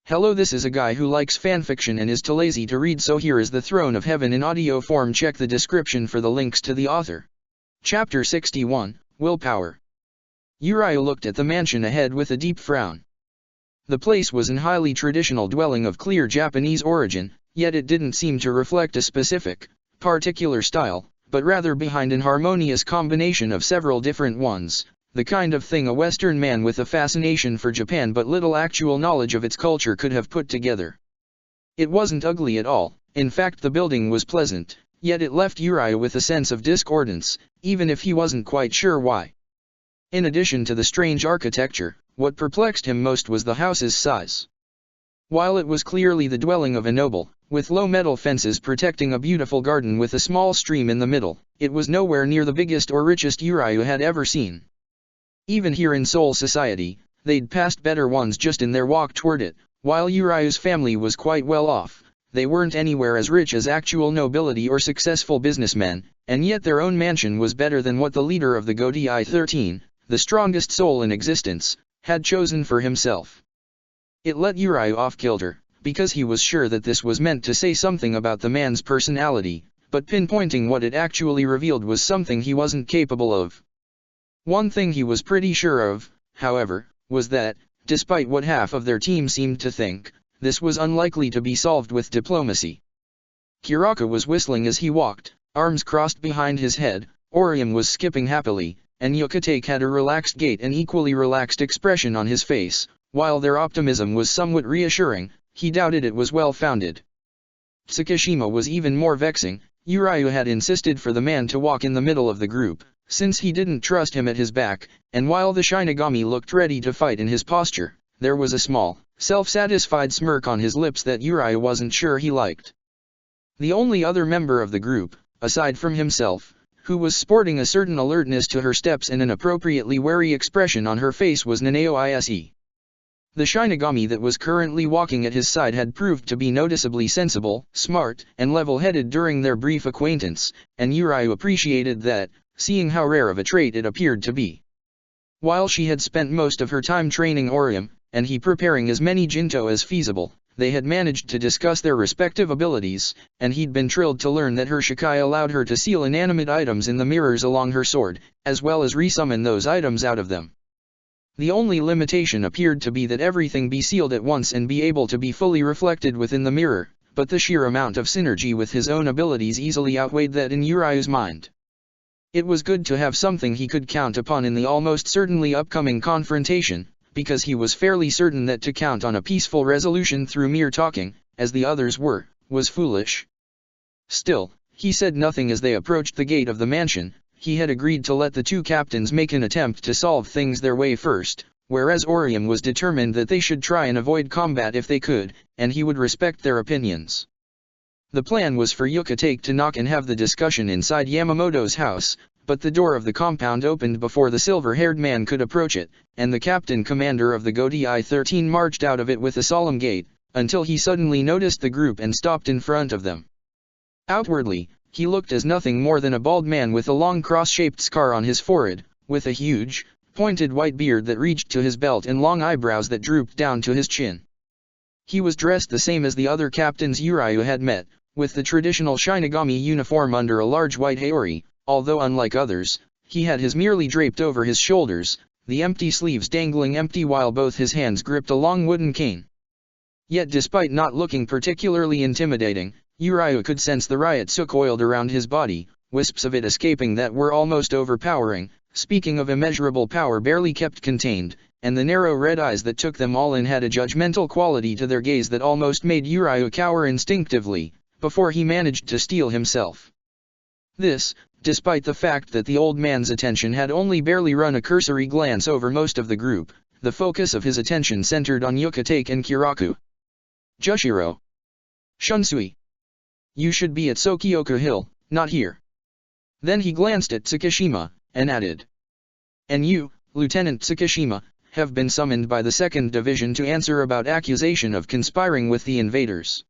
Hello, this is a guy who likes fanfiction and is too lazy to read, so here is the Throne of Heaven in audio form. Check the description for the links to the author. Chapter 61, Willpower. Uriah looked at the mansion ahead with a deep frown. The place was an highly traditional dwelling of clear Japanese origin, yet it didn't seem to reflect a specific, particular style, but rather behind an harmonious combination of several different ones. The kind of thing a Western man with a fascination for Japan but little actual knowledge of its culture could have put together. It wasn't ugly at all, in fact the building was pleasant, yet it left Uriah with a sense of discordance, even if he wasn't quite sure why. In addition to the strange architecture, what perplexed him most was the house's size. While it was clearly the dwelling of a noble, with low metal fences protecting a beautiful garden with a small stream in the middle, it was nowhere near the biggest or richest Uriah had ever seen. Even here in Seoul society, they'd passed better ones just in their walk toward it. While Uriah's family was quite well off, they weren't anywhere as rich as actual nobility or successful businessmen, and yet their own mansion was better than what the leader of the Godi 13, the strongest soul in existence, had chosen for himself. It let Uriah off kilter, because he was sure that this was meant to say something about the man's personality, but pinpointing what it actually revealed was something he wasn't capable of. One thing he was pretty sure of, however, was that, despite what half of their team seemed to think, this was unlikely to be solved with diplomacy. Kiraku was whistling as he walked, arms crossed behind his head. Orium was skipping happily, and Yukitake had a relaxed gait and equally relaxed expression on his face. While their optimism was somewhat reassuring, he doubted it was well-founded. Tsukishima was even more vexing. Uriah had insisted for the man to walk in the middle of the group, since he didn't trust him at his back, and while the Shinigami looked ready to fight in his posture, there was a small, self-satisfied smirk on his lips that Uriah wasn't sure he liked. The only other member of the group, aside from himself, who was sporting a certain alertness to her steps and an appropriately wary expression on her face, was Nanao Ise. The Shinigami that was currently walking at his side had proved to be noticeably sensible, smart, and level-headed during their brief acquaintance, and Uriah appreciated that, seeing how rare of a trait it appeared to be. While she had spent most of her time training Orium, and he preparing as many Jinto as feasible, they had managed to discuss their respective abilities, and he'd been thrilled to learn that her Shikai allowed her to seal inanimate items in the mirrors along her sword, as well as resummon those items out of them. The only limitation appeared to be that everything be sealed at once and be able to be fully reflected within the mirror, but the sheer amount of synergy with his own abilities easily outweighed that in Uriah's mind. It was good to have something he could count upon in the almost certainly upcoming confrontation, because he was fairly certain that to count on a peaceful resolution through mere talking, as the others were, was foolish. Still, he said nothing as they approached the gate of the mansion. He had agreed to let the two captains make an attempt to solve things their way first, whereas Orium was determined that they should try and avoid combat if they could, and he would respect their opinions. The plan was for Yukitake to knock and have the discussion inside Yamamoto's house, but the door of the compound opened before the silver-haired man could approach it, and the captain-commander of the Godi 13 marched out of it with a solemn gait, until he suddenly noticed the group and stopped in front of them. Outwardly, he looked as nothing more than a bald man with a long cross-shaped scar on his forehead, with a huge, pointed white beard that reached to his belt and long eyebrows that drooped down to his chin. He was dressed the same as the other captains Uriah had met, with the traditional Shinigami uniform under a large white haori, although unlike others, he had his merely draped over his shoulders, the empty sleeves dangling empty while both his hands gripped a long wooden cane. Yet despite not looking particularly intimidating, Uriah could sense the ryotsu coiled around his body, wisps of it escaping that were almost overpowering, speaking of immeasurable power barely kept contained, and the narrow red eyes that took them all in had a judgmental quality to their gaze that almost made Uriah cower instinctively, before he managed to steel himself. This, despite the fact that the old man's attention had only barely run a cursory glance over most of the group. The focus of his attention centered on Yukitake and Kiraku. Jushiro. Shunsui. You should be at Sokioku Hill, not here. Then he glanced at Tsukishima, and added. And you, Lieutenant Tsukishima, have been summoned by the 2nd Division to answer about accusation of conspiring with the invaders.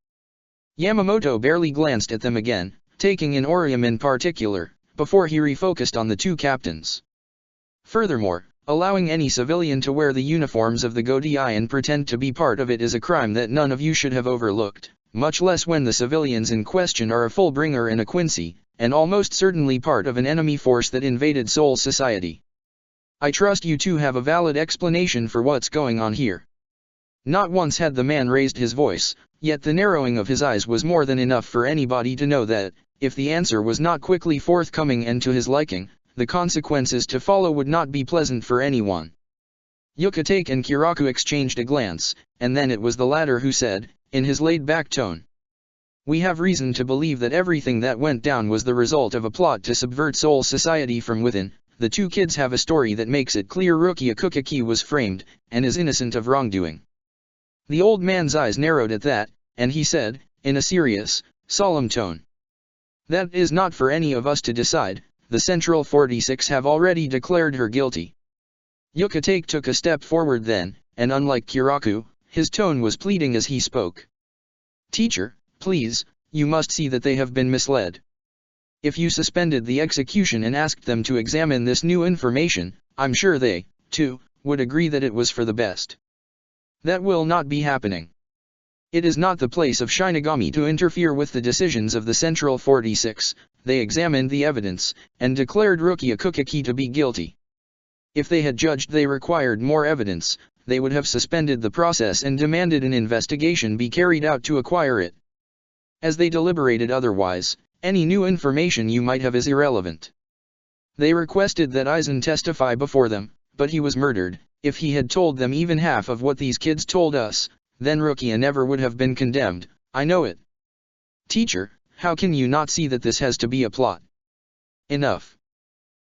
Yamamoto barely glanced at them again, taking in Orium in particular, before he refocused on the two captains. Furthermore, Allowing any civilian to wear the uniforms of the Godiai and pretend to be part of it is a crime that none of you should have overlooked, much less when the civilians in question are a Fullbringer and a Quincy, and almost certainly part of an enemy force that invaded Soul Society. I trust you two have a valid explanation for what's going on here. Not once had the man raised his voice, yet the narrowing of his eyes was more than enough for anybody to know that, if the answer was not quickly forthcoming and to his liking, the consequences to follow would not be pleasant for anyone. Yucatec and Kiraku exchanged a glance, and then it was the latter who said, in his laid-back tone, "We have reason to believe that everything that went down was the result of a plot to subvert Soul Society from within. The two kids have a story that makes it clear Rukia Kukaki was framed, and is innocent of wrongdoing." The old man's eyes narrowed at that, and he said, in a serious, solemn tone, "That is not for any of us to decide. The Central 46 have already declared her guilty." Yucatec took a step forward then, and unlike Kiraku, his tone was pleading as he spoke. "Teacher, please, you must see that they have been misled. If you suspended the execution and asked them to examine this new information, I'm sure they, too, would agree that it was for the best. That will not be happening. It is not the place of Shinigami to interfere with the decisions of the Central 46. They examined the evidence, and declared Rukia Kukaki to be guilty. If they had judged they required more evidence, they would have suspended the process and demanded an investigation be carried out to acquire it. As they deliberated otherwise, any new information you might have is irrelevant. They requested that Aizen testify before them, but he was murdered. If he had told them even half of what these kids told us, then Rukia never would have been condemned. I know it. Teacher, how can you not see that this has to be a plot? Enough."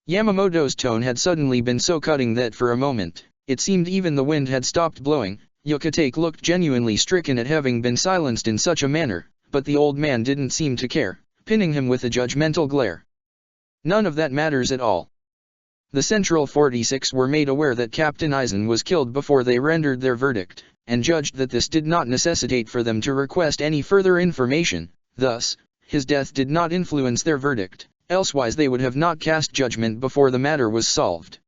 Yamamoto's tone had suddenly been so cutting that for a moment, it seemed even the wind had stopped blowing. Yucatec looked genuinely stricken at having been silenced in such a manner, but the old man didn't seem to care, pinning him with a judgmental glare. "None of that matters at all. The Central 46 were made aware that Captain Aizen was killed before they rendered their verdict, and judged that this did not necessitate for them to request any further information. Thus, his death did not influence their verdict, elsewise they would have not cast judgment before the matter was solved.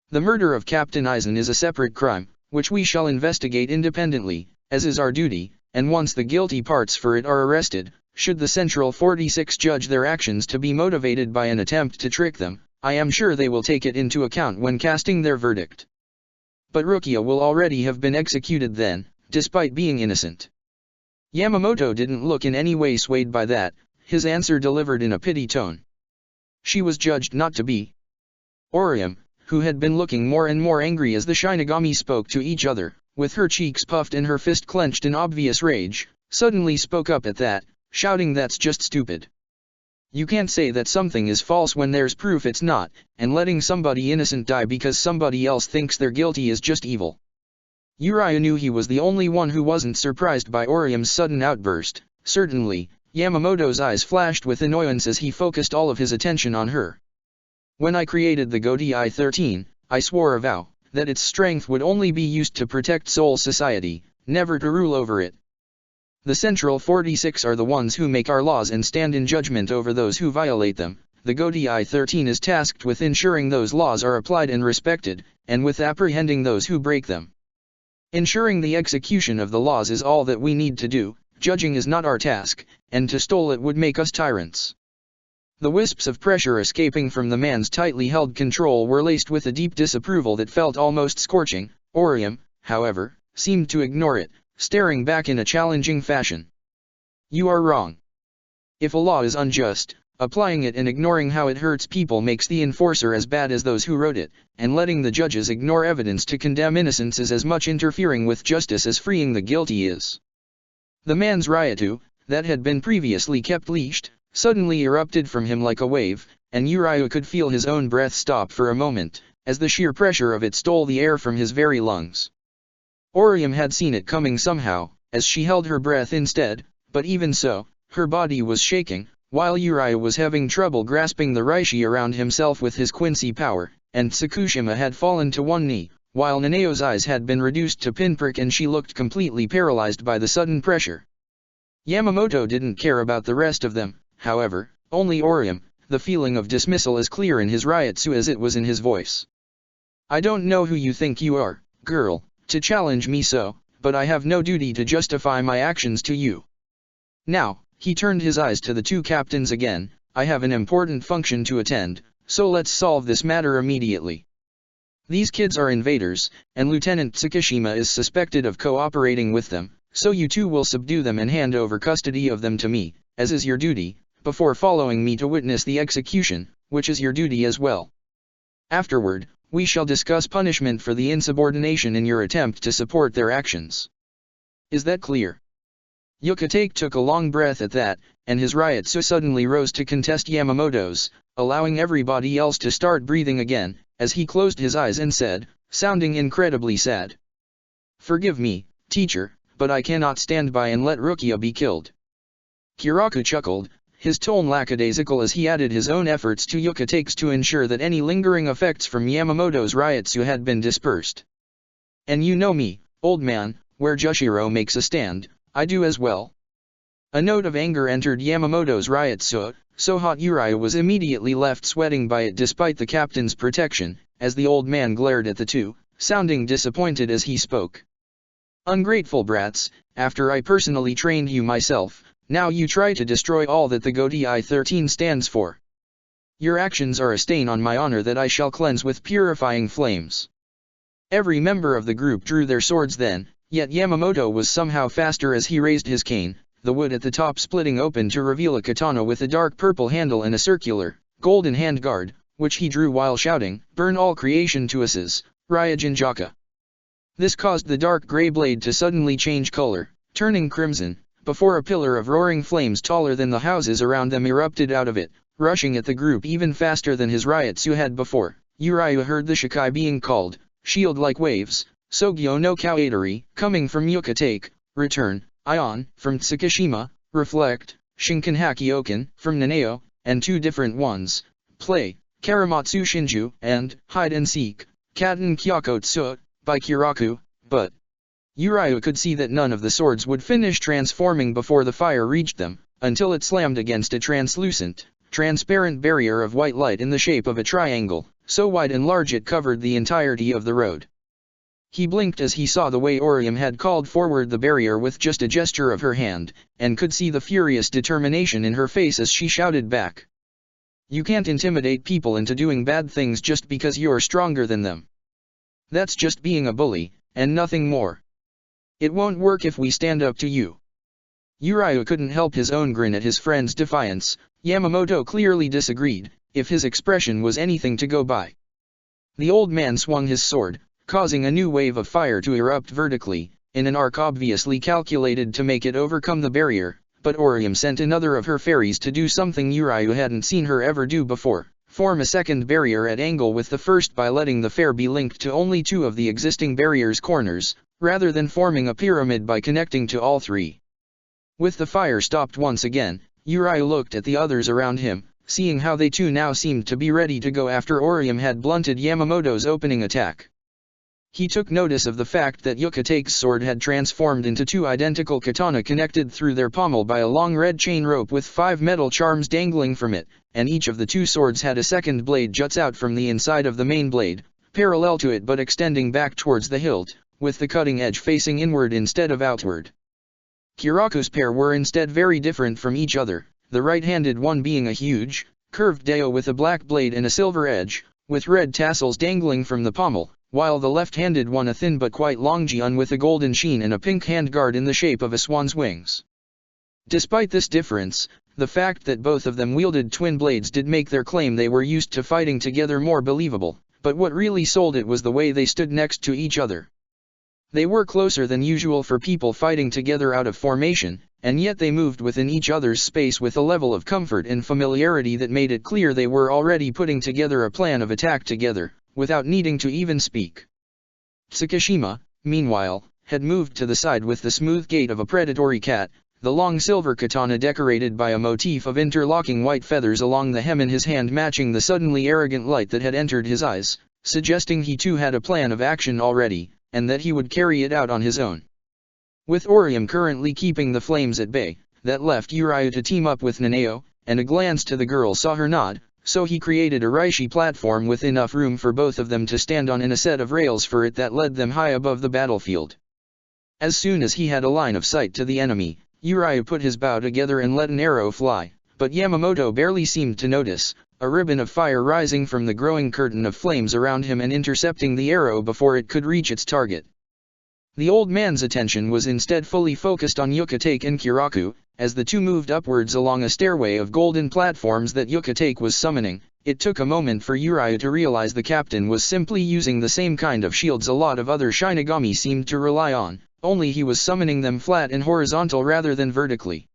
The murder of Captain Aizen is a separate crime, which we shall investigate independently, as is our duty, and once the guilty parts for it are arrested, should the Central 46 judge their actions to be motivated by an attempt to trick them, I am sure they will take it into account when casting their verdict. But Rukia will already have been executed then, despite being innocent." Yamamoto didn't look in any way swayed by that, his answer delivered in a pity tone. "She was judged not to be." Orium, who had been looking more and more angry as the Shinigami spoke to each other, with her cheeks puffed and her fist clenched in obvious rage, suddenly spoke up at that, shouting, "That's just stupid. You can't say that something is false when there's proof it's not, and letting somebody innocent die because somebody else thinks they're guilty is just evil." Uriah knew he was the only one who wasn't surprised by Orium's sudden outburst. Certainly, Yamamoto's eyes flashed with annoyance as he focused all of his attention on her. "When I created the Godiai 13, I swore a vow that its strength would only be used to protect Soul Society, never to rule over it. The Central 46 are the ones who make our laws and stand in judgment over those who violate them. The Godiai 13 is tasked with ensuring those laws are applied and respected, and with apprehending those who break them. Ensuring the execution of the laws is all that we need to do. Judging is not our task, and to stole it would make us tyrants." The wisps of pressure escaping from the man's tightly held control were laced with a deep disapproval that felt almost scorching. Orium, however, seemed to ignore it, staring back in a challenging fashion. "You are wrong. If a law is unjust, applying it and ignoring how it hurts people makes the enforcer as bad as those who wrote it, and letting the judges ignore evidence to condemn innocence is as much interfering with justice as freeing the guilty is." The man's Ryatu, that had been previously kept leashed, suddenly erupted from him like a wave, and Uriah could feel his own breath stop for a moment, as the sheer pressure of it stole the air from his very lungs. Orium had seen it coming somehow, as she held her breath instead, but even so, her body was shaking, while Uriah was having trouble grasping the Rishi around himself with his Quincy power, and Tsukushima had fallen to one knee, while Neneo's eyes had been reduced to pinprick and she looked completely paralyzed by the sudden pressure. Yamamoto didn't care about the rest of them, however, only Orium, the feeling of dismissal as clear in his Ryatsu as it was in his voice. I don't know who you think you are, girl, to challenge me so, but I have no duty to justify my actions to you. Now, he turned his eyes to the two captains again, I have an important function to attend, so let's solve this matter immediately. These kids are invaders, and Lieutenant Tsukishima is suspected of cooperating with them, so you two will subdue them and hand over custody of them to me, as is your duty, before following me to witness the execution, which is your duty as well. Afterward, we shall discuss punishment for the insubordination in your attempt to support their actions. Is that clear? Yuka-take took a long breath at that, and his Ryotsu suddenly rose to contest Yamamoto's, allowing everybody else to start breathing again, as he closed his eyes and said, sounding incredibly sad. Forgive me, teacher, but I cannot stand by and let Rukia be killed. Kiraku chuckled, his tone lackadaisical as he added his own efforts to Yuka-take's to ensure that any lingering effects from Yamamoto's Ryotsu had been dispersed. And you know me, old man, where Jushiro makes a stand, I do as well. A note of anger entered Yamamoto's Ryotsu, so hot Uriah was immediately left sweating by it despite the captain's protection, as the old man glared at the two, sounding disappointed as he spoke. Ungrateful brats, after I personally trained you myself, now you try to destroy all that the Godai 13 stands for. Your actions are a stain on my honor that I shall cleanse with purifying flames. Every member of the group drew their swords then, yet Yamamoto was somehow faster as he raised his cane, the wood at the top splitting open to reveal a katana with a dark purple handle and a circular, golden handguard, which he drew while shouting, "Burn all creation to ashes, Ryujinjaka." This caused the dark gray blade to suddenly change color, turning crimson, before a pillar of roaring flames taller than the houses around them erupted out of it, rushing at the group even faster than his Ryotsu had before. Uriah heard the Shikai being called, shield like waves, Sogyo no Kawaitari, coming from Yuka-take, return, Ion, from Tsukishima, reflect, Shinkanhaki Oken, from Nanao, and two different ones, play, Karamatsu Shinju, and, hide and seek, Katen Kyakotsu, by Kiraku, but Uriah could see that none of the swords would finish transforming before the fire reached them, until it slammed against a translucent, transparent barrier of white light in the shape of a triangle, so wide and large it covered the entirety of the road. He blinked as he saw the way Orium had called forward the barrier with just a gesture of her hand, and could see the furious determination in her face as she shouted back. You can't intimidate people into doing bad things just because you're stronger than them. That's just being a bully, and nothing more. It won't work if we stand up to you. Uriah couldn't help his own grin at his friend's defiance. Yamamoto clearly disagreed, if his expression was anything to go by. The old man swung his sword, causing a new wave of fire to erupt vertically, in an arc obviously calculated to make it overcome the barrier, but Orium sent another of her fairies to do something Uriah hadn't seen her ever do before, form a second barrier at angle with the first by letting the fair be linked to only two of the existing barrier's corners, rather than forming a pyramid by connecting to all three. With the fire stopped once again, Uriah looked at the others around him, seeing how they too now seemed to be ready to go after Orium had blunted Yamamoto's opening attack. He took notice of the fact that Yuka-take's sword had transformed into two identical katana connected through their pommel by a long red chain rope with 5 metal charms dangling from it, and each of the two swords had a second blade juts out from the inside of the main blade, parallel to it but extending back towards the hilt, with the cutting edge facing inward instead of outward. Kiraku's pair were instead very different from each other, the right-handed one being a huge, curved dao with a black blade and a silver edge, with red tassels dangling from the pommel, while the left-handed one a thin but quite long jian with a golden sheen and a pink handguard in the shape of a swan's wings. Despite this difference, the fact that both of them wielded twin blades did make their claim they were used to fighting together more believable, but what really sold it was the way they stood next to each other. They were closer than usual for people fighting together out of formation, and yet they moved within each other's space with a level of comfort and familiarity that made it clear they were already putting together a plan of attack together, without needing to even speak. Tsukishima, meanwhile, had moved to the side with the smooth gait of a predatory cat, the long silver katana decorated by a motif of interlocking white feathers along the hem in his hand matching the suddenly arrogant light that had entered his eyes, suggesting he too had a plan of action already, and that he would carry it out on his own. With Orium currently keeping the flames at bay, that left Uriah to team up with Nanao, and a glance to the girl saw her nod, so he created a Rishi platform with enough room for both of them to stand on and a set of rails for it that led them high above the battlefield. As soon as he had a line of sight to the enemy, Uriah put his bow together and let an arrow fly, but Yamamoto barely seemed to notice, a ribbon of fire rising from the growing curtain of flames around him and intercepting the arrow before it could reach its target. The old man's attention was instead fully focused on Yuka-Take and Kiraku, as the two moved upwards along a stairway of golden platforms that Yuka-Take was summoning. It took a moment for Uriah to realize the captain was simply using the same kind of shields a lot of other Shinigami seemed to rely on, only he was summoning them flat and horizontal rather than vertically.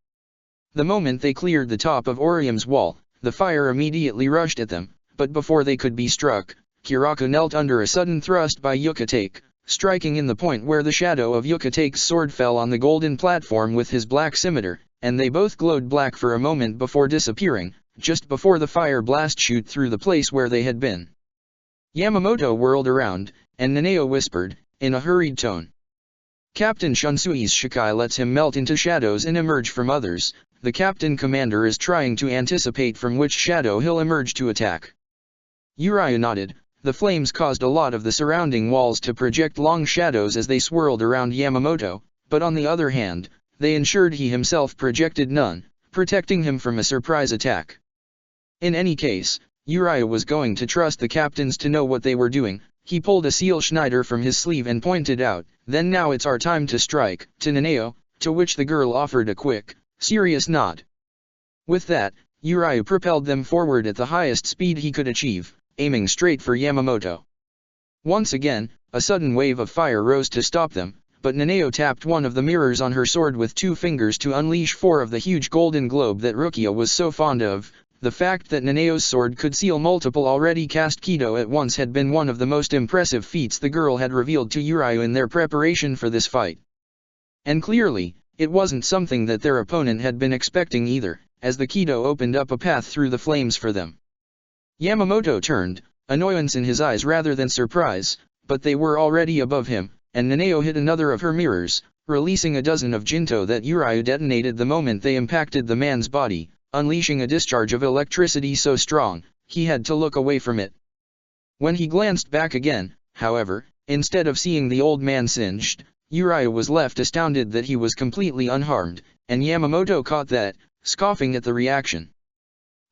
The moment they cleared the top of Orium's wall, the fire immediately rushed at them, but before they could be struck, Kiraku knelt under a sudden thrust by Yuka-Take, striking in the point where the shadow of Yuka-Take's sword fell on the golden platform with his black scimitar, and they both glowed black for a moment before disappearing, just before the fire blast shoot through the place where they had been. Yamamoto whirled around, and Nanao whispered, in a hurried tone. Captain Shunsui's Shikai lets him melt into shadows and emerge from others. The captain commander is trying to anticipate from which shadow he'll emerge to attack. Uriah nodded. The flames caused a lot of the surrounding walls to project long shadows as they swirled around Yamamoto, but on the other hand, they ensured he himself projected none, protecting him from a surprise attack. In any case, Uriah was going to trust the captains to know what they were doing. He pulled a seal Schneider from his sleeve and pointed out, "Then now it's our time to strike," to Nanao, to which the girl offered a quick, serious nod. With that, Uriah propelled them forward at the highest speed he could achieve, aiming straight for Yamamoto. Once again, a sudden wave of fire rose to stop them, but Nanao tapped one of the mirrors on her sword with 2 fingers to unleash 4 of the huge golden globe that Rukia was so fond of. The fact that Nanao's sword could seal multiple already cast Kido at once had been one of the most impressive feats the girl had revealed to Uriah in their preparation for this fight. And clearly, it wasn't something that their opponent had been expecting either, as the Kido opened up a path through the flames for them. Yamamoto turned, annoyance in his eyes rather than surprise, but they were already above him, and Nanao hit another of her mirrors, releasing a dozen of Jinto that Uriah detonated the moment they impacted the man's body, unleashing a discharge of electricity so strong, he had to look away from it. When he glanced back again, however, instead of seeing the old man singed, Uriah was left astounded that he was completely unharmed, and Yamamoto caught that, scoffing at the reaction.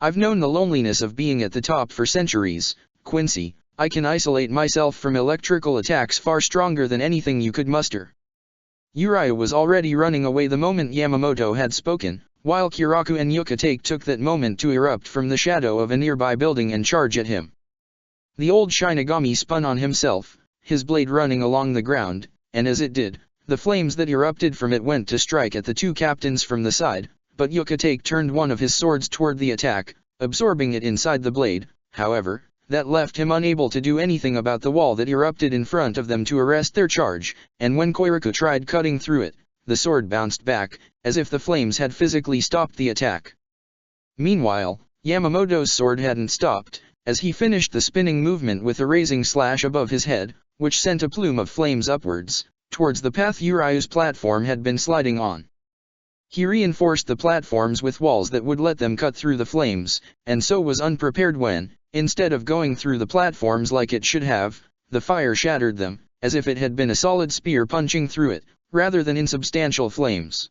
"I've known the loneliness of being at the top for centuries, Quincy. I can isolate myself from electrical attacks far stronger than anything you could muster." Uriah was already running away the moment Yamamoto had spoken, while Kiraku and Yuka-Take took that moment to erupt from the shadow of a nearby building and charge at him. The old Shinigami spun on himself, his blade running along the ground, and as it did, the flames that erupted from it went to strike at the 2 captains from the side, but Yuka-Take turned one of his swords toward the attack, absorbing it inside the blade. However, that left him unable to do anything about the wall that erupted in front of them to arrest their charge, and when Koiraku tried cutting through it, the sword bounced back, as if the flames had physically stopped the attack. Meanwhile, Yamamoto's sword hadn't stopped, as he finished the spinning movement with a razing slash above his head, which sent a plume of flames upwards, towards the path Uriah's platform had been sliding on. He reinforced the platforms with walls that would let them cut through the flames, and so was unprepared when, instead of going through the platforms like it should have, the fire shattered them, as if it had been a solid spear punching through it, rather than insubstantial flames.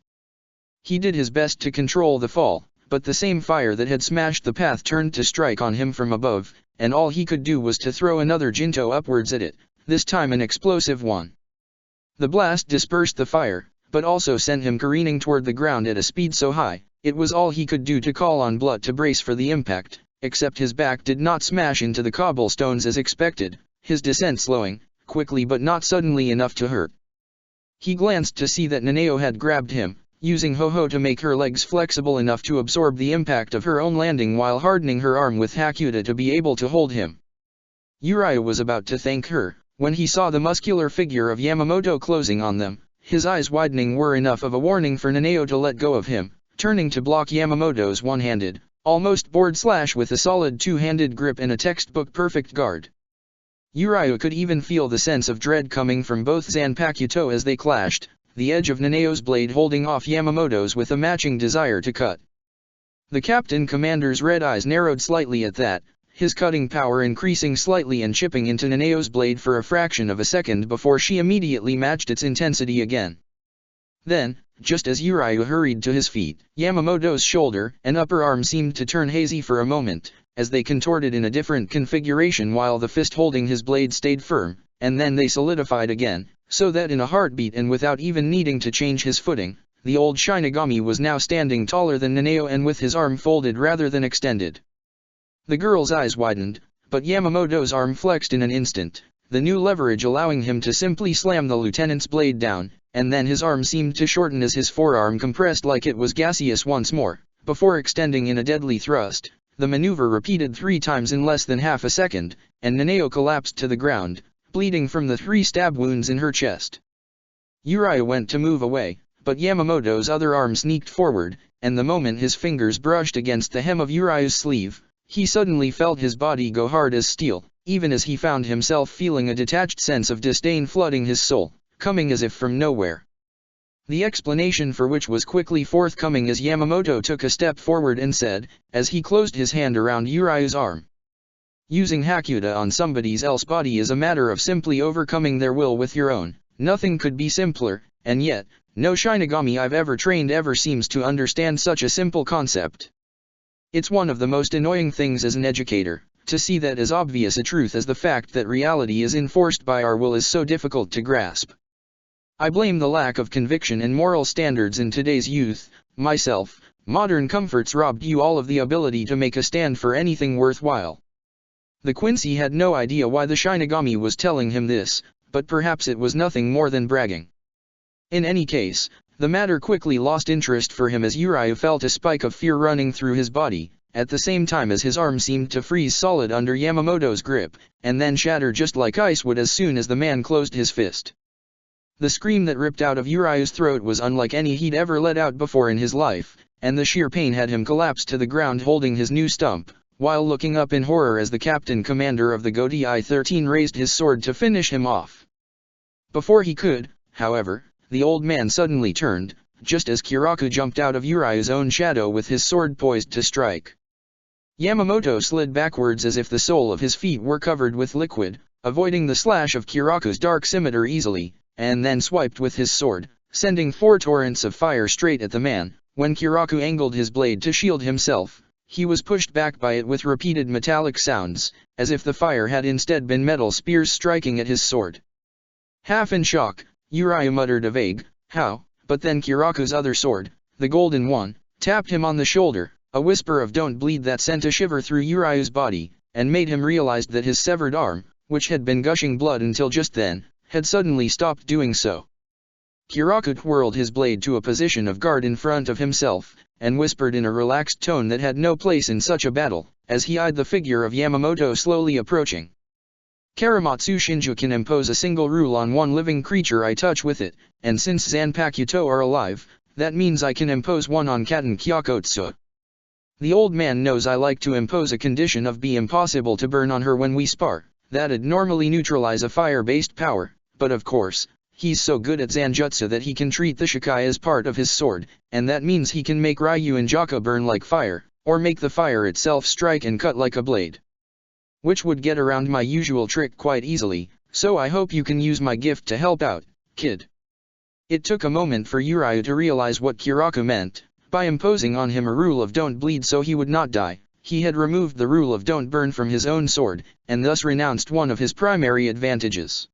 He did his best to control the fall, but the same fire that had smashed the path turned to strike on him from above, and all he could do was to throw another Jinto upwards at it, this time an explosive one. The blast dispersed the fire, but also sent him careening toward the ground at a speed so high, it was all he could do to call on Blut to brace for the impact, except his back did not smash into the cobblestones as expected, his descent slowing, quickly but not suddenly enough to hurt. He glanced to see that Nanao had grabbed him, using Ho-Ho to make her legs flexible enough to absorb the impact of her own landing while hardening her arm with Hakuta to be able to hold him. Uriah was about to thank her, when he saw the muscular figure of Yamamoto closing on them. His eyes widening were enough of a warning for Nanao to let go of him, turning to block Yamamoto's one-handed, almost board slash with a solid 2-handed grip and a textbook perfect guard. Uriah could even feel the sense of dread coming from both Zanpakuto as they clashed, the edge of Nanao's blade holding off Yamamoto's with a matching desire to cut. The Captain Commander's red eyes narrowed slightly at that, his cutting power increasing slightly and chipping into Nanao's blade for a fraction of a second before she immediately matched its intensity again. Then, just as Urayu hurried to his feet, Yamamoto's shoulder and upper arm seemed to turn hazy for a moment, as they contorted in a different configuration while the fist holding his blade stayed firm, and then they solidified again, so that in a heartbeat and without even needing to change his footing, the old Shinigami was now standing taller than Nanao and with his arm folded rather than extended. The girl's eyes widened, but Yamamoto's arm flexed in an instant, the new leverage allowing him to simply slam the lieutenant's blade down, and then his arm seemed to shorten as his forearm compressed like it was gaseous once more, before extending in a deadly thrust. The maneuver repeated 3 times in less than half a second, and Nanao collapsed to the ground, bleeding from the 3 stab wounds in her chest. Urayu went to move away, but Yamamoto's other arm sneaked forward, and the moment his fingers brushed against the hem of Urayu's sleeve, he suddenly felt his body go hard as steel, even as he found himself feeling a detached sense of disdain flooding his soul, coming as if from nowhere. The explanation for which was quickly forthcoming as Yamamoto took a step forward and said, as he closed his hand around Urayu's arm. Using Hakuta on somebody else's body is a matter of simply overcoming their will with your own. Nothing could be simpler, and yet, no Shinigami I've ever trained ever seems to understand such a simple concept. It's one of the most annoying things as an educator, to see that as obvious a truth as the fact that reality is enforced by our will is so difficult to grasp. I blame the lack of conviction and moral standards in today's youth. Myself, modern comforts robbed you all of the ability to make a stand for anything worthwhile. The Quincy had no idea why the Shinigami was telling him this, but perhaps it was nothing more than bragging. In any case, the matter quickly lost interest for him as Urayu felt a spike of fear running through his body, at the same time as his arm seemed to freeze solid under Yamamoto's grip, and then shatter just like ice would as soon as the man closed his fist. The scream that ripped out of Urayu's throat was unlike any he'd ever let out before in his life, and the sheer pain had him collapse to the ground holding his new stump, while looking up in horror as the Captain Commander of the Godi I-13 raised his sword to finish him off. Before he could, however, the old man suddenly turned, just as Kiraku jumped out of Urayu's own shadow with his sword poised to strike. Yamamoto slid backwards as if the sole of his feet were covered with liquid, avoiding the slash of Kiraku's dark scimitar easily, and then swiped with his sword, sending 4 torrents of fire straight at the man. When Kiraku angled his blade to shield himself, he was pushed back by it with repeated metallic sounds, as if the fire had instead been metal spears striking at his sword. Half in shock, Urayu muttered a vague, "How?" but then Kiraku's other sword, the golden one, tapped him on the shoulder, a whisper of "Don't bleed" that sent a shiver through Urayu's body, and made him realize that his severed arm, which had been gushing blood until just then, had suddenly stopped doing so. Kiraku twirled his blade to a position of guard in front of himself, and whispered in a relaxed tone that had no place in such a battle, as he eyed the figure of Yamamoto slowly approaching. Karamatsu Shinju can impose a single rule on one living creature I touch with it, and since Zanpakuto are alive, that means I can impose one on Katen Kyokotsu. The old man knows I like to impose a condition of be impossible to burn on her when we spar. That'd normally neutralize a fire-based power, but of course, he's so good at Zanjutsu that he can treat the Shikai as part of his sword, and that means he can make Ryu and Jaka burn like fire, or make the fire itself strike and cut like a blade. Which would get around my usual trick quite easily, so I hope you can use my gift to help out, kid. It took a moment for Urayu to realize what Kiraku meant. By imposing on him a rule of don't bleed so he would not die, he had removed the rule of don't burn from his own sword, and thus renounced one of his primary advantages.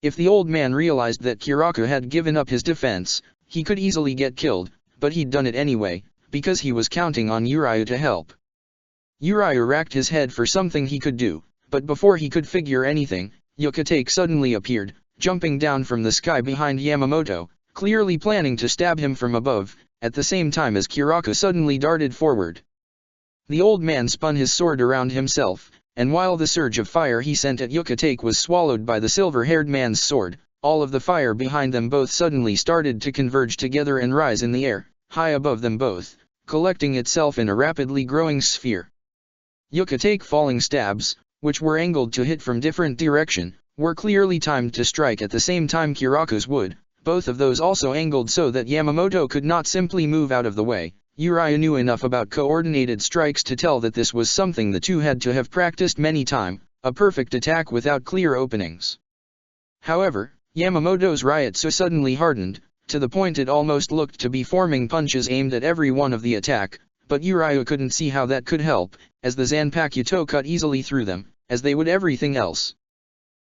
If the old man realized that Kiraku had given up his defense, he could easily get killed, but he'd done it anyway, because he was counting on Urayu to help. Urayu racked his head for something he could do, but before he could figure anything, Yokotake suddenly appeared, jumping down from the sky behind Yamamoto, clearly planning to stab him from above, at the same time as Kiraku suddenly darted forward. The old man spun his sword around himself, and while the surge of fire he sent at Yokotake was swallowed by the silver-haired man's sword, all of the fire behind them both suddenly started to converge together and rise in the air, high above them both, collecting itself in a rapidly growing sphere. Yokotake falling stabs, which were angled to hit from different direction, were clearly timed to strike at the same time Kiraku's would, both of those also angled so that Yamamoto could not simply move out of the way, Uriah knew enough about coordinated strikes to tell that this was something the two had to have practiced many times, a perfect attack without clear openings. However, Yamamoto's Ryutsu suddenly hardened, to the point it almost looked to be forming punches aimed at every one of the attack, but Uriah couldn't see how that could help, as the Zanpakuto cut easily through them, as they would everything else.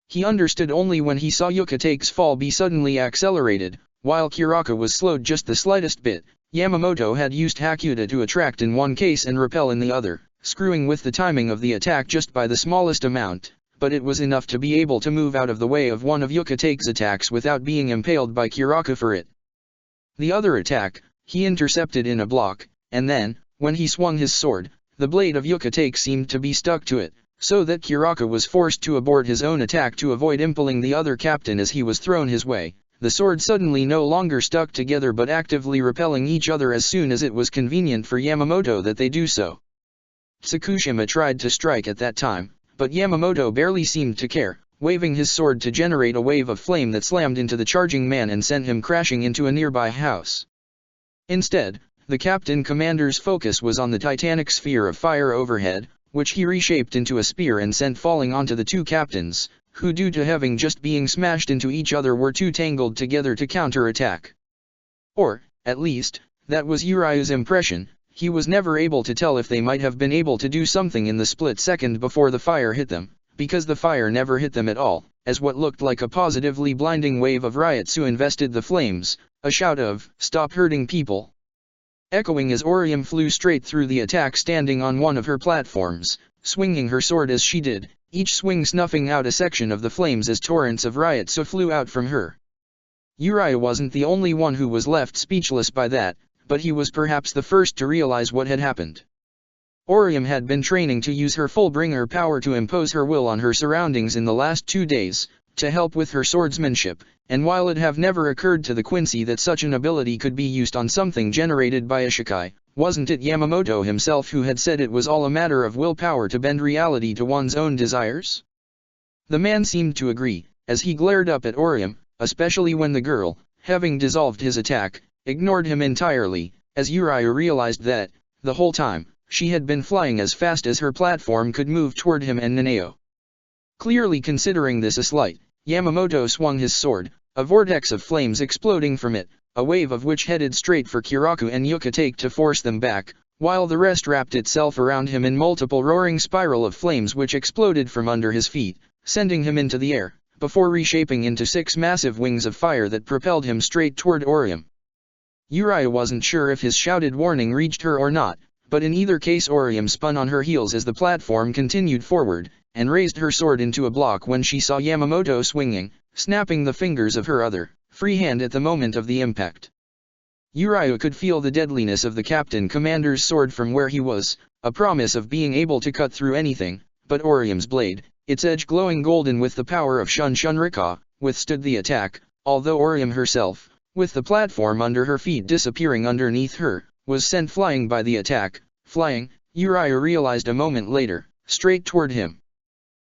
He understood only when he saw Yukate's fall be suddenly accelerated, while Kiraku was slowed just the slightest bit. Yamamoto had used Hakuta to attract in one case and repel in the other, screwing with the timing of the attack just by the smallest amount, but it was enough to be able to move out of the way of one of Yukate's attacks without being impaled by Kiraku for it. The other attack, he intercepted in a block, and then, when he swung his sword, the blade of Yukatake seemed to be stuck to it, so that Kiraku was forced to abort his own attack to avoid impaling the other captain as he was thrown his way, the sword suddenly no longer stuck together but actively repelling each other as soon as it was convenient for Yamamoto that they do so. Tsukushima tried to strike at that time, but Yamamoto barely seemed to care, waving his sword to generate a wave of flame that slammed into the charging man and sent him crashing into a nearby house. Instead, the captain commander's focus was on the titanic sphere of fire overhead, which he reshaped into a spear and sent falling onto the two captains, who due to having just being smashed into each other were too tangled together to counter-attack. Or, at least, that was Uriah's impression. He was never able to tell if they might have been able to do something in the split second before the fire hit them, because the fire never hit them at all, as what looked like a positively blinding wave of Ryutsu invested the flames, a shout of, "Stop hurting people!" echoing as Orium flew straight through the attack standing on one of her platforms, swinging her sword as she did, each swing snuffing out a section of the flames as torrents of Ryutsu flew out from her. Uriah wasn't the only one who was left speechless by that, but he was perhaps the first to realize what had happened. Orium had been training to use her full-bringer power to impose her will on her surroundings in the last 2 days, to help with her swordsmanship, and while it have never occurred to the Quincy that such an ability could be used on something generated by a Shikai, wasn't it Yamamoto himself who had said it was all a matter of willpower to bend reality to one's own desires? The man seemed to agree, as he glared up at Orium, especially when the girl, having dissolved his attack, ignored him entirely, as Uriah realized that, the whole time, she had been flying as fast as her platform could move toward him and Nanao. Clearly considering this a slight, Yamamoto swung his sword, a vortex of flames exploding from it, a wave of which headed straight for Kiraku and Yukatake to force them back, while the rest wrapped itself around him in multiple roaring spiral of flames which exploded from under his feet, sending him into the air, before reshaping into 6 massive wings of fire that propelled him straight toward Orium. Uriah wasn't sure if his shouted warning reached her or not, but in either case Orium spun on her heels as the platform continued forward, and raised her sword into a block when she saw Yamamoto swinging, snapping the fingers of her other, free hand at the moment of the impact. Uriah could feel the deadliness of the captain commander's sword from where he was, a promise of being able to cut through anything, but Orium's blade, its edge glowing golden with the power of Shun Shunrika, withstood the attack, although Orium herself, with the platform under her feet disappearing underneath her, was sent flying by the attack, flying, Uriah realized a moment later, straight toward him.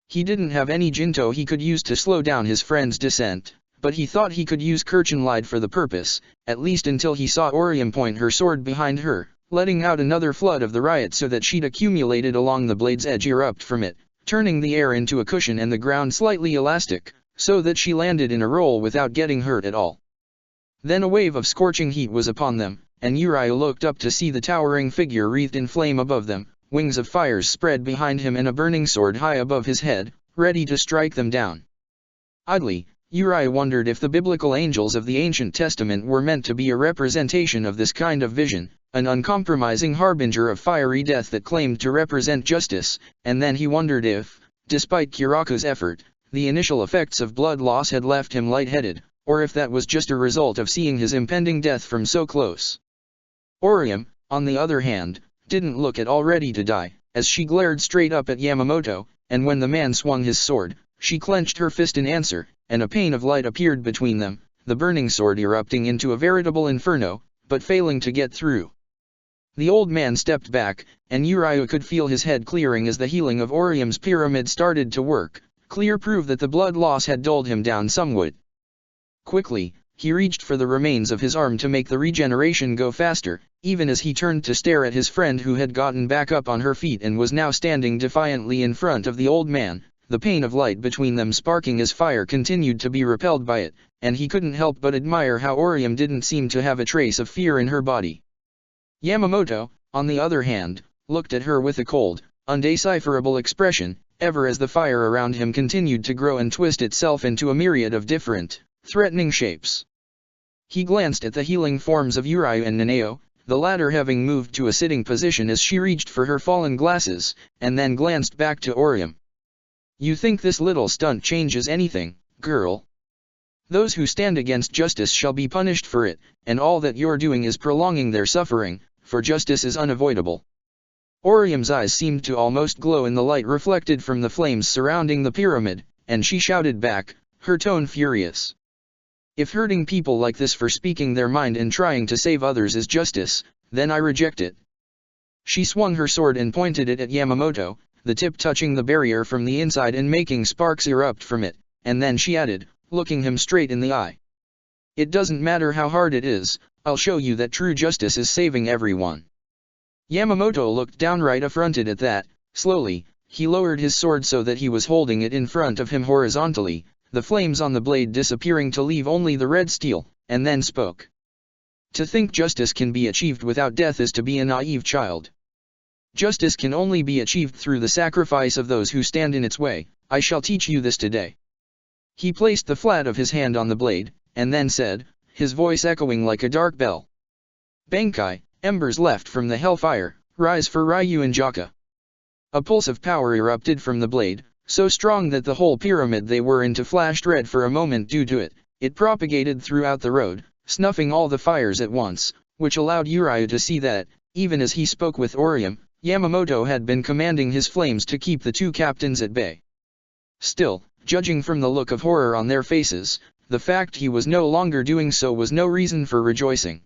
He didn't have any Jinto he could use to slow down his friend's descent, but he thought he could use Kirchenlied for the purpose, at least until he saw Orium point her sword behind her, letting out another flood of the riot so that she'd accumulated along the blade's edge erupt from it, turning the air into a cushion and the ground slightly elastic, so that she landed in a roll without getting hurt at all. Then a wave of scorching heat was upon them, and Uriah looked up to see the towering figure wreathed in flame above them, wings of fires spread behind him and a burning sword high above his head, ready to strike them down. Oddly, Uriah wondered if the biblical angels of the Ancient Testament were meant to be a representation of this kind of vision, an uncompromising harbinger of fiery death that claimed to represent justice, and then he wondered if, despite Kiraku's effort, the initial effects of blood loss had left him lightheaded, or if that was just a result of seeing his impending death from so close. Orium, on the other hand, didn't look at all ready to die, as she glared straight up at Yamamoto, and when the man swung his sword, she clenched her fist in answer, and a pane of light appeared between them, the burning sword erupting into a veritable inferno, but failing to get through. The old man stepped back, and Uriah could feel his head clearing as the healing of Orium's pyramid started to work, clear proof that the blood loss had dulled him down somewhat. Quickly, he reached for the remains of his arm to make the regeneration go faster, even as he turned to stare at his friend who had gotten back up on her feet and was now standing defiantly in front of the old man. The pane of light between them sparking as fire continued to be repelled by it, and he couldn't help but admire how Orium didn't seem to have a trace of fear in her body. Yamamoto, on the other hand, looked at her with a cold, undecipherable expression, ever as the fire around him continued to grow and twist itself into a myriad of different, threatening shapes. He glanced at the healing forms of Urayu and Nanao, the latter having moved to a sitting position as she reached for her fallen glasses, and then glanced back to Orium. "You think this little stunt changes anything, girl? Those who stand against justice shall be punished for it, and all that you're doing is prolonging their suffering, for justice is unavoidable." Orium's eyes seemed to almost glow in the light reflected from the flames surrounding the pyramid, and she shouted back, her tone furious. "If hurting people like this for speaking their mind and trying to save others is justice, then I reject it." She swung her sword and pointed it at Yamamoto, the tip touching the barrier from the inside and making sparks erupt from it, and then she added, looking him straight in the eye. "It doesn't matter how hard it is, I'll show you that true justice is saving everyone." Yamamoto looked downright affronted at that. Slowly, he lowered his sword so that he was holding it in front of him horizontally, the flames on the blade disappearing to leave only the red steel, and then spoke. "To think justice can be achieved without death is to be a naive child. Justice can only be achieved through the sacrifice of those who stand in its way. I shall teach you this today." He placed the flat of his hand on the blade, and then said, his voice echoing like a dark bell. "Bankai, embers left from the hellfire, rise for Ryu and Jaka." A pulse of power erupted from the blade, so strong that the whole pyramid they were into flashed red for a moment due to it. It propagated throughout the road, snuffing all the fires at once, which allowed Urayu to see that, even as he spoke with Orium, Yamamoto had been commanding his flames to keep the two captains at bay. Still, judging from the look of horror on their faces, the fact he was no longer doing so was no reason for rejoicing.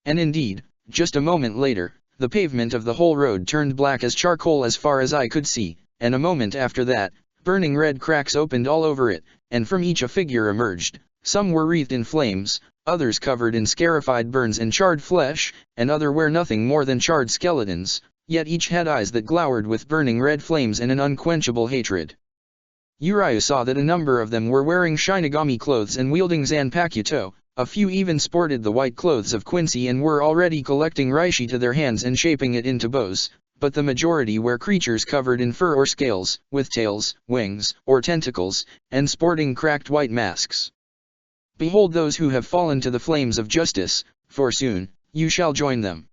And indeed, just a moment later, the pavement of the whole road turned black as charcoal as far as I could see, and a moment after that, burning red cracks opened all over it, and from each a figure emerged. Some were wreathed in flames, others covered in scarified burns and charred flesh, and others were nothing more than charred skeletons, yet each had eyes that glowered with burning red flames and an unquenchable hatred. Urayu saw that a number of them were wearing Shinigami clothes and wielding Zanpakuto. A few even sported the white clothes of Quincy and were already collecting reishi to their hands and shaping it into bows, but the majority were creatures covered in fur or scales, with tails, wings, or tentacles, and sporting cracked white masks. "Behold those who have fallen to the flames of justice, for soon, you shall join them."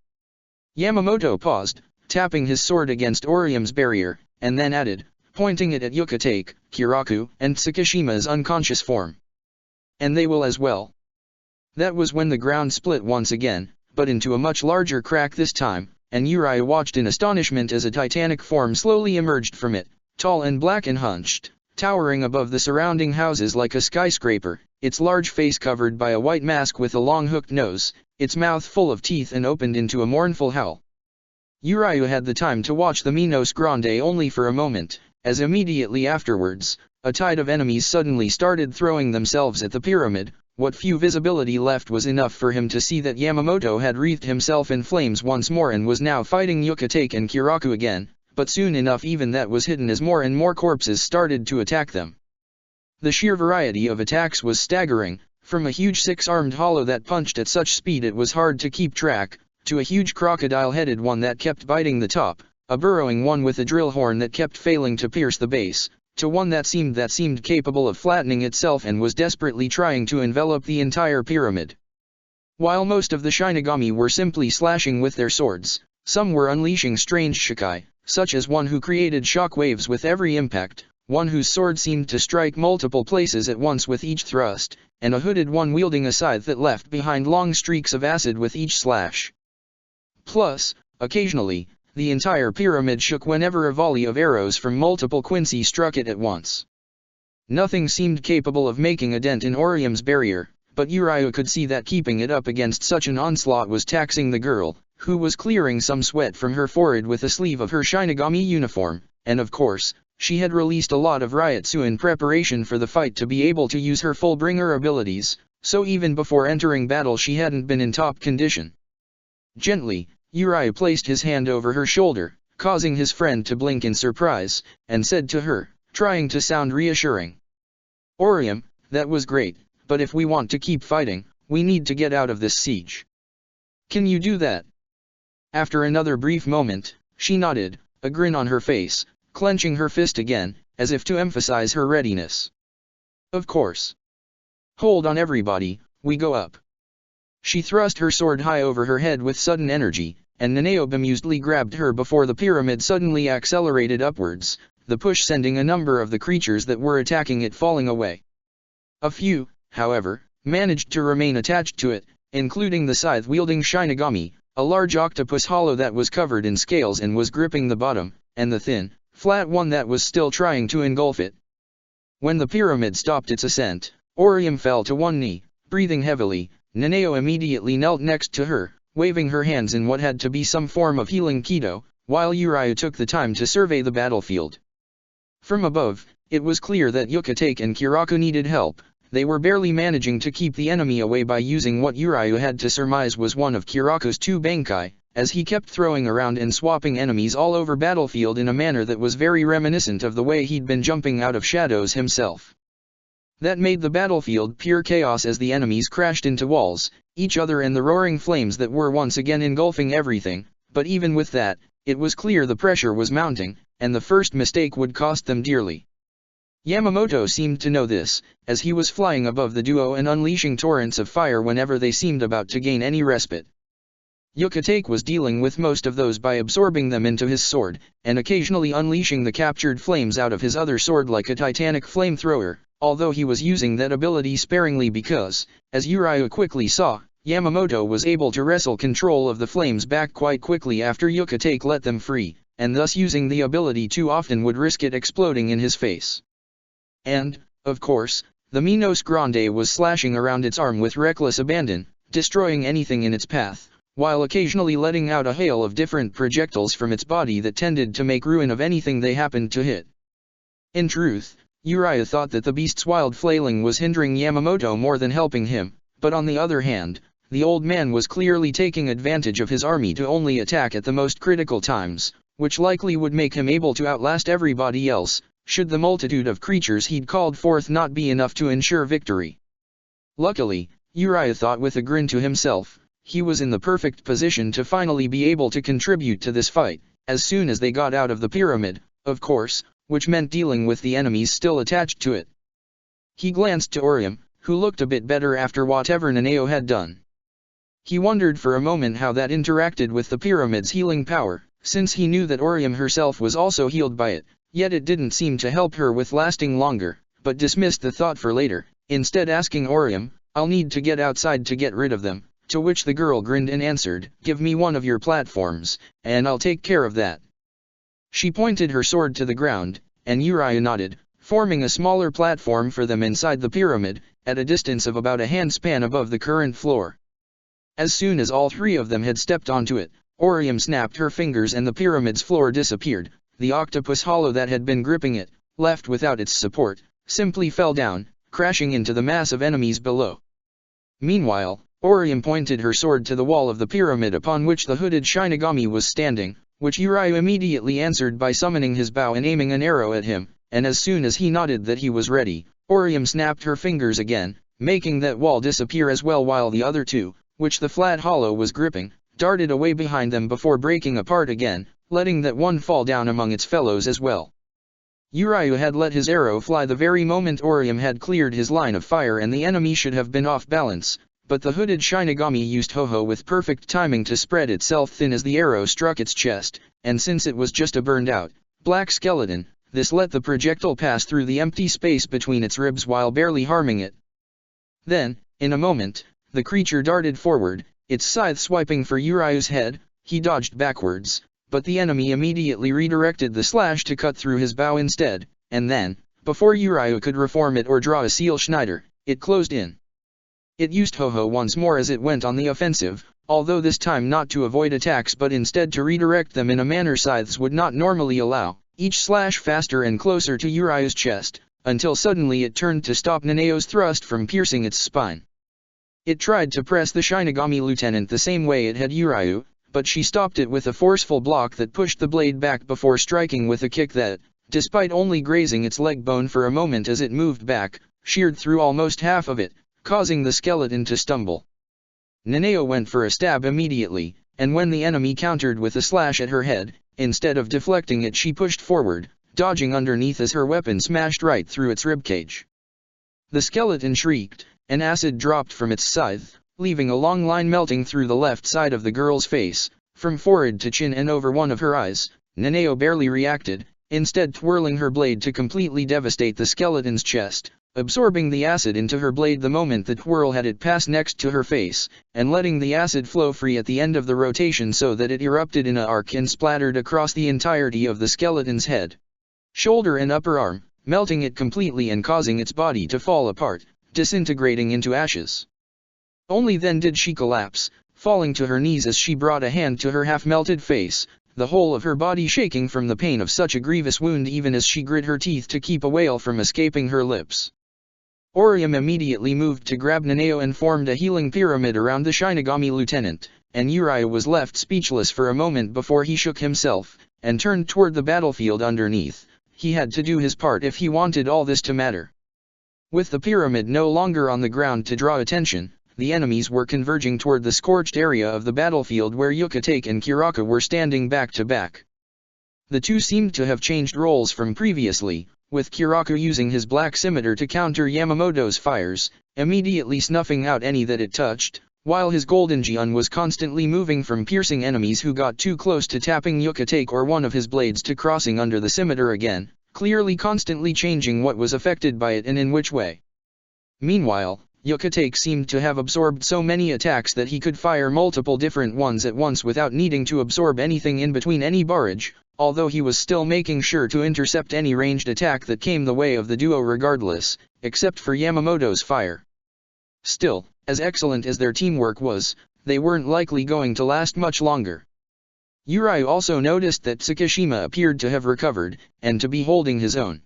Yamamoto paused, tapping his sword against Orium's barrier, and then added, pointing it at Yukatake, Kiraku, and Tsukishima's unconscious form. "And they will as well." That was when the ground split once again, but into a much larger crack this time, and Urayu watched in astonishment as a titanic form slowly emerged from it, tall and black and hunched, towering above the surrounding houses like a skyscraper, its large face covered by a white mask with a long hooked nose, its mouth full of teeth and opened into a mournful howl. Urayu had the time to watch the Minos Grande only for a moment, as immediately afterwards, a tide of enemies suddenly started throwing themselves at the pyramid. What few visibility left was enough for him to see that Yamamoto had wreathed himself in flames once more and was now fighting Yukatake and Kiraku again, but soon enough even that was hidden as more and more corpses started to attack them. The sheer variety of attacks was staggering, from a huge six-armed hollow that punched at such speed it was hard to keep track, to a huge crocodile-headed one that kept biting the top, a burrowing one with a drill horn that kept failing to pierce the base, to one that seemed capable of flattening itself and was desperately trying to envelop the entire pyramid. While most of the Shinigami were simply slashing with their swords, some were unleashing strange shikai, such as one who created shock waves with every impact, one whose sword seemed to strike multiple places at once with each thrust, and a hooded one wielding a scythe that left behind long streaks of acid with each slash. Plus, occasionally, the entire pyramid shook whenever a volley of arrows from multiple Quincy struck it at once. Nothing seemed capable of making a dent in Orium's barrier, but Urayu could see that keeping it up against such an onslaught was taxing the girl, who was clearing some sweat from her forehead with the sleeve of her Shinigami uniform, and of course, she had released a lot of Ryotsu in preparation for the fight to be able to use her Fullbringer abilities, so even before entering battle she hadn't been in top condition. Gently, Uriah placed his hand over her shoulder, causing his friend to blink in surprise, and said to her, trying to sound reassuring. Orium, that was great, but if we want to keep fighting, we need to get out of this siege. Can you do that? After another brief moment, she nodded, a grin on her face, clenching her fist again, as if to emphasize her readiness. Of course. Hold on everybody, we go up. She thrust her sword high over her head with sudden energy, and Naneo bemusedly grabbed her before the pyramid suddenly accelerated upwards, the push sending a number of the creatures that were attacking it falling away. A few, however, managed to remain attached to it, including the scythe-wielding Shinigami, a large octopus hollow that was covered in scales and was gripping the bottom, and the thin, flat one that was still trying to engulf it. When the pyramid stopped its ascent, Orium fell to one knee, breathing heavily. Naneo immediately knelt next to her, waving her hands in what had to be some form of healing Kido, while Uriah took the time to survey the battlefield. From above, it was clear that Yuka-Take and Kiraku needed help. They were barely managing to keep the enemy away by using what Uriah had to surmise was one of Kiraku's two Bankai, as he kept throwing around and swapping enemies all over battlefield in a manner that was very reminiscent of the way he'd been jumping out of shadows himself. That made the battlefield pure chaos as the enemies crashed into walls, each other and the roaring flames that were once again engulfing everything, but even with that, it was clear the pressure was mounting, and the first mistake would cost them dearly. Yamamoto seemed to know this, as he was flying above the duo and unleashing torrents of fire whenever they seemed about to gain any respite. Yuka-Take was dealing with most of those by absorbing them into his sword, and occasionally unleashing the captured flames out of his other sword like a titanic flamethrower, although he was using that ability sparingly because, as Uriah quickly saw, Yamamoto was able to wrestle control of the flames back quite quickly after Yuka-Take let them free, and thus using the ability too often would risk it exploding in his face. And, of course, the Minos Grande was slashing around its arm with reckless abandon, destroying anything in its path, while occasionally letting out a hail of different projectiles from its body that tended to make ruin of anything they happened to hit. In truth, Uriah thought that the beast's wild flailing was hindering Yamamoto more than helping him, but on the other hand, the old man was clearly taking advantage of his army to only attack at the most critical times, which likely would make him able to outlast everybody else, should the multitude of creatures he'd called forth not be enough to ensure victory. Luckily, Uriah thought with a grin to himself, he was in the perfect position to finally be able to contribute to this fight, as soon as they got out of the pyramid, of course, which meant dealing with the enemies still attached to it. He glanced to Orium, who looked a bit better after whatever Naneo had done. He wondered for a moment how that interacted with the pyramid's healing power, since he knew that Orium herself was also healed by it, yet it didn't seem to help her with lasting longer, but dismissed the thought for later, instead asking Orium, "I'll need to get outside to get rid of them," to which the girl grinned and answered, "Give me one of your platforms, and I'll take care of that." She pointed her sword to the ground, and Uriah nodded, forming a smaller platform for them inside the pyramid, at a distance of about a handspan above the current floor. As soon as all three of them had stepped onto it, Orium snapped her fingers and the pyramid's floor disappeared. The octopus hollow that had been gripping it, left without its support, simply fell down, crashing into the mass of enemies below. Meanwhile, Orium pointed her sword to the wall of the pyramid upon which the hooded Shinigami was standing, which Uriah immediately answered by summoning his bow and aiming an arrow at him, and as soon as he nodded that he was ready, Orium snapped her fingers again, making that wall disappear as well while the other two, which the flat hollow was gripping, darted away behind them before breaking apart again, letting that one fall down among its fellows as well. Uriah had let his arrow fly the very moment Orium had cleared his line of fire and the enemy should have been off balance, but the hooded Shinigami used Ho-Ho with perfect timing to spread itself thin as the arrow struck its chest, and since it was just a burned-out, black skeleton, this let the projectile pass through the empty space between its ribs while barely harming it. Then, in a moment, the creature darted forward, its scythe swiping for Uriah's head. He dodged backwards, but the enemy immediately redirected the slash to cut through his bow instead, and then, before Uriah could reform it or draw a Seal Schneider, it closed in. It used Ho-Ho once more as it went on the offensive, although this time not to avoid attacks but instead to redirect them in a manner scythes would not normally allow, each slash faster and closer to Uriah's chest, until suddenly it turned to stop Naneo's thrust from piercing its spine. It tried to press the Shinigami lieutenant the same way it had Yuryu, but she stopped it with a forceful block that pushed the blade back before striking with a kick that, despite only grazing its leg bone for a moment as it moved back, sheared through almost half of it, causing the skeleton to stumble. Nanao went for a stab immediately, and when the enemy countered with a slash at her head, instead of deflecting it she pushed forward, dodging underneath as her weapon smashed right through its ribcage. The skeleton shrieked, and acid dropped from its scythe, leaving a long line melting through the left side of the girl's face, from forehead to chin and over one of her eyes. Nanao barely reacted, instead twirling her blade to completely devastate the skeleton's chest, absorbing the acid into her blade the moment the twirl had it pass next to her face, and letting the acid flow free at the end of the rotation so that it erupted in an arc and splattered across the entirety of the skeleton's head, shoulder and upper arm, melting it completely and causing its body to fall apart, disintegrating into ashes. Only then did she collapse, falling to her knees as she brought a hand to her half-melted face, the whole of her body shaking from the pain of such a grievous wound even as she grit her teeth to keep a wail from escaping her lips. Orium immediately moved to grab Nanao and formed a healing pyramid around the Shinigami lieutenant, and Yuryu was left speechless for a moment before he shook himself, and turned toward the battlefield underneath. He had to do his part if he wanted all this to matter. With the pyramid no longer on the ground to draw attention, the enemies were converging toward the scorched area of the battlefield where Yuka-Take and Kiraku were standing back to back. The two seemed to have changed roles from previously, with Kiraku using his black scimitar to counter Yamamoto's fires, immediately snuffing out any that it touched, while his golden Jian was constantly moving from piercing enemies who got too close to tapping Yuka-Take or one of his blades to crossing under the scimitar again, clearly constantly changing what was affected by it and in which way. Meanwhile, Yuka-Take seemed to have absorbed so many attacks that he could fire multiple different ones at once without needing to absorb anything in between any barrage, although he was still making sure to intercept any ranged attack that came the way of the duo regardless, except for Yamamoto's fire. Still, as excellent as their teamwork was, they weren't likely going to last much longer. Yuryu also noticed that Tsukishima appeared to have recovered, and to be holding his own.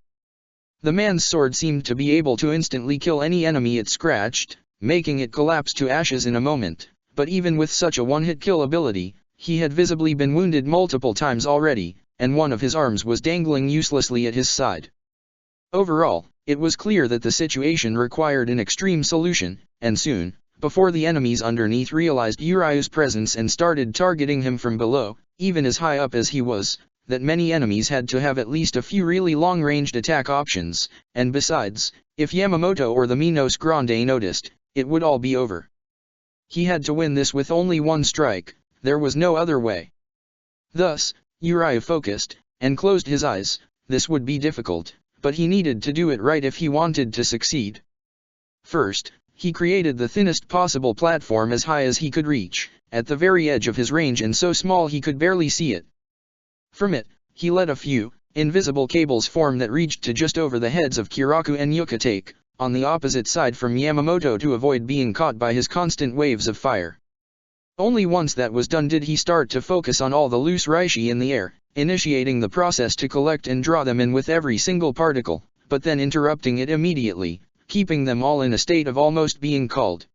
The man's sword seemed to be able to instantly kill any enemy it scratched, making it collapse to ashes in a moment, but even with such a one-hit kill ability, he had visibly been wounded multiple times already, and one of his arms was dangling uselessly at his side. Overall, it was clear that the situation required an extreme solution, and soon, before the enemies underneath realized Yuryu's presence and started targeting him from below, even as high up as he was, that many enemies had to have at least a few really long-ranged attack options, and besides, if Yamamoto or the Minos Grande noticed, it would all be over. He had to win this with only one strike, there was no other way. Thus, Yuryu focused, and closed his eyes. This would be difficult, but he needed to do it right if he wanted to succeed. First, he created the thinnest possible platform as high as he could reach, at the very edge of his range and so small he could barely see it. From it, he let a few, invisible cables form that reached to just over the heads of Kiraku and Yuka-Take, on the opposite side from Yamamoto to avoid being caught by his constant waves of fire. Only once that was done did he start to focus on all the loose reishi in the air, initiating the process to collect and draw them in with every single particle, but then interrupting it immediately, keeping them all in a state of almost being called.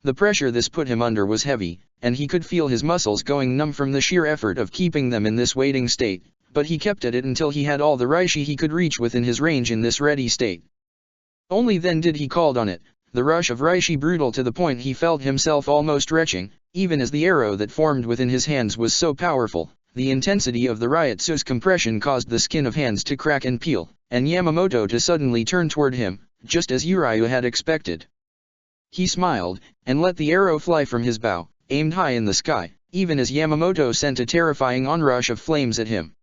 The pressure this put him under was heavy, and he could feel his muscles going numb from the sheer effort of keeping them in this waiting state, but he kept at it until he had all the reishi he could reach within his range in this ready state. Only then did he called on it, the rush of reishi brutal to the point he felt himself almost retching, even as the arrow that formed within his hands was so powerful. The intensity of the Ryutsu's compression caused the skin of hands to crack and peel, and Yamamoto to suddenly turn toward him, just as Yuryu had expected. He smiled, and let the arrow fly from his bow, aimed high in the sky, even as Yamamoto sent a terrifying onrush of flames at him.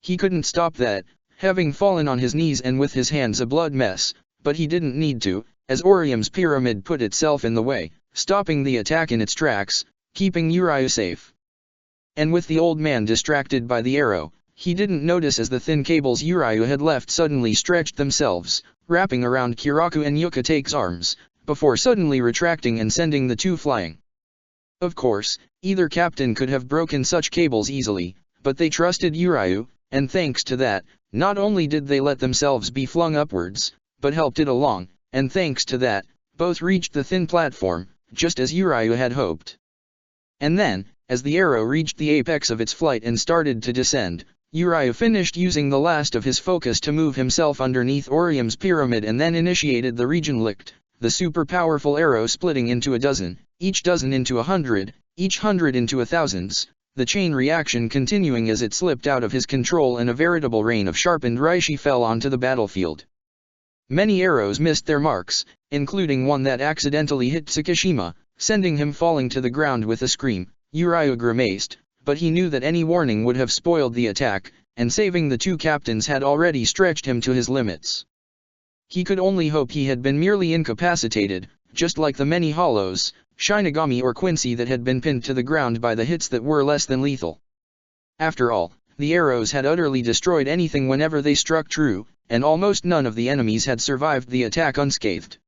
He couldn't stop that, having fallen on his knees and with his hands a blood mess, but he didn't need to, as Orium's pyramid put itself in the way, stopping the attack in its tracks, keeping Yuryu safe. And with the old man distracted by the arrow, he didn't notice as the thin cables Yuryu had left suddenly stretched themselves, wrapping around Kiraku and Yuka-Take's arms, before suddenly retracting and sending the two flying. Of course, either captain could have broken such cables easily, but they trusted Yuryu, and thanks to that, not only did they let themselves be flung upwards, but helped it along, and thanks to that, Both reached the thin platform, just as Uriah had hoped. And then, as the arrow reached the apex of its flight and started to descend, Uriah finished using the last of his focus to move himself underneath Orium's pyramid and then initiated the Regen Licht, the super-powerful arrow splitting into a dozen, each dozen into 100, each 100 into 1,000s, the chain reaction continuing as it slipped out of his control and a veritable rain of sharpened reishi fell onto the battlefield. Many arrows missed their marks, including one that accidentally hit Tsukishima, sending him falling to the ground with a scream. Uriah grimaced, but he knew that any warning would have spoiled the attack, and saving the two captains had already stretched him to his limits. He could only hope he had been merely incapacitated, just like the many hollows, Shinigami or Quincy that had been pinned to the ground by the hits that were less than lethal. After all, the arrows had utterly destroyed anything whenever they struck true, and almost none of the enemies had survived the attack unscathed.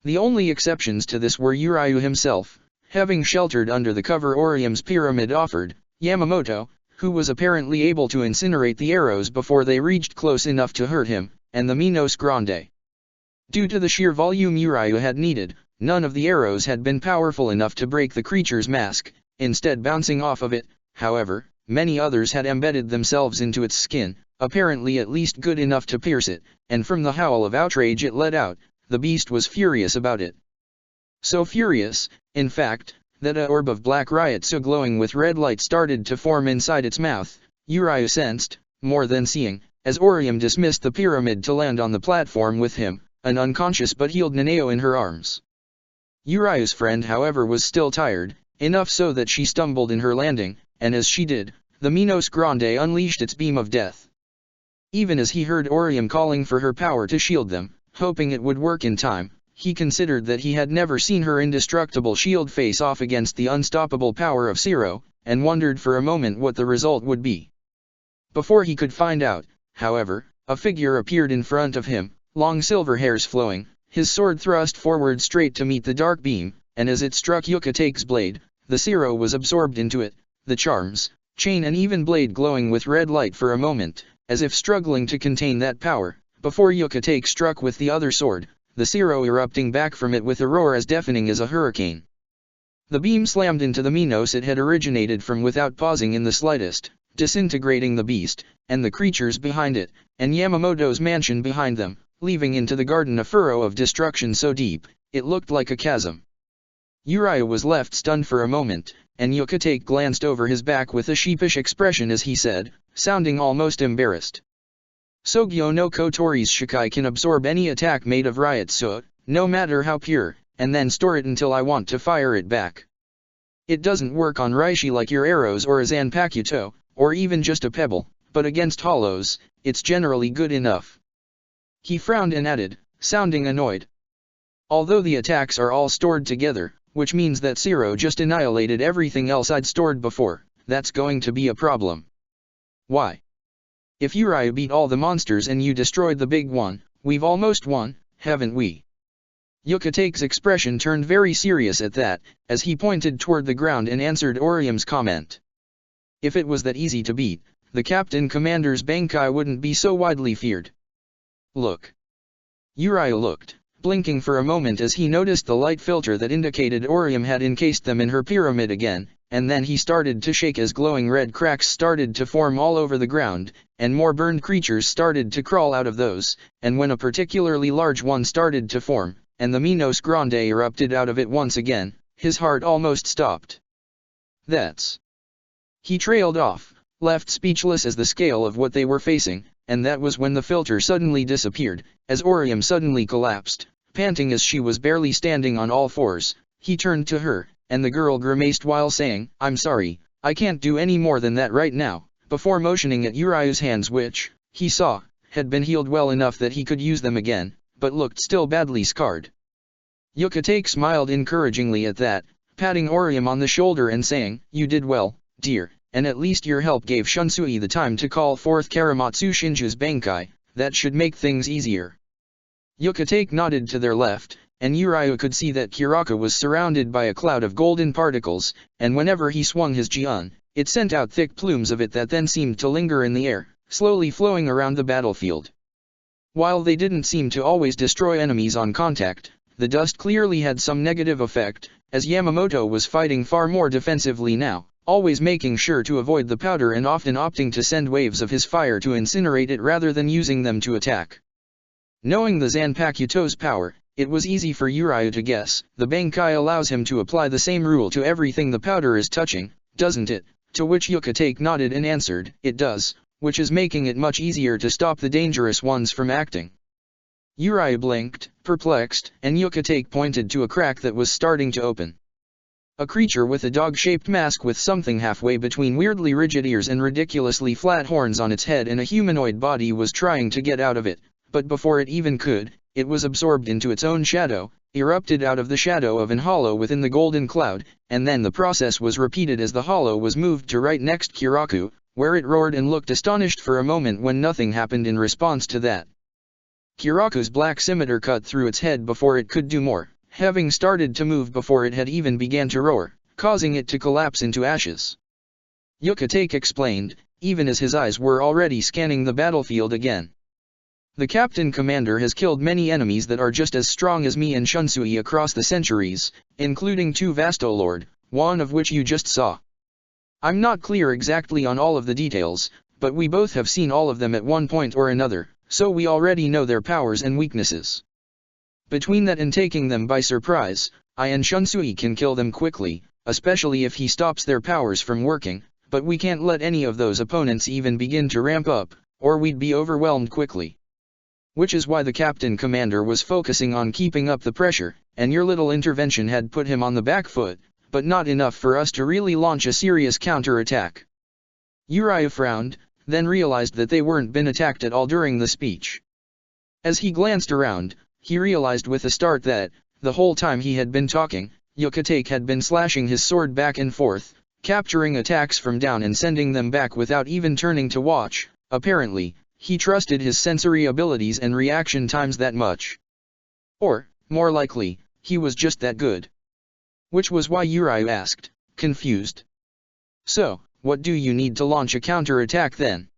The only exceptions to this were Uriah himself, having sheltered under the cover Orium's pyramid offered, Yamamoto, who was apparently able to incinerate the arrows before they reached close enough to hurt him, and the Minos Grande. Due to the sheer volume Uriah had needed, none of the arrows had been powerful enough to break the creature's mask, instead bouncing off of it. However, many others had embedded themselves into its skin, apparently at least good enough to pierce it, and from the howl of outrage it let out, the beast was furious about it. So furious, in fact, that a orb of black Ryotsu glowing with red light started to form inside its mouth. Uriah sensed, more than seeing, as Orium dismissed the pyramid to land on the platform with him, an unconscious but healed Nanao in her arms. Uriah's friend however was still tired, enough so that she stumbled in her landing, and as she did, the Minos Grande unleashed its beam of death. Even as he heard Orium calling for her power to shield them, hoping it would work in time, he considered that he had never seen her indestructible shield face off against the unstoppable power of Zero, and wondered for a moment what the result would be. Before he could find out, however, a figure appeared in front of him, long silver hairs flowing, his sword thrust forward straight to meet the dark beam, and as it struck Yukate's blade, the Zero was absorbed into it, the charms, chain and even blade glowing with red light for a moment, as if struggling to contain that power, before Yukatake struck with the other sword, the Zero erupting back from it with a roar as deafening as a hurricane. The beam slammed into the Minos it had originated from without pausing in the slightest, disintegrating the beast, and the creatures behind it, and Yamamoto's mansion behind them, leaving into the garden a furrow of destruction so deep, it looked like a chasm. Uriah was left stunned for a moment, and Yukatake glanced over his back with a sheepish expression as he said, sounding almost embarrassed. Sogyo no Kotori's Shikai can absorb any attack made of Ryotsu, no matter how pure, and then store it until I want to fire it back. It doesn't work on Reishi like your arrows or a Zanpakuto, or even just a pebble, but against hollows, it's generally good enough. He frowned and added, sounding annoyed. Although the attacks are all stored together, which means that Zero just annihilated everything else I'd stored before, that's going to be a problem. Why? If Uriah beat all the monsters and you destroyed the big one, we've almost won, haven't we? Yukate's expression turned very serious at that, as he pointed toward the ground and answered Orium's comment. If it was that easy to beat, the Captain Commander's Bankai wouldn't be so widely feared. Look. Uriah looked, blinking for a moment as he noticed the light filter that indicated Orium had encased them in her pyramid again, and then he started to shake as glowing red cracks started to form all over the ground, and more burned creatures started to crawl out of those, and when a particularly large one started to form, and the Minos Grande erupted out of it once again, his heart almost stopped. That's... He trailed off, left speechless as the scale of what they were facing, and that was when the filter suddenly disappeared, as Orium suddenly collapsed, panting as she was barely standing on all fours. He turned to her, and the girl grimaced while saying, I'm sorry, I can't do any more than that right now, before motioning at Uriah's hands which, he saw, had been healed well enough that he could use them again, but looked still badly scarred. Yukatake smiled encouragingly at that, patting Orium on the shoulder and saying, you did well, dear, and at least your help gave Shunsui the time to call forth Karamatsu Shinju's Bankai, that should make things easier. Yukatake nodded to their left, and Uriah could see that Kiraka was surrounded by a cloud of golden particles, and whenever he swung his Jian, it sent out thick plumes of it that then seemed to linger in the air, slowly flowing around the battlefield. While they didn't seem to always destroy enemies on contact, the dust clearly had some negative effect, as Yamamoto was fighting far more defensively now, always making sure to avoid the powder and often opting to send waves of his fire to incinerate it rather than using them to attack. Knowing the Zanpakuto's power, it was easy for Urayu to guess. The Bankai allows him to apply the same rule to everything the powder is touching, doesn't it? To which Yuka-Take nodded and answered, it does, which is making it much easier to stop the dangerous ones from acting. Urayu blinked, perplexed, and Yuka-Take pointed to a crack that was starting to open. A creature with a dog-shaped mask with something halfway between weirdly rigid ears and ridiculously flat horns on its head and a humanoid body was trying to get out of it, but before it even could, it was absorbed into its own shadow, erupted out of the shadow of an hollow within the golden cloud, and then the process was repeated as the hollow was moved to right next Kiraku, where it roared and looked astonished for a moment when nothing happened in response to that. Kiraku's black scimitar cut through its head before it could do more, having started to move before it had even began to roar, causing it to collapse into ashes. Yuka-Take explained, even as his eyes were already scanning the battlefield again. The Captain Commander has killed many enemies that are just as strong as me and Shunsui across the centuries, including 2 Vastolord, one of which you just saw. I'm not clear exactly on all of the details, but we both have seen all of them at one point or another, so we already know their powers and weaknesses. Between that and taking them by surprise, I and Shunsui can kill them quickly, especially if he stops their powers from working, but we can't let any of those opponents even begin to ramp up, or we'd be overwhelmed quickly. Which is why the Captain Commander was focusing on keeping up the pressure, and your little intervention had put him on the back foot, but not enough for us to really launch a serious counter-attack. Urayu frowned, then realized that they weren't been attacked at all during the speech. As he glanced around, he realized with a start that, the whole time he had been talking, Yuka-Take had been slashing his sword back and forth, capturing attacks from down and sending them back without even turning to watch. Apparently, he trusted his sensory abilities and reaction times that much. Or, more likely, he was just that good. Which was why Urayu asked, confused. So, what do you need to launch a counter-attack then?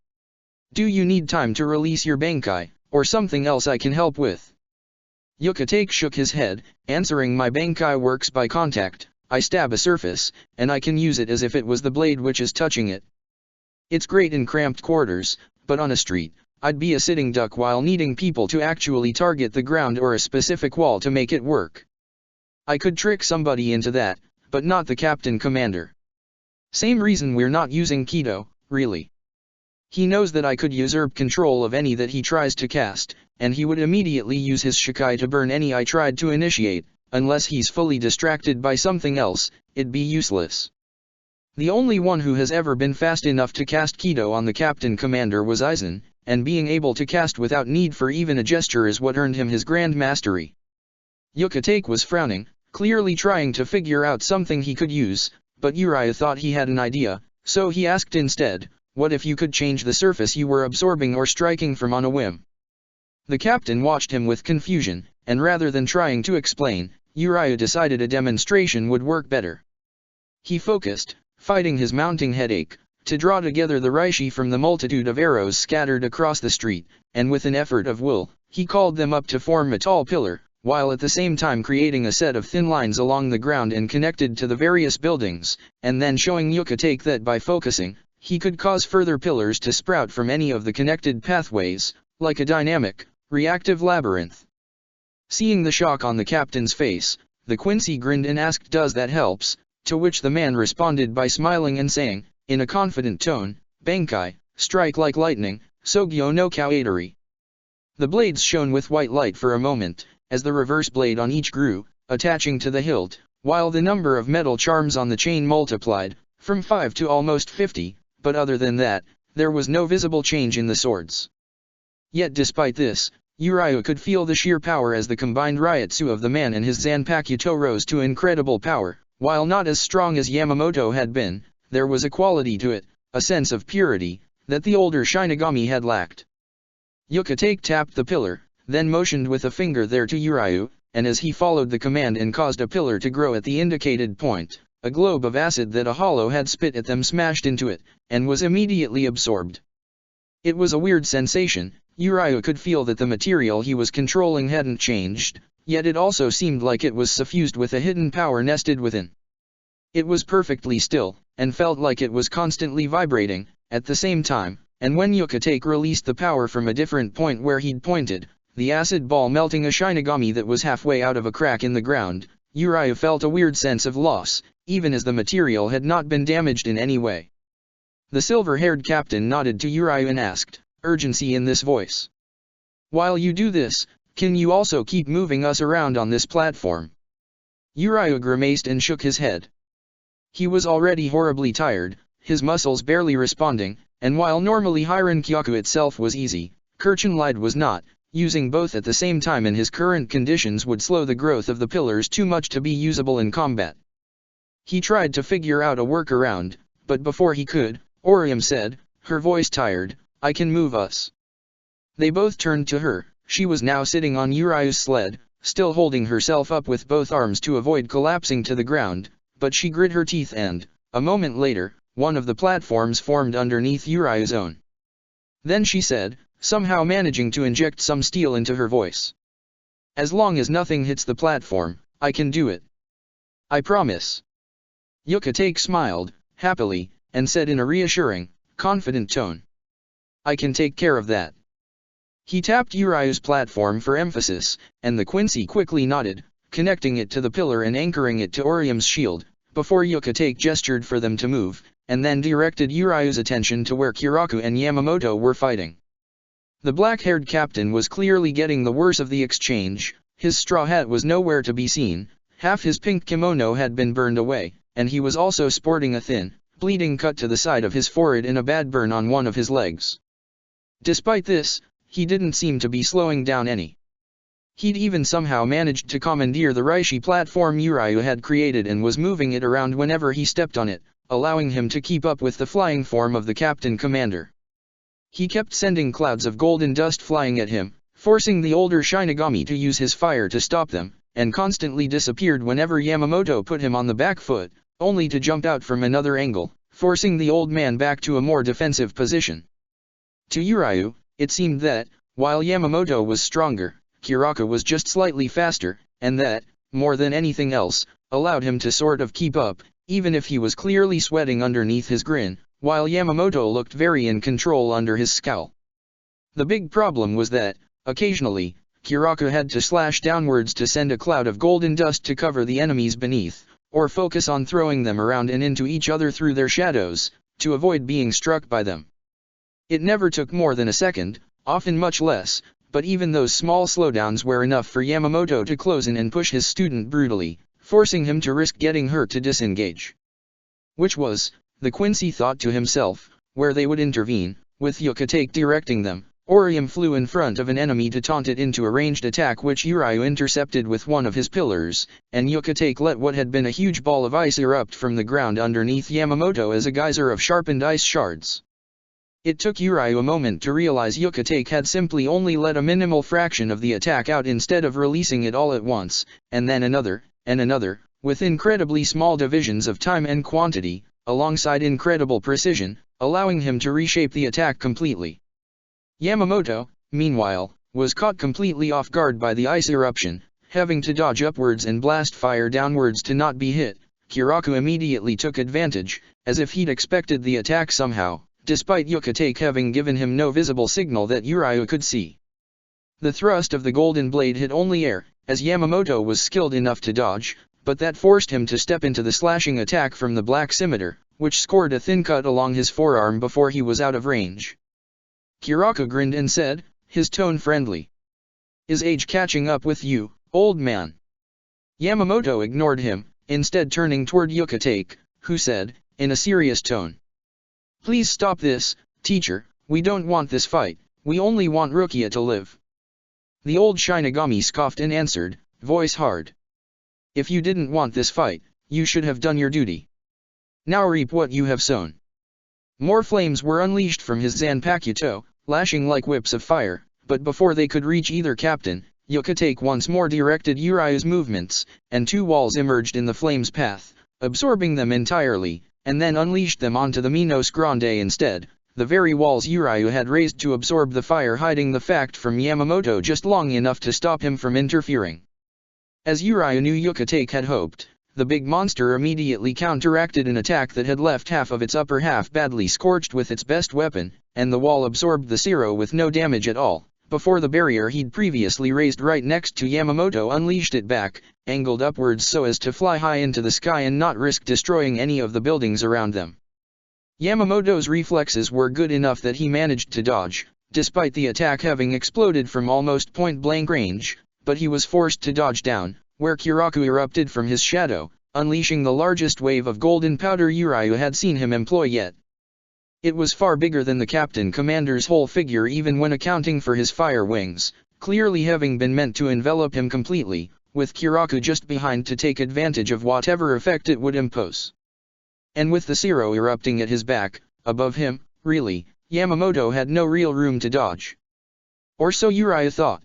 Do you need time to release your Bankai, or something else I can help with? Yuka-Take shook his head, answering my Bankai works by contact. I stab a surface, and I can use it as if it was the blade which is touching it. It's great in cramped quarters, but on a street, I'd be a sitting duck while needing people to actually target the ground or a specific wall to make it work. I could trick somebody into that, but not the Captain Commander. Same reason we're not using Kido, really. He knows that I could usurp control of any that he tries to cast, and he would immediately use his Shikai to burn any I tried to initiate. Unless he's fully distracted by something else, it'd be useless. The only one who has ever been fast enough to cast Kido on the Captain Commander was Aizen, and being able to cast without need for even a gesture is what earned him his grand mastery. Yuka-Take was frowning, clearly trying to figure out something he could use, but Urayu thought he had an idea, so he asked instead, what if you could change the surface you were absorbing or striking from on a whim? The captain watched him with confusion, and rather than trying to explain, Urayu decided a demonstration would work better. He focused, fighting his mounting headache, to draw together the reishi from the multitude of arrows scattered across the street, and with an effort of will, he called them up to form a tall pillar, while at the same time creating a set of thin lines along the ground and connected to the various buildings, and then showing Yuka-Take that by focusing, he could cause further pillars to sprout from any of the connected pathways, like a dynamic, reactive labyrinth. Seeing the shock on the captain's face, the Quincy grinned and asked, "Does that helps?" To which the man responded by smiling and saying, in a confident tone, "Bankai, strike like lightning, Sogyo no Kawaitari." The blades shone with white light for a moment, as the reverse blade on each grew, attaching to the hilt, while the number of metal charms on the chain multiplied, from 5 to almost 50, but other than that, there was no visible change in the swords. Yet despite this, Urayu could feel the sheer power as the combined Ryutsu of the man and his Zanpakuto rose to incredible power. While not as strong as Yamamoto had been, there was a quality to it, a sense of purity, that the older Shinigami had lacked. Yuka-Take tapped the pillar, then motioned with a finger there to Urayu, and as he followed the command and caused a pillar to grow at the indicated point, a globe of acid that a hollow had spit at them smashed into it, and was immediately absorbed. It was a weird sensation. Urayu could feel that the material he was controlling hadn't changed, yet it also seemed like it was suffused with a hidden power nested within. It was perfectly still, and felt like it was constantly vibrating, at the same time, and when Yuka-Take released the power from a different point where he'd pointed, the acid ball melting a Shinigami that was halfway out of a crack in the ground, Uriah felt a weird sense of loss, even as the material had not been damaged in any way. The silver-haired captain nodded to Uriah and asked, urgency in this voice. While you do this, can you also keep moving us around on this platform? Uriah grimaced and shook his head. He was already horribly tired, his muscles barely responding, and while normally Hiran Kyaku itself was easy, Kirchenlied was not. Using both at the same time in his current conditions would slow the growth of the pillars too much to be usable in combat. He tried to figure out a workaround, but before he could, Orium said, her voice tired, I can move us. They both turned to her. She was now sitting on Uriah's sled, still holding herself up with both arms to avoid collapsing to the ground, but she grit her teeth and, a moment later, one of the platforms formed underneath Uriah's own. Then she said, somehow managing to inject some steel into her voice. As long as nothing hits the platform, I can do it. I promise. Yuka-Take smiled, happily, and said in a reassuring, confident tone. I can take care of that. He tapped Uriah's platform for emphasis, and the Quincy quickly nodded, connecting it to the pillar and anchoring it to Orium's shield, before Yuka-Take gestured for them to move, and then directed Uriah's attention to where Kiraku and Yamamoto were fighting. The black-haired captain was clearly getting the worst of the exchange. His straw hat was nowhere to be seen, half his pink kimono had been burned away, and he was also sporting a thin, bleeding cut to the side of his forehead and a bad burn on one of his legs. Despite this, he didn't seem to be slowing down any. He'd even somehow managed to commandeer the Reishi platform Uriah had created and was moving it around whenever he stepped on it, allowing him to keep up with the flying form of the captain commander. He kept sending clouds of golden dust flying at him, forcing the older Shinigami to use his fire to stop them, and constantly disappeared whenever Yamamoto put him on the back foot, only to jump out from another angle, forcing the old man back to a more defensive position. To Uriah, it seemed that, while Yamamoto was stronger, Kiraku was just slightly faster, and that, more than anything else, allowed him to sort of keep up, even if he was clearly sweating underneath his grin, while Yamamoto looked very in control under his scowl. The big problem was that, occasionally, Kiraku had to slash downwards to send a cloud of golden dust to cover the enemies beneath, or focus on throwing them around and into each other through their shadows, to avoid being struck by them. It never took more than a second, often much less, but even those small slowdowns were enough for Yamamoto to close in and push his student brutally, forcing him to risk getting hurt to disengage. Which was, the Quincy thought to himself, where they would intervene, with Yuka-Take directing them. Orium flew in front of an enemy to taunt it into a ranged attack which Uriah intercepted with one of his pillars, and Yuka-Take let what had been a huge ball of ice erupt from the ground underneath Yamamoto as a geyser of sharpened ice shards. It took Uriah a moment to realize Yuka-Take had simply only let a minimal fraction of the attack out instead of releasing it all at once, and then another, and another, with incredibly small divisions of time and quantity, alongside incredible precision, allowing him to reshape the attack completely. Yamamoto, meanwhile, was caught completely off guard by the ice eruption, having to dodge upwards and blast fire downwards to not be hit. Kiraku immediately took advantage, as if he'd expected the attack somehow, despite Yuka-Take having given him no visible signal that Uriah could see. The thrust of the golden blade hit only air, as Yamamoto was skilled enough to dodge, but that forced him to step into the slashing attack from the black scimitar, which scored a thin cut along his forearm before he was out of range. Kiraku grinned and said, his tone friendly. Is age catching up with you, old man? Yamamoto ignored him, instead turning toward Yuka-Take, who said, in a serious tone. Please stop this, teacher, we don't want this fight, we only want Rukia to live. The old Shinigami scoffed and answered, voice hard. If you didn't want this fight, you should have done your duty. Now reap what you have sown. More flames were unleashed from his Zanpakuto, lashing like whips of fire, but before they could reach either captain, Yuka-Take once more directed Uriah's movements, and two walls emerged in the flames' path, absorbing them entirely, and then unleashed them onto the Minos Grande instead, the very walls Uriah had raised to absorb the fire hiding the fact from Yamamoto just long enough to stop him from interfering. As Uriah knew Yucatec had hoped, the big monster immediately counteracted an attack that had left half of its upper half badly scorched with its best weapon, and the wall absorbed the Zero with no damage at all, before the barrier he'd previously raised right next to Yamamoto unleashed it back, angled upwards so as to fly high into the sky and not risk destroying any of the buildings around them. Yamamoto's reflexes were good enough that he managed to dodge, despite the attack having exploded from almost point-blank range, but he was forced to dodge down, where Kiraku erupted from his shadow, unleashing the largest wave of golden powder Uriah had seen him employ yet. It was far bigger than the Captain Commander's whole figure even when accounting for his fire wings, clearly having been meant to envelop him completely, with Kiraku just behind to take advantage of whatever effect it would impose. And with the Zero erupting at his back, above him, really, Yamamoto had no real room to dodge. Or so Uriah thought.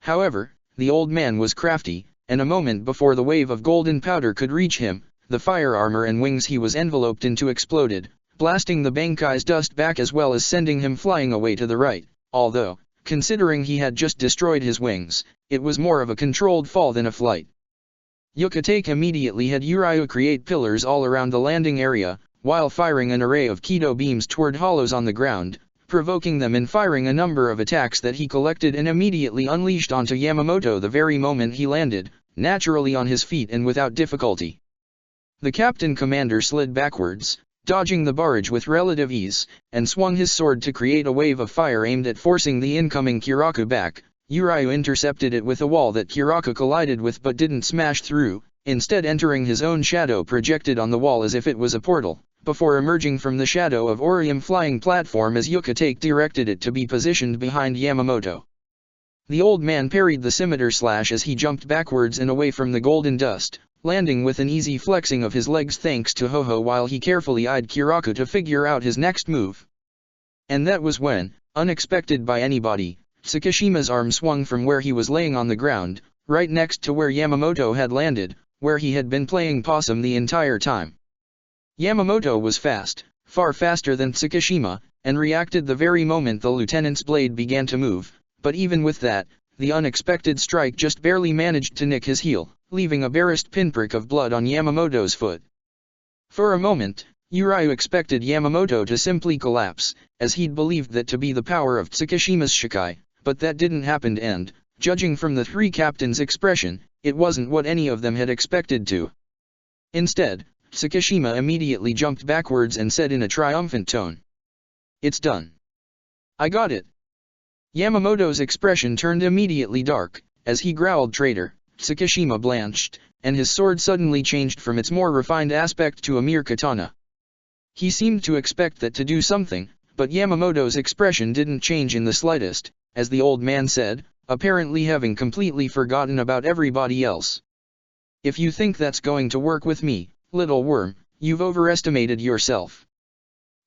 However, the old man was crafty, and a moment before the wave of golden powder could reach him, the fire armor and wings he was enveloped into exploded, blasting the Bankai's dust back as well as sending him flying away to the right, although, considering he had just destroyed his wings, it was more of a controlled fall than a flight. Yucatec immediately had Uriah create pillars all around the landing area, while firing an array of Kido beams toward hollows on the ground, provoking them and firing a number of attacks that he collected and immediately unleashed onto Yamamoto the very moment he landed, naturally on his feet and without difficulty. The Captain Commander slid backwards, dodging the barrage with relative ease, and swung his sword to create a wave of fire aimed at forcing the incoming Kiraku back. Uriah intercepted it with a wall that Kiraku collided with but didn't smash through, instead entering his own shadow projected on the wall as if it was a portal, before emerging from the shadow of Orium flying platform as Yucatec directed it to be positioned behind Yamamoto. The old man parried the scimitar slash as he jumped backwards and away from the golden dust, landing with an easy flexing of his legs thanks to Ho-Ho while he carefully eyed Kiraku to figure out his next move. And that was when, unexpected by anybody, Tsukishima's arm swung from where he was laying on the ground, right next to where Yamamoto had landed, where he had been playing possum the entire time. Yamamoto was fast, far faster than Tsukishima, and reacted the very moment the lieutenant's blade began to move, but even with that, the unexpected strike just barely managed to nick his heel, leaving a barest pinprick of blood on Yamamoto's foot. For a moment, Uriah expected Yamamoto to simply collapse, as he'd believed that to be the power of Tsukishima's Shikai, but that didn't happen and, judging from the three captains' expression, it wasn't what any of them had expected to. Instead, Tsukishima immediately jumped backwards and said in a triumphant tone, "It's done. I got it." Yamamoto's expression turned immediately dark, as he growled traitor. Tsukishima blanched, and his sword suddenly changed from its more refined aspect to a mere katana. He seemed to expect that to do something, but Yamamoto's expression didn't change in the slightest, as the old man said, apparently having completely forgotten about everybody else. "If you think that's going to work with me, little worm, you've overestimated yourself."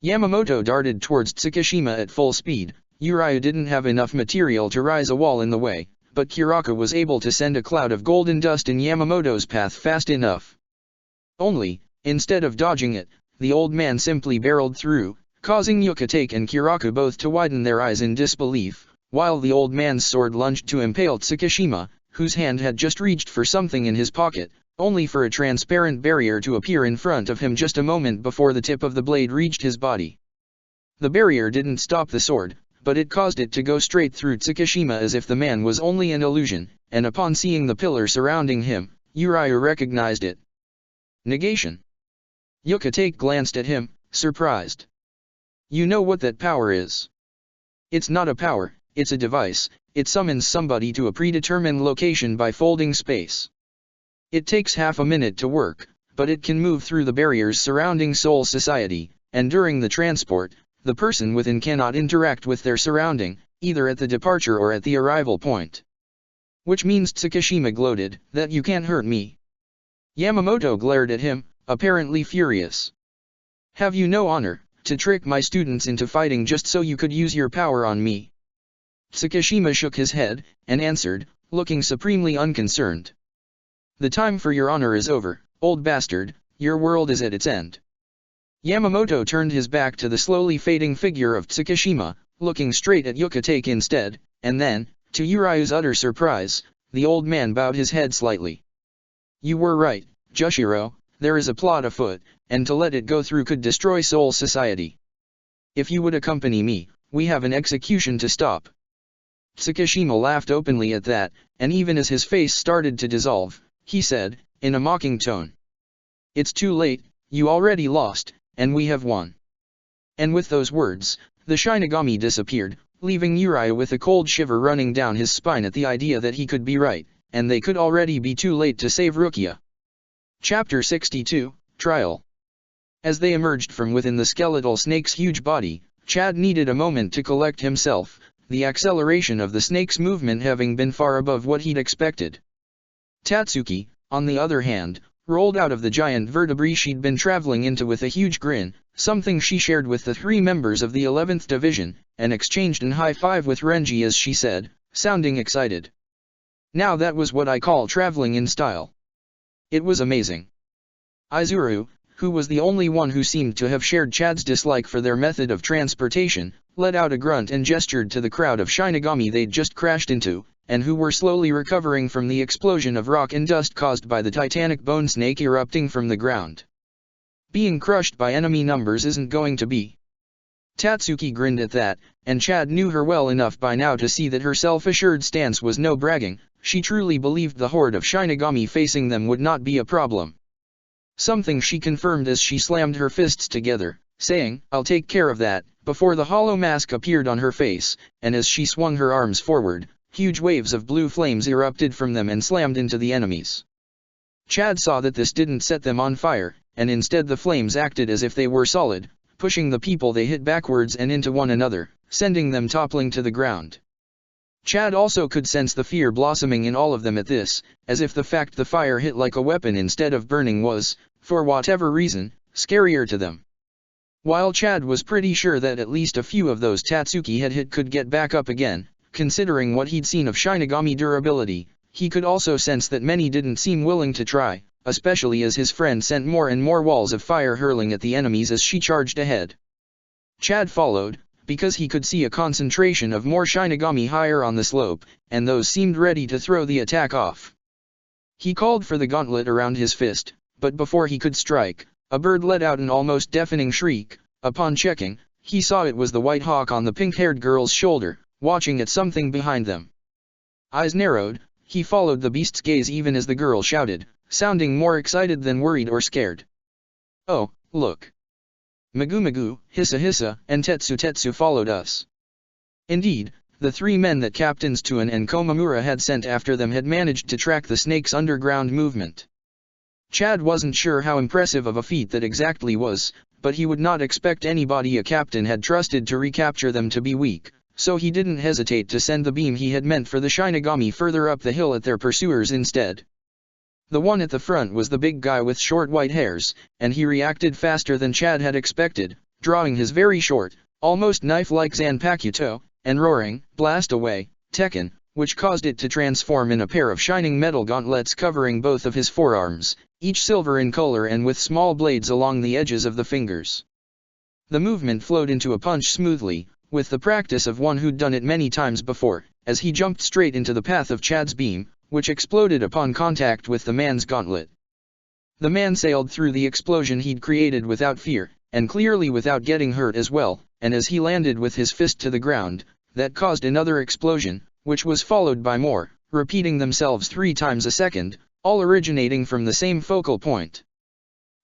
Yamamoto darted towards Tsukishima at full speed. Uriah didn't have enough material to rise a wall in the way, but Kiraku was able to send a cloud of golden dust in Yamamoto's path fast enough. Only, instead of dodging it, the old man simply barreled through, causing Yucatec and Kiraku both to widen their eyes in disbelief, while the old man's sword lunged to impale Tsukishima, whose hand had just reached for something in his pocket, only for a transparent barrier to appear in front of him just a moment before the tip of the blade reached his body. The barrier didn't stop the sword, but it caused it to go straight through Tsukishima as if the man was only an illusion, and upon seeing the pillar surrounding him, Uriah recognized it. Negation. Yucatec glanced at him, surprised. "You know what that power is?" "It's not a power, it's a device. It summons somebody to a predetermined location by folding space. It takes half a minute to work, but it can move through the barriers surrounding Soul Society, and during the transport, the person within cannot interact with their surrounding, either at the departure or at the arrival point." "Which means," Tsukishima gloated, "that you can't hurt me." Yamamoto glared at him, apparently furious. "Have you no honor, to trick my students into fighting just so you could use your power on me?" Tsukishima shook his head, and answered, looking supremely unconcerned. "The time for your honor is over, old bastard, your world is at its end." Yamamoto turned his back to the slowly fading figure of Tsukishima, looking straight at Yucatec instead, and then, to Uriah's utter surprise, The old man bowed his head slightly. You were right, Jushiro, there is a plot afoot, and to let it go through could destroy Soul Society. If you would accompany me, we have an execution to stop. Tsukishima laughed openly at that, and even as his face started to dissolve, he said, in a mocking tone. It's too late, you already lost, and we have won. And with those words, the Shinigami disappeared, leaving Uriah with a cold shiver running down his spine at the idea that he could be right, and they could already be too late to save Rukia. Chapter 62, Trial. As they emerged from within the skeletal snake's huge body, Chad needed a moment to collect himself, the acceleration of the snake's movement having been far above what he'd expected. Tatsuki, on the other hand, rolled out of the giant vertebrae she'd been traveling into with a huge grin, something she shared with the 3 members of the 11th Division, and exchanged an high-five with Renji as she said, sounding excited. Now that was what I call traveling in style. It was amazing. Izuru, who was the only one who seemed to have shared Chad's dislike for their method of transportation, let out a grunt and gestured to the crowd of Shinigami they'd just crashed into, and who were slowly recovering from the explosion of rock and dust caused by the titanic bone snake erupting from the ground. Being crushed by enemy numbers isn't going to be. Tatsuki grinned at that, and Chad knew her well enough by now to see that her self-assured stance was no bragging. She truly believed the horde of Shinigami facing them would not be a problem. Something she confirmed as she slammed her fists together, saying, I'll take care of that, before the hollow mask appeared on her face, and as she swung her arms forward, huge waves of blue flames erupted from them and slammed into the enemies. Chad saw that this didn't set them on fire, and instead the flames acted as if they were solid, pushing the people they hit backwards and into one another, sending them toppling to the ground. Chad also could sense the fear blossoming in all of them at this, as if the fact the fire hit like a weapon instead of burning was, for whatever reason, scarier to them. While Chad was pretty sure that at least a few of those Tatsuki had hit could get back up again, considering what he'd seen of Shinigami durability, he could also sense that many didn't seem willing to try, especially as his friend sent more and more walls of fire hurling at the enemies as she charged ahead. Chad followed, because he could see a concentration of more Shinigami higher on the slope, and those seemed ready to throw the attack off. He called for the gauntlet around his fist, but before he could strike, a bird let out an almost deafening shriek. Upon checking, he saw it was the white hawk on the pink-haired girl's shoulder, watching at something behind them. Eyes narrowed, he followed the beast's gaze even as the girl shouted, sounding more excited than worried or scared. Oh, look. Magu Magu, Hissa Hissa, and Tetsu Tetsu followed us. Indeed, the 3 men that Captains Tuan and Komamura had sent after them had managed to track the snake's underground movement. Chad wasn't sure how impressive of a feat that exactly was, but he would not expect anybody a captain had trusted to recapture them to be weak, so he didn't hesitate to send the beam he had meant for the Shinigami further up the hill at their pursuers instead. The one at the front was the big guy with short white hairs, and he reacted faster than Chad had expected, drawing his very short, almost knife-like Zanpakuto, and roaring, "Blast away, Tekken," which caused it to transform in a pair of shining metal gauntlets covering both of his forearms, each silver in color and with small blades along the edges of the fingers. The movement flowed into a punch smoothly, with the practice of one who'd done it many times before, as he jumped straight into the path of Chad's beam, which exploded upon contact with the man's gauntlet. The man sailed through the explosion he'd created without fear, and clearly without getting hurt as well, and as he landed with his fist to the ground, that caused another explosion, which was followed by more, repeating themselves 3 times a second, all originating from the same focal point.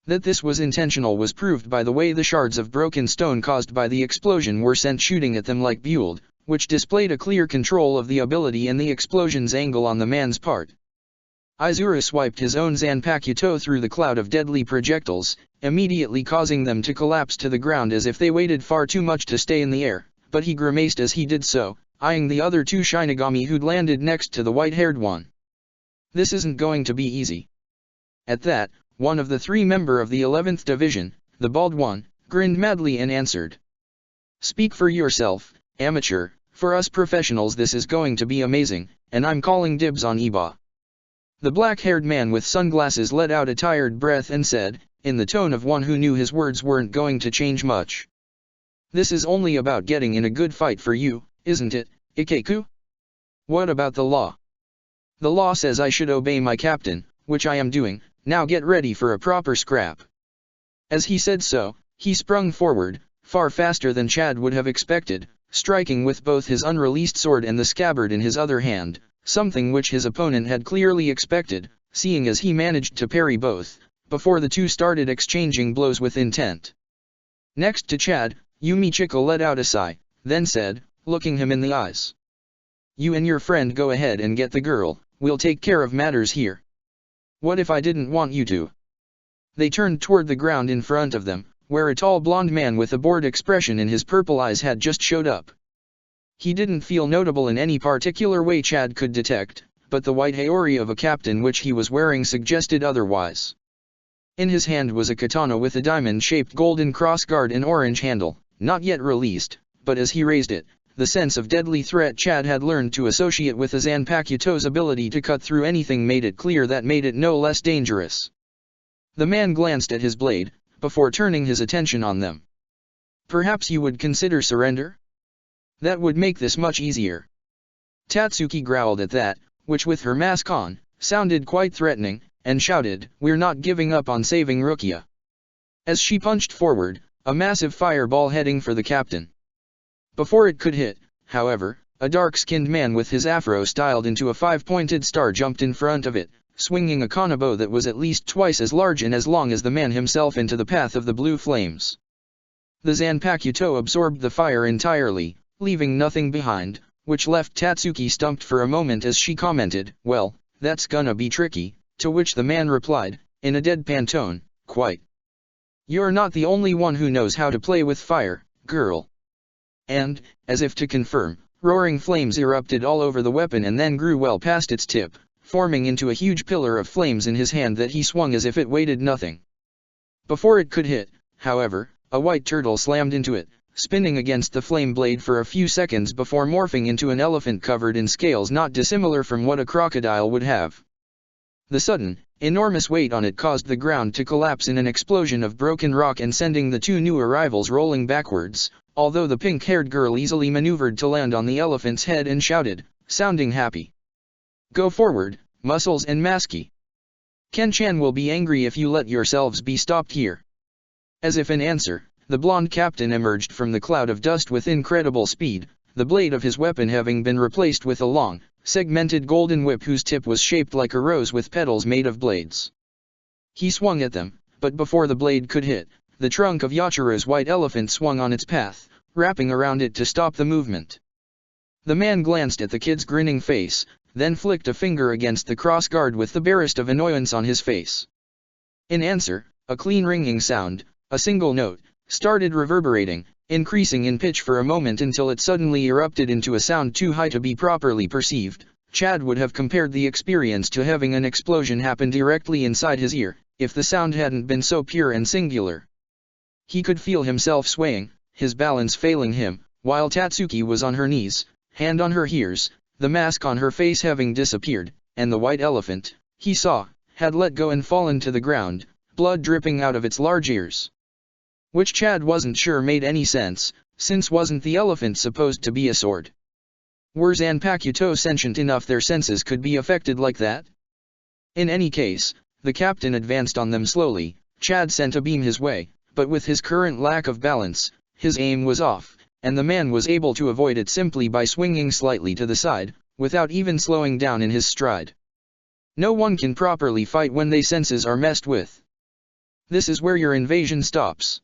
That this was intentional was proved by the way the shards of broken stone caused by the explosion were sent shooting at them like Build, which displayed a clear control of the ability and the explosion's angle on the man's part. Izuru swiped his own Zanpakuto through the cloud of deadly projectiles, immediately causing them to collapse to the ground as if they weighted far too much to stay in the air, but he grimaced as he did so, eyeing the other 2 Shinigami who'd landed next to the white-haired one. This isn't going to be easy. At that, one of the 3 member of the 11th Division, the bald one, grinned madly and answered. Speak for yourself, amateur, for us professionals this is going to be amazing, and I'm calling dibs on Iba. The black-haired man with sunglasses let out a tired breath and said, in the tone of one who knew his words weren't going to change much. This is only about getting in a good fight for you, isn't it, Ikeku? What about the law? The law says I should obey my captain, which I am doing. Now get ready for a proper scrap." As he said so, he sprung forward, far faster than Chad would have expected, striking with both his unreleased sword and the scabbard in his other hand, something which his opponent had clearly expected, seeing as he managed to parry both, before the two started exchanging blows with intent. Next to Chad, Yumichika let out a sigh, then said, looking him in the eyes, "You and your friend go ahead and get the girl, we'll take care of matters here." "What if I didn't want you to?" They turned toward the ground in front of them, where a tall blond man with a bored expression in his purple eyes had just showed up. He didn't feel notable in any particular way Chad could detect, but the white haori of a captain which he was wearing suggested otherwise. In his hand was a katana with a diamond-shaped golden crossguard and orange handle, not yet released, but as he raised it, the sense of deadly threat Chad had learned to associate with a Zanpakuto's ability to cut through anything made it clear that made it no less dangerous. The man glanced at his blade, before turning his attention on them. "Perhaps you would consider surrender? That would make this much easier." Tatsuki growled at that, which with her mask on, sounded quite threatening, and shouted, "We're not giving up on saving Rukia." As she punched forward, a massive fireball heading for the captain. Before it could hit, however, a dark-skinned man with his afro styled into a five-pointed star jumped in front of it, swinging a kanabo that was at least twice as large and as long as the man himself into the path of the blue flames. The Zanpakuto absorbed the fire entirely, leaving nothing behind, which left Tatsuki stumped for a moment as she commented, "Well, that's gonna be tricky," to which the man replied, in a deadpan tone, "Quite. You're not the only one who knows how to play with fire, girl." And, as if to confirm, roaring flames erupted all over the weapon and then grew well past its tip, forming into a huge pillar of flames in his hand that he swung as if it weighted nothing. Before it could hit, however, a white turtle slammed into it, spinning against the flame blade for a few seconds before morphing into an elephant covered in scales not dissimilar from what a crocodile would have. The sudden, enormous weight on it caused the ground to collapse in an explosion of broken rock and sending the two new arrivals rolling backwards, although the pink-haired girl easily maneuvered to land on the elephant's head and shouted, sounding happy, "Go forward, Muscles and Maski. Ken-chan will be angry if you let yourselves be stopped here." As if in answer, the blonde captain emerged from the cloud of dust with incredible speed, the blade of his weapon having been replaced with a long, segmented golden whip whose tip was shaped like a rose with petals made of blades. He swung at them, but before the blade could hit, the trunk of Yachiro's white elephant swung on its path, wrapping around it to stop the movement. The man glanced at the kid's grinning face, then flicked a finger against the crossguard with the barest of annoyance on his face. In answer, a clean ringing sound, a single note, started reverberating, increasing in pitch for a moment until it suddenly erupted into a sound too high to be properly perceived. Chad would have compared the experience to having an explosion happen directly inside his ear, if the sound hadn't been so pure and singular. He could feel himself swaying, his balance failing him, while Tatsuki was on her knees, hand on her ears, the mask on her face having disappeared, and the white elephant, he saw, had let go and fallen to the ground, blood dripping out of its large ears. Which Chad wasn't sure made any sense, since wasn't the elephant supposed to be a sword? Were Zanpakuto sentient enough their senses could be affected like that? In any case, the captain advanced on them slowly. Chad sent a beam his way, but with his current lack of balance, his aim was off, and the man was able to avoid it simply by swinging slightly to the side, without even slowing down in his stride. No one can properly fight when their senses are messed with. This is where your invasion stops.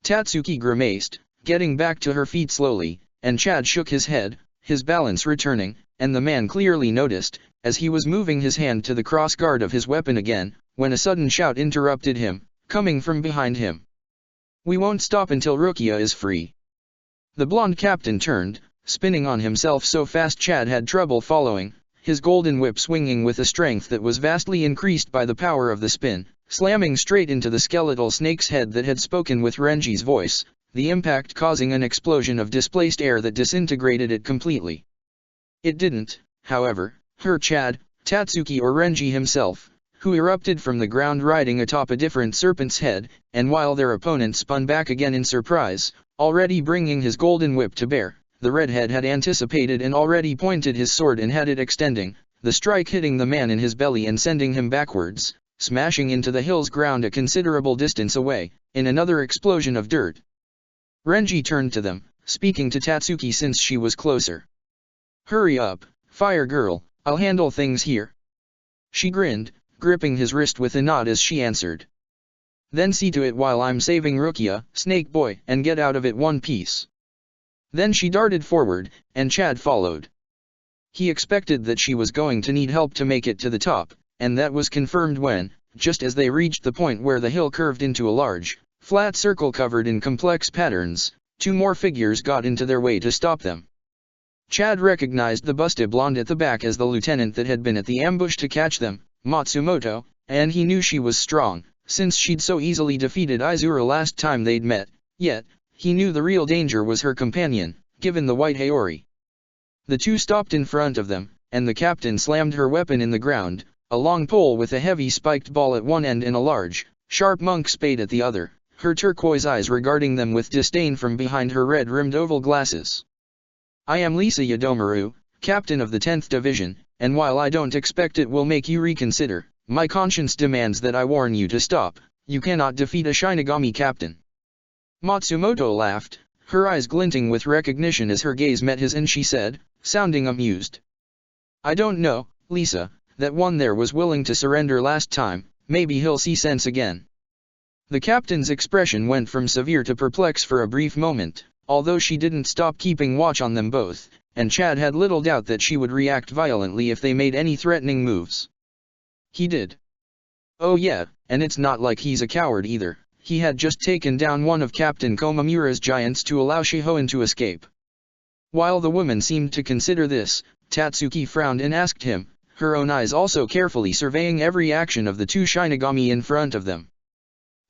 Tatsuki grimaced, getting back to her feet slowly, and Chad shook his head, his balance returning, and the man clearly noticed, as he was moving his hand to the crossguard of his weapon again, when a sudden shout interrupted him, coming from behind him. "We won't stop until Rukia is free." The blonde captain turned, spinning on himself so fast Chad had trouble following, his golden whip swinging with a strength that was vastly increased by the power of the spin, slamming straight into the skeletal snake's head that had spoken with Renji's voice, the impact causing an explosion of displaced air that disintegrated it completely. It didn't, however, hurt Chad, Tatsuki or Renji himself, who erupted from the ground riding atop a different serpent's head, and while their opponent spun back again in surprise, already bringing his golden whip to bear, the redhead had anticipated and already pointed his sword and had it extending, the strike hitting the man in his belly and sending him backwards, smashing into the hill's ground a considerable distance away, in another explosion of dirt. Renji turned to them, speaking to Tatsuki since she was closer. "Hurry up, fire girl, I'll handle things here." She grinned, gripping his wrist with a nod as she answered. "Then see to it while I'm saving Rukia, Snake Boy, and get out of it one piece." Then she darted forward, and Chad followed. He expected that she was going to need help to make it to the top, and that was confirmed when, just as they reached the point where the hill curved into a large, flat circle covered in complex patterns, two more figures got into their way to stop them. Chad recognized the busted blonde at the back as the lieutenant that had been at the ambush to catch them, Matsumoto, and he knew she was strong, since she'd so easily defeated Izura last time they'd met, yet, he knew the real danger was her companion, given the white Haori. The two stopped in front of them, and the captain slammed her weapon in the ground, a long pole with a heavy spiked ball at one end and a large, sharp monk spade at the other, her turquoise eyes regarding them with disdain from behind her red-rimmed oval glasses. "I am Lisa Yodomaru, captain of the 10th Division, and while I don't expect it will make you reconsider, my conscience demands that I warn you to stop. You cannot defeat a Shinigami captain." Matsumoto laughed, her eyes glinting with recognition as her gaze met his, and she said, sounding amused. "I don't know, Lisa, that one there was willing to surrender last time, maybe he'll see sense again." The captain's expression went from severe to perplexed for a brief moment, although she didn't stop keeping watch on them both, and Chad had little doubt that she would react violently if they made any threatening moves. He did. Oh yeah, and it's not like he's a coward either. He had just taken down one of Captain Komamura's giants to allow Shihoin to escape. While the woman seemed to consider this, Tatsuki frowned and asked him, her own eyes also carefully surveying every action of the two Shinigami in front of them.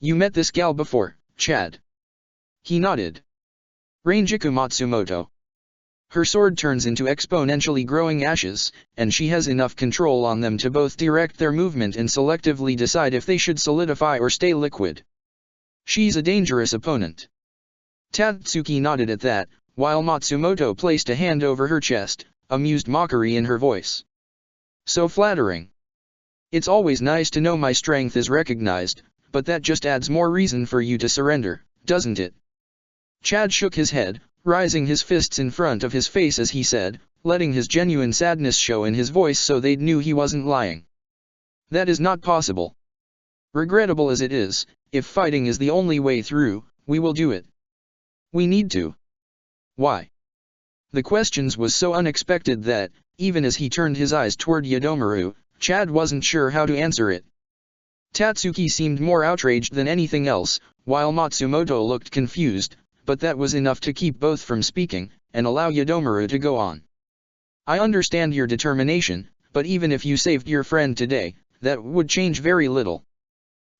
"You met this gal before, Chad?" He nodded. "Rangiku Matsumoto. Her sword turns into exponentially growing ashes, and she has enough control on them to both direct their movement and selectively decide if they should solidify or stay liquid. She's a dangerous opponent." Tatsuki nodded at that, while Matsumoto placed a hand over her chest, amused mockery in her voice. "So flattering. It's always nice to know my strength is recognized, but that just adds more reason for you to surrender, doesn't it?" Chad shook his head, rising his fists in front of his face as he said, letting his genuine sadness show in his voice so they knew he wasn't lying. "That is not possible. Regrettable as it is, if fighting is the only way through, we will do it. We need to." "Why?" The questions was so unexpected that, even as he turned his eyes toward Yodomaru, Chad wasn't sure how to answer it. Tatsuki seemed more outraged than anything else, while Matsumoto looked confused, but that was enough to keep both from speaking, and allow Yodomaru to go on. "I understand your determination, but even if you saved your friend today, that would change very little.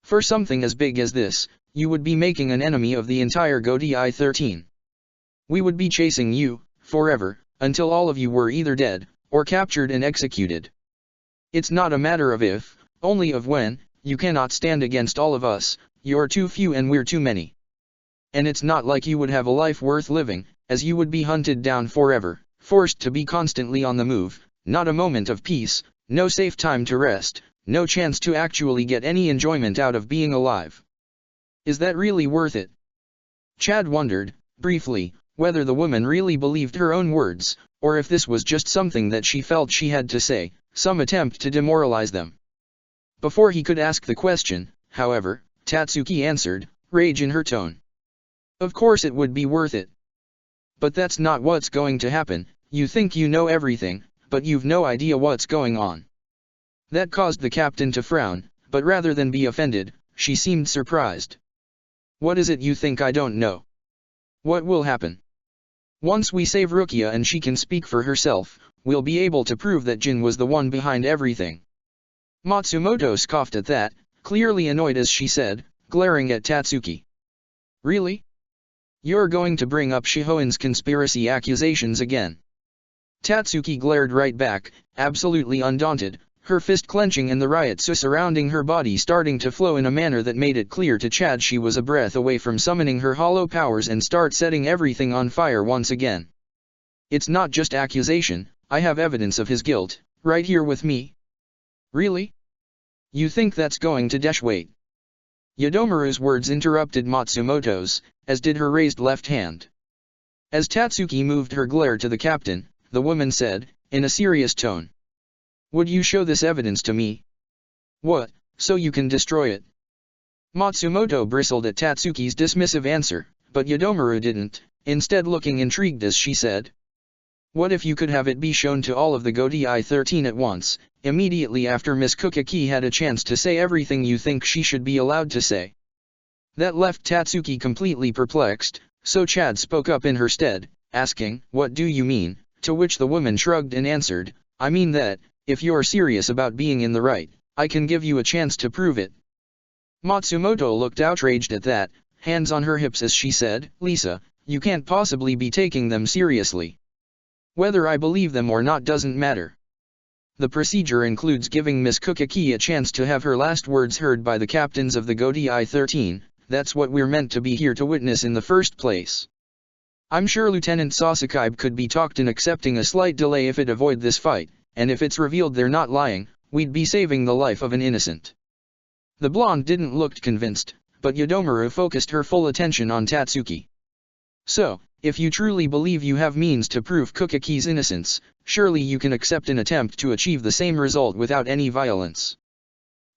For something as big as this, you would be making an enemy of the entire Godi 13. We would be chasing you, forever, until all of you were either dead, or captured and executed. It's not a matter of if, only of when. You cannot stand against all of us, you're too few and we're too many. And it's not like you would have a life worth living, as you would be hunted down forever, forced to be constantly on the move, not a moment of peace, no safe time to rest, no chance to actually get any enjoyment out of being alive. Is that really worth it?" Chad wondered, briefly, whether the woman really believed her own words, or if this was just something that she felt she had to say, some attempt to demoralize them. Before he could ask the question, however, Tatsuki answered, rage in her tone. "Of course it would be worth it. But that's not what's going to happen. You think you know everything, but you've no idea what's going on." That caused the captain to frown, but rather than be offended, she seemed surprised. "What is it you think I don't know? What will happen? Once we save Rukia and she can speak for herself, we'll be able to prove that Jin was the one behind everything." Matsumoto scoffed at that, clearly annoyed as she said, glaring at Tatsuki. "Really? You're going to bring up Shihoin's conspiracy accusations again?" Tatsuki glared right back, absolutely undaunted, her fist clenching and the riot surrounding her body starting to flow in a manner that made it clear to Chad she was a breath away from summoning her hollow powers and start setting everything on fire once again. "It's not just accusation, I have evidence of his guilt, right here with me? Really? You think that's going to dash wait? Yodomaru's words interrupted Matsumoto's, as did her raised left hand. As Tatsuki moved her glare to the captain, the woman said, in a serious tone. Would you show this evidence to me? What, so you can destroy it? Matsumoto bristled at Tatsuki's dismissive answer, but Yodomaru didn't, instead looking intrigued as she said. What if you could have it be shown to all of the Godai 13 at once, immediately after Miss Kukaki had a chance to say everything you think she should be allowed to say? That left Tatsuki completely perplexed, so Chad spoke up in her stead, asking, What do you mean? To which the woman shrugged and answered, I mean that, if you're serious about being in the right, I can give you a chance to prove it. Matsumoto looked outraged at that, hands on her hips as she said, Lisa, you can't possibly be taking them seriously. Whether I believe them or not doesn't matter. The procedure includes giving Miss Kukaki a chance to have her last words heard by the captains of the Godai 13, that's what we're meant to be here to witness in the first place. I'm sure Lieutenant Sasaki could be talked in accepting a slight delay if it avoid this fight, and if it's revealed they're not lying, we'd be saving the life of an innocent. The blonde didn't look convinced, but Yodomaru focused her full attention on Tatsuki. So, if you truly believe you have means to prove Kukaki's innocence, surely you can accept an attempt to achieve the same result without any violence.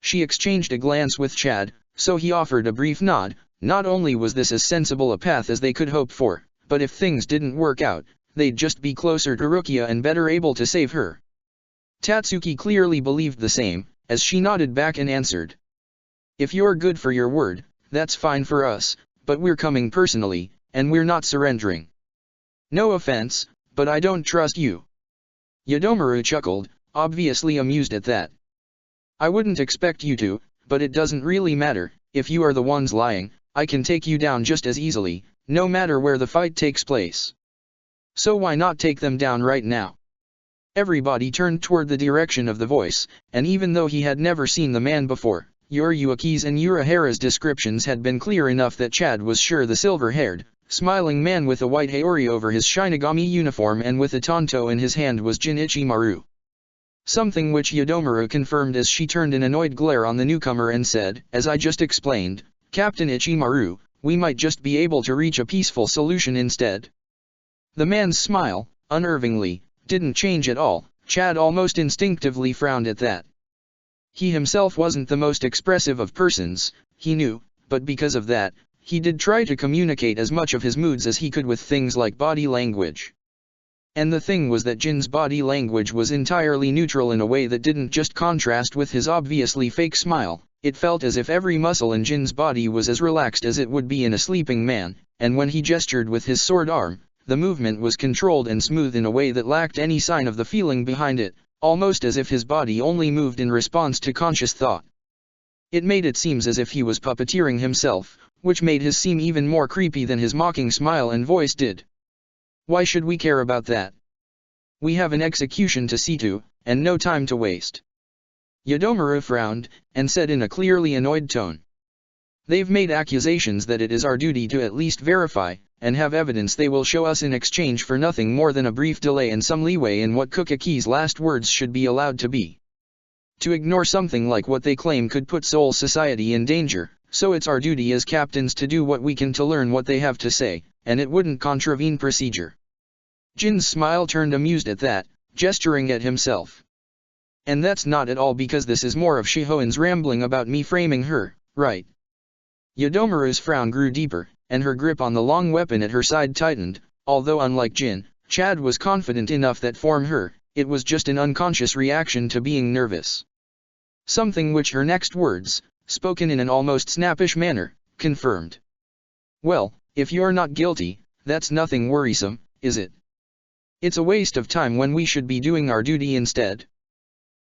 She exchanged a glance with Chad, so he offered a brief nod. Not only was this as sensible a path as they could hope for, but if things didn't work out, they'd just be closer to Rukia and better able to save her. Tatsuki clearly believed the same, as she nodded back and answered. If you're good for your word, that's fine for us, but we're coming personally, and we're not surrendering. No offense, but I don't trust you. Yodomaru chuckled, obviously amused at that. I wouldn't expect you to, but it doesn't really matter, if you are the ones lying, I can take you down just as easily, no matter where the fight takes place. So why not take them down right now? Everybody turned toward the direction of the voice, and even though he had never seen the man before, Yuriuki's and Urahara's descriptions had been clear enough that Chad was sure the silver-haired, smiling man with a white haori over his Shinigami uniform and with a tanto in his hand was Jin Ichimaru. Something which Yodomaru confirmed as she turned an annoyed glare on the newcomer and said, As I just explained, Captain Ichimaru, we might just be able to reach a peaceful solution instead. The man's smile, unnervingly, didn't change at all. Chad almost instinctively frowned at that. He himself wasn't the most expressive of persons, he knew, but because of that, he did try to communicate as much of his moods as he could with things like body language. And the thing was that Jin's body language was entirely neutral in a way that didn't just contrast with his obviously fake smile. It felt as if every muscle in Jin's body was as relaxed as it would be in a sleeping man, and when he gestured with his sword arm, the movement was controlled and smooth in a way that lacked any sign of the feeling behind it, almost as if his body only moved in response to conscious thought. It made it seem as if he was puppeteering himself, which made his seem even more creepy than his mocking smile and voice did. Why should we care about that? We have an execution to see to, and no time to waste. Yodomaru frowned, and said in a clearly annoyed tone. They've made accusations that it is our duty to at least verify, and have evidence they will show us in exchange for nothing more than a brief delay and some leeway in what Kukaki's last words should be allowed to be. To ignore something like what they claim could put Seoul society in danger, so it's our duty as captains to do what we can to learn what they have to say, and it wouldn't contravene procedure. Jin's smile turned amused at that, gesturing at himself. And that's not at all because this is more of Shihoan's rambling about me framing her, right? Yodomaru's frown grew deeper, and her grip on the long weapon at her side tightened, although unlike Jin, Chad was confident enough that for her, it was just an unconscious reaction to being nervous. Something which her next words, spoken in an almost snappish manner, confirmed. Well, if you're not guilty, that's nothing worrisome, is it? It's a waste of time when we should be doing our duty instead.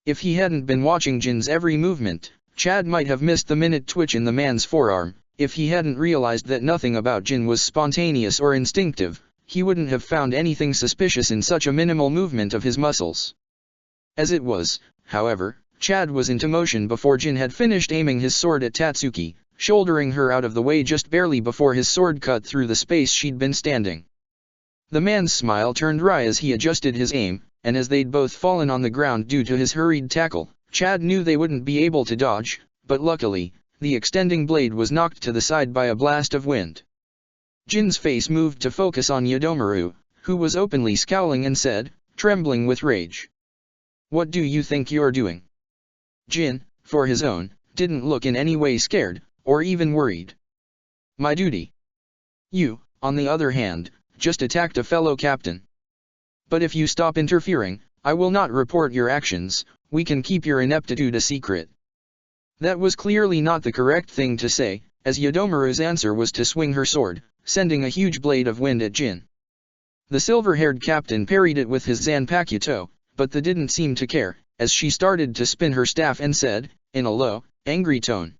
If he hadn't been watching Jin's every movement, Chad might have missed the minute twitch in the man's forearm. If he hadn't realized that nothing about Jin was spontaneous or instinctive, he wouldn't have found anything suspicious in such a minimal movement of his muscles. As it was, however, Chad was into motion before Jin had finished aiming his sword at Tatsuki, shouldering her out of the way just barely before his sword cut through the space she'd been standing. The man's smile turned wry as he adjusted his aim, and as they'd both fallen on the ground due to his hurried tackle, Chad knew they wouldn't be able to dodge, but luckily, the extending blade was knocked to the side by a blast of wind. Jin's face moved to focus on Yodomaru, who was openly scowling and said, trembling with rage, "What do you think you're doing?" Jin, for his own, didn't look in any way scared, or even worried. "My duty." You, on the other hand, just attacked a fellow captain. But if you stop interfering, I will not report your actions. We can keep your ineptitude a secret. That was clearly not the correct thing to say, as Yodomaru's answer was to swing her sword, sending a huge blade of wind at Jin. The silver-haired captain parried it with his Zanpakuto, but they didn't seem to care, as she started to spin her staff and said, in a low, angry tone,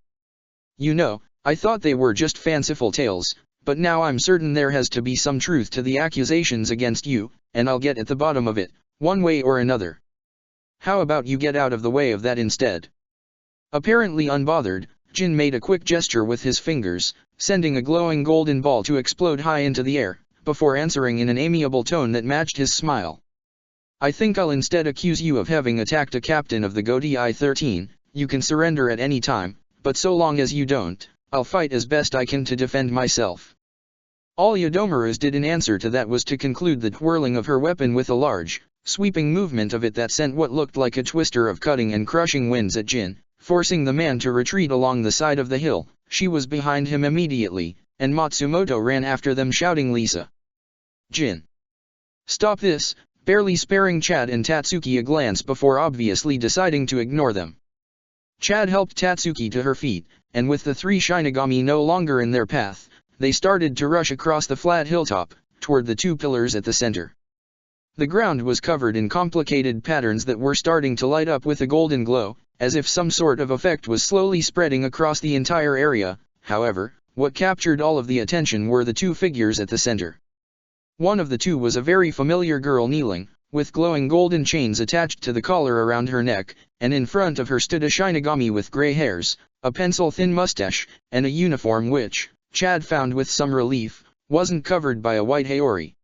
"You know, I thought they were just fanciful tales, but now I'm certain there has to be some truth to the accusations against you, and I'll get at the bottom of it, one way or another. How about you get out of the way of that instead?" Apparently unbothered, Jin made a quick gesture with his fingers, sending a glowing golden ball to explode high into the air, before answering in an amiable tone that matched his smile. "I think I'll instead accuse you of having attacked a captain of the Godai 13, you can surrender at any time, but so long as you don't, I'll fight as best I can to defend myself." All Yodomaru's did in answer to that was to conclude the twirling of her weapon with a large, sweeping movement of it that sent what looked like a twister of cutting and crushing winds at Jin, forcing the man to retreat along the side of the hill. She was behind him immediately, and Matsumoto ran after them shouting, "Lisa! Jin! Stop this!" barely sparing Chad and Tatsuki a glance before obviously deciding to ignore them. Chad helped Tatsuki to her feet, and with the three Shinigami no longer in their path, they started to rush across the flat hilltop, toward the two pillars at the center. The ground was covered in complicated patterns that were starting to light up with a golden glow, as if some sort of effect was slowly spreading across the entire area. However, what captured all of the attention were the two figures at the center. One of the two was a very familiar girl kneeling, with glowing golden chains attached to the collar around her neck, and in front of her stood a Shinigami with gray hairs, a pencil-thin mustache, and a uniform which, Chad found with some relief, wasn't covered by a white haori.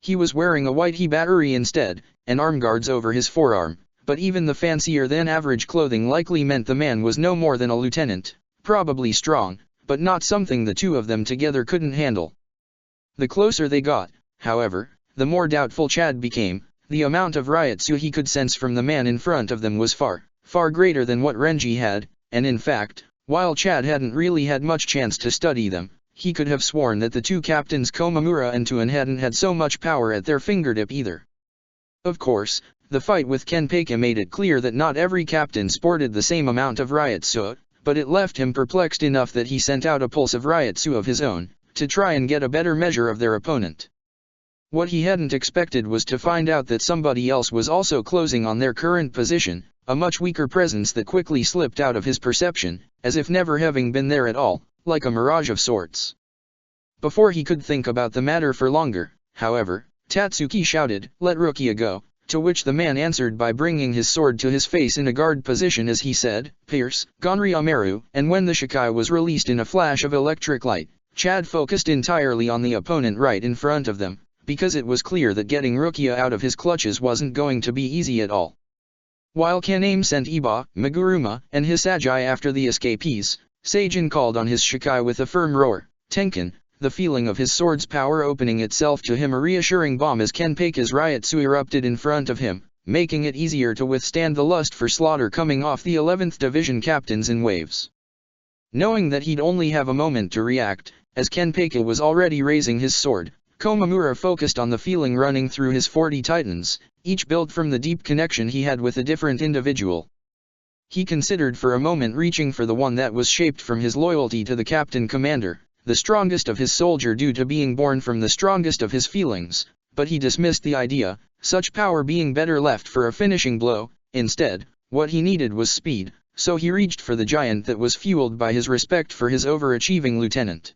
He was wearing a white hibatari instead, and arm guards over his forearm, but even the fancier-than-average clothing likely meant the man was no more than a lieutenant, probably strong, but not something the two of them together couldn't handle. The closer they got, however, the more doubtful Chad became. The amount of Ryotsu he could sense from the man in front of them was far, far greater than what Renji had, and in fact, while Chad hadn't really had much chance to study them, he could have sworn that the two captains Komamura and Tuan hadn't had so much power at their fingertip either. Of course, the fight with Kenpeki made it clear that not every captain sported the same amount of Ryotsu, but it left him perplexed enough that he sent out a pulse of Ryotsu of his own, to try and get a better measure of their opponent. What he hadn't expected was to find out that somebody else was also closing on their current position, a much weaker presence that quickly slipped out of his perception, as if never having been there at all, like a mirage of sorts. Before he could think about the matter for longer, however, Tatsuki shouted, "Let Rukia go," to which the man answered by bringing his sword to his face in a guard position as he said, "Pierce, Gonri Amaru," and when the Shikai was released in a flash of electric light, Chad focused entirely on the opponent right in front of them, because it was clear that getting Rukia out of his clutches wasn't going to be easy at all. While Kaname sent Iba, Meguruma, and Hisagi after the escapees, Seijin called on his Shikai with a firm roar, "Tenkan," the feeling of his sword's power opening itself to him a reassuring bomb as Kenpeki's Ryotsu erupted in front of him, making it easier to withstand the lust for slaughter coming off the 11th Division captains in waves. Knowing that he'd only have a moment to react, as Kenpeki was already raising his sword, Komamura focused on the feeling running through his 40 titans, each built from the deep connection he had with a different individual. He considered for a moment reaching for the one that was shaped from his loyalty to the captain commander, the strongest of his soldier due to being born from the strongest of his feelings, but he dismissed the idea, such power being better left for a finishing blow. Instead, what he needed was speed, so he reached for the giant that was fueled by his respect for his overachieving lieutenant.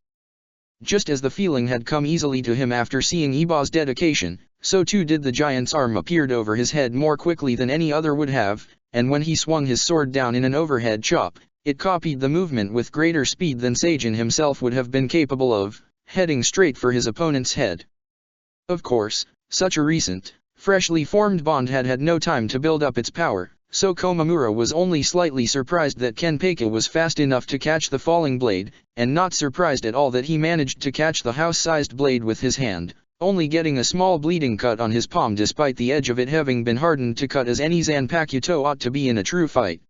Just as the feeling had come easily to him after seeing Iba's dedication, so too did the giant's arm appeared over his head more quickly than any other would have, and when he swung his sword down in an overhead chop, it copied the movement with greater speed than Seijin himself would have been capable of, heading straight for his opponent's head. Of course, such a recent, freshly formed bond had had no time to build up its power, so Komamura was only slightly surprised that Kenpeki was fast enough to catch the falling blade, and not surprised at all that he managed to catch the house-sized blade with his hand, only getting a small bleeding cut on his palm despite the edge of it having been hardened to cut as any Zanpakuto ought to be in a true fight.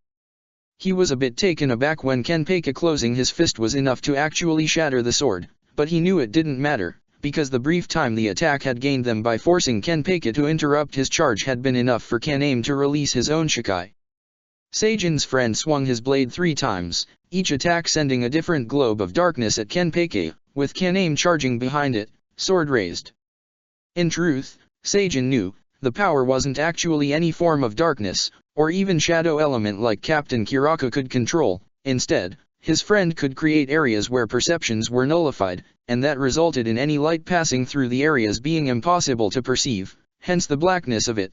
He was a bit taken aback when Kenpeki closing his fist was enough to actually shatter the sword, but he knew it didn't matter, because the brief time the attack had gained them by forcing Kenpeki to interrupt his charge had been enough for Kaname to release his own Shikai. Seijin's friend swung his blade 3 times, each attack sending a different globe of darkness at Kenpeki, with Kaname charging behind it, sword raised. In truth, Seijin knew, the power wasn't actually any form of darkness, or even shadow element like Captain Kiraka could control. Instead, his friend could create areas where perceptions were nullified, and that resulted in any light passing through the areas being impossible to perceive, hence the blackness of it.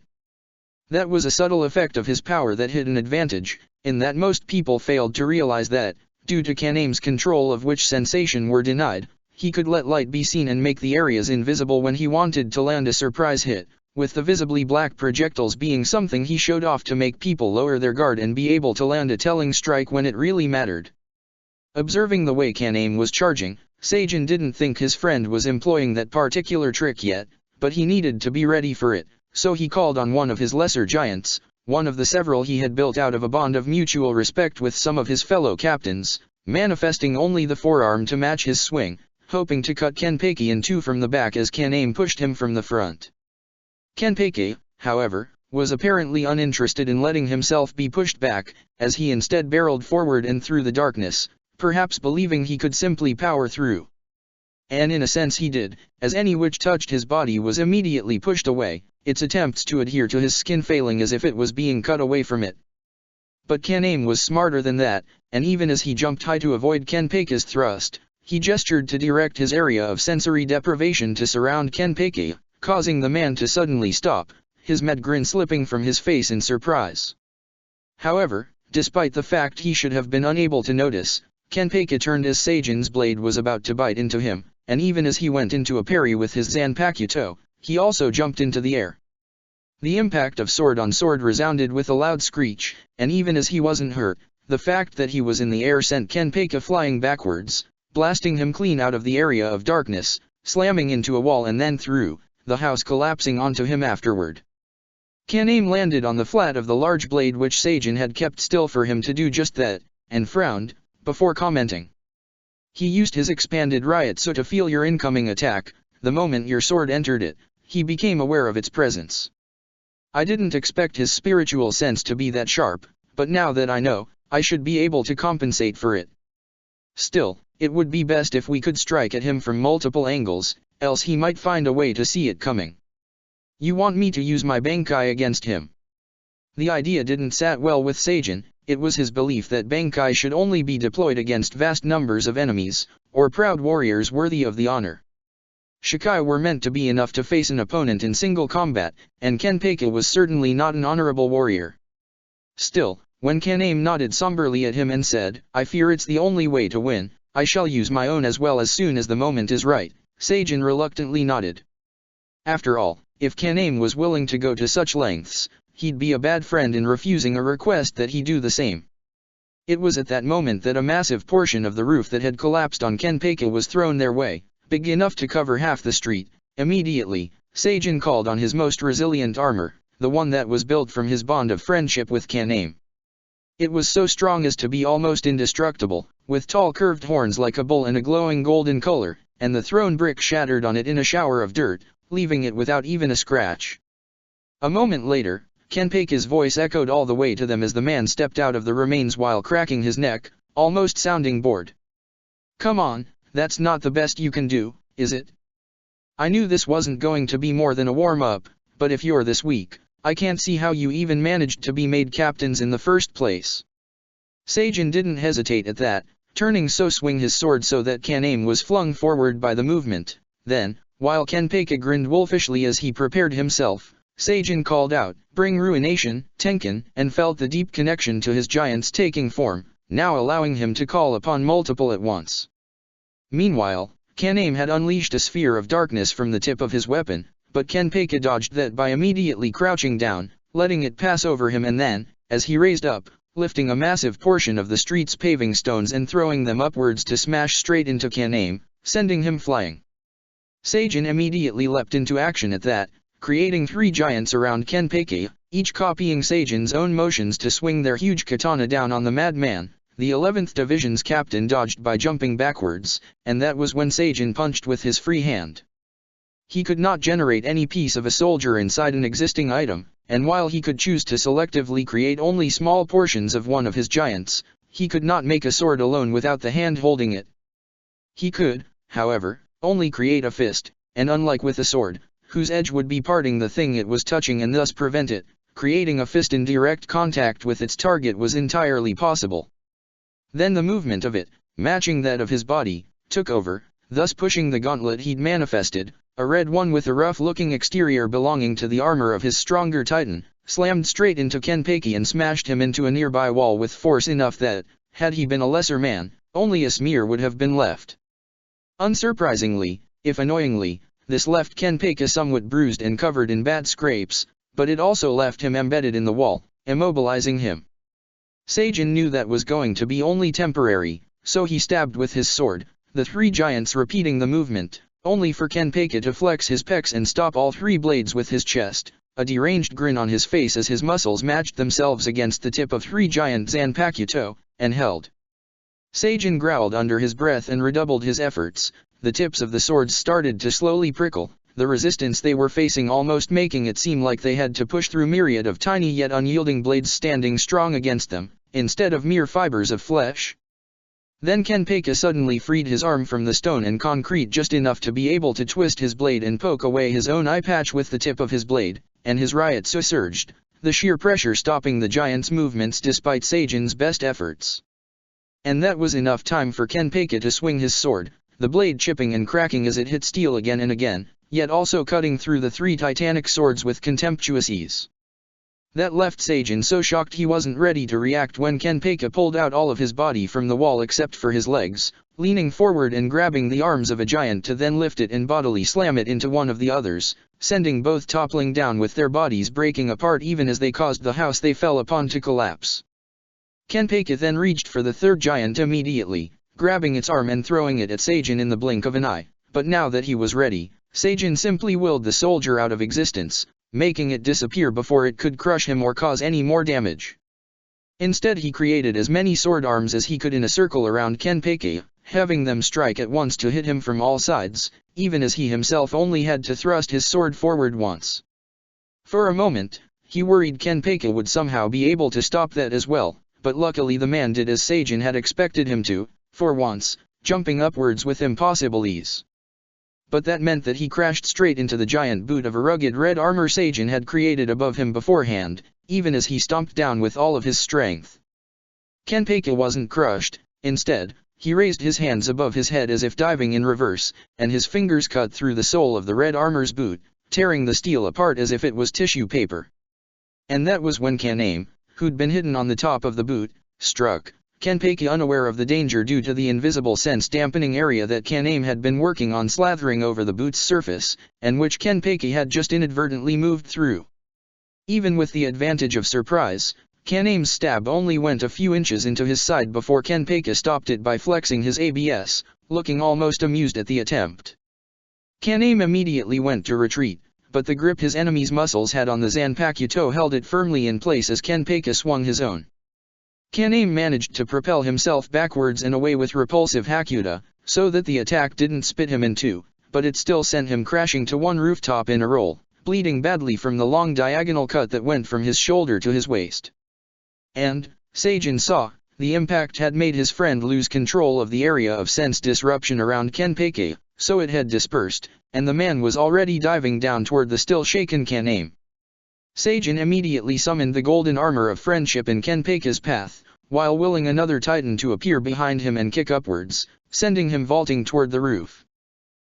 That was a subtle effect of his power that hid an advantage, in that most people failed to realize that, due to Kaname's control of which sensation were denied, he could let light be seen and make the areas invisible when he wanted to land a surprise hit, with the visibly black projectiles being something he showed off to make people lower their guard and be able to land a telling strike when it really mattered. Observing the way Kaname was charging, Seijin didn't think his friend was employing that particular trick yet, but he needed to be ready for it, so he called on one of his lesser giants, one of the several he had built out of a bond of mutual respect with some of his fellow captains, manifesting only the forearm to match his swing, hoping to cut Kenpeki in 2 from the back as Kaname pushed him from the front. Kenpeki, however, was apparently uninterested in letting himself be pushed back, as he instead barreled forward and through the darkness, perhaps believing he could simply power through. And in a sense he did, as any which touched his body was immediately pushed away, its attempts to adhere to his skin failing as if it was being cut away from it. But Kaname was smarter than that, and even as he jumped high to avoid Kenpeki's thrust, he gestured to direct his area of sensory deprivation to surround Kenpeki, causing the man to suddenly stop, his mad grin slipping from his face in surprise. However, despite the fact he should have been unable to notice, Kenpeki turned as Seijin's blade was about to bite into him, and even as he went into a parry with his Zanpakuto, he also jumped into the air. The impact of sword on sword resounded with a loud screech, and even as he wasn't hurt, the fact that he was in the air sent Kenpeki flying backwards, blasting him clean out of the area of darkness, slamming into a wall and then through, the house collapsing onto him afterward. Kaname landed on the flat of the large blade which Seijin had kept still for him to do just that, and frowned, before commenting. He used his expanded Ryotsu to feel your incoming attack. The moment your sword entered it, he became aware of its presence. I didn't expect his spiritual sense to be that sharp, but now that I know, I should be able to compensate for it. Still, it would be best if we could strike at him from multiple angles, else he might find a way to see it coming. You want me to use my Bankai against him? The idea didn't sat well with Seijin. It was his belief that Bankai should only be deployed against vast numbers of enemies, or proud warriors worthy of the honor. Shikai were meant to be enough to face an opponent in single combat, and Kenpeki was certainly not an honorable warrior. Still, when Kaname nodded somberly at him and said, I fear it's the only way to win, I shall use my own as well as soon as the moment is right, Seijin reluctantly nodded. After all, if Kaname was willing to go to such lengths, he'd be a bad friend in refusing a request that he do the same. It was at that moment that a massive portion of the roof that had collapsed on Kenpeki was thrown their way, big enough to cover half the street. Immediately, Seijin called on his most resilient armor, the one that was built from his bond of friendship with Kaname. It was so strong as to be almost indestructible, with tall curved horns like a bull and a glowing golden color, and the thrown brick shattered on it in a shower of dirt, leaving it without even a scratch. A moment later, Kenpeki's voice echoed all the way to them as the man stepped out of the remains while cracking his neck, almost sounding bored. Come on, that's not the best you can do, is it? I knew this wasn't going to be more than a warm-up, but if you're this weak, I can't see how you even managed to be made captains in the first place. Seijin didn't hesitate at that, turning so swing his sword so that Kaname was flung forward by the movement. Then, while Kenpeki grinned wolfishly as he prepared himself, Seijin called out, Bring Ruination, Tenkin, and felt the deep connection to his giants taking form, now allowing him to call upon multiple at once. Meanwhile, Kaname had unleashed a sphere of darkness from the tip of his weapon, but Kenpeka dodged that by immediately crouching down, letting it pass over him, and then, as he raised up, lifting a massive portion of the street's paving stones and throwing them upwards to smash straight into Kan-Aim, sending him flying. Seijin immediately leapt into action at that, creating 3 giants around Kenpeka, each copying Seijin's own motions to swing their huge katana down on the madman. The 11th Division's captain dodged by jumping backwards, and that was when Seijin punched with his free hand. He could not generate any piece of a soldier inside an existing item, and while he could choose to selectively create only small portions of one of his giants, he could not make a sword alone without the hand holding it. He could, however, only create a fist, and unlike with a sword, whose edge would be parting the thing it was touching and thus prevent it, creating a fist in direct contact with its target was entirely possible. Then the movement of it, matching that of his body, took over, thus pushing the gauntlet he'd manifested, a red one with a rough-looking exterior belonging to the armor of his stronger titan, slammed straight into Kenpeki and smashed him into a nearby wall with force enough that, had he been a lesser man, only a smear would have been left. Unsurprisingly, if annoyingly, this left Kenpeki somewhat bruised and covered in bad scrapes, but it also left him embedded in the wall, immobilizing him. Seijin knew that was going to be only temporary, so he stabbed with his sword, the 3 giants repeating the movement, only for Kenpeki to flex his pecs and stop all 3 blades with his chest, a deranged grin on his face as his muscles matched themselves against the tip of 3 giant Zanpakuto, and held. Seijin growled under his breath and redoubled his efforts. The tips of the swords started to slowly prickle, the resistance they were facing almost making it seem like they had to push through myriad of tiny yet unyielding blades standing strong against them, instead of mere fibers of flesh. Then Kenpeki suddenly freed his arm from the stone and concrete just enough to be able to twist his blade and poke away his own eye patch with the tip of his blade, and his Ryotsu surged, the sheer pressure stopping the giant's movements despite Seijin's best efforts. And that was enough time for Kenpeki to swing his sword, the blade chipping and cracking as it hit steel again and again, yet also cutting through the 3 titanic swords with contemptuous ease. That left Seijin so shocked he wasn't ready to react when Kenpeki pulled out all of his body from the wall except for his legs, leaning forward and grabbing the arms of a giant to then lift it and bodily slam it into one of the others, sending both toppling down with their bodies breaking apart even as they caused the house they fell upon to collapse. Kenpeki then reached for the 3rd giant immediately, grabbing its arm and throwing it at Seijin in the blink of an eye, but now that he was ready, Seijin simply willed the soldier out of existence, making it disappear before it could crush him or cause any more damage. Instead he created as many sword arms as he could in a circle around Kenpeki, having them strike at once to hit him from all sides, even as he himself only had to thrust his sword forward once. For a moment, he worried Kenpeki would somehow be able to stop that as well, but luckily the man did as Seijin had expected him to, for once, jumping upwards with impossible ease. But that meant that he crashed straight into the giant boot of a rugged red armor Seijin had created above him beforehand, even as he stomped down with all of his strength. Kenpeki wasn't crushed, instead, he raised his hands above his head as if diving in reverse, and his fingers cut through the sole of the red armor's boot, tearing the steel apart as if it was tissue paper. And that was when Kan-Aim, who'd been hidden on the top of the boot, struck. Kenpeki unaware of the danger due to the invisible sense-dampening area that Kan-Aim had been working on slathering over the boot's surface, and which Kenpeki had just inadvertently moved through. Even with the advantage of surprise, Kan-Aim's stab only went a few inches into his side before Kenpeki stopped it by flexing his ABS, looking almost amused at the attempt. Kan-Aim immediately went to retreat, but the grip his enemy's muscles had on the Zanpakuto held it firmly in place as Kenpeki swung his own. Kan-Aim managed to propel himself backwards and away with repulsive Hakuta, so that the attack didn't split him in two, but it still sent him crashing to one rooftop in a roll, bleeding badly from the long diagonal cut that went from his shoulder to his waist. And, Seijin saw, the impact had made his friend lose control of the area of sense disruption around Kenpeki, so it had dispersed, and the man was already diving down toward the still shaken Kan-Aim. Seijin immediately summoned the golden armor of friendship in Kenpeki's path, while willing another titan to appear behind him and kick upwards, sending him vaulting toward the roof.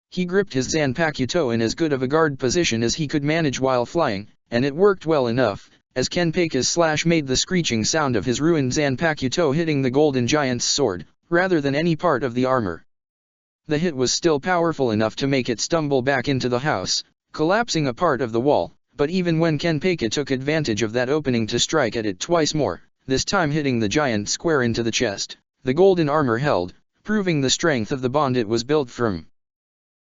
He gripped his Zanpakuto in as good of a guard position as he could manage while flying, and it worked well enough, as Kenpeki's slash made the screeching sound of his ruined Zanpakuto hitting the golden giant's sword, rather than any part of the armor. The hit was still powerful enough to make it stumble back into the house, collapsing a part of the wall, but even when Kenpeka took advantage of that opening to strike at it twice more, this time hitting the giant square into the chest, the golden armor held, proving the strength of the bond it was built from.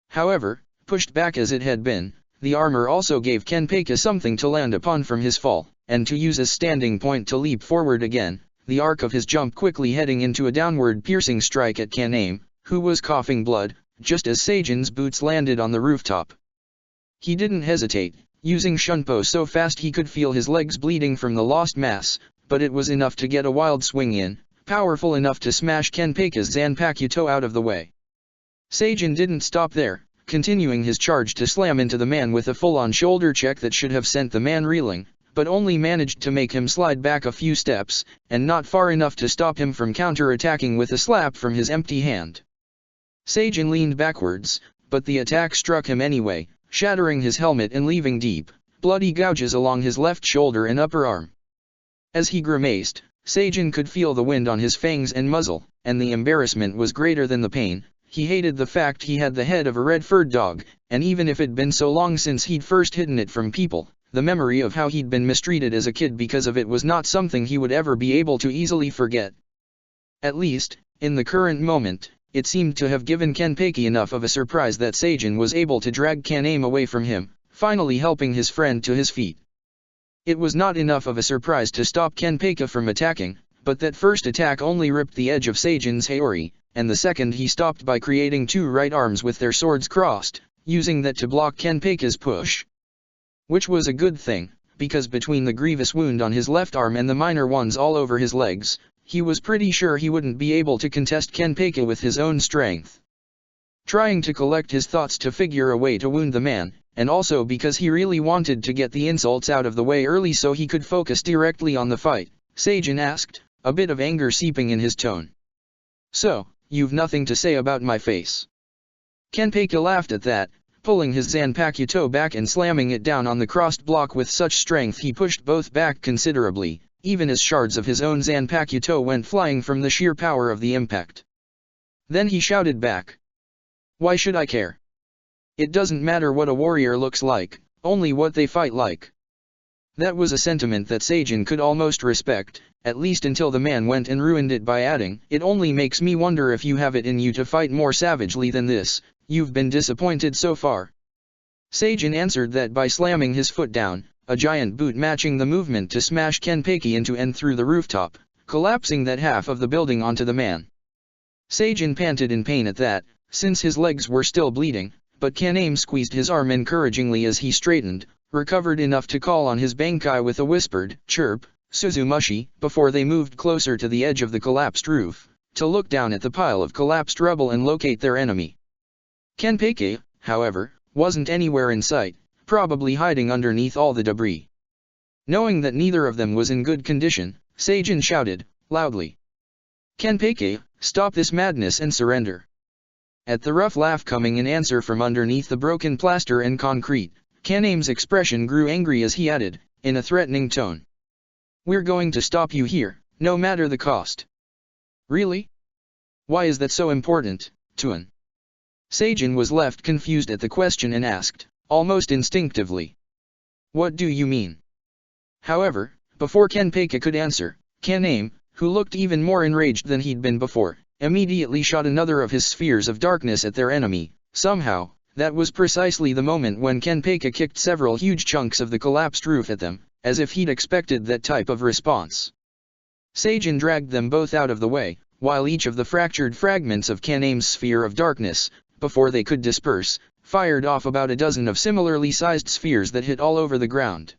However, pushed back as it had been, the armor also gave Kenpeka something to land upon from his fall, and to use as standing point to leap forward again, the arc of his jump quickly heading into a downward piercing strike at Kan-Aim, who was coughing blood, just as Seijin's boots landed on the rooftop. He didn't hesitate, using Shunpo so fast he could feel his legs bleeding from the lost mass, but it was enough to get a wild swing in, powerful enough to smash Kenpeka's Zanpakuto out of the way. Seijin didn't stop there, continuing his charge to slam into the man with a full-on shoulder check that should have sent the man reeling, but only managed to make him slide back a few steps, and not far enough to stop him from counter-attacking with a slap from his empty hand. Seijin leaned backwards, but the attack struck him anyway, shattering his helmet and leaving deep, bloody gouges along his left shoulder and upper arm. As he grimaced, Seijin could feel the wind on his fangs and muzzle, and the embarrassment was greater than the pain. He hated the fact he had the head of a red-furred dog, and even if it'd been so long since he'd first hidden it from people, the memory of how he'd been mistreated as a kid because of it was not something he would ever be able to easily forget. At least, in the current moment, it seemed to have given Kenpeki enough of a surprise that Seijin was able to drag Kan-Aim away from him, finally helping his friend to his feet. It was not enough of a surprise to stop Kenpeki from attacking, but that first attack only ripped the edge of Seijin's Haori, and the second he stopped by creating two right arms with their swords crossed, using that to block Kenpeki's push. Which was a good thing, because between the grievous wound on his left arm and the minor ones all over his legs, he was pretty sure he wouldn't be able to contest Kenpeki with his own strength. Trying to collect his thoughts to figure a way to wound the man, and also because he really wanted to get the insults out of the way early so he could focus directly on the fight, Seijin asked, a bit of anger seeping in his tone. "So, you've nothing to say about my face?" Kenpeki laughed at that, pulling his Zanpakuto back and slamming it down on the crossed block with such strength he pushed both back considerably, even as shards of his own Zanpakuto went flying from the sheer power of the impact. Then he shouted back. "Why should I care? It doesn't matter what a warrior looks like, only what they fight like." That was a sentiment that Seijin could almost respect, at least until the man went and ruined it by adding, "It only makes me wonder if you have it in you to fight more savagely than this. You've been disappointed so far." Seijin answered that by slamming his foot down, a giant boot matching the movement to smash Kenpeki into and through the rooftop, collapsing that half of the building onto the man. Seijin panted in pain at that, since his legs were still bleeding, but Kan-Aim squeezed his arm encouragingly as he straightened, recovered enough to call on his Bankai with a whispered chirp, "Suzumushi," before they moved closer to the edge of the collapsed roof, to look down at the pile of collapsed rubble and locate their enemy. Kenpeki, however, wasn't anywhere in sight, probably hiding underneath all the debris. Knowing that neither of them was in good condition, Seijin shouted, loudly. "Kenpeki, stop this madness and surrender." At the rough laugh coming in answer from underneath the broken plaster and concrete, Kan-Aim's expression grew angry as he added, in a threatening tone. "We're going to stop you here, no matter the cost." "Really? Why is that so important, Tuan?" Seijin was left confused at the question and asked, almost instinctively. "What do you mean?" However, before Kenpeki could answer, Kan-Aim, who looked even more enraged than he'd been before, immediately shot another of his spheres of darkness at their enemy. Somehow, that was precisely the moment when Kenpeki kicked several huge chunks of the collapsed roof at them, as if he'd expected that type of response. Seijin dragged them both out of the way, while each of the fractured fragments of Kan-Aim's sphere of darkness, before they could disperse, fired off about a dozen of similarly sized spheres that hit all over the ground.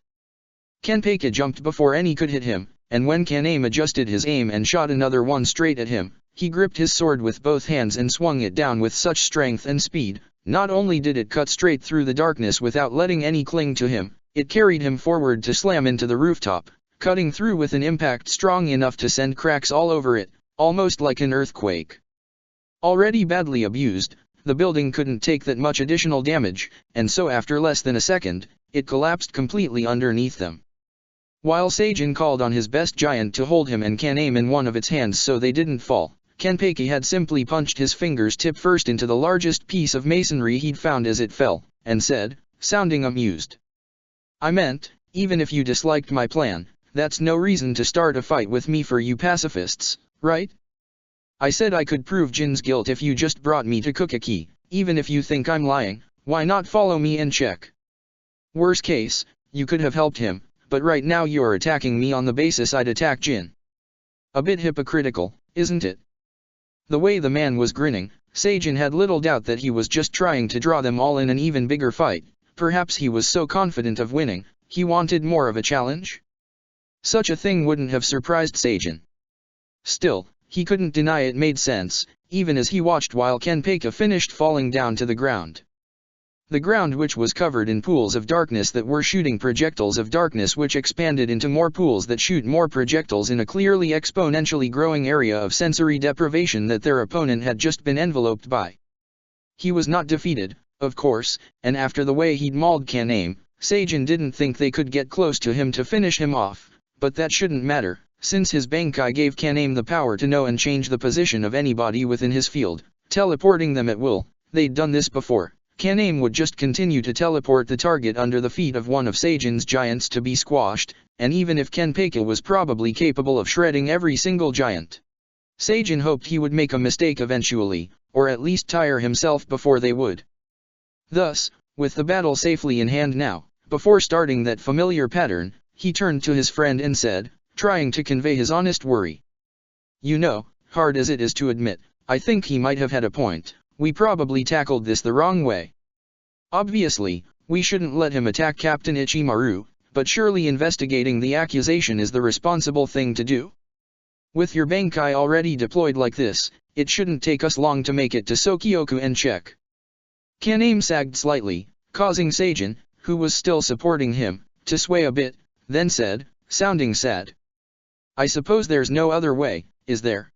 Kenpeki jumped before any could hit him, and when Kan-Aim adjusted his aim and shot another one straight at him, he gripped his sword with both hands and swung it down with such strength and speed. Not only did it cut straight through the darkness without letting any cling to him, it carried him forward to slam into the rooftop, cutting through with an impact strong enough to send cracks all over it, almost like an earthquake. Already badly abused, the building couldn't take that much additional damage, and so after less than a second, it collapsed completely underneath them. While Seijin called on his best giant to hold him and Kan-Aim in one of its hands so they didn't fall, Kenpeki had simply punched his fingers tip first into the largest piece of masonry he'd found as it fell, and said, sounding amused. I meant, even if you disliked my plan, that's no reason to start a fight with me for you pacifists, right? I said I could prove Jin's guilt if you just brought me to Cookaki. Even if you think I'm lying, why not follow me and check? Worst case, you could have helped him, but right now you're attacking me on the basis I'd attack Jin. A bit hypocritical, isn't it? The way the man was grinning, Seijin had little doubt that he was just trying to draw them all in an even bigger fight. Perhaps he was so confident of winning, he wanted more of a challenge? Such a thing wouldn't have surprised Seijin. Still, he couldn't deny it made sense, even as he watched while Kenpeka finished falling down to the ground. The ground, which was covered in pools of darkness that were shooting projectiles of darkness which expanded into more pools that shoot more projectiles in a clearly exponentially growing area of sensory deprivation that their opponent had just been enveloped by. He was not defeated, of course, and after the way he'd mauled Kaname, Seijin didn't think they could get close to him to finish him off, but that shouldn't matter. Since his Bankai gave Kaname the power to know and change the position of anybody within his field, teleporting them at will, they'd done this before. Kaname would just continue to teleport the target under the feet of one of Seijin's giants to be squashed, and even if Kenpeka was probably capable of shredding every single giant. Seijin hoped he would make a mistake eventually, or at least tire himself before they would. Thus, with the battle safely in hand now, before starting that familiar pattern, he turned to his friend and said, trying to convey his honest worry. You know, hard as it is to admit, I think he might have had a point. We probably tackled this the wrong way. Obviously, we shouldn't let him attack Captain Ichimaru, but surely investigating the accusation is the responsible thing to do. With your Bankai already deployed like this, it shouldn't take us long to make it to Sokyoku and check. Kaname sagged slightly, causing Seijin, who was still supporting him, to sway a bit, then said, sounding sad. I suppose there's no other way, is there?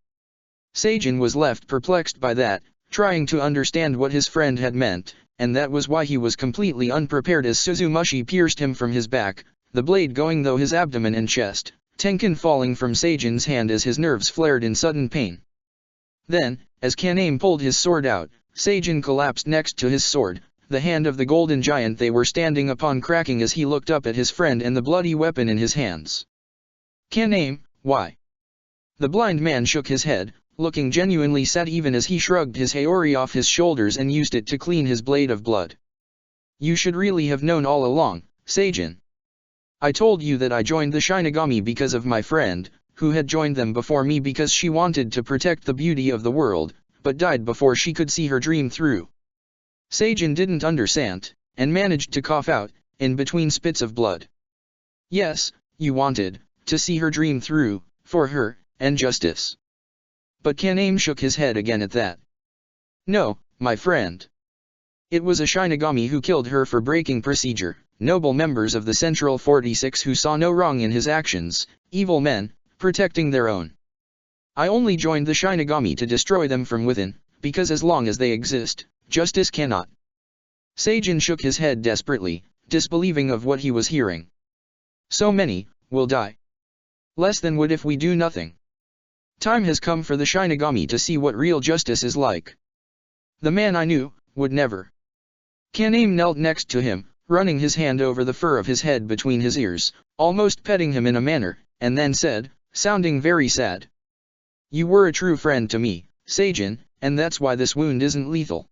Seijin was left perplexed by that, trying to understand what his friend had meant, and that was why he was completely unprepared as Suzumushi pierced him from his back, the blade going through his abdomen and chest, Tenkan falling from Seijin's hand as his nerves flared in sudden pain. Then, as Kaname pulled his sword out, Seijin collapsed next to his sword, the hand of the golden giant they were standing upon cracking as he looked up at his friend and the bloody weapon in his hands. Kaname, why? The blind man shook his head, looking genuinely sad even as he shrugged his Haori off his shoulders and used it to clean his blade of blood. You should really have known all along, Seijin. I told you that I joined the Shinigami because of my friend, who had joined them before me because she wanted to protect the beauty of the world, but died before she could see her dream through. Seijin didn't understand, and managed to cough out, in between spits of blood. Yes, you wanted to see her dream through, for her, and justice. But Kaname shook his head again at that. No, my friend. It was a Shinigami who killed her for breaking procedure, noble members of the Central 46 who saw no wrong in his actions, evil men, protecting their own. I only joined the Shinigami to destroy them from within, because as long as they exist, justice cannot. Seijin shook his head desperately, disbelieving of what he was hearing. So many will die. Less than would if we do nothing. Time has come for the Shinigami to see what real justice is like. The man I knew would never. Kaname knelt next to him, running his hand over the fur of his head between his ears, almost petting him in a manner, and then said, sounding very sad. You were a true friend to me, Seijin, and that's why this wound isn't lethal.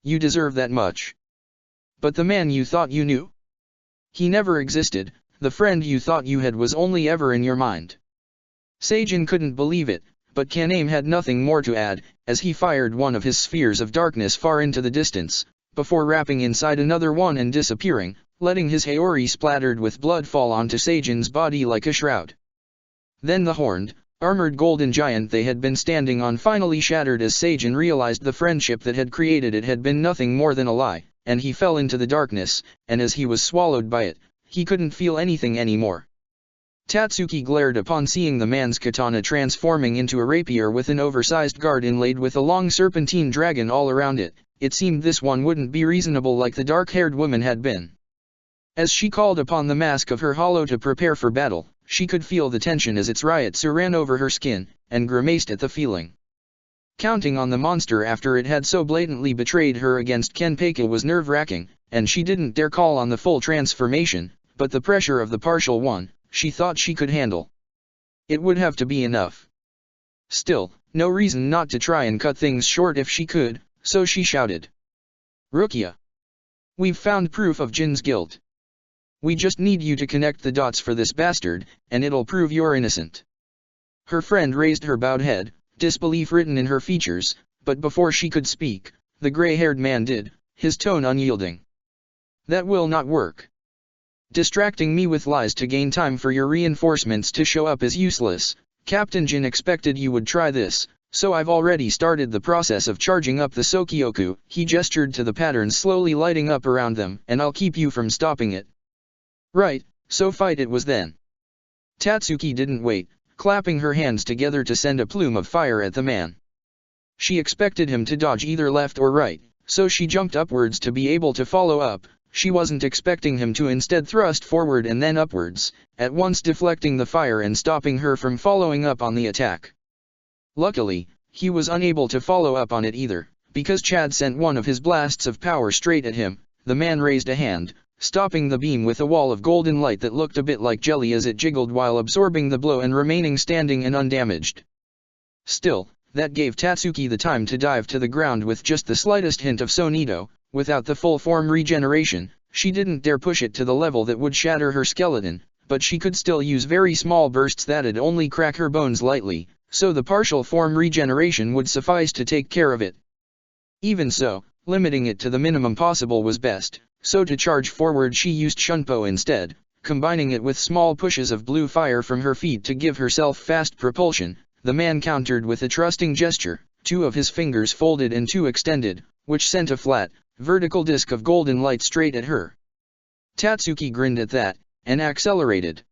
You deserve that much. But the man you thought you knew? He never existed. The friend you thought you had was only ever in your mind. Seijin couldn't believe it, but Kaname had nothing more to add, as he fired one of his spheres of darkness far into the distance, before wrapping inside another one and disappearing, letting his Haori splattered with blood fall onto Seijin's body like a shroud. Then the horned, armored golden giant they had been standing on finally shattered as Seijin realized the friendship that had created it had been nothing more than a lie, and he fell into the darkness, and as he was swallowed by it, he couldn't feel anything anymore. Tatsuki glared upon seeing the man's katana transforming into a rapier with an oversized guard inlaid with a long serpentine dragon all around it. It seemed this one wouldn't be reasonable like the dark-haired woman had been. As she called upon the mask of her hollow to prepare for battle, she could feel the tension as its ryotsu ran over her skin, and grimaced at the feeling. Counting on the monster after it had so blatantly betrayed her against Kenpeka was nerve-wracking, and she didn't dare call on the full transformation, but the pressure of the partial one, she thought she could handle. It would have to be enough. Still, no reason not to try and cut things short if she could, so she shouted. Rukia! We've found proof of Jin's guilt. We just need you to connect the dots for this bastard, and it'll prove you're innocent. Her friend raised her bowed head, disbelief written in her features, but before she could speak, the gray-haired man did, his tone unyielding. That will not work. Distracting me with lies to gain time for your reinforcements to show up is useless. Captain Jin expected you would try this, so I've already started the process of charging up the Sokyoku. He gestured to the patterns slowly lighting up around them, and I'll keep you from stopping it. Right, so fight it was then. Tatsuki didn't wait, clapping her hands together to send a plume of fire at the man. She expected him to dodge either left or right, so she jumped upwards to be able to follow up. She wasn't expecting him to instead thrust forward and then upwards, at once deflecting the fire and stopping her from following up on the attack. Luckily, he was unable to follow up on it either, because Chad sent one of his blasts of power straight at him. The man raised a hand, stopping the beam with a wall of golden light that looked a bit like jelly as it jiggled while absorbing the blow and remaining standing and undamaged. Still, that gave Tatsuki the time to dive to the ground with just the slightest hint of Sonido. Without the full form regeneration, she didn't dare push it to the level that would shatter her skeleton, but she could still use very small bursts that'd only crack her bones lightly, so the partial form regeneration would suffice to take care of it. Even so, limiting it to the minimum possible was best, so to charge forward she used Shunpo instead, combining it with small pushes of blue fire from her feet to give herself fast propulsion. The man countered with a trusting gesture, two of his fingers folded and two extended, which sent a flat, vertical disc of golden light straight at her. Tatsuki grinned at that, and accelerated.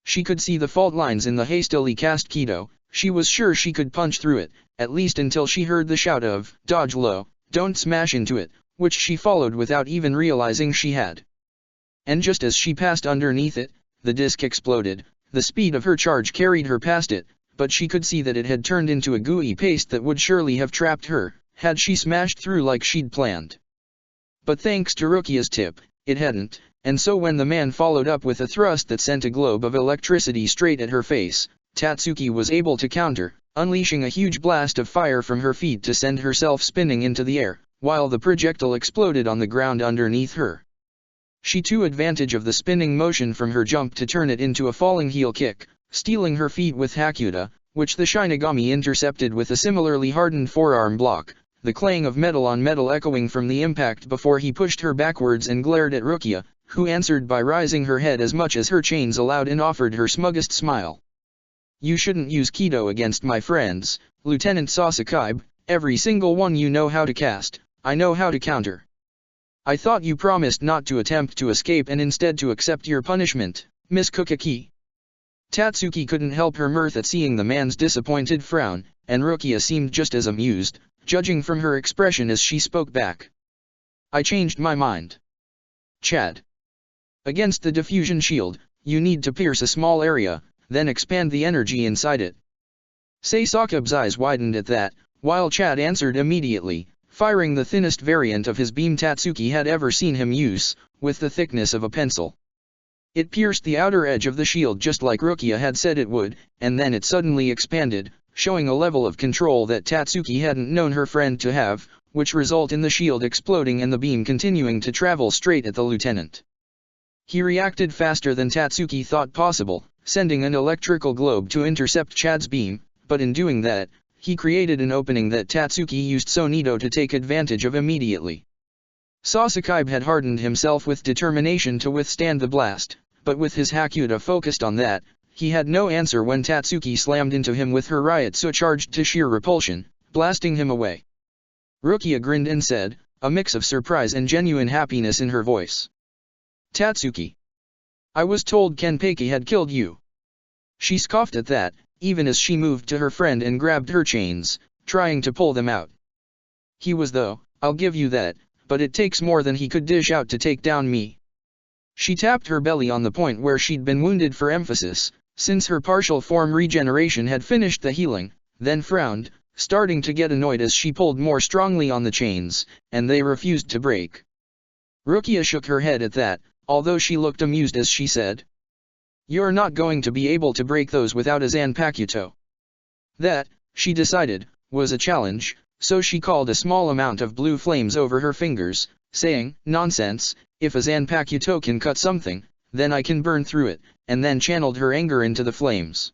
She could see the fault lines in the hastily cast Kido. She was sure she could punch through it, at least until she heard the shout of, "Dodge low, don't smash into it," which she followed without even realizing she had. And just as she passed underneath it, the disc exploded. The speed of her charge carried her past it, but she could see that it had turned into a gooey paste that would surely have trapped her, had she smashed through like she'd planned. But thanks to Rukia's tip, it hadn't, and so when the man followed up with a thrust that sent a globe of electricity straight at her face, Tatsuki was able to counter, unleashing a huge blast of fire from her feet to send herself spinning into the air, while the projectile exploded on the ground underneath her. She took advantage of the spinning motion from her jump to turn it into a falling heel kick, stealing her feet with Hakuta, which the Shinigami intercepted with a similarly hardened forearm block, the clang of metal on metal echoing from the impact before he pushed her backwards and glared at Rukia, who answered by rising her head as much as her chains allowed and offered her smuggest smile. "You shouldn't use Kido against my friends, Lieutenant Sasakaibe. Every single one you know how to cast, I know how to counter. I thought you promised not to attempt to escape and instead to accept your punishment, Miss Kukaki." Tatsuki couldn't help her mirth at seeing the man's disappointed frown, and Rukia seemed just as amused, judging from her expression as she spoke back. "I changed my mind. Chad. Against the diffusion shield, you need to pierce a small area, then expand the energy inside it." Sasakabe's eyes widened at that, while Chad answered immediately, firing the thinnest variant of his beam Tatsuki had ever seen him use, with the thickness of a pencil. It pierced the outer edge of the shield just like Rukia had said it would, and then it suddenly expanded, showing a level of control that Tatsuki hadn't known her friend to have, which result in the shield exploding and the beam continuing to travel straight at the lieutenant. He reacted faster than Tatsuki thought possible, sending an electrical globe to intercept Chad's beam, but in doing that, he created an opening that Tatsuki used Sonido to take advantage of immediately. Sasakaibe had hardened himself with determination to withstand the blast, but with his Hakuta focused on that, he had no answer when Tatsuki slammed into him with her Ryutsu charged to sheer repulsion, blasting him away. Rukia grinned and said, a mix of surprise and genuine happiness in her voice. "Tatsuki. I was told Kenpeki had killed you." She scoffed at that, even as she moved to her friend and grabbed her chains, trying to pull them out. "He was though, I'll give you that, but it takes more than he could dish out to take down me." She tapped her belly on the point where she'd been wounded for emphasis, since her partial form regeneration had finished the healing, then frowned, starting to get annoyed as she pulled more strongly on the chains, and they refused to break. Rukia shook her head at that, although she looked amused as she said, "You're not going to be able to break those without a Zanpakuto." That, she decided, was a challenge, so she called a small amount of blue flames over her fingers, saying, "Nonsense, if a Zanpakuto can cut something, then I can burn through it," and then channeled her anger into the flames.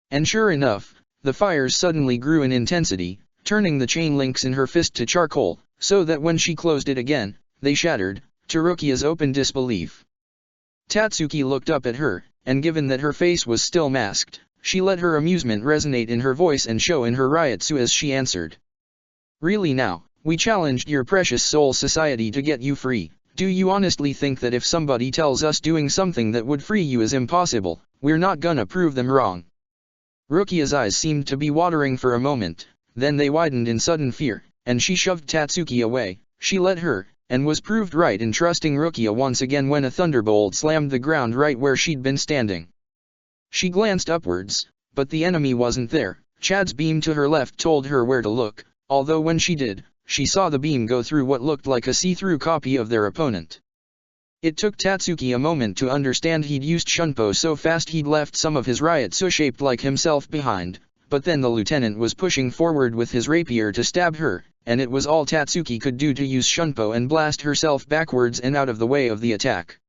And sure enough, the fires suddenly grew in intensity, turning the chain links in her fist to charcoal, so that when she closed it again, they shattered, to Rukia's open disbelief. Tatsuki looked up at her, and given that her face was still masked, she let her amusement resonate in her voice and show in her ryotsu as she answered. "Really now, we challenged your precious soul society to get you free. Do you honestly think that if somebody tells us doing something that would free you is impossible, we're not gonna prove them wrong?" Rukia's eyes seemed to be watering for a moment, then they widened in sudden fear, and she shoved Tatsuki away. She let her, and was proved right in trusting Rukia once again when a thunderbolt slammed the ground right where she'd been standing. She glanced upwards, but the enemy wasn't there. Chad's beam to her left told her where to look, although when she did, she saw the beam go through what looked like a see-through copy of their opponent. It took Tatsuki a moment to understand he'd used Shunpo so fast he'd left some of his ryotsu shaped like himself behind, but then the lieutenant was pushing forward with his rapier to stab her, and it was all Tatsuki could do to use Shunpo and blast herself backwards and out of the way of the attack.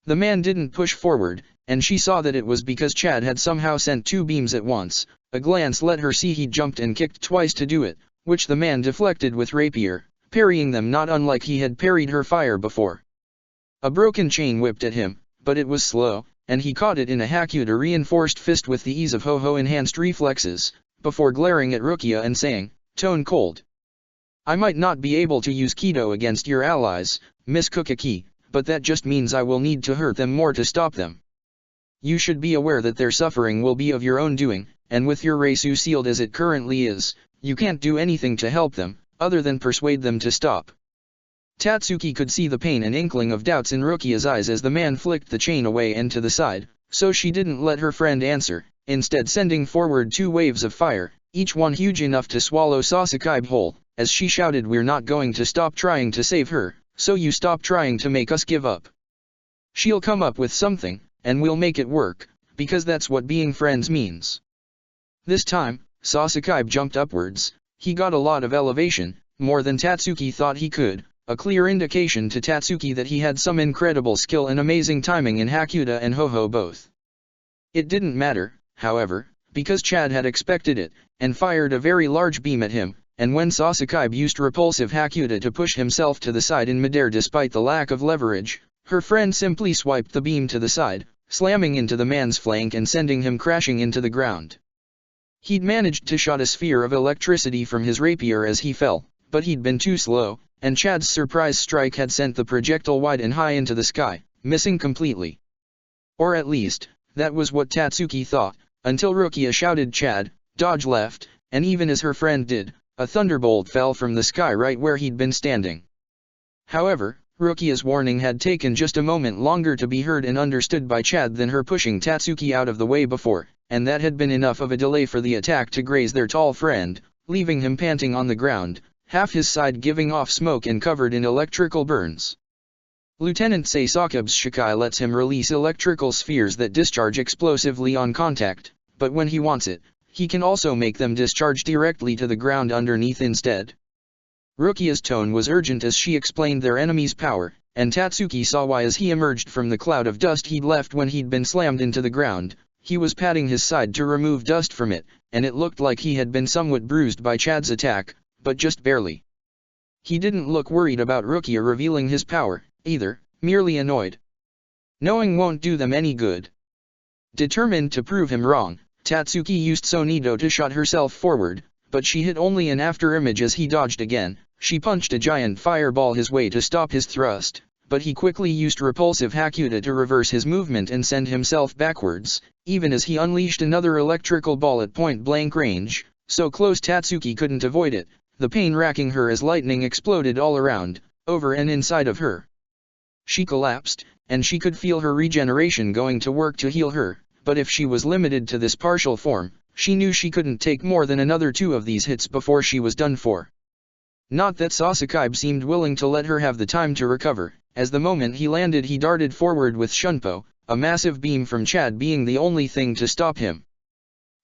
The man didn't push forward, and she saw that it was because Chad had somehow sent two beams at once. A glance let her see he'd jumped and kicked twice to do it, which the man deflected with rapier, parrying them not unlike he had parried her fire before. A broken chain whipped at him, but it was slow, and he caught it in a Hakuta reinforced fist with the ease of Ho-Ho enhanced reflexes, before glaring at Rukia and saying, tone cold, "I might not be able to use Kido against your allies, Miss Kukaki, but that just means I will need to hurt them more to stop them. You should be aware that their suffering will be of your own doing, and with your Reisu sealed as it currently is, you can't do anything to help them, other than persuade them to stop." Tatsuki could see the pain and inkling of doubts in Rukia's eyes as the man flicked the chain away and to the side, so she didn't let her friend answer, instead sending forward two waves of fire, each one huge enough to swallow Sasuke whole, as she shouted, "We're not going to stop trying to save her, so you stop trying to make us give up. She'll come up with something, and we'll make it work, because that's what being friends means." This time, Sasuke jumped upwards. He got a lot of elevation, more than Tatsuki thought he could, a clear indication to Tatsuki that he had some incredible skill and amazing timing in Hakuta and Ho-Ho both. It didn't matter, however, because Chad had expected it, and fired a very large beam at him, and when Sasuke used repulsive Hakuta to push himself to the side in midair despite the lack of leverage, her friend simply swiped the beam to the side, slamming into the man's flank and sending him crashing into the ground. He'd managed to shot a sphere of electricity from his rapier as he fell, but he'd been too slow, and Chad's surprise strike had sent the projectile wide and high into the sky, missing completely. Or at least, that was what Tatsuki thought, until Rukia shouted, "Chad, dodge left," and even as her friend did, a thunderbolt fell from the sky right where he'd been standing. However, Rukia's warning had taken just a moment longer to be heard and understood by Chad than her pushing Tatsuki out of the way before, and that had been enough of a delay for the attack to graze their tall friend, leaving him panting on the ground, half his side giving off smoke and covered in electrical burns. Lieutenant Sasakib's Shikai lets him release electrical spheres that discharge explosively on contact, but when he wants it, he can also make them discharge directly to the ground underneath instead. Rukia's tone was urgent as she explained their enemy's power, and Tatsuki saw why as he emerged from the cloud of dust he'd left when he'd been slammed into the ground. He was patting his side to remove dust from it, and it looked like he had been somewhat bruised by Chad's attack, but just barely. He didn't look worried about Rukia revealing his power, either, merely annoyed. Knowing won't do them any good. Determined to prove him wrong, Tatsuki used Sonido to shot herself forward, but she hit only an afterimage as he dodged again. She punched a giant fireball his way to stop his thrust, but he quickly used repulsive Hakuta to reverse his movement and send himself backwards, even as he unleashed another electrical ball at point-blank range, so close Tatsuki couldn't avoid it, the pain racking her as lightning exploded all around, over and inside of her. She collapsed, and she could feel her regeneration going to work to heal her, but if she was limited to this partial form, she knew she couldn't take more than another 2 of these hits before she was done for. Not that Sasakaibe seemed willing to let her have the time to recover, as the moment he landed he darted forward with Shunpo, a massive beam from Chad being the only thing to stop him.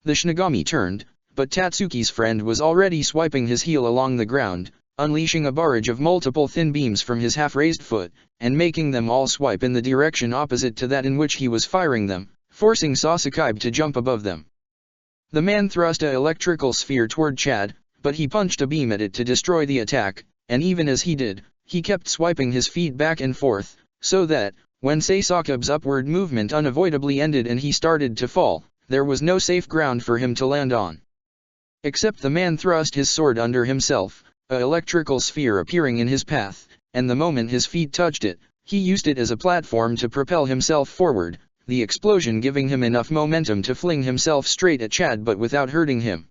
The Shinigami turned, but Tatsuki's friend was already swiping his heel along the ground, unleashing a barrage of multiple thin beams from his half-raised foot, and making them all swipe in the direction opposite to that in which he was firing them, forcing Sasakaibe to jump above them. The man thrust an electrical sphere toward Chad, but he punched a beam at it to destroy the attack, and even as he did, he kept swiping his feet back and forth, so that, when Sasakaibe's upward movement unavoidably ended and he started to fall, there was no safe ground for him to land on. Except the man thrust his sword under himself, an electrical sphere appearing in his path, and the moment his feet touched it, he used it as a platform to propel himself forward, the explosion giving him enough momentum to fling himself straight at Chad but without hurting him.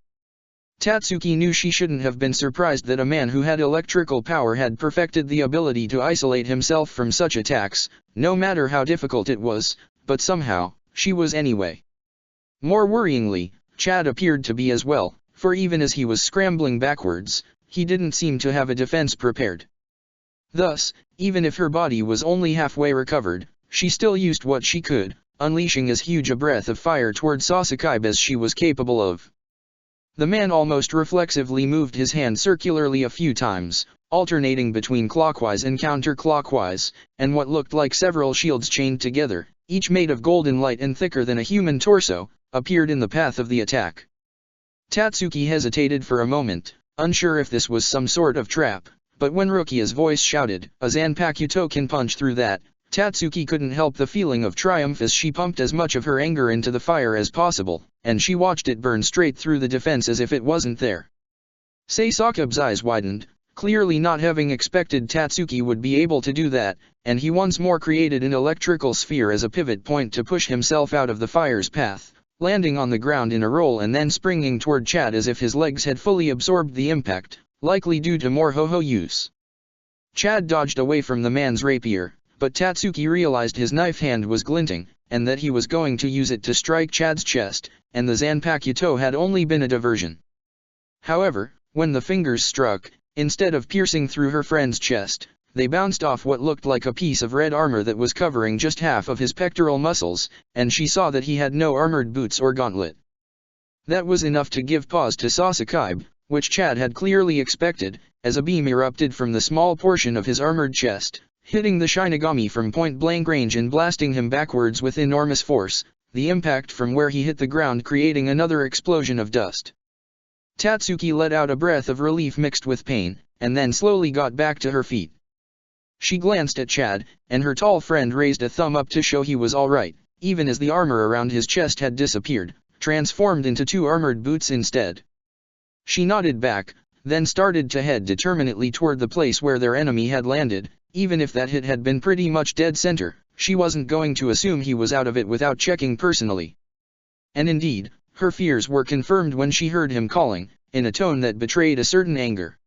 Tatsuki knew she shouldn't have been surprised that a man who had electrical power had perfected the ability to isolate himself from such attacks, no matter how difficult it was, but somehow, she was anyway. More worryingly, Chad appeared to be as well, for even as he was scrambling backwards, he didn't seem to have a defense prepared. Thus, even if her body was only halfway recovered, she still used what she could, unleashing as huge a breath of fire toward Sasakaibe as she was capable of. The man almost reflexively moved his hand circularly a few times, alternating between clockwise and counterclockwise, and what looked like several shields chained together, each made of golden light and thicker than a human torso, appeared in the path of the attack. Tatsuki hesitated for a moment, unsure if this was some sort of trap, but when Rukia's voice shouted, "A Zanpakuto can punch through that," Tatsuki couldn't help the feeling of triumph as she pumped as much of her anger into the fire as possible, and she watched it burn straight through the defense as if it wasn't there. Sasakaibe's eyes widened, clearly not having expected Tatsuki would be able to do that, and he once more created an electrical sphere as a pivot point to push himself out of the fire's path, landing on the ground in a roll and then springing toward Chad as if his legs had fully absorbed the impact, likely due to more ho-ho use. Chad dodged away from the man's rapier, but Tatsuki realized his knife hand was glinting, and that he was going to use it to strike Chad's chest, and the Zanpakuto had only been a diversion. However, when the fingers struck, instead of piercing through her friend's chest, they bounced off what looked like a piece of red armor that was covering just half of his pectoral muscles, and she saw that he had no armored boots or gauntlet. That was enough to give pause to Sasakaibe, which Chad had clearly expected, as a beam erupted from the small portion of his armored chest, hitting the Shinigami from point-blank range and blasting him backwards with enormous force, the impact from where he hit the ground creating another explosion of dust. Tatsuki let out a breath of relief mixed with pain, and then slowly got back to her feet. She glanced at Chad, and her tall friend raised a thumb up to show he was all right, even as the armor around his chest had disappeared, transformed into 2 armored boots instead. She nodded back, then started to head determinedly toward the place where their enemy had landed. Even if that hit had been pretty much dead center, she wasn't going to assume he was out of it without checking personally. And indeed, her fears were confirmed when she heard him calling, in a tone that betrayed a certain anger.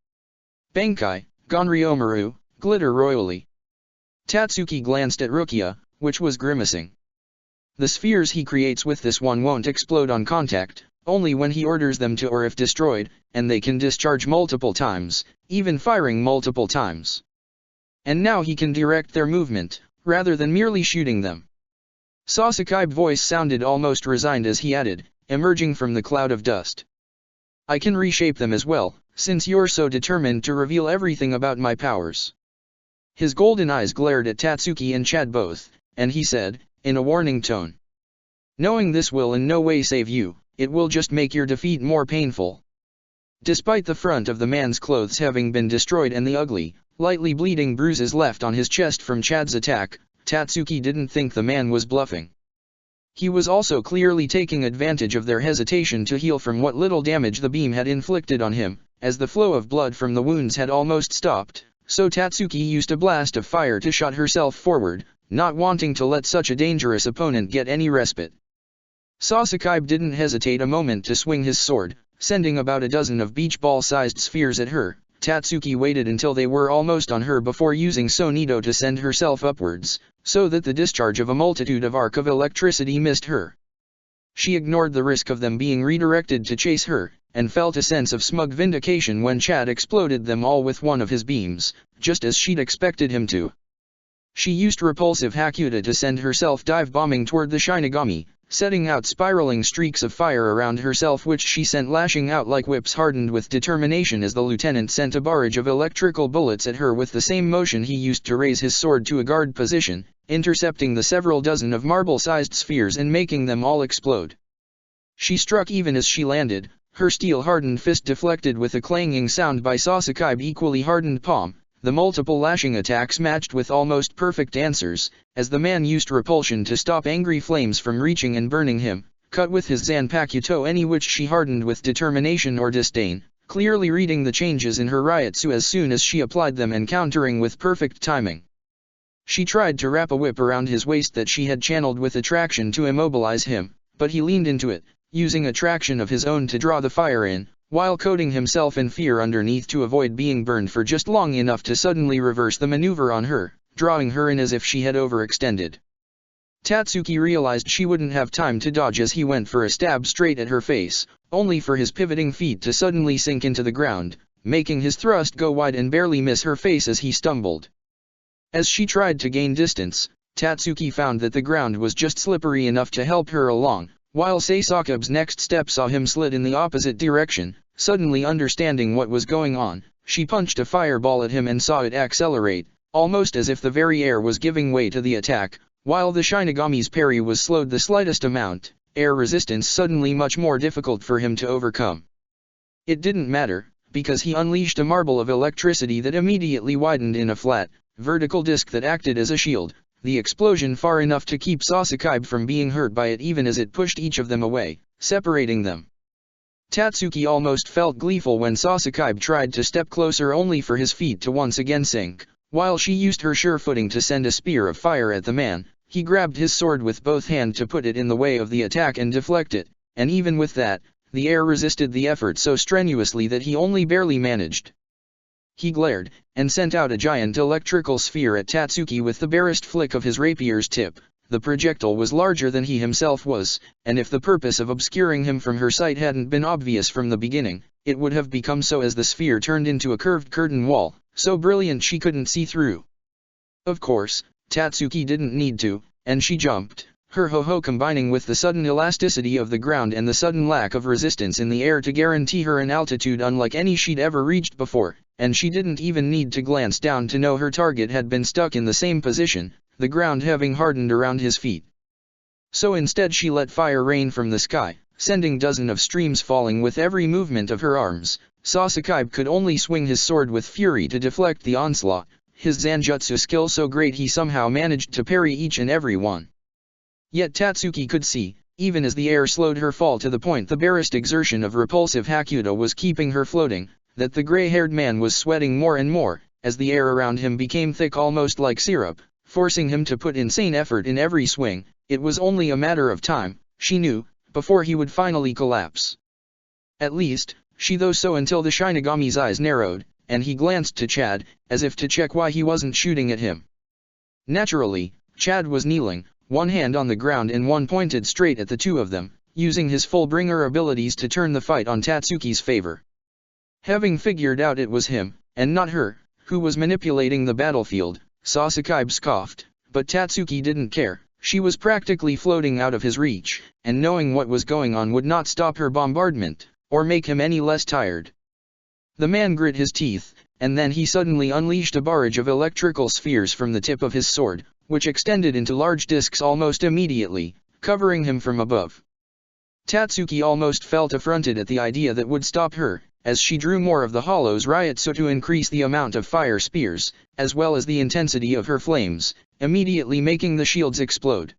"Bankai, Gonryomaru, glitter royally." Tatsuki glanced at Rukia, which was grimacing. The spheres he creates with this one won't explode on contact, only when he orders them to or if destroyed, and they can discharge multiple times, even firing multiple times. And now he can direct their movement, rather than merely shooting them. Sasakaibe's voice sounded almost resigned as he added, emerging from the cloud of dust. "I can reshape them as well, since you're so determined to reveal everything about my powers." His golden eyes glared at Tatsuki and Chad both, and he said, in a warning tone, "Knowing this will in no way save you, it will just make your defeat more painful." Despite the front of the man's clothes having been destroyed and the ugly, lightly bleeding bruises left on his chest from Chad's attack, Tatsuki didn't think the man was bluffing. He was also clearly taking advantage of their hesitation to heal from what little damage the beam had inflicted on him, as the flow of blood from the wounds had almost stopped, so Tatsuki used a blast of fire to shot herself forward, not wanting to let such a dangerous opponent get any respite. Sasakaibe didn't hesitate a moment to swing his sword, sending about a dozen of beach ball-sized spheres at her. Tatsuki waited until they were almost on her before using Sonito to send herself upwards, so that the discharge of a multitude of arc of electricity missed her. She ignored the risk of them being redirected to chase her, and felt a sense of smug vindication when Chad exploded them all with one of his beams, just as she'd expected him to. She used repulsive Hakuta to send herself dive-bombing toward the Shinigami, setting out spiraling streaks of fire around herself which she sent lashing out like whips hardened with determination as the lieutenant sent a barrage of electrical bullets at her with the same motion he used to raise his sword to a guard position, intercepting the several dozen of marble-sized spheres and making them all explode. She struck even as she landed, her steel-hardened fist deflected with a clanging sound by Sasakai's equally hardened palm, the multiple lashing attacks matched with almost perfect answers, as the man used repulsion to stop angry flames from reaching and burning him, cut with his Zanpakuto any which she hardened with determination or disdain, clearly reading the changes in her Ryutsu as soon as she applied them and countering with perfect timing. She tried to wrap a whip around his waist that she had channeled with attraction to immobilize him, but he leaned into it, using attraction of his own to draw the fire in, while coating himself in fear underneath to avoid being burned for just long enough to suddenly reverse the maneuver on her, drawing her in as if she had overextended. Tatsuki realized she wouldn't have time to dodge as he went for a stab straight at her face, only for his pivoting feet to suddenly sink into the ground, making his thrust go wide and barely miss her face as he stumbled. As she tried to gain distance, Tatsuki found that the ground was just slippery enough to help her along, while Sasakabe's next step saw him slid in the opposite direction. Suddenly understanding what was going on, she punched a fireball at him and saw it accelerate, almost as if the very air was giving way to the attack, while the Shinigami's parry was slowed the slightest amount, air resistance suddenly much more difficult for him to overcome. It didn't matter, because he unleashed a marble of electricity that immediately widened in a flat, vertical disc that acted as a shield, the explosion far enough to keep Sasakabe from being hurt by it even as it pushed each of them away, separating them. Tatsuki almost felt gleeful when Sasakabe tried to step closer only for his feet to once again sink. While she used her sure footing to send a spear of fire at the man, he grabbed his sword with both hands to put it in the way of the attack and deflect it, and even with that, the air resisted the effort so strenuously that he only barely managed. He glared, and sent out a giant electrical sphere at Tatsuki with the barest flick of his rapier's tip. The projectile was larger than he himself was, and if the purpose of obscuring him from her sight hadn't been obvious from the beginning, it would have become so as the sphere turned into a curved curtain wall, so brilliant she couldn't see through. Of course, Tatsuki didn't need to, and she jumped, her ho-ho combining with the sudden elasticity of the ground and the sudden lack of resistance in the air to guarantee her an altitude unlike any she'd ever reached before, and she didn't even need to glance down to know her target had been stuck in the same position, the ground having hardened around his feet. So instead she let fire rain from the sky, sending dozens of streams falling with every movement of her arms. Sasakabe could only swing his sword with fury to deflect the onslaught, his Zanjutsu skill so great he somehow managed to parry each and every one. Yet Tatsuki could see, even as the air slowed her fall to the point the barest exertion of repulsive Hakuta was keeping her floating, that the gray-haired man was sweating more and more, as the air around him became thick almost like syrup, forcing him to put insane effort in every swing. It was only a matter of time, she knew, before he would finally collapse. At least, she thought so until the Shinigami's eyes narrowed, and he glanced to Chad, as if to check why he wasn't shooting at him. Naturally, Chad was kneeling, one hand on the ground and one pointed straight at the two of them, using his full-bringer abilities to turn the fight on Tatsuki's favor. Having figured out it was him, and not her, who was manipulating the battlefield, Sasakabe scoffed, but Tatsuki didn't care. She was practically floating out of his reach, and knowing what was going on would not stop her bombardment, or make him any less tired. The man grit his teeth, and then he suddenly unleashed a barrage of electrical spheres from the tip of his sword, which extended into large discs almost immediately, covering him from above. Tatsuki almost felt affronted at the idea that would stop her, as she drew more of the Hollow's Ryutsu to increase the amount of fire spears, as well as the intensity of her flames, immediately making the shields explode.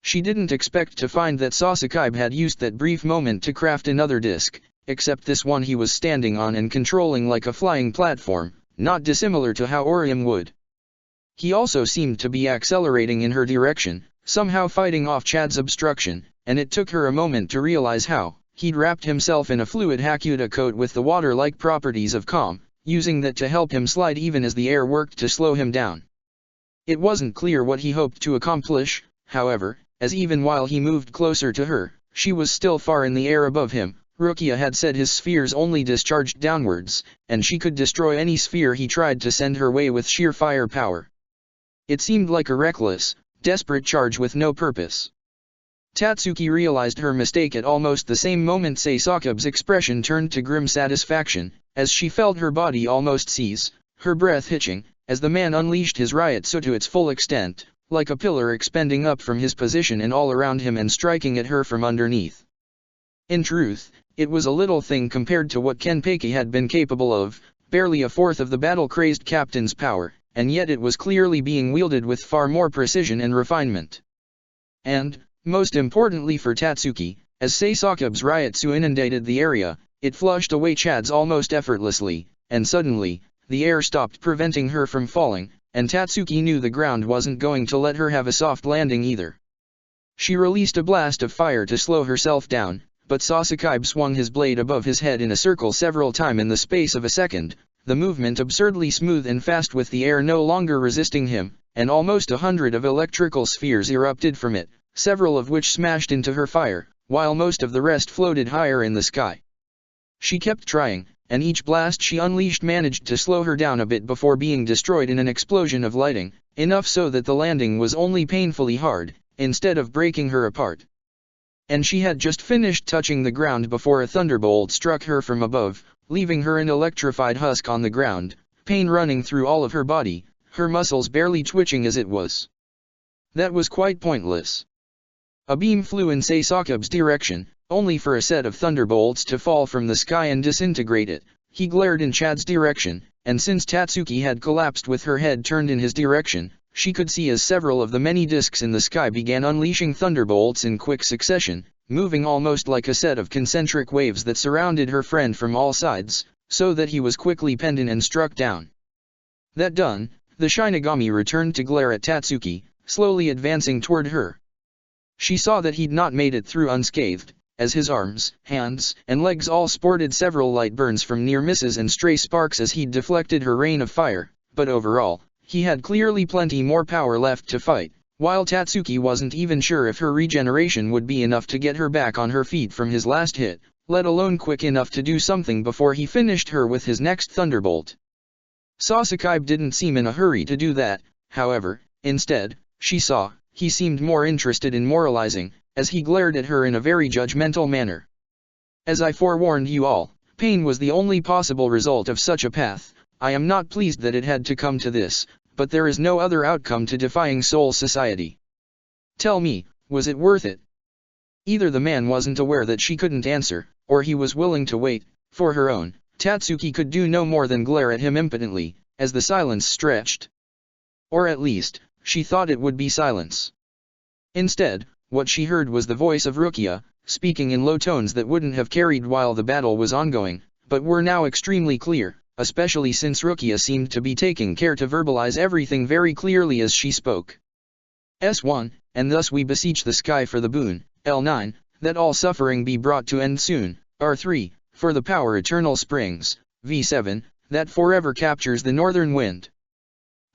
She didn't expect to find that Sasakabe had used that brief moment to craft another disc, except this one he was standing on and controlling like a flying platform, not dissimilar to how Orium would. He also seemed to be accelerating in her direction, somehow fighting off Chad's obstruction, and it took her a moment to realize how. He'd wrapped himself in a fluid Hakuta coat with the water-like properties of calm, using that to help him slide even as the air worked to slow him down. It wasn't clear what he hoped to accomplish, however, as even while he moved closer to her, she was still far in the air above him, Rukia had said his spheres only discharged downwards, and she could destroy any sphere he tried to send her way with sheer firepower. It seemed like a reckless, desperate charge with no purpose. Tatsuki realized her mistake at almost the same moment. Sasakabe's expression turned to grim satisfaction, as she felt her body almost seize, her breath hitching, as the man unleashed his Ryutsu to its full extent, like a pillar expending up from his position and all around him and striking at her from underneath. In truth, it was a little thing compared to what Kenpeki had been capable of, barely a fourth of the battle-crazed captain's power, and yet it was clearly being wielded with far more precision and refinement. And, most importantly for Tatsuki, as Sasakabe's Ryutsu inundated the area, it flushed away Chad's almost effortlessly, and suddenly, the air stopped preventing her from falling, and Tatsuki knew the ground wasn't going to let her have a soft landing either. She released a blast of fire to slow herself down, but Sasakabe swung his blade above his head in a circle several times in the space of a second, the movement absurdly smooth and fast with the air no longer resisting him, and almost 100 of electrical spheres erupted from it, several of which smashed into her fire, while most of the rest floated higher in the sky. She kept trying, and each blast she unleashed managed to slow her down a bit before being destroyed in an explosion of lighting, enough so that the landing was only painfully hard, instead of breaking her apart. And she had just finished touching the ground before a thunderbolt struck her from above, leaving her an electrified husk on the ground, pain running through all of her body, her muscles barely twitching as it was. That was quite pointless. A beam flew in Sasakabe's direction, only for a set of thunderbolts to fall from the sky and disintegrate it. He glared in Chad's direction, and since Tatsuki had collapsed with her head turned in his direction, she could see as several of the many discs in the sky began unleashing thunderbolts in quick succession, moving almost like a set of concentric waves that surrounded her friend from all sides, so that he was quickly penned in and struck down. That done, the Shinigami returned to glare at Tatsuki, slowly advancing toward her. She saw that he'd not made it through unscathed, as his arms, hands, and legs all sported several light burns from near misses and stray sparks as he'd deflected her rain of fire, but overall, he had clearly plenty more power left to fight, while Tatsuki wasn't even sure if her regeneration would be enough to get her back on her feet from his last hit, let alone quick enough to do something before he finished her with his next thunderbolt. Sasakabe didn't seem in a hurry to do that, however. Instead, she saw, he seemed more interested in moralizing, as he glared at her in a very judgmental manner. As I forewarned you all, pain was the only possible result of such a path. I am not pleased that it had to come to this, but there is no other outcome to defying Soul Society. Tell me, was it worth it? Either the man wasn't aware that she couldn't answer, or he was willing to wait. For her own, Tatsuki could do no more than glare at him impotently, as the silence stretched. Or at least, she thought it would be silence. Instead, what she heard was the voice of Rukia, speaking in low tones that wouldn't have carried while the battle was ongoing, but were now extremely clear, especially since Rukia seemed to be taking care to verbalize everything very clearly as she spoke. S1, and thus we beseech the sky for the boon. L9, that all suffering be brought to end soon. R3, for the power eternal springs. V7, that forever captures the northern wind.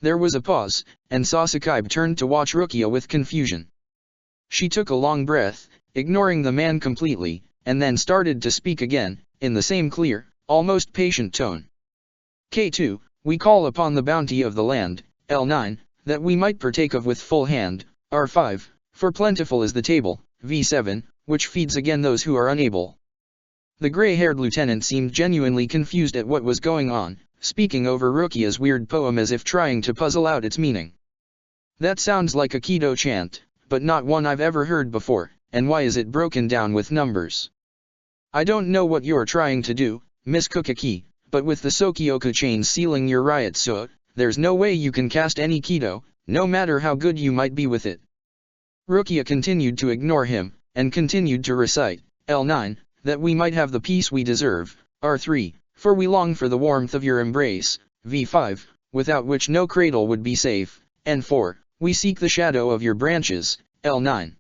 There was a pause, and Sasakabe turned to watch Rukia with confusion. She took a long breath, ignoring the man completely, and then started to speak again, in the same clear, almost patient tone. K2, we call upon the bounty of the land. L9, that we might partake of with full hand. R5, for plentiful is the table. V7, which feeds again those who are unable. The gray-haired lieutenant seemed genuinely confused at what was going on, speaking over Rukia's weird poem as if trying to puzzle out its meaning. That sounds like a Kido chant, but not one I've ever heard before, and why is it broken down with numbers? I don't know what you're trying to do, Miss Kukaki, but with the Sokioku chain sealing your Ryutsu, there's no way you can cast any Kido, no matter how good you might be with it. Rukia continued to ignore him, and continued to recite, L9, that we might have the peace we deserve. R3, for we long for the warmth of your embrace. V5, without which no cradle would be safe. N4, we seek the shadow of your branches. L9.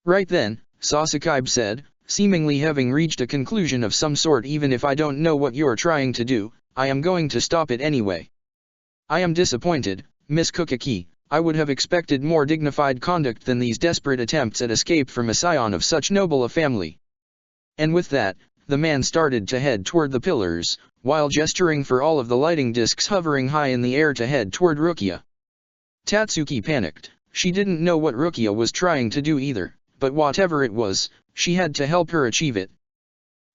Right then, Sasakabe said, seemingly having reached a conclusion of some sort. Even if I don't know what you're trying to do, I am going to stop it anyway. I am disappointed, Miss Kukaki. I would have expected more dignified conduct than these desperate attempts at escape from a scion of such noble a family. And with that, the man started to head toward the pillars, while gesturing for all of the lighting discs hovering high in the air to head toward Rukia. Tatsuki panicked. She didn't know what Rukia was trying to do either, but whatever it was, she had to help her achieve it.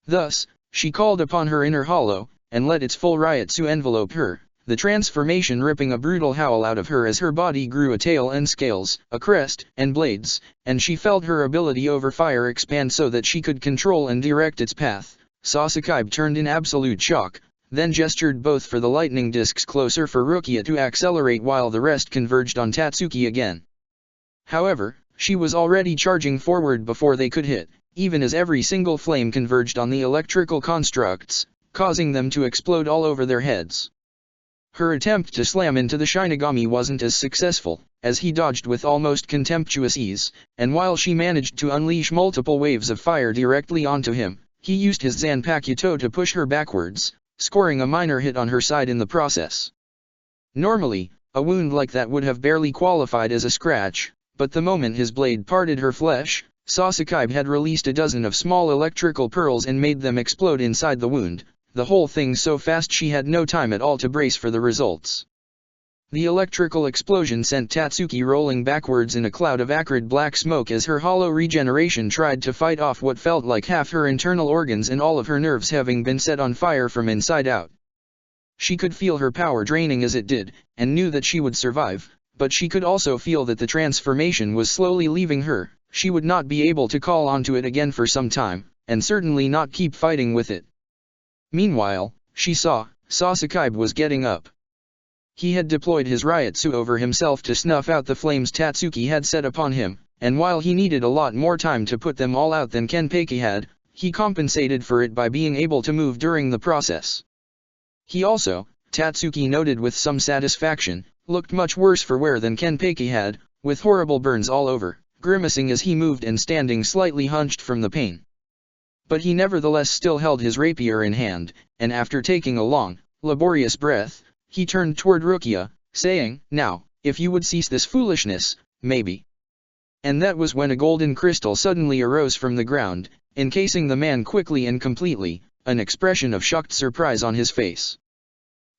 Thus, she called upon her inner hollow, and let its full Ryotsu envelope her, the transformation ripping a brutal howl out of her as her body grew a tail and scales, a crest, and blades, and she felt her ability over fire expand so that she could control and direct its path. Sasaki turned in absolute shock, then gestured both for the lightning discs closer for Rukia to accelerate while the rest converged on Tatsuki again. However, she was already charging forward before they could hit, even as every single flame converged on the electrical constructs, causing them to explode all over their heads. Her attempt to slam into the Shinigami wasn't as successful, as he dodged with almost contemptuous ease, and while she managed to unleash multiple waves of fire directly onto him, he used his Zanpakuto to push her backwards, scoring a minor hit on her side in the process. Normally, a wound like that would have barely qualified as a scratch, but the moment his blade parted her flesh, Sasaki had released a dozen of small electrical pearls and made them explode inside the wound, the whole thing so fast she had no time at all to brace for the results. The electrical explosion sent Tatsuki rolling backwards in a cloud of acrid black smoke as her hollow regeneration tried to fight off what felt like half her internal organs and all of her nerves having been set on fire from inside out. She could feel her power draining as it did, and knew that she would survive, but she could also feel that the transformation was slowly leaving her. She would not be able to call onto it again for some time, and certainly not keep fighting with it. Meanwhile, she saw, Sasaki was getting up. He had deployed his Ryotsu over himself to snuff out the flames Tatsuki had set upon him, and while he needed a lot more time to put them all out than Kenpeki had, he compensated for it by being able to move during the process. He also, Tatsuki noted with some satisfaction, looked much worse for wear than Kenpeki had, with horrible burns all over, grimacing as he moved and standing slightly hunched from the pain. But he nevertheless still held his rapier in hand, and after taking a long, laborious breath, he turned toward Rukia, saying, "Now, if you would cease this foolishness, maybe." And that was when a golden crystal suddenly arose from the ground, encasing the man quickly and completely, an expression of shocked surprise on his face.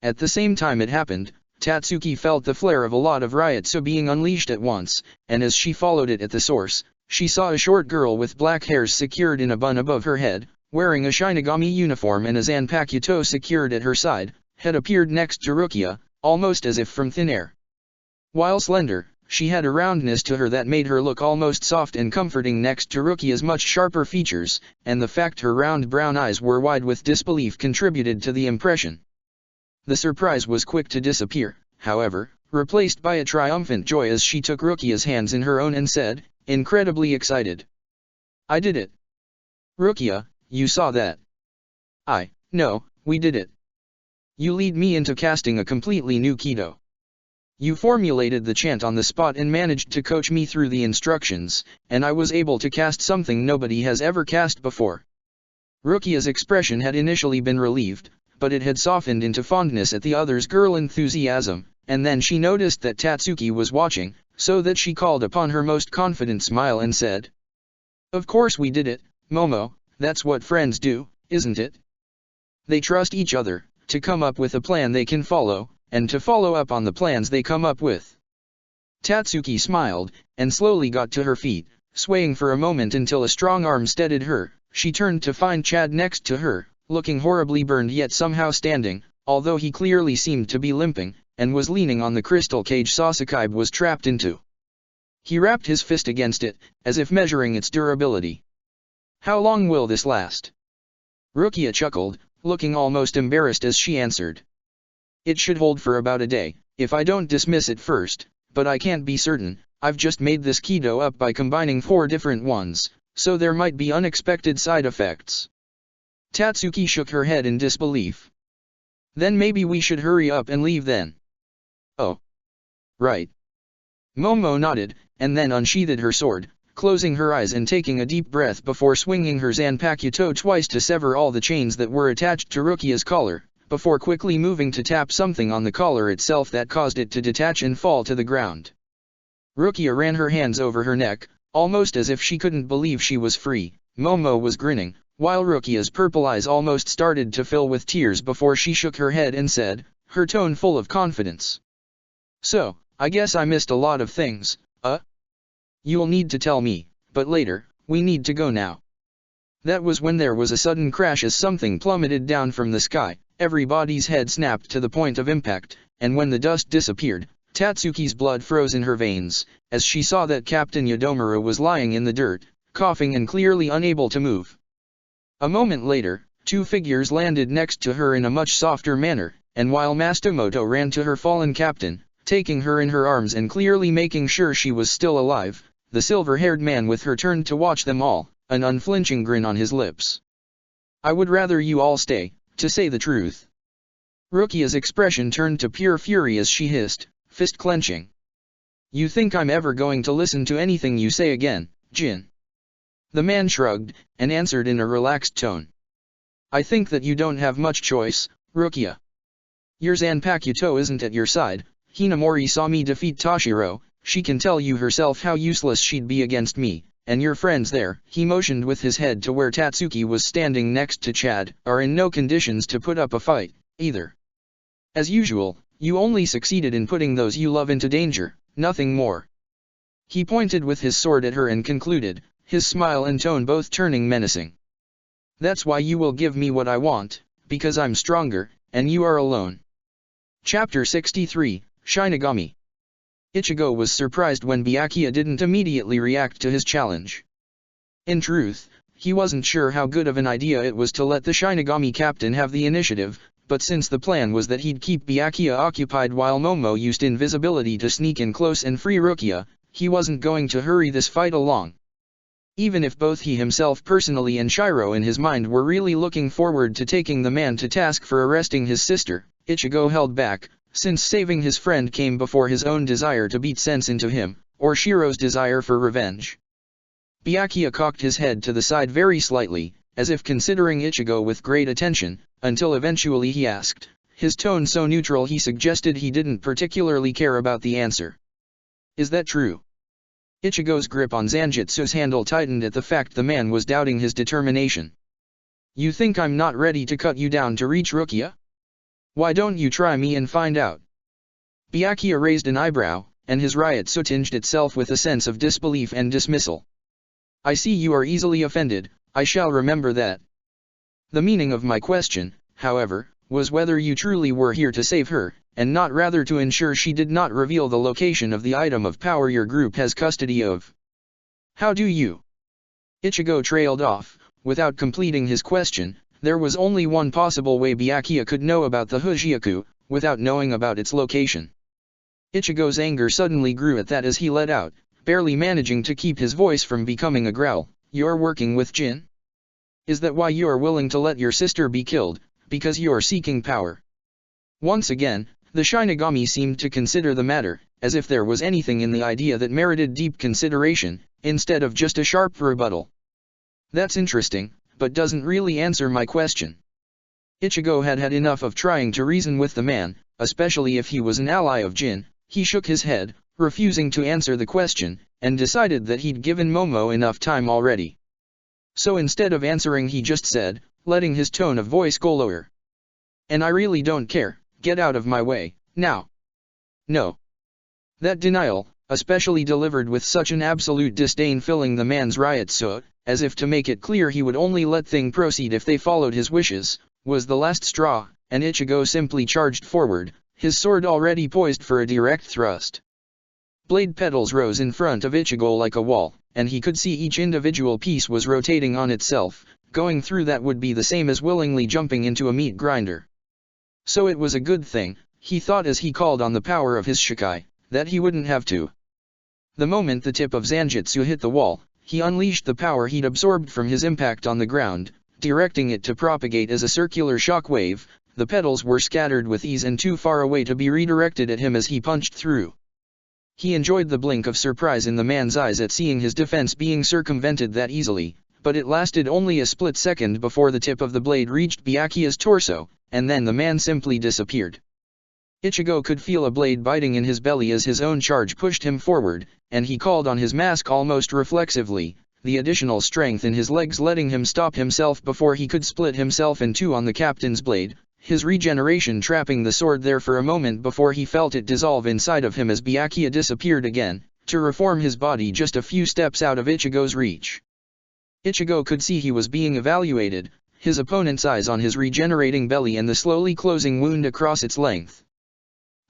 At the same time it happened, Tatsuki felt the flare of a lot of Ryotsu being unleashed at once, and as she followed it at the source, she saw a short girl with black hairs secured in a bun above her head, wearing a Shinigami uniform and a Zanpakuto secured at her side, had appeared next to Rukia, almost as if from thin air. While slender, she had a roundness to her that made her look almost soft and comforting next to Rukia's much sharper features, and the fact her round brown eyes were wide with disbelief contributed to the impression. The surprise was quick to disappear, however, replaced by a triumphant joy as she took Rukia's hands in her own and said, incredibly excited, "I did it! Rukia, you saw that?" No, we did it. You lead me into casting a completely new Kido. You formulated the chant on the spot and managed to coach me through the instructions, and I was able to cast something nobody has ever cast before." Rukia's expression had initially been relieved, but it had softened into fondness at the other's girl enthusiasm, and then she noticed that Tatsuki was watching, so that she called upon her most confident smile and said, "Of course we did it, Momo, that's what friends do, isn't it? They trust each other, to come up with a plan they can follow, and to follow up on the plans they come up with." Tatsuki smiled, and slowly got to her feet, swaying for a moment until a strong arm steadied her. She turned to find Chad next to her, looking horribly burned yet somehow standing, although he clearly seemed to be limping, and was leaning on the crystal cage Sasaki was trapped into. He rapped his fist against it, as if measuring its durability. "How long will this last?" Rukia chuckled, looking almost embarrassed as she answered. "It should hold for about a day, if I don't dismiss it first, but I can't be certain. I've just made this Kido up by combining 4 different ones, so there might be unexpected side effects." Tatsuki shook her head in disbelief. "Then maybe we should hurry up and leave then." "Oh. Right." Momo nodded, and then unsheathed her sword, closing her eyes and taking a deep breath before swinging her Zanpakuto twice to sever all the chains that were attached to Rukia's collar, before quickly moving to tap something on the collar itself that caused it to detach and fall to the ground. Rukia ran her hands over her neck, almost as if she couldn't believe she was free. Momo was grinning, while Rukia's purple eyes almost started to fill with tears before she shook her head and said, her tone full of confidence. So, I guess I missed a lot of things, You'll need to tell me, but later, we need to go now. That was when there was a sudden crash as something plummeted down from the sky, everybody's head snapped to the point of impact, and when the dust disappeared, Tatsuki's blood froze in her veins, as she saw that Captain Yodomaru was lying in the dirt, coughing and clearly unable to move. A moment later, two figures landed next to her in a much softer manner, and while Matsumoto ran to her fallen captain, taking her in her arms and clearly making sure she was still alive, the silver-haired man with her turned to watch them all, an unflinching grin on his lips. I would rather you all stay, to say the truth. Rukia's expression turned to pure fury as she hissed, fist clenching. You think I'm ever going to listen to anything you say again, Jin? The man shrugged, and answered in a relaxed tone. I think that you don't have much choice, Rukia. Your Zanpakuto isn't at your side. Hinamori saw me defeat Toshiro, she can tell you herself how useless she'd be against me, and your friends there, he motioned with his head to where Tatsuki was standing next to Chad, are in no conditions to put up a fight, either. As usual, you only succeeded in putting those you love into danger, nothing more. He pointed with his sword at her and concluded, his smile and tone both turning menacing. That's why you will give me what I want, because I'm stronger, and you are alone. Chapter 63, Shinigami. Ichigo was surprised when Byakuya didn't immediately react to his challenge. In truth, he wasn't sure how good of an idea it was to let the Shinigami captain have the initiative, but since the plan was that he'd keep Byakuya occupied while Momo used invisibility to sneak in close and free Rukia, he wasn't going to hurry this fight along. Even if both he himself personally and Shiro in his mind were really looking forward to taking the man to task for arresting his sister, Ichigo held back, since saving his friend came before his own desire to beat sense into him, or Shiro's desire for revenge. Byakuya cocked his head to the side very slightly, as if considering Ichigo with great attention, until eventually he asked, his tone so neutral he suggested he didn't particularly care about the answer. Is that true? Ichigo's grip on Zanjutsu's handle tightened at the fact the man was doubting his determination. You think I'm not ready to cut you down to reach Rukia? Why don't you try me and find out? Byakuya raised an eyebrow, and his Ryutsu tinged itself with a sense of disbelief and dismissal. I see you are easily offended, I shall remember that. The meaning of my question, however, was whether you truly were here to save her, and not rather to ensure she did not reveal the location of the item of power your group has custody of. How do you? Ichigo trailed off, without completing his question. There was only one possible way Byakuya could know about the Hujioku, without knowing about its location. Ichigo's anger suddenly grew at that as he let out, barely managing to keep his voice from becoming a growl, you're working with Jin? Is that why you are willing to let your sister be killed, because you are seeking power? Once again, the Shinigami seemed to consider the matter, as if there was anything in the idea that merited deep consideration, instead of just a sharp rebuttal. That's interesting, but doesn't really answer my question. Ichigo had had enough of trying to reason with the man, especially if he was an ally of Jin. He shook his head, refusing to answer the question, and decided that he'd given Momo enough time already. So instead of answering he just said, letting his tone of voice go lower. And I really don't care, get out of my way, now. No. That denial, especially delivered with such an absolute disdain filling the man's Ryutsu, as if to make it clear he would only let things proceed if they followed his wishes, was the last straw, and Ichigo simply charged forward, his sword already poised for a direct thrust. Blade petals rose in front of Ichigo like a wall, and he could see each individual piece was rotating on itself. Going through that would be the same as willingly jumping into a meat grinder. So it was a good thing, he thought as he called on the power of his Shikai, that he wouldn't have to. The moment the tip of Zanjutsu hit the wall, he unleashed the power he'd absorbed from his impact on the ground, directing it to propagate as a circular shock wave. The petals were scattered with ease and too far away to be redirected at him as he punched through. He enjoyed the blink of surprise in the man's eyes at seeing his defense being circumvented that easily, but it lasted only a split second before the tip of the blade reached Byakuya's torso, and then the man simply disappeared. Ichigo could feel a blade biting in his belly as his own charge pushed him forward, and he called on his mask almost reflexively, the additional strength in his legs letting him stop himself before he could split himself in two on the captain's blade, his regeneration trapping the sword there for a moment before he felt it dissolve inside of him as Byakuya disappeared again, to reform his body just a few steps out of Ichigo's reach. Ichigo could see he was being evaluated, his opponent's eyes on his regenerating belly and the slowly closing wound across its length.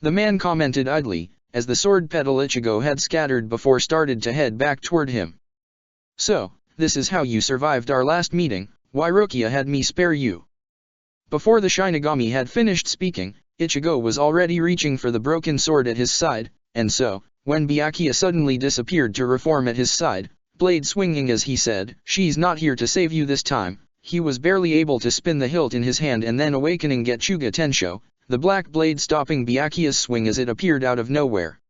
The man commented idly, as the sword petal Ichigo had scattered before started to head back toward him. "So, this is how you survived our last meeting, why Rukia had me spare you." Before the Shinigami had finished speaking, Ichigo was already reaching for the broken sword at his side, and so, when Byakuya suddenly disappeared to reform at his side, blade swinging as he said, "She's not here to save you this time," he was barely able to spin the hilt in his hand and then awakening Getsuga Tensho, the black blade stopping Byakuya's swing as it appeared out of nowhere.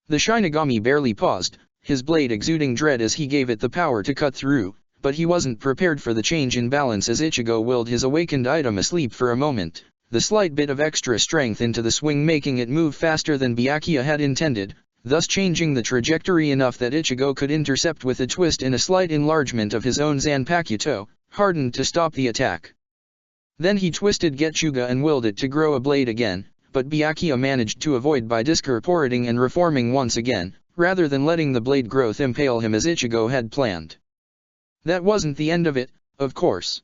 The Shinigami barely paused, his blade exuding dread as he gave it the power to cut through, but he wasn't prepared for the change in balance as Ichigo willed his awakened item asleep for a moment, the slight bit of extra strength into the swing making it move faster than Byakuya had intended, thus changing the trajectory enough that Ichigo could intercept with a twist and a slight enlargement of his own Zanpakuto, hardened to stop the attack. Then he twisted Getsuga and willed it to grow a blade again, but Byakuya managed to avoid by discorporating and reforming once again, rather than letting the blade growth impale him as Ichigo had planned. That wasn't the end of it, of course.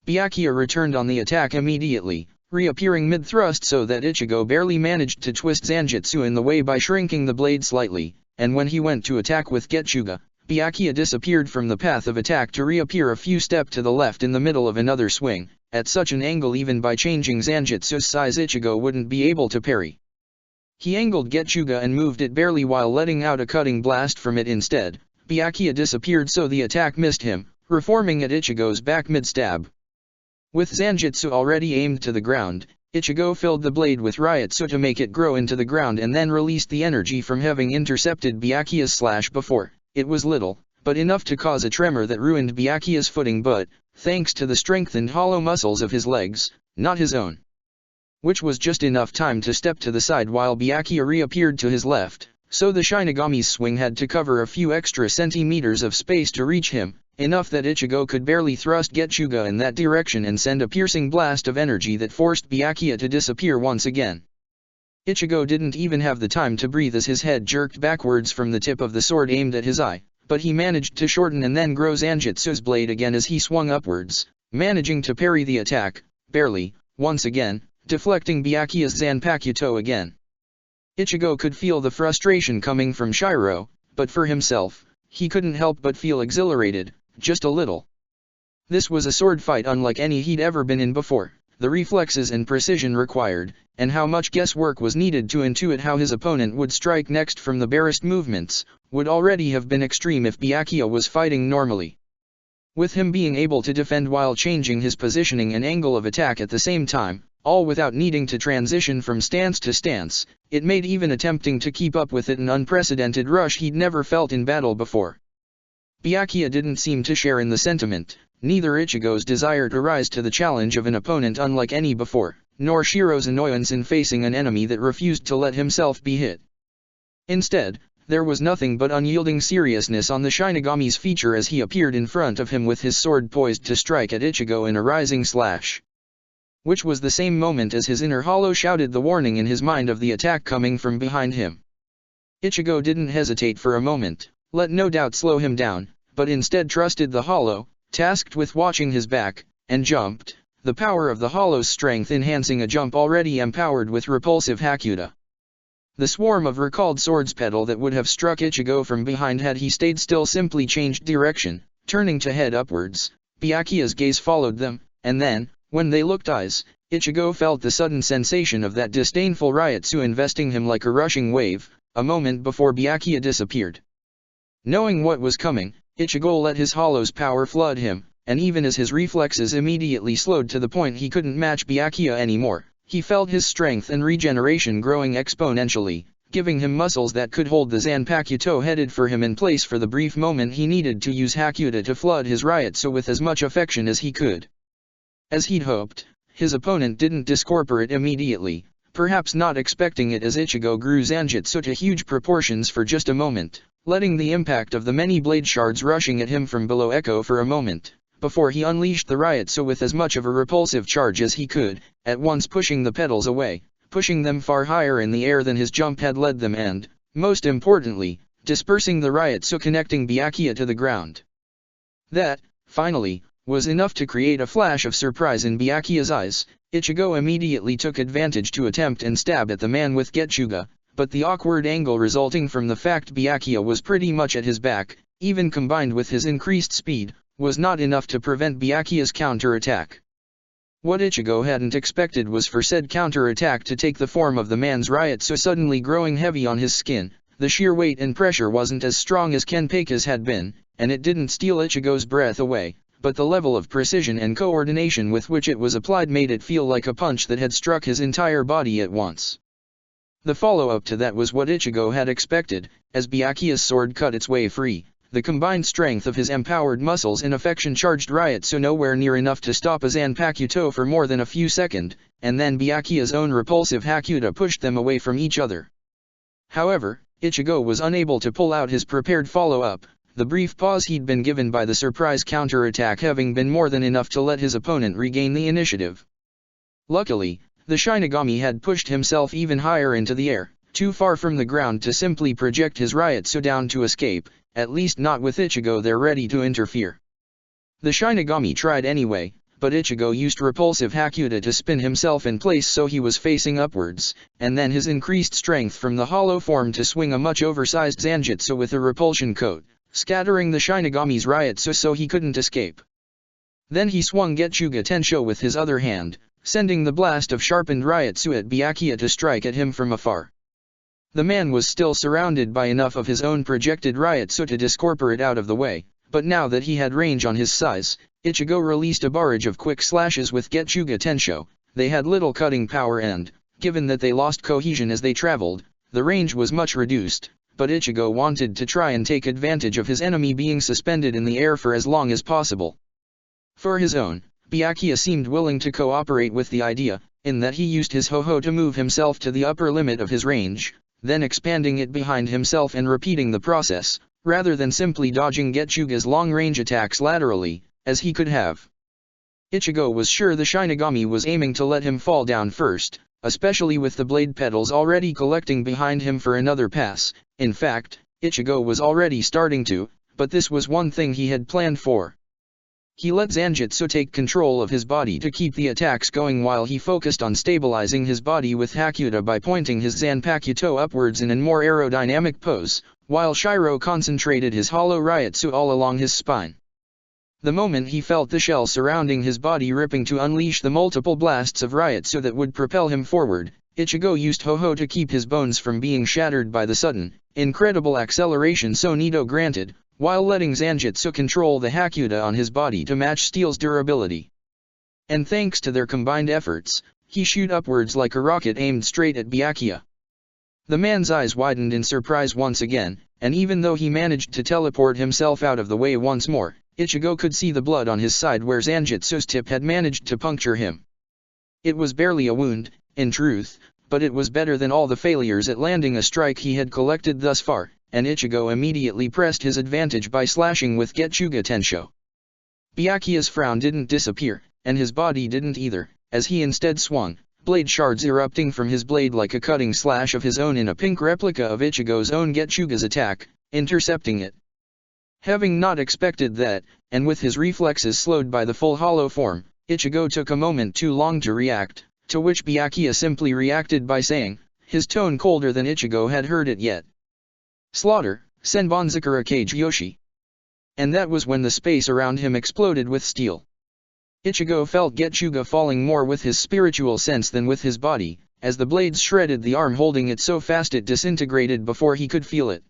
Byakuya returned on the attack immediately, reappearing mid-thrust so that Ichigo barely managed to twist Zanjutsu in the way by shrinking the blade slightly, and when he went to attack with Getsuga, Byakuya disappeared from the path of attack to reappear a few steps to the left in the middle of another swing, at such an angle even by changing Zanjutsu's size Ichigo wouldn't be able to parry. He angled Getsuga and moved it barely while letting out a cutting blast from it instead. Byakuya disappeared so the attack missed him, reforming at Ichigo's back mid-stab. With Zanjutsu already aimed to the ground, Ichigo filled the blade with Ryutsu to make it grow into the ground and then released the energy from having intercepted Byakuya's slash before. It was little, but enough to cause a tremor that ruined Byakuya's footing but, thanks to the strengthened hollow muscles of his legs, not his own. Which was just enough time to step to the side while Byakuya reappeared to his left, so the Shinigami's swing had to cover a few extra centimeters of space to reach him, enough that Ichigo could barely thrust Getsuga in that direction and send a piercing blast of energy that forced Byakuya to disappear once again. Ichigo didn't even have the time to breathe as his head jerked backwards from the tip of the sword aimed at his eye, but he managed to shorten and then grow Zanjutsu's blade again as he swung upwards, managing to parry the attack, barely, once again, deflecting Byakuya's Zanpakuto again. Ichigo could feel the frustration coming from Shiro, but for himself, he couldn't help but feel exhilarated, just a little. This was a sword fight unlike any he'd ever been in before. The reflexes and precision required, and how much guesswork was needed to intuit how his opponent would strike next from the barest movements, would already have been extreme if Byakuya was fighting normally. With him being able to defend while changing his positioning and angle of attack at the same time, all without needing to transition from stance to stance, it made even attempting to keep up with it an unprecedented rush he'd never felt in battle before. Byakuya didn't seem to share in the sentiment, neither Ichigo's desire to rise to the challenge of an opponent unlike any before, nor Shiro's annoyance in facing an enemy that refused to let himself be hit. Instead, there was nothing but unyielding seriousness on the Shinigami's feature as he appeared in front of him with his sword poised to strike at Ichigo in a rising slash. Which was the same moment as his inner hollow shouted the warning in his mind of the attack coming from behind him. Ichigo didn't hesitate for a moment, let no doubt slow him down, but instead trusted the hollow, tasked with watching his back, and jumped, the power of the hollow's strength enhancing a jump already empowered with repulsive Hakuta. The swarm of recalled swords petal that would have struck Ichigo from behind had he stayed still simply changed direction, turning to head upwards. Byakuya's gaze followed them, and then, when they looked eyes, Ichigo felt the sudden sensation of that disdainful Ryutsu investing him like a rushing wave, a moment before Byakuya disappeared. Knowing what was coming, Ichigo let his hollow's power flood him, and even as his reflexes immediately slowed to the point he couldn't match Byakuya anymore, he felt his strength and regeneration growing exponentially, giving him muscles that could hold the Zanpakuto headed for him in place for the brief moment he needed to use Hakuta to flood his Ryutsu with as much affection as he could. As he'd hoped, his opponent didn't discorporate immediately, perhaps not expecting it as Ichigo grew Zanjutsu to huge proportions for just a moment, letting the impact of the many blade shards rushing at him from below echo for a moment, before he unleashed the Ryotsu with as much of a repulsive charge as he could, at once pushing the pedals away, pushing them far higher in the air than his jump had led them and, most importantly, dispersing the Ryotsu connecting Byakuya to the ground. That, finally, was enough to create a flash of surprise in Byakuya's eyes. Ichigo immediately took advantage to attempt and stab at the man with Getsuga, but the awkward angle resulting from the fact Byakuya was pretty much at his back, even combined with his increased speed, was not enough to prevent Byakuya's counter-attack. What Ichigo hadn't expected was for said counter-attack to take the form of the man's Ryotsu suddenly growing heavy on his skin. The sheer weight and pressure wasn't as strong as Kenpei's had been, and it didn't steal Ichigo's breath away, but the level of precision and coordination with which it was applied made it feel like a punch that had struck his entire body at once. The follow-up to that was what Ichigo had expected. As Byakuya's sword cut its way free, the combined strength of his empowered muscles and affection-charged Ryotsu nowhere near enough to stop a Zanpakuto for more than a few seconds, and then Byakuya's own repulsive Hakuta pushed them away from each other. However, Ichigo was unable to pull out his prepared follow-up, the brief pause he'd been given by the surprise counter-attack having been more than enough to let his opponent regain the initiative. Luckily, the Shinigami had pushed himself even higher into the air, too far from the ground to simply project his Ryotsu down to escape, at least not with Ichigo there ready to interfere. The Shinigami tried anyway, but Ichigo used repulsive Hakuta to spin himself in place so he was facing upwards, and then his increased strength from the hollow form to swing a much oversized Zanjutsu with a repulsion coat, scattering the Shinigami's Ryotsu so he couldn't escape. Then he swung Getsuga Tensho with his other hand, sending the blast of sharpened Ryotsu at Byakuya to strike at him from afar. The man was still surrounded by enough of his own projected Ryotsu to discorporate out of the way, but now that he had range on his size, Ichigo released a barrage of quick slashes with Getsuga Tensho. They had little cutting power and, given that they lost cohesion as they traveled, the range was much reduced, but Ichigo wanted to try and take advantage of his enemy being suspended in the air for as long as possible. For his own, Byakuya seemed willing to cooperate with the idea, in that he used his Ho-Ho to move himself to the upper limit of his range, then expanding it behind himself and repeating the process, rather than simply dodging Getsuga's long-range attacks laterally, as he could have. Ichigo was sure the Shinigami was aiming to let him fall down first, especially with the blade petals already collecting behind him for another pass. In fact, Ichigo was already starting to, but this was one thing he had planned for. He let Zanjutsu take control of his body to keep the attacks going while he focused on stabilizing his body with Hakuta by pointing his Zanpakuto upwards in a more aerodynamic pose, while Shiro concentrated his hollow Ryotsu all along his spine. The moment he felt the shell surrounding his body ripping to unleash the multiple blasts of Ryotsu that would propel him forward, Ichigo used Ho-Ho to keep his bones from being shattered by the sudden, incredible acceleration so Nito granted, while letting Zanjutsu control the Hakuta on his body to match steel's durability. And thanks to their combined efforts, he shot upwards like a rocket aimed straight at Byakuya. The man's eyes widened in surprise once again, and even though he managed to teleport himself out of the way once more, Ichigo could see the blood on his side where Zanjutsu's tip had managed to puncture him. It was barely a wound, in truth, but it was better than all the failures at landing a strike he had collected thus far, and Ichigo immediately pressed his advantage by slashing with Getsuga Tensho. Byakuya's frown didn't disappear, and his body didn't either, as he instead swung, blade shards erupting from his blade like a cutting slash of his own in a pink replica of Ichigo's own Getsuga's attack, intercepting it. Having not expected that, and with his reflexes slowed by the full hollow form, Ichigo took a moment too long to react, to which Byakuya simply reacted by saying, his tone colder than Ichigo had heard it yet. Slaughter, Senbonzakura Kage Yoshi. And that was when the space around him exploded with steel. Ichigo felt Getsuga falling more with his spiritual sense than with his body, as the blades shredded the arm holding it so fast it disintegrated before he could feel it.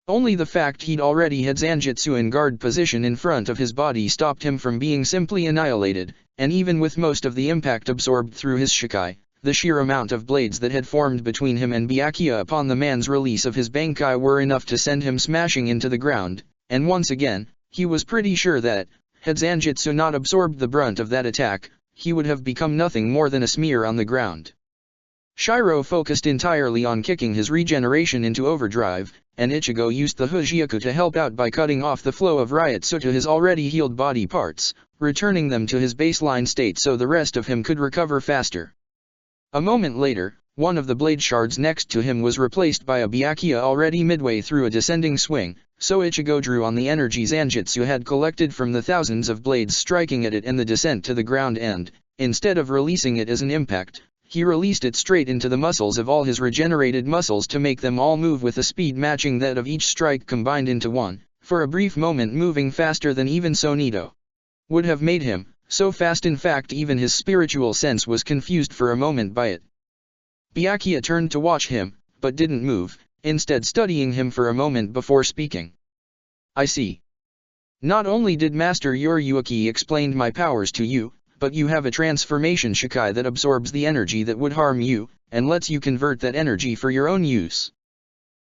Only the fact he'd already had Zanjutsu in guard position in front of his body stopped him from being simply annihilated, and even with most of the impact absorbed through his Shikai, the sheer amount of blades that had formed between him and Byakuya upon the man's release of his Bankai were enough to send him smashing into the ground, and once again, he was pretty sure that, had Zanjutsu not absorbed the brunt of that attack, he would have become nothing more than a smear on the ground. Shiro focused entirely on kicking his regeneration into overdrive, and Ichigo used the Hujioku to help out by cutting off the flow of Ryutsu to his already healed body parts, returning them to his baseline state so the rest of him could recover faster. A moment later, one of the blade shards next to him was replaced by a Byakuya already midway through a descending swing, so Ichigo drew on the energy Zanjutsu had collected from the thousands of blades striking at it and the descent to the ground and, instead of releasing it as an impact, he released it straight into the muscles of all his regenerated muscles to make them all move with a speed matching that of each strike combined into one, for a brief moment moving faster than even Sonito would have made him, so fast in fact even his spiritual sense was confused for a moment by it. Byakuya turned to watch him, but didn't move, instead studying him for a moment before speaking. I see. Not only did Master Yoriyuki explain my powers to you, but you have a transformation Shikai that absorbs the energy that would harm you, and lets you convert that energy for your own use.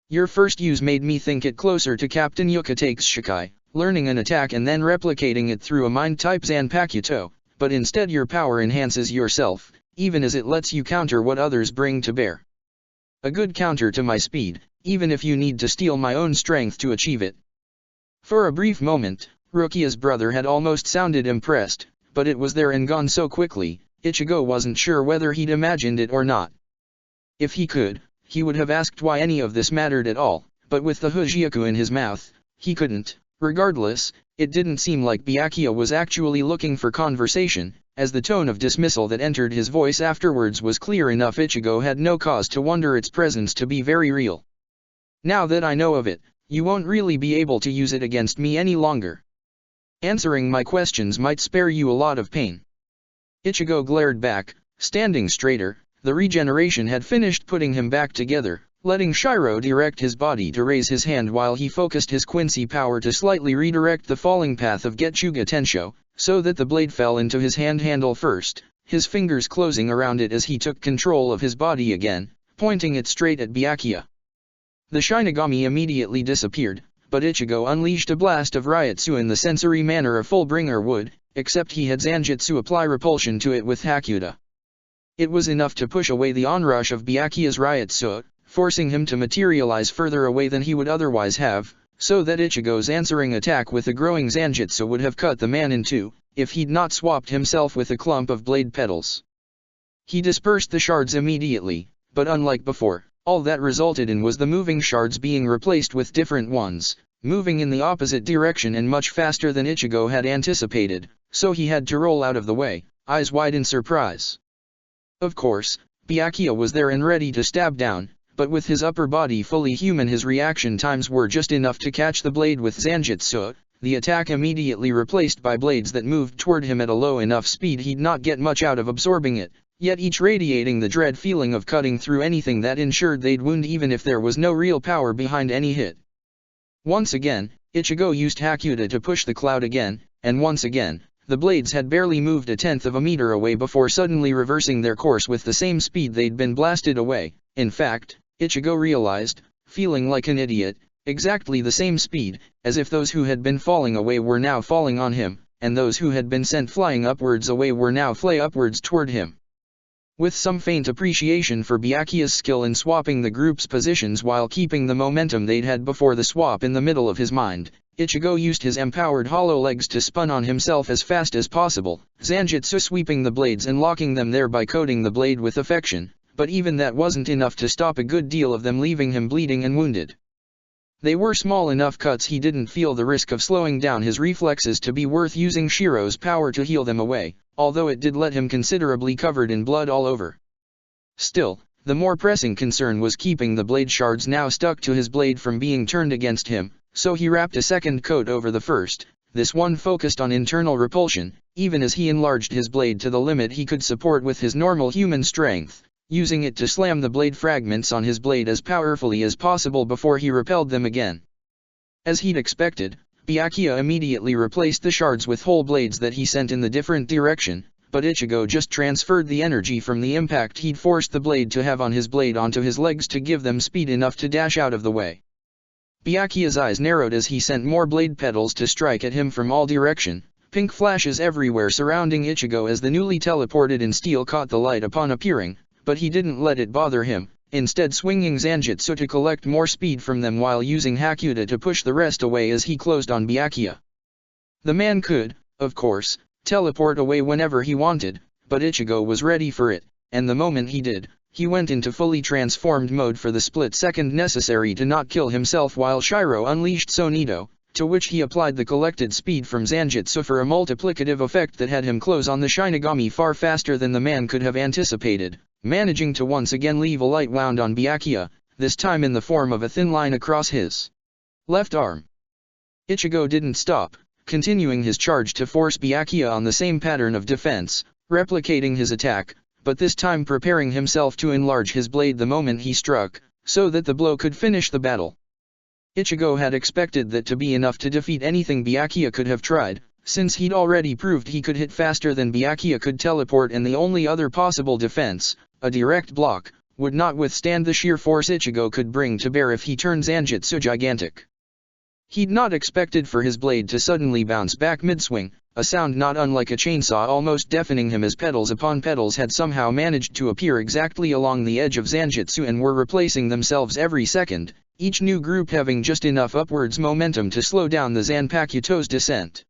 Your first use made me think it closer to Captain Yukatakes Shikai, learning an attack and then replicating it through a mind-type Zanpakuto, but instead your power enhances yourself, even as it lets you counter what others bring to bear. A good counter to my speed, even if you need to steal my own strength to achieve it. For a brief moment, Rukia's brother had almost sounded impressed, but it was there and gone so quickly, Ichigo wasn't sure whether he'd imagined it or not. If he could, he would have asked why any of this mattered at all, but with the Hujioku in his mouth, he couldn't. Regardless, it didn't seem like Byakuya was actually looking for conversation, as the tone of dismissal that entered his voice afterwards was clear enough. Ichigo had no cause to wonder its presence to be very real. Now that I know of it, you won't really be able to use it against me any longer. Answering my questions might spare you a lot of pain. Ichigo glared back, standing straighter. The regeneration had finished putting him back together, letting Shiro direct his body to raise his hand while he focused his Quincy power to slightly redirect the falling path of Getsuga Tensho, so that the blade fell into his hand handle first, his fingers closing around it as he took control of his body again, pointing it straight at Byakuya. The Shinigami immediately disappeared, but Ichigo unleashed a blast of Ryutsu in the sensory manner a Fullbringer would, except he had Zanjutsu apply repulsion to it with Hakuda. It was enough to push away the onrush of Byakuya's Ryutsu, forcing him to materialize further away than he would otherwise have, so that Ichigo's answering attack with the growing Zanjutsu would have cut the man in two, if he'd not swapped himself with a clump of blade petals. He dispersed the shards immediately, but unlike before, all that resulted in was the moving shards being replaced with different ones, moving in the opposite direction and much faster than Ichigo had anticipated, so he had to roll out of the way, eyes wide in surprise. Of course, Byakuya was there and ready to stab down, but with his upper body fully human his reaction times were just enough to catch the blade with Zanjutsu, the attack immediately replaced by blades that moved toward him at a low enough speed he'd not get much out of absorbing it, yet each radiating the dread feeling of cutting through anything that ensured they'd wound even if there was no real power behind any hit. Once again, Ichigo used Hakuda to push the cloud again, and once again, the blades had barely moved a tenth of a meter away before suddenly reversing their course with the same speed they'd been blasted away. In fact, Ichigo realized, feeling like an idiot, exactly the same speed, as if those who had been falling away were now falling on him, and those who had been sent flying upwards away were now fly upwards toward him. With some faint appreciation for Byakuya's skill in swapping the group's positions while keeping the momentum they'd had before the swap in the middle of his mind, Ichigo used his empowered hollow legs to spun on himself as fast as possible, Zanjutsu sweeping the blades and locking them there by coating the blade with affection, but even that wasn't enough to stop a good deal of them, leaving him bleeding and wounded. They were small enough cuts he didn't feel the risk of slowing down his reflexes to be worth using Shiro's power to heal them away, although it did let him considerably covered in blood all over. Still, the more pressing concern was keeping the blade shards now stuck to his blade from being turned against him, so he wrapped a second coat over the first, this one focused on internal repulsion, even as he enlarged his blade to the limit he could support with his normal human strength, using it to slam the blade fragments on his blade as powerfully as possible before he repelled them again. As he'd expected, Byakuya immediately replaced the shards with whole blades that he sent in the different direction, but Ichigo just transferred the energy from the impact he'd forced the blade to have on his blade onto his legs to give them speed enough to dash out of the way. Byakuya's eyes narrowed as he sent more blade petals to strike at him from all direction, pink flashes everywhere surrounding Ichigo as the newly teleported in steel caught the light upon appearing, but he didn't let it bother him, instead swinging Zanjutsu to collect more speed from them while using Hakuta to push the rest away as he closed on Byakuya. The man could, of course, teleport away whenever he wanted, but Ichigo was ready for it, and the moment he did, he went into fully transformed mode for the split second necessary to not kill himself while Shiro unleashed Sonido, to which he applied the collected speed from Zanjutsu for a multiplicative effect that had him close on the Shinigami far faster than the man could have anticipated, managing to once again leave a light wound on Byakuya, this time in the form of a thin line across his left arm. Ichigo didn't stop, continuing his charge to force Byakuya on the same pattern of defense, replicating his attack, but this time preparing himself to enlarge his blade the moment he struck, so that the blow could finish the battle. Ichigo had expected that to be enough to defeat anything Byakuya could have tried, since he'd already proved he could hit faster than Byakuya could teleport, and the only other possible defense, a direct block, would not withstand the sheer force Ichigo could bring to bear if he turned Zanjutsu gigantic. He'd not expected for his blade to suddenly bounce back mid-swing, a sound not unlike a chainsaw almost deafening him as petals upon petals had somehow managed to appear exactly along the edge of Zanjutsu and were replacing themselves every second, each new group having just enough upwards momentum to slow down the Zanpakuto's descent.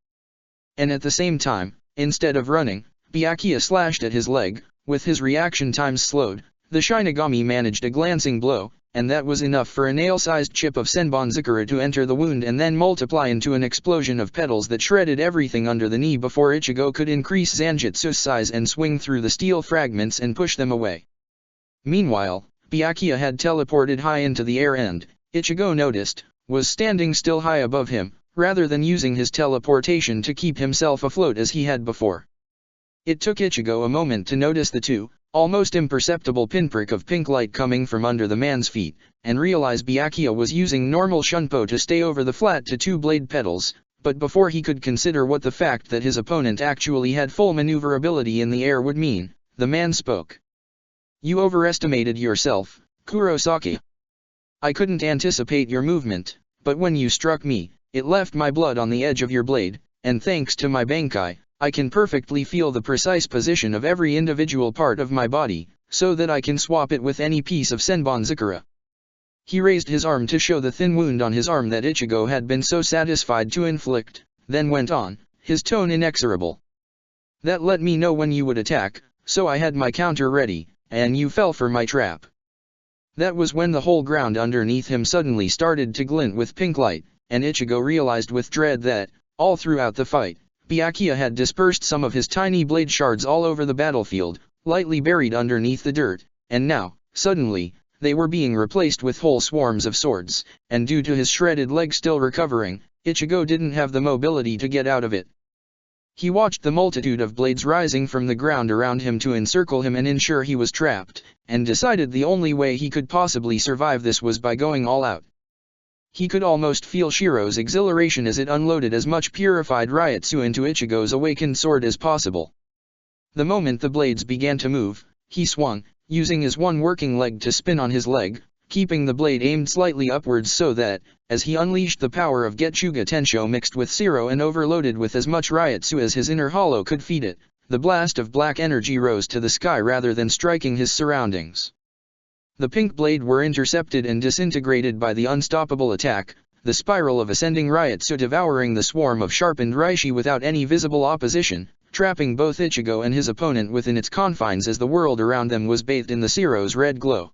And at the same time, instead of running, Byakuya slashed at his leg. With his reaction times slowed, the Shinigami managed a glancing blow, and that was enough for a nail-sized chip of Senbonzakura to enter the wound and then multiply into an explosion of petals that shredded everything under the knee before Ichigo could increase Zanjutsu's size and swing through the steel fragments and push them away. Meanwhile, Byakuya had teleported high into the air and, Ichigo noticed, was standing still high above him, rather than using his teleportation to keep himself afloat as he had before. It took Ichigo a moment to notice the almost imperceptible pinprick of pink light coming from under the man's feet, and realize Byakuya was using normal Shunpo to stay over the flat to two-blade petals, but before he could consider what the fact that his opponent actually had full maneuverability in the air would mean, the man spoke. "You overestimated yourself, Kurosaki. I couldn't anticipate your movement, but when you struck me, it left my blood on the edge of your blade, and thanks to my Bankai, I can perfectly feel the precise position of every individual part of my body, so that I can swap it with any piece of Senbonzakura." He raised his arm to show the thin wound on his arm that Ichigo had been so satisfied to inflict, then went on, his tone inexorable. "That let me know when you would attack, so I had my counter ready, and you fell for my trap." That was when the whole ground underneath him suddenly started to glint with pink light, and Ichigo realized with dread that, all throughout the fight, Byakuya had dispersed some of his tiny blade shards all over the battlefield, lightly buried underneath the dirt, and now, suddenly, they were being replaced with whole swarms of swords, and due to his shredded leg still recovering, Ichigo didn't have the mobility to get out of it. He watched the multitude of blades rising from the ground around him to encircle him and ensure he was trapped, and decided the only way he could possibly survive this was by going all out. He could almost feel Shiro's exhilaration as it unloaded as much purified Ryutsu into Ichigo's awakened sword as possible. The moment the blades began to move, he swung, using his one working leg to spin on his leg, keeping the blade aimed slightly upwards so that, as he unleashed the power of Getsuga Tensho mixed with Zero and overloaded with as much Ryutsu as his inner hollow could feed it, the blast of black energy rose to the sky rather than striking his surroundings. The pink blade were intercepted and disintegrated by the unstoppable attack, the spiral of ascending Ryutsu devouring the swarm of sharpened Reishi without any visible opposition, trapping both Ichigo and his opponent within its confines as the world around them was bathed in the Zero's red glow.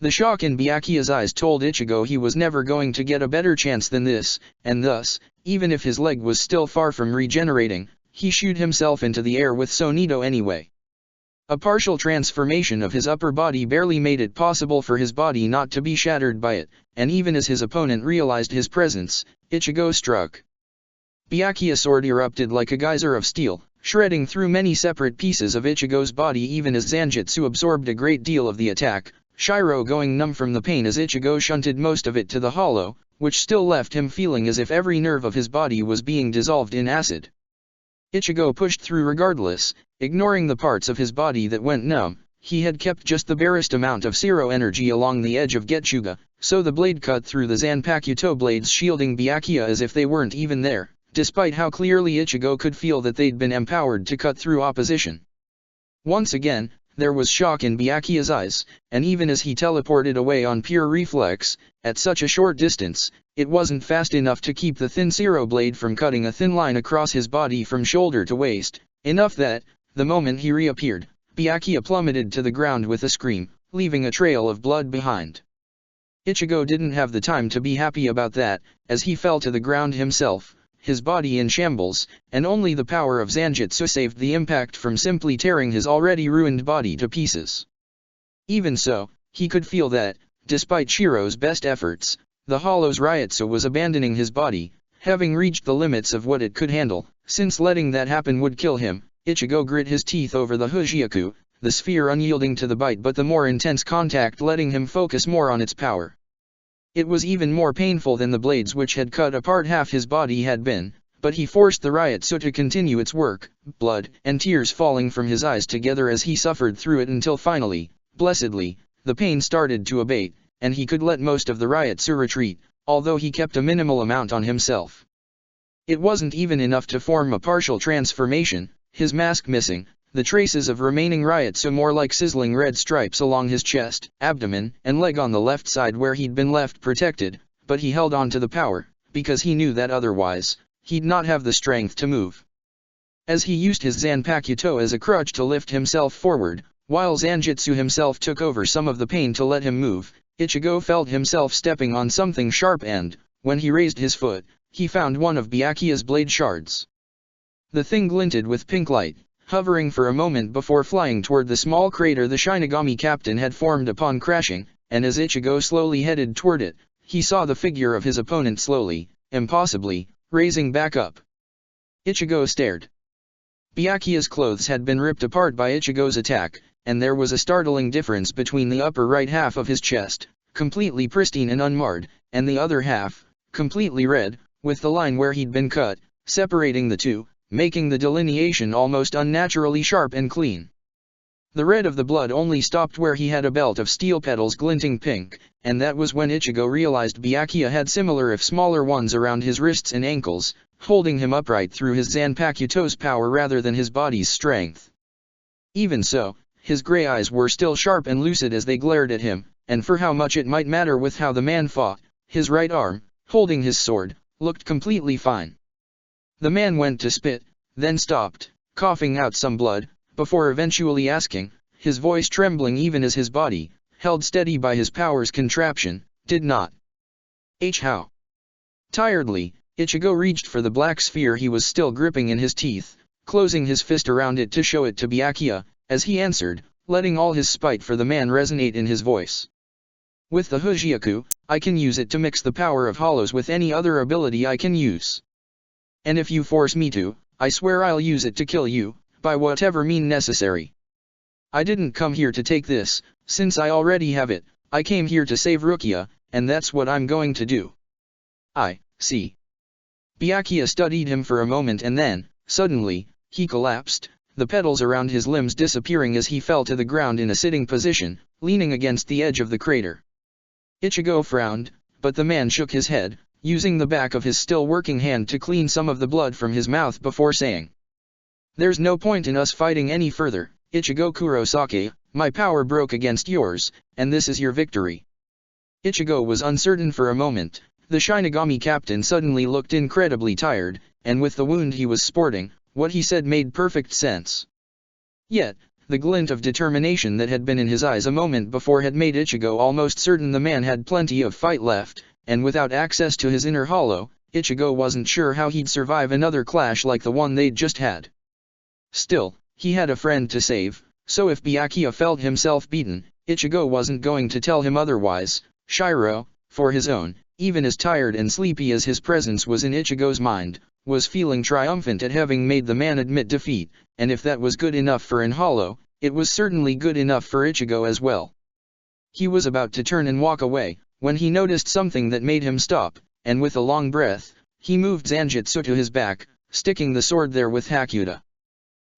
The shock in Byakuya's eyes told Ichigo he was never going to get a better chance than this, and thus, even if his leg was still far from regenerating, he shooed himself into the air with Sonido anyway. A partial transformation of his upper body barely made it possible for his body not to be shattered by it, and even as his opponent realized his presence, Ichigo struck. Byakuya's sword erupted like a geyser of steel, shredding through many separate pieces of Ichigo's body even as Zanjutsu absorbed a great deal of the attack, Shiro going numb from the pain as Ichigo shunted most of it to the hollow, which still left him feeling as if every nerve of his body was being dissolved in acid. Ichigo pushed through regardless, ignoring the parts of his body that went numb. He had kept just the barest amount of Zero energy along the edge of Getsuga, so the blade cut through the Zanpakuto blades shielding Byakuya as if they weren't even there, despite how clearly Ichigo could feel that they'd been empowered to cut through opposition. Once again, there was shock in Byakuya's eyes, and even as he teleported away on pure reflex, at such a short distance, it wasn't fast enough to keep the thin Zero blade from cutting a thin line across his body from shoulder to waist, enough that, the moment he reappeared, Byakuya plummeted to the ground with a scream, leaving a trail of blood behind. Ichigo didn't have the time to be happy about that, as he fell to the ground himself, his body in shambles, and only the power of Zanjutsu saved the impact from simply tearing his already ruined body to pieces. Even so, he could feel that, despite Shiro's best efforts, the Hollow's Ryutsu was abandoning his body, having reached the limits of what it could handle. Since letting that happen would kill him, Ichigo grit his teeth over the Hujioku, the sphere unyielding to the bite but the more intense contact letting him focus more on its power. It was even more painful than the blades which had cut apart half his body had been, but he forced the Ryutsu to continue its work, blood and tears falling from his eyes together as he suffered through it until finally, blessedly, the pain started to abate, and he could let most of the Ryutsu retreat, although he kept a minimal amount on himself. It wasn't even enough to form a partial transformation, his mask missing, the traces of remaining Ryutsu more like sizzling red stripes along his chest, abdomen, and leg on the left side where he'd been left protected, but he held on to the power, because he knew that otherwise, he'd not have the strength to move. As he used his Zanpakuto as a crutch to lift himself forward, while Zanjutsu himself took over some of the pain to let him move, Ichigo felt himself stepping on something sharp and, when he raised his foot, he found one of Byakuya's blade shards. The thing glinted with pink light, hovering for a moment before flying toward the small crater the Shinigami captain had formed upon crashing, and as Ichigo slowly headed toward it, he saw the figure of his opponent slowly, impossibly, raising back up. Ichigo stared. Byakuya's clothes had been ripped apart by Ichigo's attack, and there was a startling difference between the upper right half of his chest, completely pristine and unmarred, and the other half, completely red, with the line where he'd been cut, separating the two, making the delineation almost unnaturally sharp and clean. The red of the blood only stopped where he had a belt of steel petals glinting pink, and that was when Ichigo realized Byakuya had similar if smaller ones around his wrists and ankles, holding him upright through his Zanpakuto's power rather than his body's strength. Even so, his gray eyes were still sharp and lucid as they glared at him, and for how much it might matter with how the man fought, his right arm, holding his sword, looked completely fine. The man went to spit, then stopped, coughing out some blood, before eventually asking, his voice trembling even as his body, held steady by his power's contraption, did not. How? Tiredly, Ichigo reached for the black sphere he was still gripping in his teeth, closing his fist around it to show it to Byakuya, as he answered, letting all his spite for the man resonate in his voice. With the Hujioku, I can use it to mix the power of hollows with any other ability I can use. And if you force me to, I swear I'll use it to kill you, by whatever mean necessary. I didn't come here to take this, since I already have it, I came here to save Rukia, and that's what I'm going to do. I see. Byakuya studied him for a moment and then, suddenly, he collapsed, the petals around his limbs disappearing as he fell to the ground in a sitting position, leaning against the edge of the crater. Ichigo frowned, but the man shook his head, using the back of his still working hand to clean some of the blood from his mouth before saying, "There's no point in us fighting any further, Ichigo Kurosaki, my power broke against yours, and this is your victory." Ichigo was uncertain for a moment. The Shinigami captain suddenly looked incredibly tired, and with the wound he was sporting, what he said made perfect sense. Yet, the glint of determination that had been in his eyes a moment before had made Ichigo almost certain the man had plenty of fight left, and without access to his inner hollow, Ichigo wasn't sure how he'd survive another clash like the one they'd just had. Still, he had a friend to save, so if Byakuya felt himself beaten, Ichigo wasn't going to tell him otherwise. Shiro, for his own, even as tired and sleepy as his presence was in Ichigo's mind, was feeling triumphant at having made the man admit defeat, and if that was good enough for an hollow, it was certainly good enough for Ichigo as well. He was about to turn and walk away, when he noticed something that made him stop, and with a long breath, he moved Zanjutsu to his back, sticking the sword there with Hakuta.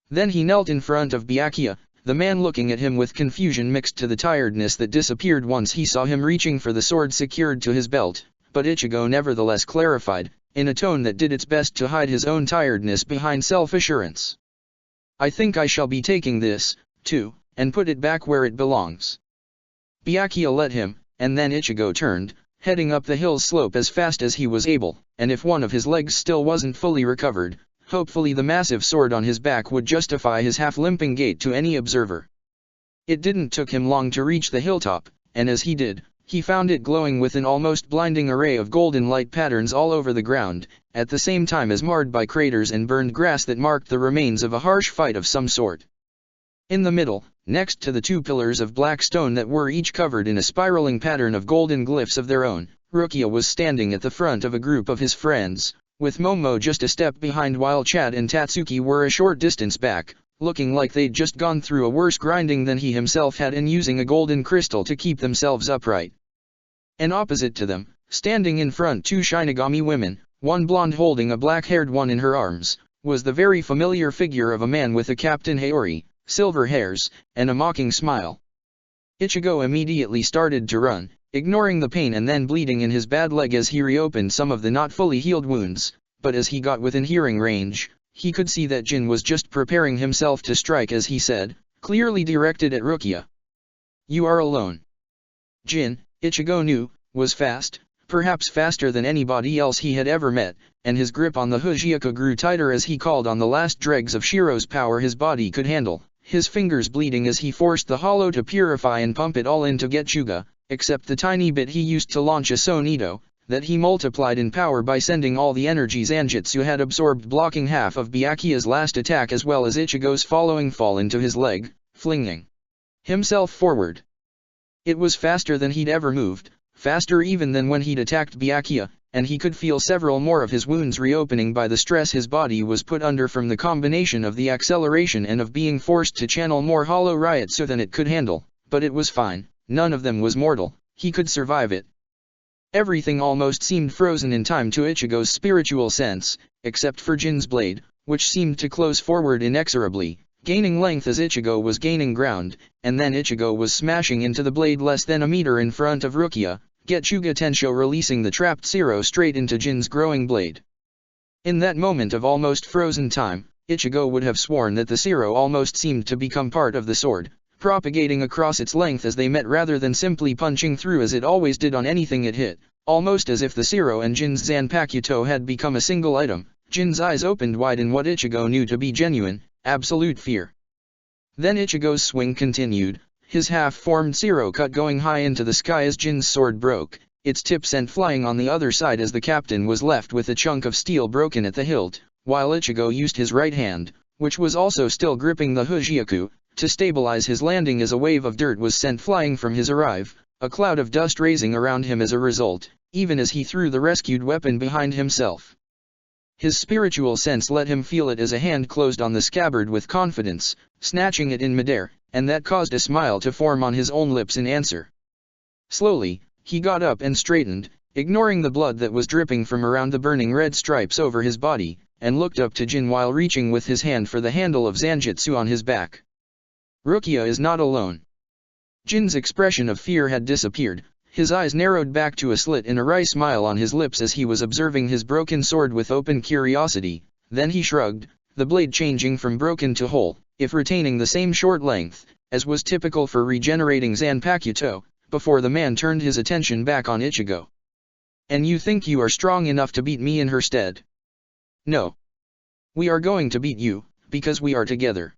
Then he knelt in front of Byakuya, the man looking at him with confusion mixed to the tiredness that disappeared once he saw him reaching for the sword secured to his belt, but Ichigo nevertheless clarified, in a tone that did its best to hide his own tiredness behind self-assurance. "I think I shall be taking this, too, and put it back where it belongs. Byakuya let him, and then Ichigo turned, heading up the hill slope as fast as he was able, and if one of his legs still wasn't fully recovered, hopefully the massive sword on his back would justify his half-limping gait to any observer. It didn't took him long to reach the hilltop, and as he did, he found it glowing with an almost blinding array of golden light patterns all over the ground, at the same time as marred by craters and burned grass that marked the remains of a harsh fight of some sort. In the middle, next to the two pillars of black stone that were each covered in a spiraling pattern of golden glyphs of their own, Rukia was standing at the front of a group of his friends, with Momo just a step behind while Chad and Tatsuki were a short distance back, looking like they'd just gone through a worse grinding than he himself had in using a golden crystal to keep themselves upright. And opposite to them, standing in front two Shinigami women, one blonde holding a black-haired one in her arms, was the very familiar figure of a man with a Captain Haori, silver hairs, and a mocking smile. Ichigo immediately started to run, ignoring the pain and then bleeding in his bad leg as he reopened some of the not fully healed wounds, but as he got within hearing range, he could see that Jin was just preparing himself to strike as he said, clearly directed at Rukia. "You are alone." Jin, Ichigo knew, was fast, perhaps faster than anybody else he had ever met, and his grip on the Hujioka grew tighter as he called on the last dregs of Shiro's power his body could handle, his fingers bleeding as he forced the hollow to purify and pump it all into Getsuga, except the tiny bit he used to launch a Sonito, that he multiplied in power by sending all the energy Zanjutsu had absorbed blocking half of Byakuya's last attack as well as Ichigo's following fall into his leg, flinging himself forward. It was faster than he'd ever moved, faster even than when he'd attacked Byakuya, and he could feel several more of his wounds reopening by the stress his body was put under from the combination of the acceleration and of being forced to channel more hollow Ryutsu than it could handle, but it was fine, none of them was mortal, he could survive it. Everything almost seemed frozen in time to Ichigo's spiritual sense, except for Jin's blade, which seemed to close forward inexorably, gaining length as Ichigo was gaining ground, and then Ichigo was smashing into the blade less than a meter in front of Rukia, Getsuga Tensho releasing the trapped Zero straight into Jin's growing blade. In that moment of almost frozen time, Ichigo would have sworn that the Zero almost seemed to become part of the sword, propagating across its length as they met rather than simply punching through as it always did on anything it hit, almost as if the Zero and Jin's Zanpakuto had become a single item. Jin's eyes opened wide in what Ichigo knew to be genuine, absolute fear. Then Ichigo's swing continued, his half-formed Zero cut going high into the sky as Jin's sword broke, its tip sent flying on the other side as the captain was left with a chunk of steel broken at the hilt, while Ichigo used his right hand, which was also still gripping the Hujioku, to stabilize his landing as a wave of dirt was sent flying from his arrive, a cloud of dust raising around him as a result, even as he threw the rescued weapon behind himself. His spiritual sense let him feel it as a hand closed on the scabbard with confidence, snatching it in midair, and that caused a smile to form on his own lips in answer. Slowly, he got up and straightened, ignoring the blood that was dripping from around the burning red stripes over his body, and looked up to Jin while reaching with his hand for the handle of Zanjutsu on his back. Rukia is not alone. Jin's expression of fear had disappeared, his eyes narrowed back to a slit in a wry smile on his lips as he was observing his broken sword with open curiosity, then he shrugged, the blade changing from broken to whole, if retaining the same short length, as was typical for regenerating Zanpakuto, before the man turned his attention back on Ichigo. "And you think you are strong enough to beat me in her stead?" "No. We are going to beat you, because we are together."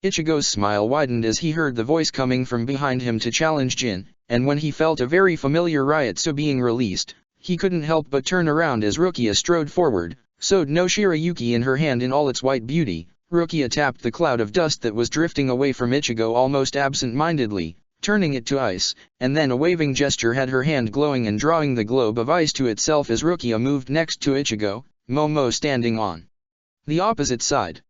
Ichigo's smile widened as he heard the voice coming from behind him to challenge Jin, and when he felt a very familiar Ryutsu being released, he couldn't help but turn around as Rukia strode forward, Sode no Shirayuki in her hand in all its white beauty. Rukia tapped the cloud of dust that was drifting away from Ichigo almost absent-mindedly, turning it to ice, and then a waving gesture had her hand glowing and drawing the globe of ice to itself as Rukia moved next to Ichigo, Momo standing on the opposite side.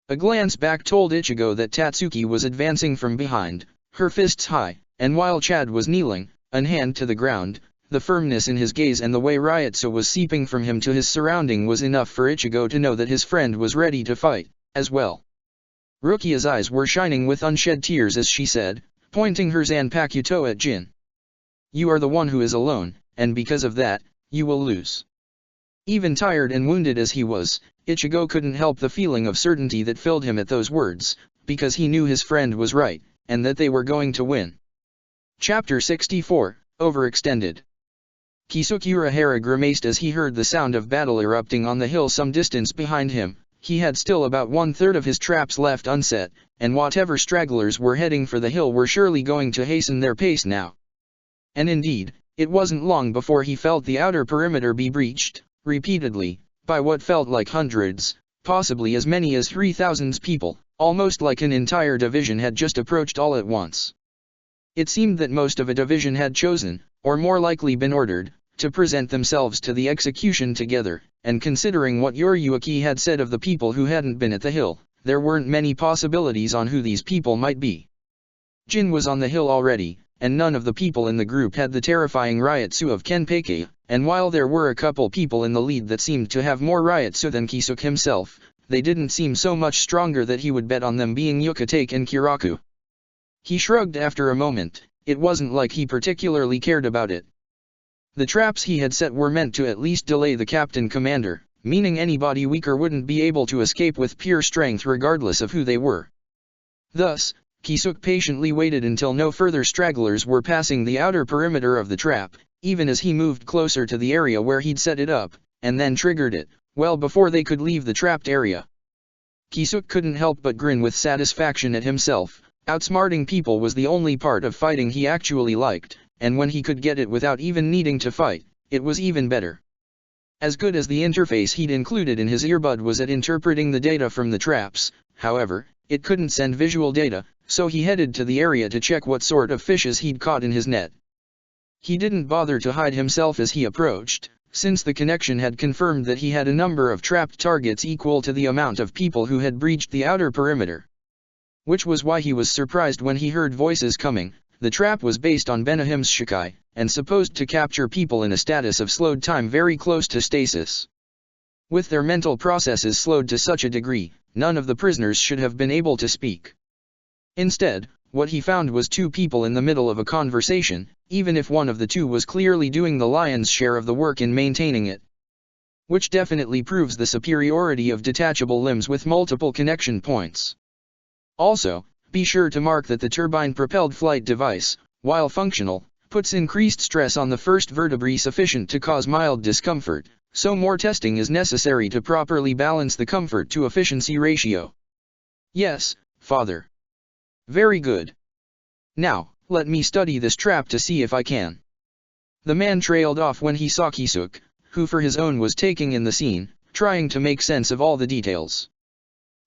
A glance back told Ichigo that Tatsuki was advancing from behind, her fists high, and while Chad was kneeling, an hand to the ground, the firmness in his gaze and the way Ryutsu was seeping from him to his surrounding was enough for Ichigo to know that his friend was ready to fight, as well. Rukia's eyes were shining with unshed tears as she said, pointing her Zanpakuto at Jin. "You are the one who is alone, and because of that, you will lose." Even tired and wounded as he was, Ichigo couldn't help the feeling of certainty that filled him at those words, because he knew his friend was right, and that they were going to win. Chapter 64, Overextended. Kisuke Urahara grimaced as he heard the sound of battle erupting on the hill some distance behind him. He had still about 1/3 of his traps left unset, and whatever stragglers were heading for the hill were surely going to hasten their pace now. And indeed, it wasn't long before he felt the outer perimeter be breached, repeatedly, by what felt like hundreds, possibly as many as 3,000 people, almost like an entire division had just approached all at once. It seemed that most of a division had chosen, or more likely been ordered, to present themselves to the execution together, and considering what Yoriyuki had said of the people who hadn't been at the hill, there weren't many possibilities on who these people might be. Jin was on the hill already, and none of the people in the group had the terrifying Ryotsu of Kenpei, and while there were a couple people in the lead that seemed to have more Ryotsu than Kisuke himself, they didn't seem so much stronger that he would bet on them being Yukatake and Kiraku. He shrugged after a moment. It wasn't like he particularly cared about it. The traps he had set were meant to at least delay the captain commander, meaning anybody weaker wouldn't be able to escape with pure strength regardless of who they were. Thus, Kisuke patiently waited until no further stragglers were passing the outer perimeter of the trap, even as he moved closer to the area where he'd set it up, and then triggered it, well before they could leave the trapped area. Kisuke couldn't help but grin with satisfaction at himself. Outsmarting people was the only part of fighting he actually liked, and when he could get it without even needing to fight, it was even better. As good as the interface he'd included in his earbud was at interpreting the data from the traps, however, it couldn't send visual data, so he headed to the area to check what sort of fishes he'd caught in his net. He didn't bother to hide himself as he approached, since the connection had confirmed that he had a number of trapped targets equal to the amount of people who had breached the outer perimeter. Which was why he was surprised when he heard voices coming. The trap was based on Benihim's Shikai, and supposed to capture people in a status of slowed time very close to stasis. With their mental processes slowed to such a degree, none of the prisoners should have been able to speak. Instead, what he found was two people in the middle of a conversation, even if one of the two was clearly doing the lion's share of the work in maintaining it. Which definitely proves the superiority of detachable limbs with multiple connection points. Also, be sure to mark that the turbine-propelled flight device, while functional, puts increased stress on the first vertebrae sufficient to cause mild discomfort, so more testing is necessary to properly balance the comfort to efficiency ratio. Yes, father. Very good. Now, let me study this trap to see if I can. The man trailed off when he saw Kisuke, who for his own was taking in the scene, trying to make sense of all the details.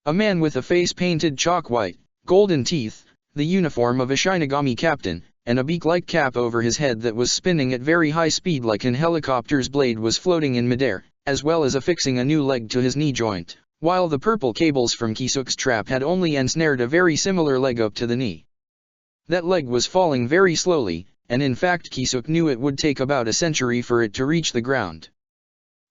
A man with a face painted chalk white, golden teeth, the uniform of a Shinigami captain, and a beak-like cap over his head that was spinning at very high speed like an helicopter's blade was floating in midair, as well as affixing a new leg to his knee joint, while the purple cables from Kisuke's trap had only ensnared a very similar leg up to the knee. That leg was falling very slowly, and in fact Kisuke knew it would take about a century for it to reach the ground.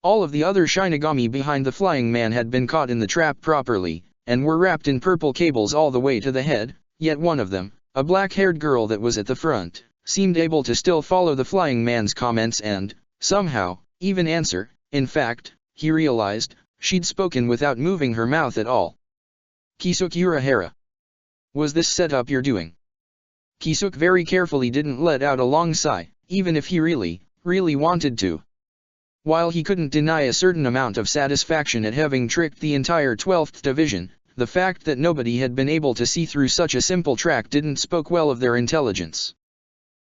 All of the other Shinigami behind the flying man had been caught in the trap properly, and were wrapped in purple cables all the way to the head, yet one of them, a black-haired girl that was at the front, seemed able to still follow the flying man's comments and, somehow, even answer. In fact, he realized, she'd spoken without moving her mouth at all. Kisuke Urahara. Was this setup you're doing? Kisuke very carefully didn't let out a long sigh, even if he really wanted to. While he couldn't deny a certain amount of satisfaction at having tricked the entire 12th Division, the fact that nobody had been able to see through such a simple track didn't speak well of their intelligence.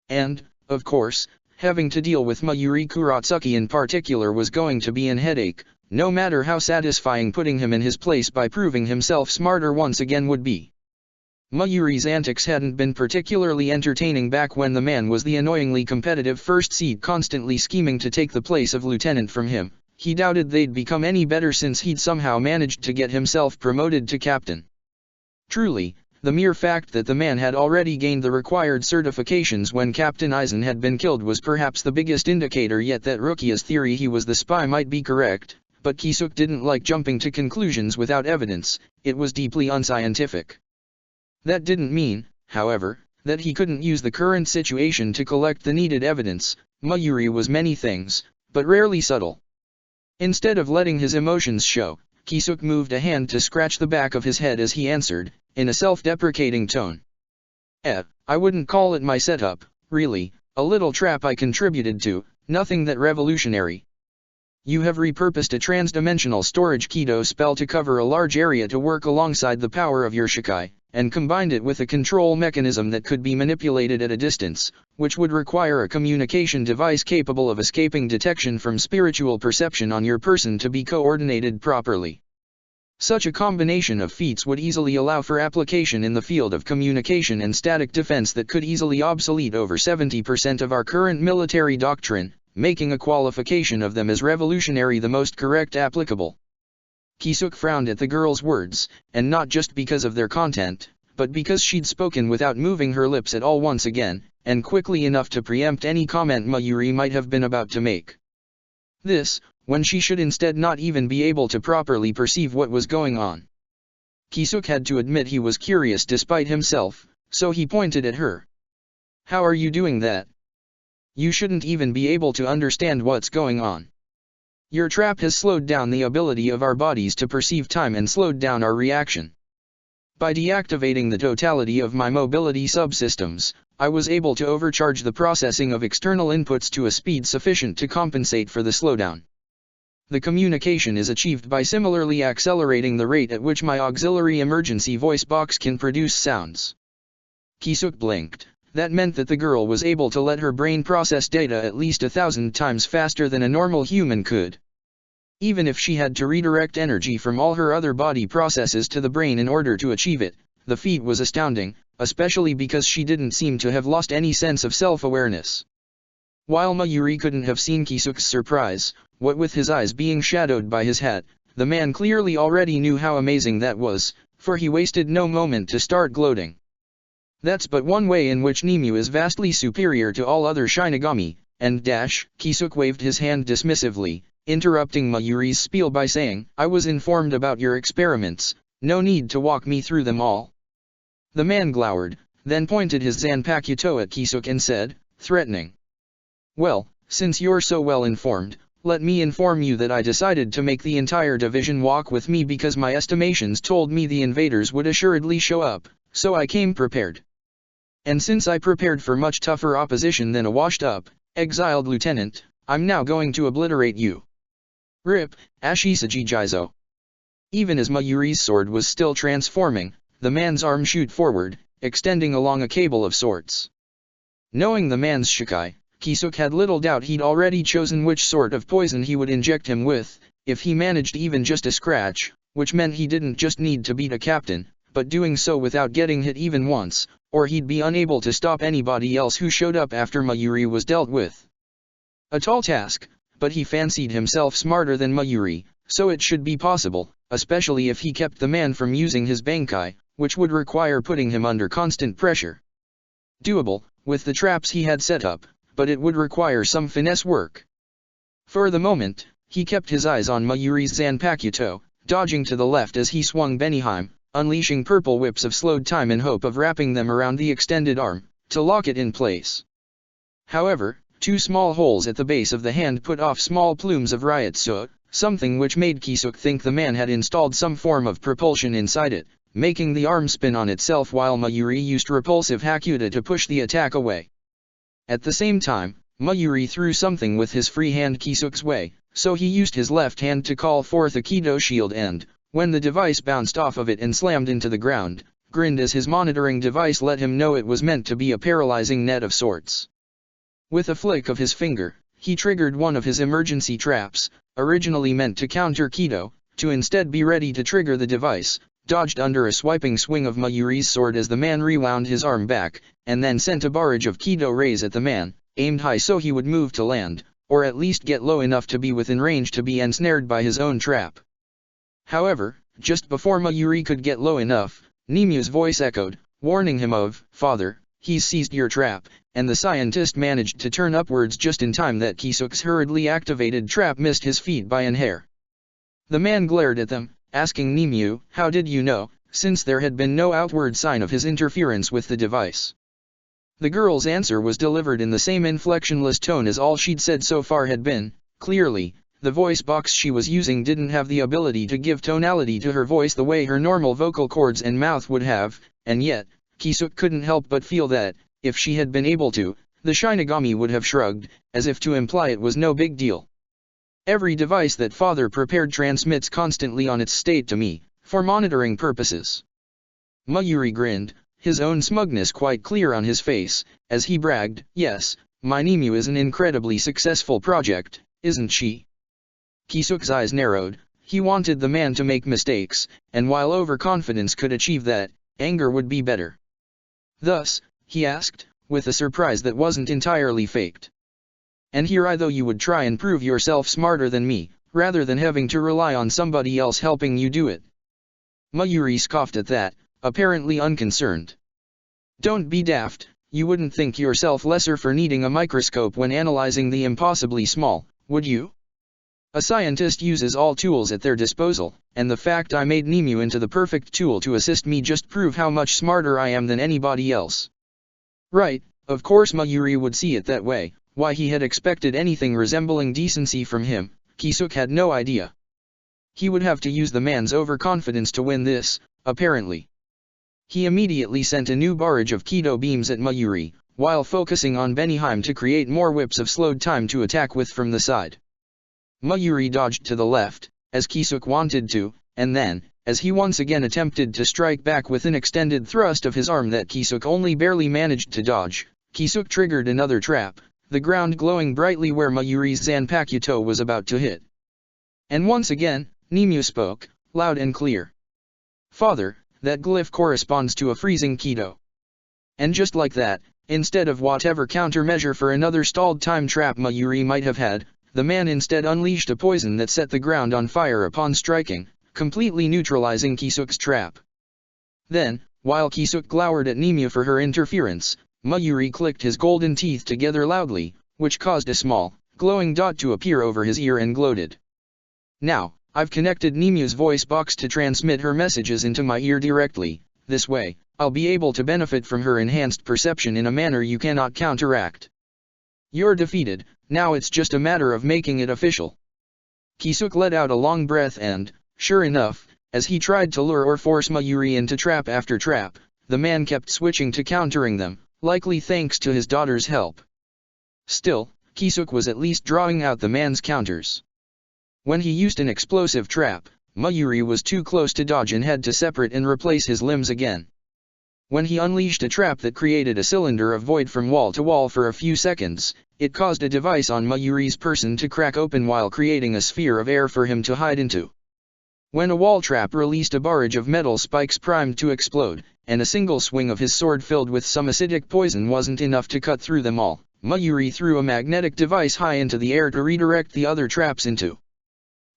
And, of course, having to deal with Mayuri Kuratsuki in particular was going to be an headache, no matter how satisfying putting him in his place by proving himself smarter once again would be. Mayuri's antics hadn't been particularly entertaining back when the man was the annoyingly competitive first seed constantly scheming to take the place of lieutenant from him. He doubted they'd become any better since he'd somehow managed to get himself promoted to captain. Truly, the mere fact that the man had already gained the required certifications when Captain Aizen had been killed was perhaps the biggest indicator yet that Rukia's theory he was the spy might be correct, but Kisuke didn't like jumping to conclusions without evidence. It was deeply unscientific. That didn't mean, however, that he couldn't use the current situation to collect the needed evidence. Mayuri was many things, but rarely subtle. Instead of letting his emotions show, Kisuke moved a hand to scratch the back of his head as he answered, in a self-deprecating tone. I wouldn't call it my setup, really, a little trap I contributed to, nothing that revolutionary. You have repurposed a trans-dimensional storage Kido spell to cover a large area to work alongside the power of your Shikai, and combined it with a control mechanism that could be manipulated at a distance, which would require a communication device capable of escaping detection from spiritual perception on your person to be coordinated properly. Such a combination of feats would easily allow for application in the field of communication and static defense that could easily obsolete over 70% of our current military doctrine, making a qualification of them as revolutionary the most correct applicable. Kisuk frowned at the girl's words, and not just because of their content, but because she'd spoken without moving her lips at all once again, and quickly enough to preempt any comment Mayuri might have been about to make. This, when she should instead not even be able to properly perceive what was going on. Kisuk had to admit he was curious despite himself, so he pointed at her. How are you doing that? You shouldn't even be able to understand what's going on. Your trap has slowed down the ability of our bodies to perceive time and slowed down our reaction. By deactivating the totality of my mobility subsystems, I was able to overcharge the processing of external inputs to a speed sufficient to compensate for the slowdown. The communication is achieved by similarly accelerating the rate at which my auxiliary emergency voice box can produce sounds. Kisuk blinked. That meant that the girl was able to let her brain process data at least 1,000 times faster than a normal human could. Even if she had to redirect energy from all her other body processes to the brain in order to achieve it, the feat was astounding, especially because she didn't seem to have lost any sense of self-awareness. While Mayuri couldn't have seen Kisuk's surprise, what with his eyes being shadowed by his hat, the man clearly already knew how amazing that was, for he wasted no moment to start gloating. That's but one way in which Nimue is vastly superior to all other Shinigami, and Kisuk waved his hand dismissively, interrupting Mayuri's spiel by saying, I was informed about your experiments, no need to walk me through them all. The man glowered, then pointed his Zanpakuto at Kisuk and said, threatening. Well, since you're so well informed, let me inform you that I decided to make the entire division walk with me because my estimations told me the invaders would assuredly show up, so I came prepared. And since I prepared for much tougher opposition than a washed-up, exiled lieutenant, I'm now going to obliterate you. Rip, Ashisaji Jizo. Even as Mayuri's sword was still transforming, the man's arm shoot forward, extending along a cable of sorts. Knowing the man's Shikai, Kisuk had little doubt he'd already chosen which sort of poison he would inject him with, if he managed even just a scratch, which meant he didn't just need to beat a captain, but doing so without getting hit even once, or he'd be unable to stop anybody else who showed up after Mayuri was dealt with. A tall task, but he fancied himself smarter than Mayuri, so it should be possible, especially if he kept the man from using his Bankai, which would require putting him under constant pressure. Doable, with the traps he had set up, but it would require some finesse work. For the moment, he kept his eyes on Mayuri's Zanpakuto, dodging to the left as he swung Benihime, unleashing purple whips of slowed time in hope of wrapping them around the extended arm, to lock it in place. However, two small holes at the base of the hand put off small plumes of riot soot, something which made Kisuk think the man had installed some form of propulsion inside it, making the arm spin on itself while Mayuri used repulsive Hakuta to push the attack away. At the same time, Mayuri threw something with his free hand Kisuk's way, so he used his left hand to call forth a Kido shield and, when the device bounced off of it and slammed into the ground, grinned as his monitoring device let him know it was meant to be a paralyzing net of sorts. With a flick of his finger, he triggered one of his emergency traps, originally meant to counter Kido, to instead be ready to trigger the device, dodged under a swiping swing of Mayuri's sword as the man rewound his arm back, and then sent a barrage of Kido rays at the man, aimed high so he would move to land, or at least get low enough to be within range to be ensnared by his own trap. However, just before Mayuri could get low enough, Nimue's voice echoed, warning him of, Father, he's seized your trap, and the scientist managed to turn upwards just in time that Kisuk's hurriedly activated trap missed his feet by an hair. The man glared at them, asking Nimue, how did you know, since there had been no outward sign of his interference with the device. The girl's answer was delivered in the same inflectionless tone as all she'd said so far had been, clearly, the voice box she was using didn't have the ability to give tonality to her voice the way her normal vocal cords and mouth would have, and yet, Kisuk couldn't help but feel that, if she had been able to, the Shinigami would have shrugged, as if to imply it was no big deal. Every device that Father prepared transmits constantly on its state to me, for monitoring purposes. Mayuri grinned, his own smugness quite clear on his face, as he bragged, yes, my Nimue is an incredibly successful project, isn't she? Kisuk's eyes narrowed, he wanted the man to make mistakes, and while overconfidence could achieve that, anger would be better. Thus, he asked, with a surprise that wasn't entirely faked. And here I thought you would try and prove yourself smarter than me, rather than having to rely on somebody else helping you do it. Mayuri scoffed at that, apparently unconcerned. Don't be daft, you wouldn't think yourself lesser for needing a microscope when analyzing the impossibly small, would you? A scientist uses all tools at their disposal, and the fact I made Nimue into the perfect tool to assist me just prove how much smarter I am than anybody else. Right, of course Mayuri would see it that way. Why he had expected anything resembling decency from him, Kisuk had no idea. He would have to use the man's overconfidence to win this, apparently. He immediately sent a new barrage of Kido beams at Mayuri, while focusing on Beniheim to create more whips of slowed time to attack with from the side. Mayuri dodged to the left, as Kisuk wanted to, and then, as he once again attempted to strike back with an extended thrust of his arm that Kisuk only barely managed to dodge, Kisuk triggered another trap, the ground glowing brightly where Mayuri's Zanpakuto was about to hit. And once again, Nimue spoke, loud and clear. Father, that glyph corresponds to a freezing Kido. And just like that, instead of whatever countermeasure for another stalled time trap Mayuri might have had, the man instead unleashed a poison that set the ground on fire upon striking, completely neutralizing Kisuk's trap. Then, while Kisuk glowered at Nimue for her interference, Mayuri clicked his golden teeth together loudly, which caused a small, glowing dot to appear over his ear and gloated. Now, I've connected Nimue's voice box to transmit her messages into my ear directly. This way, I'll be able to benefit from her enhanced perception in a manner you cannot counteract. You're defeated, now it's just a matter of making it official. Kisuk let out a long breath and, sure enough, as he tried to lure or force Mayuri into trap after trap, the man kept switching to countering them, likely thanks to his daughter's help. Still, Kisuk was at least drawing out the man's counters. When he used an explosive trap, Mayuri was too close to dodge and had to separate and replace his limbs again. When he unleashed a trap that created a cylinder of void from wall to wall for a few seconds, it caused a device on Mayuri's person to crack open while creating a sphere of air for him to hide into. When a wall trap released a barrage of metal spikes primed to explode, and a single swing of his sword filled with some acidic poison wasn't enough to cut through them all, Mayuri threw a magnetic device high into the air to redirect the other traps into.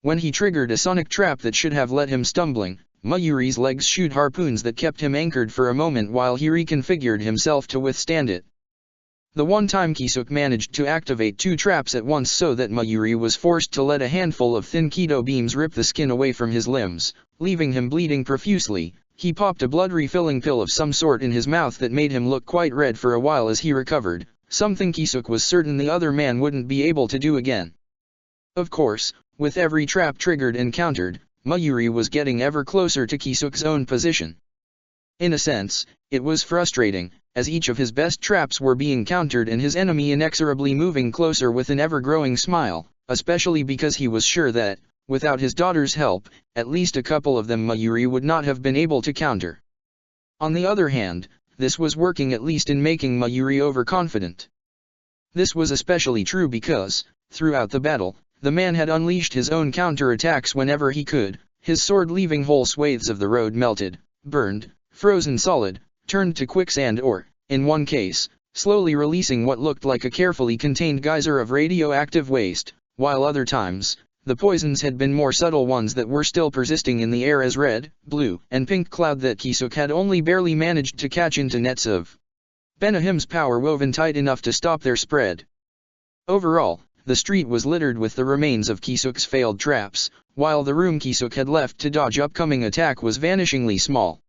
When he triggered a sonic trap that should have let him stumbling, Mayuri's legs shoot harpoons that kept him anchored for a moment while he reconfigured himself to withstand it. The one time Kisuk managed to activate two traps at once so that Mayuri was forced to let a handful of thin Kido beams rip the skin away from his limbs, leaving him bleeding profusely. He popped a blood-refilling pill of some sort in his mouth that made him look quite red for a while as he recovered, something Kisuk was certain the other man wouldn't be able to do again. Of course, with every trap triggered and countered, Mayuri was getting ever closer to Kisuk's own position. In a sense, it was frustrating, as each of his best traps were being countered and his enemy inexorably moving closer with an ever-growing smile, especially because he was sure that, without his daughter's help, at least a couple of them Mayuri would not have been able to counter. On the other hand, this was working at least in making Mayuri overconfident. This was especially true because, throughout the battle, the man had unleashed his own counter-attacks whenever he could, his sword leaving whole swathes of the road melted, burned, frozen solid, turned to quicksand or, in one case, slowly releasing what looked like a carefully contained geyser of radioactive waste, while other times, the poisons had been more subtle ones that were still persisting in the air as red, blue, and pink cloud that Kisuk had only barely managed to catch into nets of Benihim's power woven tight enough to stop their spread. Overall, the street was littered with the remains of Kisuk's failed traps, while the room Kisuk had left to dodge upcoming attack was vanishingly small.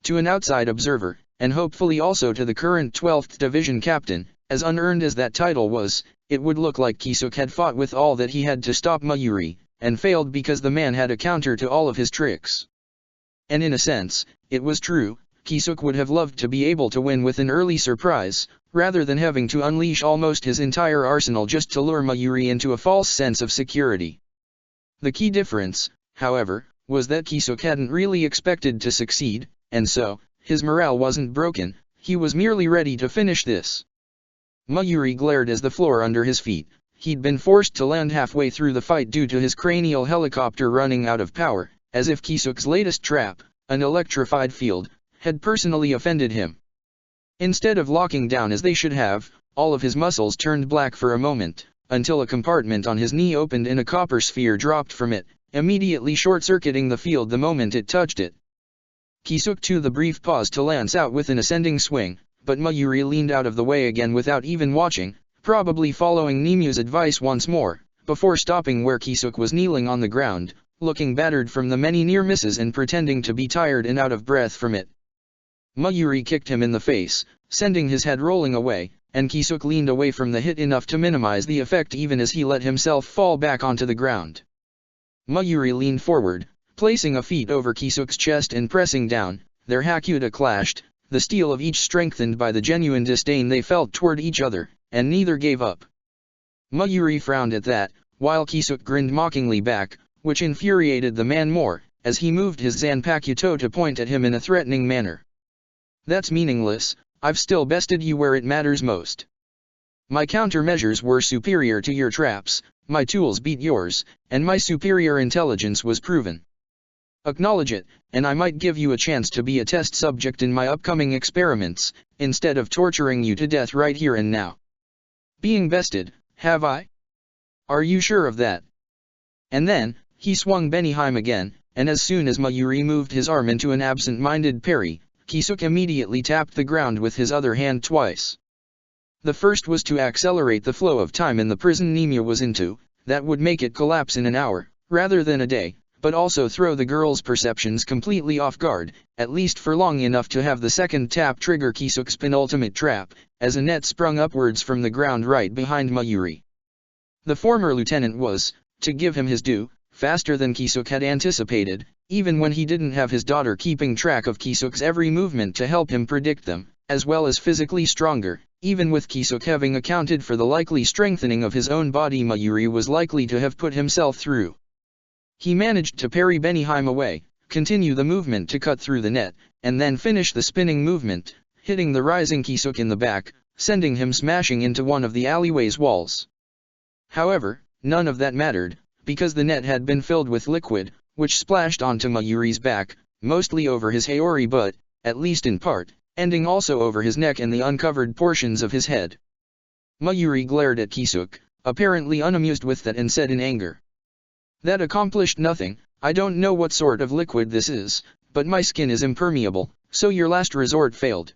To an outside observer, and hopefully also to the current 12th Division captain, as unearned as that title was, it would look like Kisuk had fought with all that he had to stop Mayuri, and failed because the man had a counter to all of his tricks. And in a sense, it was true. Kisuk would have loved to be able to win with an early surprise, rather than having to unleash almost his entire arsenal just to lure Mayuri into a false sense of security. The key difference, however, was that Kisuk hadn't really expected to succeed, and so, his morale wasn't broken, he was merely ready to finish this. Mayuri glared as the floor under his feet. He'd been forced to land halfway through the fight due to his cranial helicopter running out of power, as if Kisuk's latest trap, an electrified field, had personally offended him. Instead of locking down as they should have, all of his muscles turned black for a moment, until a compartment on his knee opened and a copper sphere dropped from it, immediately short-circuiting the field the moment it touched it. Kisuk took the brief pause to lance out with an ascending swing, but Mayuri leaned out of the way again without even watching, probably following Nemu's advice once more, before stopping where Kisuk was kneeling on the ground, looking battered from the many near misses and pretending to be tired and out of breath from it. Mayuri kicked him in the face, sending his head rolling away, and Kisuk leaned away from the hit enough to minimize the effect even as he let himself fall back onto the ground. Mayuri leaned forward, placing a feet over Kisuk's chest and pressing down. Their hakuta clashed, the steel of each strengthened by the genuine disdain they felt toward each other, and neither gave up. Mayuri frowned at that, while Kisuk grinned mockingly back, which infuriated the man more, as he moved his Zanpakuto to point at him in a threatening manner. "That's meaningless, I've still bested you where it matters most. My countermeasures were superior to your traps, my tools beat yours, and my superior intelligence was proven. Acknowledge it, and I might give you a chance to be a test subject in my upcoming experiments, instead of torturing you to death right here and now. Being bested, have I? Are you sure of that?" And then, he swung Benihime again, and as soon as Mayuri moved his arm into an absent-minded parry, Kisuk immediately tapped the ground with his other hand twice. The first was to accelerate the flow of time in the prison Nemu was into, that would make it collapse in an hour, rather than a day, but also throw the girl's perceptions completely off guard, at least for long enough to have the second tap trigger Kisuk's penultimate trap, as a net sprung upwards from the ground right behind Mayuri. The former lieutenant was, to give him his due, faster than Kisuk had anticipated, even when he didn't have his daughter keeping track of Kisuk's every movement to help him predict them, as well as physically stronger. Even with Kisuk having accounted for the likely strengthening of his own body Mayuri was likely to have put himself through. He managed to parry Benihime away, continue the movement to cut through the net, and then finish the spinning movement, hitting the rising Kisuk in the back, sending him smashing into one of the alleyway's walls. However, none of that mattered, because the net had been filled with liquid, which splashed onto Mayuri's back, mostly over his haori but, at least in part, ending also over his neck and the uncovered portions of his head. Mayuri glared at Kisuk, apparently unamused with that, and said in anger, "That accomplished nothing. I don't know what sort of liquid this is, but my skin is impermeable, so your last resort failed.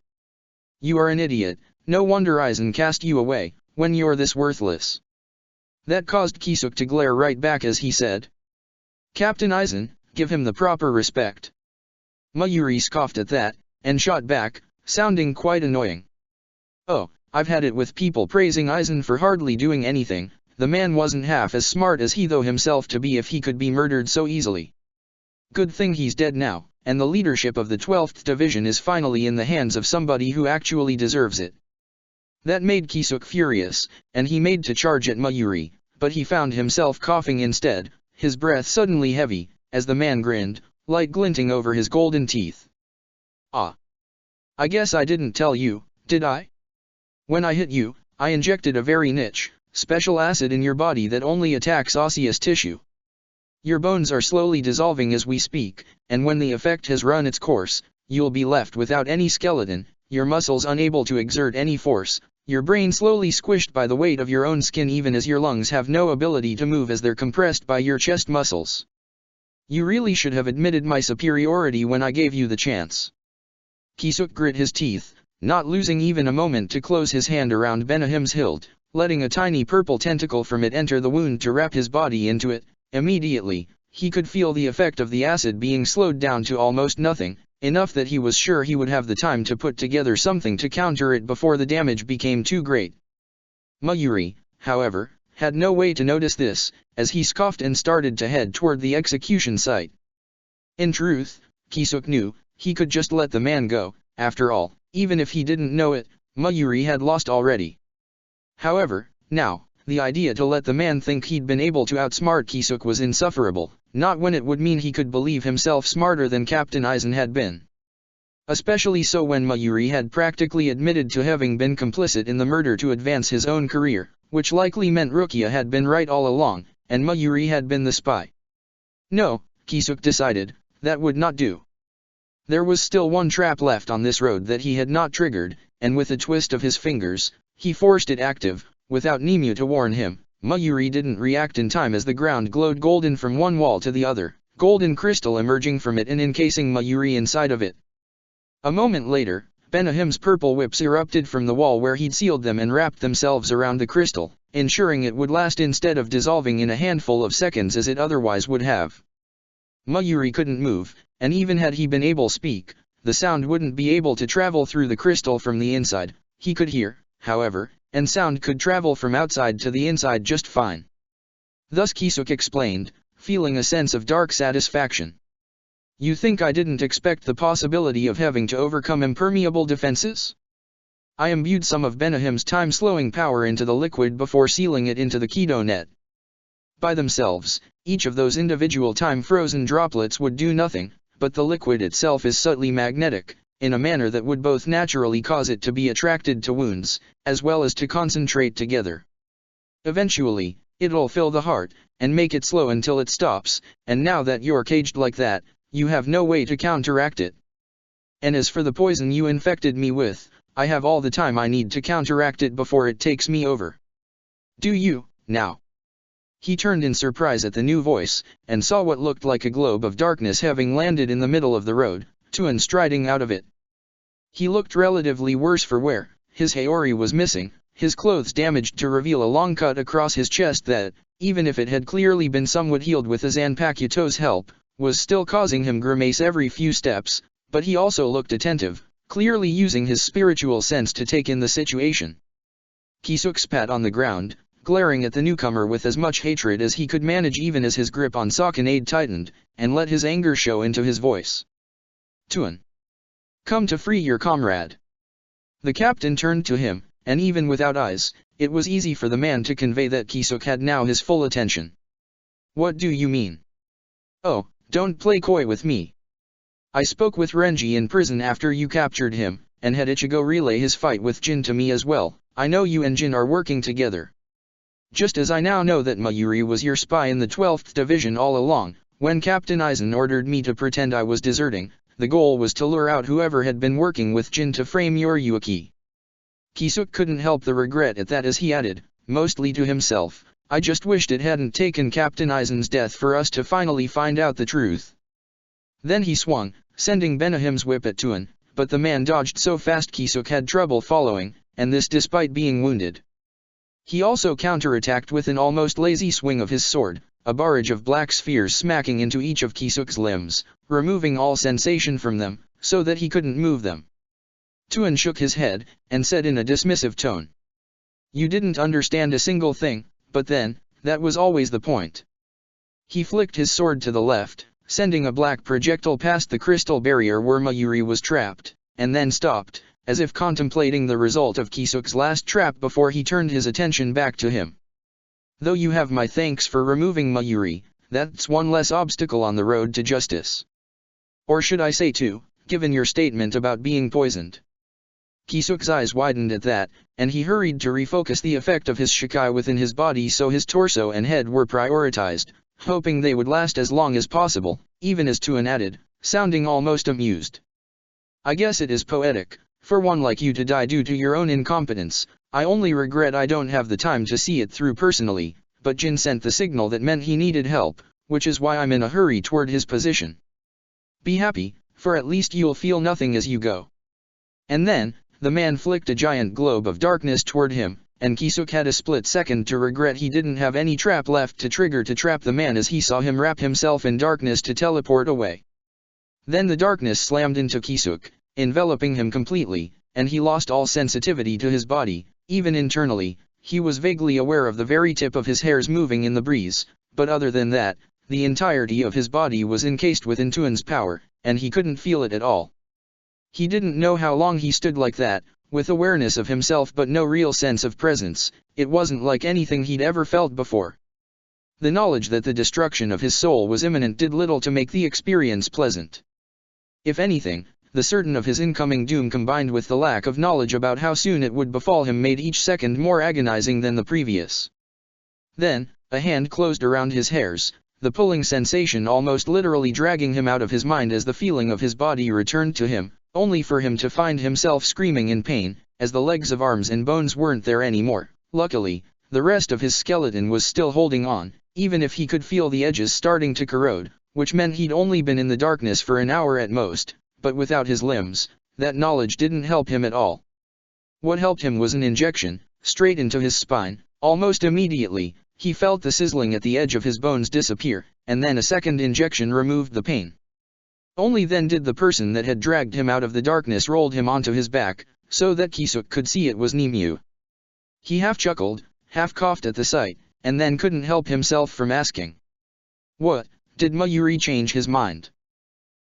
You are an idiot, no wonder Aizen cast you away, when you're this worthless." That caused Kisuk to glare right back as he said, "Captain Aizen, give him the proper respect." Mayuri scoffed at that, and shot back, sounding quite annoying. "Oh, I've had it with people praising Aizen for hardly doing anything. The man wasn't half as smart as he thought himself to be if he could be murdered so easily. Good thing he's dead now, and the leadership of the 12th Division is finally in the hands of somebody who actually deserves it." That made Kisuk furious, and he made to charge at Mayuri, but he found himself coughing instead, his breath suddenly heavy, as the man grinned, light glinting over his golden teeth. "Ah. I guess I didn't tell you, did I? When I hit you, I injected a very niche, special acid in your body that only attacks osseous tissue. Your bones are slowly dissolving as we speak, and when the effect has run its course, you'll be left without any skeleton, your muscles unable to exert any force, your brain slowly squished by the weight of your own skin even as your lungs have no ability to move as they're compressed by your chest muscles. You really should have admitted my superiority when I gave you the chance." Kisuk grit his teeth, not losing even a moment to close his hand around Benihime's hilt, letting a tiny purple tentacle from it enter the wound to wrap his body into it. Immediately, he could feel the effect of the acid being slowed down to almost nothing, enough that he was sure he would have the time to put together something to counter it before the damage became too great. Mayuri, however, had no way to notice this, as he scoffed and started to head toward the execution site. In truth, Kisuk knew, he could just let the man go. After all, even if he didn't know it, Mayuri had lost already. However, now, the idea to let the man think he'd been able to outsmart Kisuk was insufferable, not when it would mean he could believe himself smarter than Captain Aizen had been. Especially so when Mayuri had practically admitted to having been complicit in the murder to advance his own career, which likely meant Rukia had been right all along, and Mayuri had been the spy. No, Kisuk decided, that would not do. There was still one trap left on this road that he had not triggered, and with a twist of his fingers, he forced it active, without Nimue to warn him. Mayuri didn't react in time as the ground glowed golden from one wall to the other, golden crystal emerging from it and encasing Mayuri inside of it. A moment later, Benahim's purple whips erupted from the wall where he'd sealed them and wrapped themselves around the crystal, ensuring it would last instead of dissolving in a handful of seconds as it otherwise would have. Mayuri couldn't move, and even had he been able to speak, the sound wouldn't be able to travel through the crystal from the inside. He could hear, however, and sound could travel from outside to the inside just fine. Thus Kisuk explained, feeling a sense of dark satisfaction. You think I didn't expect the possibility of having to overcome impermeable defenses? I imbued some of Benahim's time-slowing power into the liquid before sealing it into the Kido net. By themselves, each of those individual time-frozen droplets would do nothing, but the liquid itself is subtly magnetic, in a manner that would both naturally cause it to be attracted to wounds, as well as to concentrate together. Eventually, it'll fill the heart, and make it slow until it stops, and now that you're caged like that, you have no way to counteract it. And as for the poison you infected me with, I have all the time I need to counteract it before it takes me over. Do you, now? He turned in surprise at the new voice, and saw what looked like a globe of darkness having landed in the middle of the road, Tuan striding out of it. He looked relatively worse for wear. His Haori was missing, his clothes damaged to reveal a long cut across his chest that, even if it had clearly been somewhat healed with Zanpakuto's help, was still causing him grimace every few steps, but he also looked attentive, clearly using his spiritual sense to take in the situation. Kisuk spat on the ground, glaring at the newcomer with as much hatred as he could manage even as his grip on Sakanade tightened, and let his anger show into his voice. Tuan. Come to free your comrade. The captain turned to him, and even without eyes, it was easy for the man to convey that Kisuk had now his full attention. What do you mean? Oh, don't play coy with me. I spoke with Renji in prison after you captured him, and had Ichigo relay his fight with Jin to me as well. I know you and Jin are working together. Just as I now know that Mayuri was your spy in the 12th Division all along, when Captain Aizen ordered me to pretend I was deserting, the goal was to lure out whoever had been working with Jin to frame your Yuki. Kisuk couldn't help the regret at that as he added, mostly to himself, I just wished it hadn't taken Captain Aizen's death for us to finally find out the truth. Then he swung, sending Benahim's whip at Tuan, but the man dodged so fast Kisuk had trouble following, and this despite being wounded. He also counterattacked with an almost lazy swing of his sword, a barrage of black spheres smacking into each of Kisuk's limbs, removing all sensation from them, so that he couldn't move them. Tuan shook his head, and said in a dismissive tone. You didn't understand a single thing, but then, that was always the point. He flicked his sword to the left, sending a black projectile past the crystal barrier where Mayuri was trapped, and then stopped, as if contemplating the result of Kisuk's last trap before he turned his attention back to him. Though you have my thanks for removing Mayuri, that's one less obstacle on the road to justice. Or should I say two, given your statement about being poisoned. Kisuk's eyes widened at that, and he hurried to refocus the effect of his Shikai within his body so his torso and head were prioritized, hoping they would last as long as possible, even as Tuan added, sounding almost amused. I guess it is poetic, for one like you to die due to your own incompetence. I only regret I don't have the time to see it through personally, but Jin sent the signal that meant he needed help, which is why I'm in a hurry toward his position. Be happy, for at least you'll feel nothing as you go. And then, the man flicked a giant globe of darkness toward him, and Kisuk had a split second to regret he didn't have any trap left to trigger to trap the man as he saw him wrap himself in darkness to teleport away. Then the darkness slammed into Kisuk, enveloping him completely, and he lost all sensitivity to his body, even internally, he was vaguely aware of the very tip of his hairs moving in the breeze, but other than that, the entirety of his body was encased with Intuin's power, and he couldn't feel it at all. He didn't know how long he stood like that, with awareness of himself but no real sense of presence. It wasn't like anything he'd ever felt before. The knowledge that the destruction of his soul was imminent did little to make the experience pleasant. If anything, the certain of his incoming doom combined with the lack of knowledge about how soon it would befall him made each second more agonizing than the previous. Then, a hand closed around his hairs, the pulling sensation almost literally dragging him out of his mind as the feeling of his body returned to him, only for him to find himself screaming in pain, as the legs of arms and bones weren't there anymore. Luckily, the rest of his skeleton was still holding on, even if he could feel the edges starting to corrode, which meant he'd only been in the darkness for an hour at most, but without his limbs, that knowledge didn't help him at all. What helped him was an injection, straight into his spine. Almost immediately, he felt the sizzling at the edge of his bones disappear, and then a second injection removed the pain. Only then did the person that had dragged him out of the darkness rolled him onto his back, so that Kisuk could see it was Nimue. He half chuckled, half coughed at the sight, and then couldn't help himself from asking. What, did Mayuri change his mind?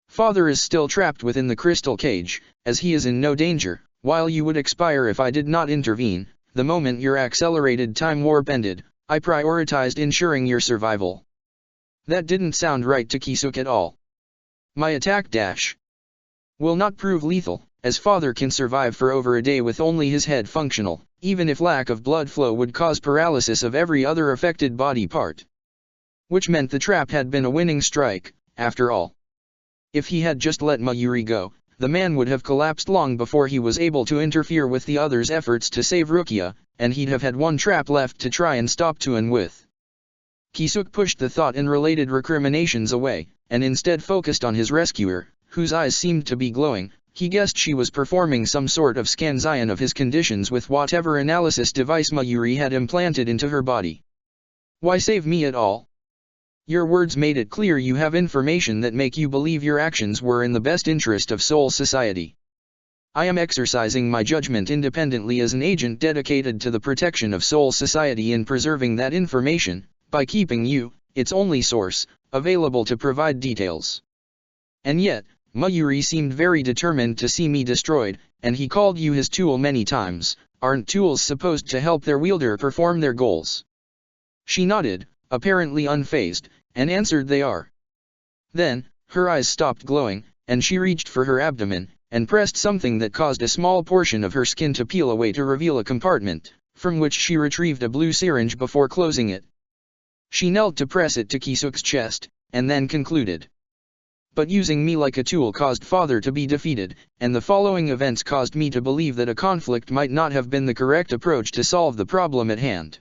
Father is still trapped within the crystal cage, as he is in no danger, while you would expire if I did not intervene. The moment your accelerated time warp ended, I prioritized ensuring your survival. That didn't sound right to Kisuk at all. My attack dash will not prove lethal, as Father can survive for over a day with only his head functional, even if lack of blood flow would cause paralysis of every other affected body part. Which meant the trap had been a winning strike, after all. If he had just let Mayuri go, the man would have collapsed long before he was able to interfere with the others' efforts to save Rukia, and he'd have had one trap left to try and stop Tuan with. Kisuk pushed the thought and related recriminations away, and instead focused on his rescuer, whose eyes seemed to be glowing. He guessed she was performing some sort of scan of his conditions with whatever analysis device Mayuri had implanted into her body. Why save me at all? Your words made it clear you have information that make you believe your actions were in the best interest of Soul Society. I am exercising my judgment independently as an agent dedicated to the protection of Soul Society in preserving that information, by keeping you, its only source, available to provide details. And yet, Mayuri seemed very determined to see me destroyed, and he called you his tool many times. Aren't tools supposed to help their wielder perform their goals? She nodded, apparently unfazed, and answered they are. Then, her eyes stopped glowing, and she reached for her abdomen, and pressed something that caused a small portion of her skin to peel away to reveal a compartment, from which she retrieved a blue syringe before closing it. She knelt to press it to Kisuk's chest, and then concluded. But using me like a tool caused Father to be defeated, and the following events caused me to believe that a conflict might not have been the correct approach to solve the problem at hand.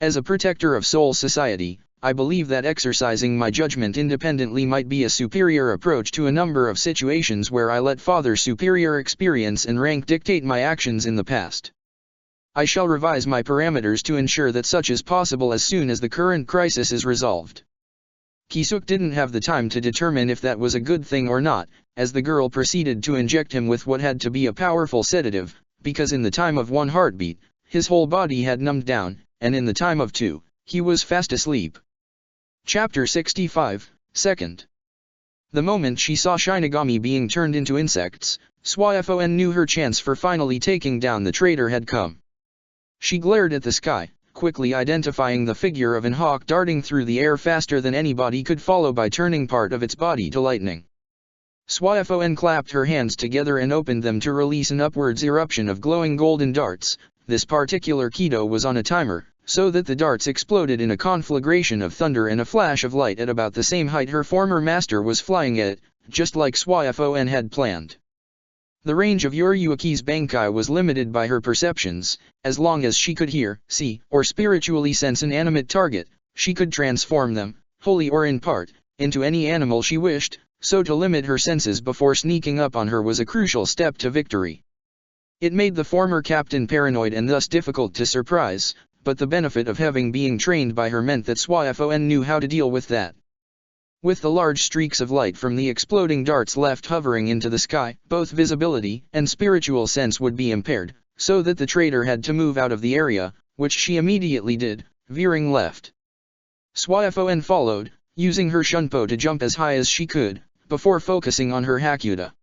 As a protector of Soul Society, I believe that exercising my judgment independently might be a superior approach to a number of situations where I let Father's superior experience and rank dictate my actions in the past. I shall revise my parameters to ensure that such is possible as soon as the current crisis is resolved. Kisuk didn't have the time to determine if that was a good thing or not, as the girl proceeded to inject him with what had to be a powerful sedative, because in the time of one heartbeat, his whole body had numbed down, and in the time of two, he was fast asleep. Chapter 65, 2nd. The moment she saw Shinigami being turned into insects, Swaifon knew her chance for finally taking down the traitor had come. She glared at the sky, quickly identifying the figure of an hawk darting through the air faster than anybody could follow by turning part of its body to lightning. Swaifon clapped her hands together and opened them to release an upwards eruption of glowing golden darts. This particular Kido was on a timer, so that the darts exploded in a conflagration of thunder and a flash of light at about the same height her former master was flying at, just like Swaifon had planned. The range of Yoryuki's Bankai was limited by her perceptions. As long as she could hear, see, or spiritually sense an animate target, she could transform them, wholly or in part, into any animal she wished, so to limit her senses before sneaking up on her was a crucial step to victory. It made the former captain paranoid and thus difficult to surprise, but the benefit of having being trained by her meant that Swaifon knew how to deal with that. With the large streaks of light from the exploding darts left hovering into the sky, both visibility and spiritual sense would be impaired, so that the traitor had to move out of the area, which she immediately did, veering left. Swaifon followed, using her Shunpo to jump as high as she could, before focusing on her Hakuda.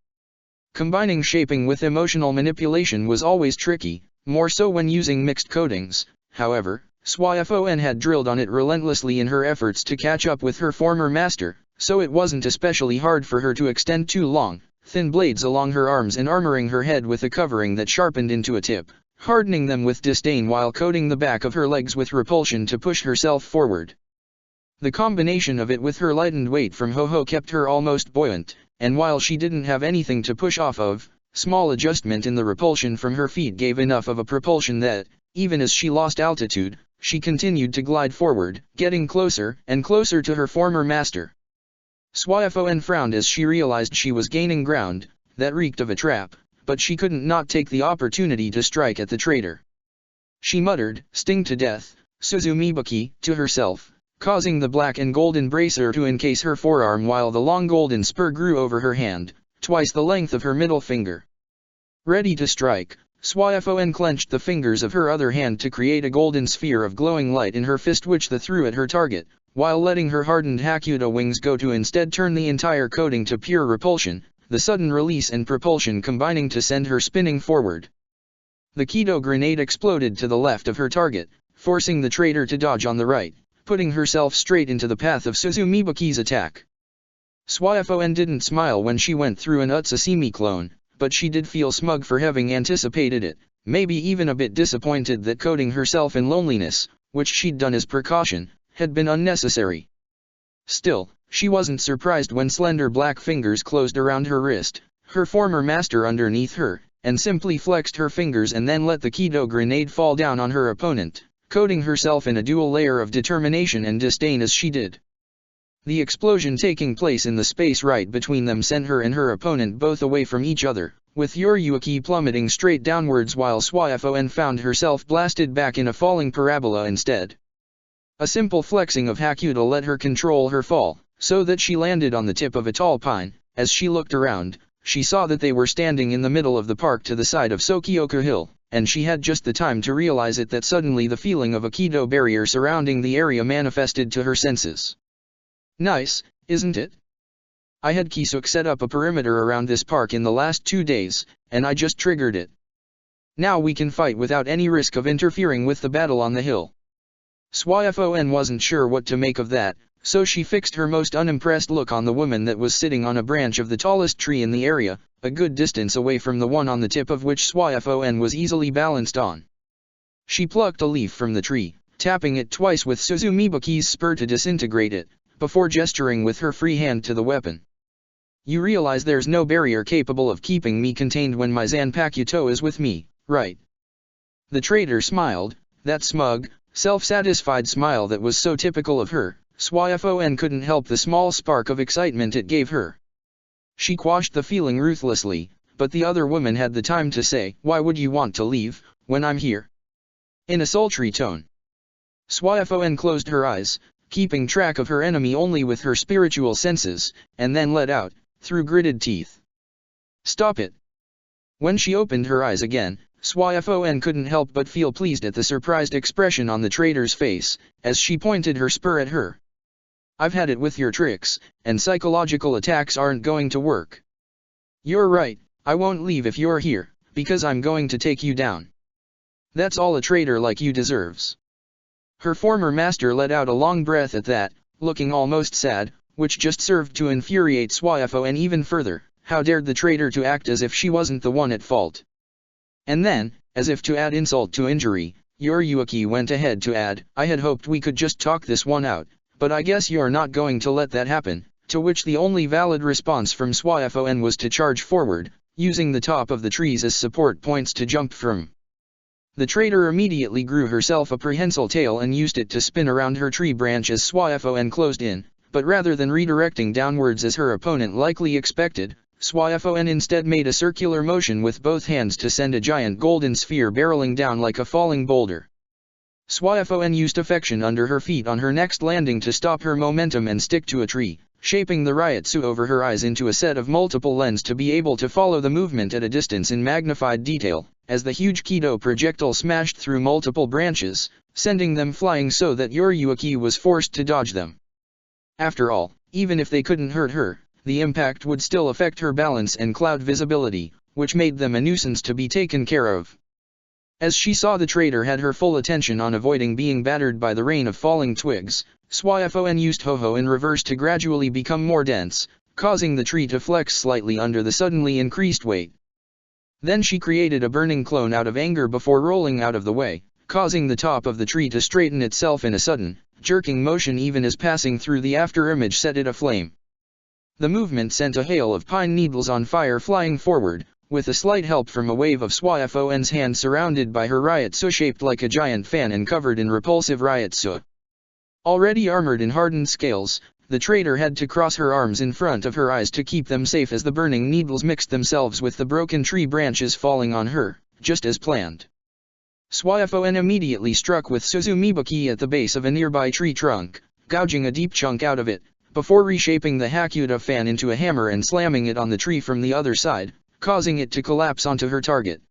Combining shaping with emotional manipulation was always tricky, more so when using mixed coatings. However, Swaifon had drilled on it relentlessly in her efforts to catch up with her former master, so it wasn't especially hard for her to extend two long, thin blades along her arms and armoring her head with a covering that sharpened into a tip, hardening them with disdain while coating the back of her legs with repulsion to push herself forward. The combination of it with her lightened weight from Ho-Ho kept her almost buoyant, and while she didn't have anything to push off of, small adjustment in the repulsion from her feet gave enough of a propulsion that, even as she lost altitude, she continued to glide forward, getting closer and closer to her former master. Swaifon frowned as she realized she was gaining ground, that reeked of a trap, but she couldn't not take the opportunity to strike at the traitor. She muttered, "Sting to death, Suzumibuki," to herself, causing the black and golden bracer to encase her forearm while the long golden spur grew over her hand, twice the length of her middle finger. Ready to strike, Swaifon clenched the fingers of her other hand to create a golden sphere of glowing light in her fist which threw at her target, while letting her hardened Hakuda wings go to instead turn the entire coating to pure repulsion, the sudden release and propulsion combining to send her spinning forward. The Kido grenade exploded to the left of her target, forcing the traitor to dodge on the right, putting herself straight into the path of Suzumibuki's attack. Swaifon didn't smile when she went through an Utsasimi clone, but she did feel smug for having anticipated it, maybe even a bit disappointed that coating herself in loneliness, which she'd done as precaution, had been unnecessary. Still, she wasn't surprised when slender black fingers closed around her wrist, her former master underneath her, and simply flexed her fingers and then let the Kido grenade fall down on her opponent, coating herself in a dual layer of determination and disdain as she did. The explosion taking place in the space right between them sent her and her opponent both away from each other, with Yoryuki plummeting straight downwards while Swaifon found herself blasted back in a falling parabola instead. A simple flexing of Hakuda let her control her fall, so that she landed on the tip of a tall pine. As she looked around, she saw that they were standing in the middle of the park to the side of Sokioka Hill, and she had just the time to realize it that suddenly the feeling of a Kido barrier surrounding the area manifested to her senses. Nice, isn't it? I had Kisuk set up a perimeter around this park in the last 2 days, and I just triggered it. Now we can fight without any risk of interfering with the battle on the hill. Swaifon wasn't sure what to make of that, so she fixed her most unimpressed look on the woman that was sitting on a branch of the tallest tree in the area, a good distance away from the one on the tip of which Swaifon was easily balanced on. She plucked a leaf from the tree, tapping it twice with Suzumibuki's spur to disintegrate it, before gesturing with her free hand to the weapon. You realize there's no barrier capable of keeping me contained when my Zanpakuto is with me, right? The traitor smiled, that smug, self-satisfied smile that was so typical of her. Swaifon couldn't help the small spark of excitement it gave her. She quashed the feeling ruthlessly, but the other woman had the time to say, "Why would you want to leave, when I'm here?" in a sultry tone. Swaifon closed her eyes, keeping track of her enemy only with her spiritual senses, and then let out, through gritted teeth, "Stop it." When she opened her eyes again, Swaifon couldn't help but feel pleased at the surprised expression on the traitor's face, as she pointed her spur at her. "I've had it with your tricks, and psychological attacks aren't going to work. You're right, I won't leave if you're here, because I'm going to take you down. That's all a traitor like you deserves." Her former master let out a long breath at that, looking almost sad, which just served to infuriate Swaifon even further. How dared the traitor to act as if she wasn't the one at fault? And then, as if to add insult to injury, Yoryuki went ahead to add, "I had hoped we could just talk this one out, but I guess you're not going to let that happen," to which the only valid response from Swaifon was to charge forward, using the top of the trees as support points to jump from. The traitor immediately grew herself a prehensile tail and used it to spin around her tree branch as Swaifon closed in, but rather than redirecting downwards as her opponent likely expected, Swaifon instead made a circular motion with both hands to send a giant golden sphere barreling down like a falling boulder. Swaifon used affection under her feet on her next landing to stop her momentum and stick to a tree, shaping the Ryotsu over her eyes into a set of multiple lenses to be able to follow the movement at a distance in magnified detail, as the huge Kido projectile smashed through multiple branches, sending them flying so that Yoriyuki was forced to dodge them. After all, even if they couldn't hurt her, the impact would still affect her balance and cloud visibility, which made them a nuisance to be taken care of. As she saw the traitor had her full attention on avoiding being battered by the rain of falling twigs, Swaifon used Ho-Ho in reverse to gradually become more dense, causing the tree to flex slightly under the suddenly increased weight. Then she created a burning clone out of anger before rolling out of the way, causing the top of the tree to straighten itself in a sudden, jerking motion even as passing through the afterimage set it aflame. The movement sent a hail of pine needles on fire flying forward, with a slight help from a wave of Swafon's hand surrounded by her Ryotsu shaped like a giant fan and covered in repulsive Ryotsu. Already armored in hardened scales, the traitor had to cross her arms in front of her eyes to keep them safe as the burning needles mixed themselves with the broken tree branches falling on her, just as planned. Swaifon immediately struck with Suzumibuki at the base of a nearby tree trunk, gouging a deep chunk out of it, before reshaping the Hakuda fan into a hammer and slamming it on the tree from the other side, causing it to collapse onto her target.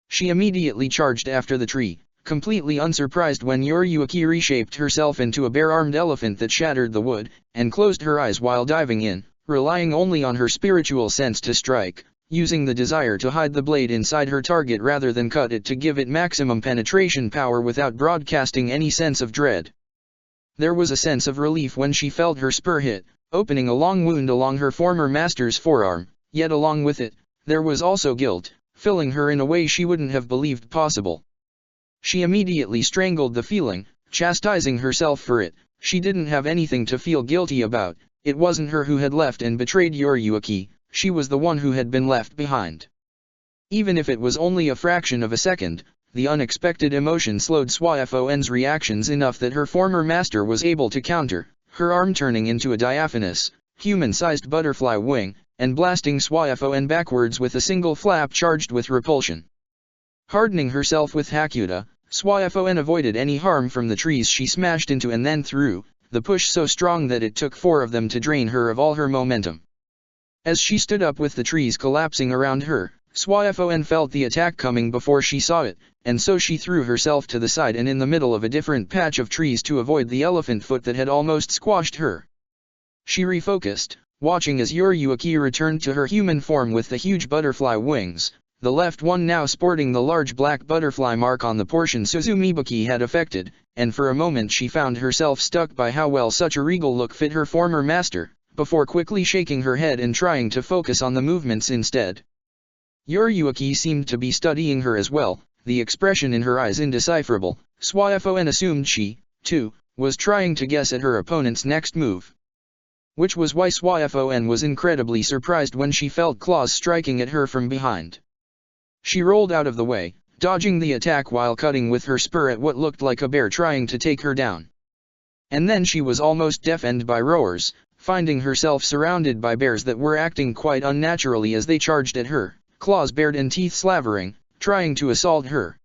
She immediately charged after the tree, completely unsurprised when Yoriyuki reshaped herself into a bare-armed elephant that shattered the wood, and closed her eyes while diving in, relying only on her spiritual sense to strike, using the desire to hide the blade inside her target rather than cut it to give it maximum penetration power without broadcasting any sense of dread. There was a sense of relief when she felt her spur hit, opening a long wound along her former master's forearm, yet along with it, there was also guilt, filling her in a way she wouldn't have believed possible. She immediately strangled the feeling, chastising herself for it. She didn't have anything to feel guilty about. It wasn't her who had left and betrayed Yoriyuki, she was the one who had been left behind. Even if it was only a fraction of a second, the unexpected emotion slowed Swafon's reactions enough that her former master was able to counter, her arm turning into a diaphanous, human-sized butterfly wing, and blasting Swaifon backwards with a single flap charged with repulsion. Hardening herself with Hakuda, Swaifon avoided any harm from the trees she smashed into and then threw, the push so strong that it took 4 of them to drain her of all her momentum. As she stood up with the trees collapsing around her, Swaifon felt the attack coming before she saw it, and so she threw herself to the side and in the middle of a different patch of trees to avoid the elephant foot that had almost squashed her. She refocused, watching as Yoriyuki returned to her human form with the huge butterfly wings, the left one now sporting the large black butterfly mark on the portion Suzumibuki had affected, and for a moment she found herself stuck by how well such a regal look fit her former master, before quickly shaking her head and trying to focus on the movements instead. Yoriyuki seemed to be studying her as well, the expression in her eyes indecipherable. Swaifon assumed she, too, was trying to guess at her opponent's next move. Which was why Swaifon was incredibly surprised when she felt claws striking at her from behind. She rolled out of the way, dodging the attack while cutting with her spur at what looked like a bear trying to take her down. And then she was almost deafened by roars, finding herself surrounded by bears that were acting quite unnaturally as they charged at her, claws bared and teeth slavering, trying to assault her.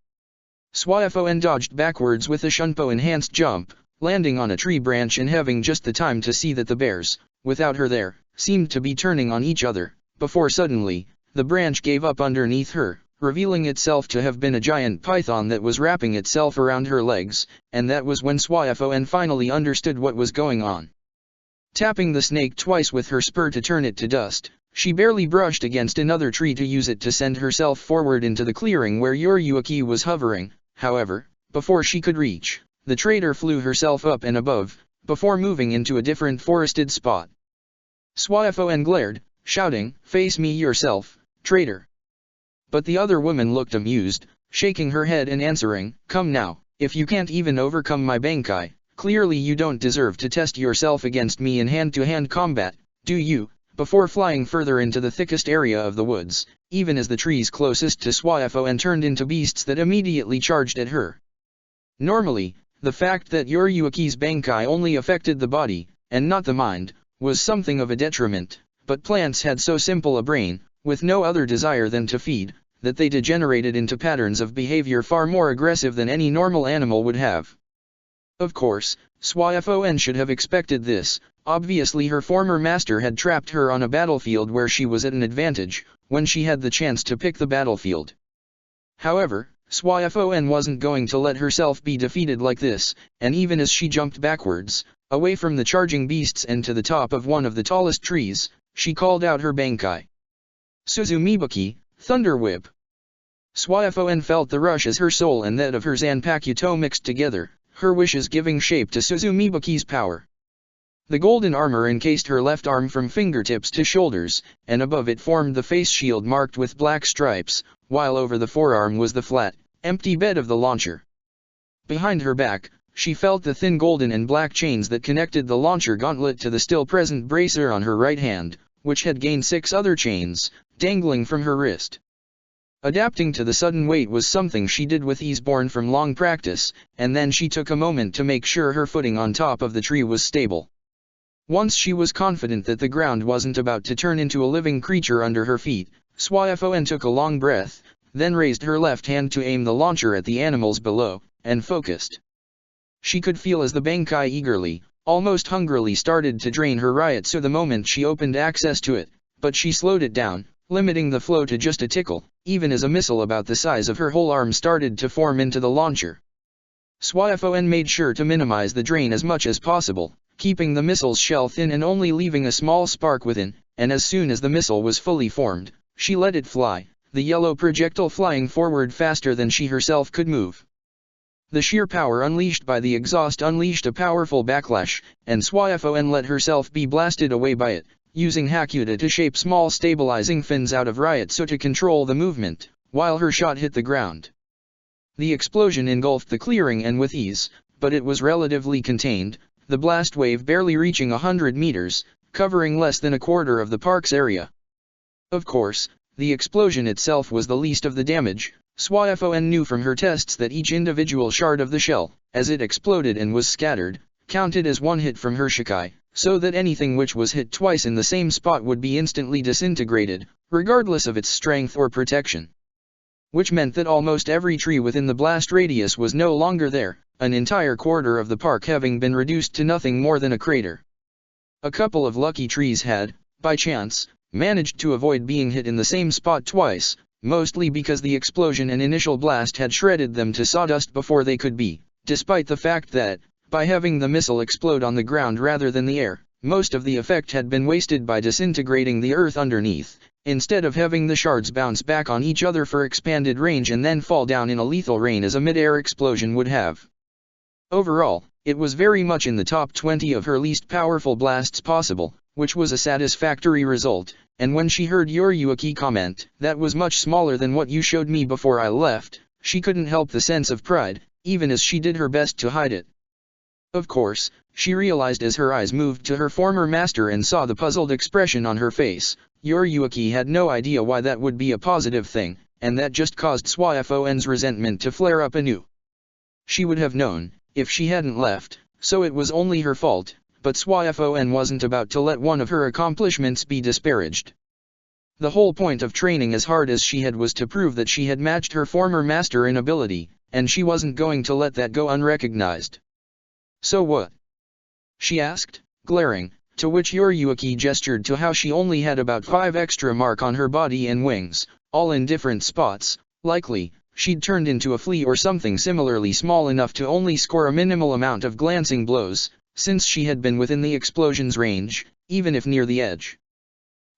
Swaifon dodged backwards with a Shunpo-enhanced jump, landing on a tree branch and having just the time to see that the bears, without her there, seemed to be turning on each other, before suddenly, the branch gave up underneath her, revealing itself to have been a giant python that was wrapping itself around her legs, and that was when Swaifon finally understood what was going on. Tapping the snake twice with her spur to turn it to dust, she barely brushed against another tree to use it to send herself forward into the clearing where Yoriyuki was hovering. However, before she could reach, the traitor flew herself up and above, before moving into a different forested spot. Swaifon glared, shouting, "Face me yourself, traitor!" But the other woman looked amused, shaking her head and answering, "Come now, if you can't even overcome my Bankai, clearly you don't deserve to test yourself against me in hand-to-hand combat, do you?" Before flying further into the thickest area of the woods, even as the trees closest to Swaifon turned into beasts that immediately charged at her. Normally, the fact that Yoriyuki's Bankai only affected the body, and not the mind, was something of a detriment, but plants had so simple a brain, with no other desire than to feed, that they degenerated into patterns of behavior far more aggressive than any normal animal would have. Of course, Swyfon should have expected this. Obviously her former master had trapped her on a battlefield where she was at an advantage, when she had the chance to pick the battlefield. However, Swyfon wasn't going to let herself be defeated like this, and even as she jumped backwards, away from the charging beasts and to the top of one of the tallest trees, she called out her Bankai. Suzumibuki, Thunder Whip. Swyfon felt the rush as her soul and that of her Zanpakuto mixed together, her wishes giving shape to Suzumibuki's power. The golden armor encased her left arm from fingertips to shoulders, and above it formed the face shield marked with black stripes, while over the forearm was the flat, empty bed of the launcher. Behind her back, she felt the thin golden and black chains that connected the launcher gauntlet to the still-present bracer on her right hand, which had gained 6 other chains, dangling from her wrist. Adapting to the sudden weight was something she did with ease born from long practice, and then she took a moment to make sure her footing on top of the tree was stable. Once she was confident that the ground wasn't about to turn into a living creature under her feet, Swyfon took a long breath, then raised her left hand to aim the launcher at the animals below, and focused. She could feel as the Bankai eagerly, almost hungrily started to drain her Ryotsu the moment she opened access to it, but she slowed it down, limiting the flow to just a tickle, even as a missile about the size of her whole arm started to form into the launcher. Swyfon made sure to minimize the drain as much as possible, keeping the missile's shell thin and only leaving a small spark within, and as soon as the missile was fully formed, she let it fly, the yellow projectile flying forward faster than she herself could move. The sheer power unleashed by the exhaust unleashed a powerful backlash, and Swyfon let herself be blasted away by it, using Hakuta to shape small stabilizing fins out of Ryotsu to control the movement, while her shot hit the ground. The explosion engulfed the clearing and with ease, but it was relatively contained, the blast wave barely reaching 100 meters, covering less than a quarter of the park's area. Of course, the explosion itself was the least of the damage. Swyfon knew from her tests that each individual shard of the shell, as it exploded and was scattered, counted as one hit from her Shikai, so that anything which was hit twice in the same spot would be instantly disintegrated, regardless of its strength or protection. Which meant that almost every tree within the blast radius was no longer there, an entire quarter of the park having been reduced to nothing more than a crater. A couple of lucky trees had, by chance, managed to avoid being hit in the same spot twice, mostly because the explosion and initial blast had shredded them to sawdust before they could be, despite the fact that, by having the missile explode on the ground rather than the air, most of the effect had been wasted by disintegrating the earth underneath, instead of having the shards bounce back on each other for expanded range and then fall down in a lethal rain as a mid-air explosion would have. Overall, it was very much in the top 20 of her least powerful blasts possible, which was a satisfactory result, and when she heard Yoriyuki comment, "That was much smaller than what you showed me before I left," she couldn't help the sense of pride, even as she did her best to hide it. Of course, she realized as her eyes moved to her former master and saw the puzzled expression on her face, Yoriyuki had no idea why that would be a positive thing, and that just caused Swyfon's resentment to flare up anew. She would have known, if she hadn't left, so it was only her fault, but Swyfon wasn't about to let one of her accomplishments be disparaged. The whole point of training as hard as she had was to prove that she had matched her former master in ability, and she wasn't going to let that go unrecognized. "So what?" she asked, glaring, to which Yoriyuki gestured to how she only had about 5 extra mark on her body and wings, all in different spots. Likely, she'd turned into a flea or something similarly small enough to only score a minimal amount of glancing blows, since she had been within the explosion's range, even if near the edge.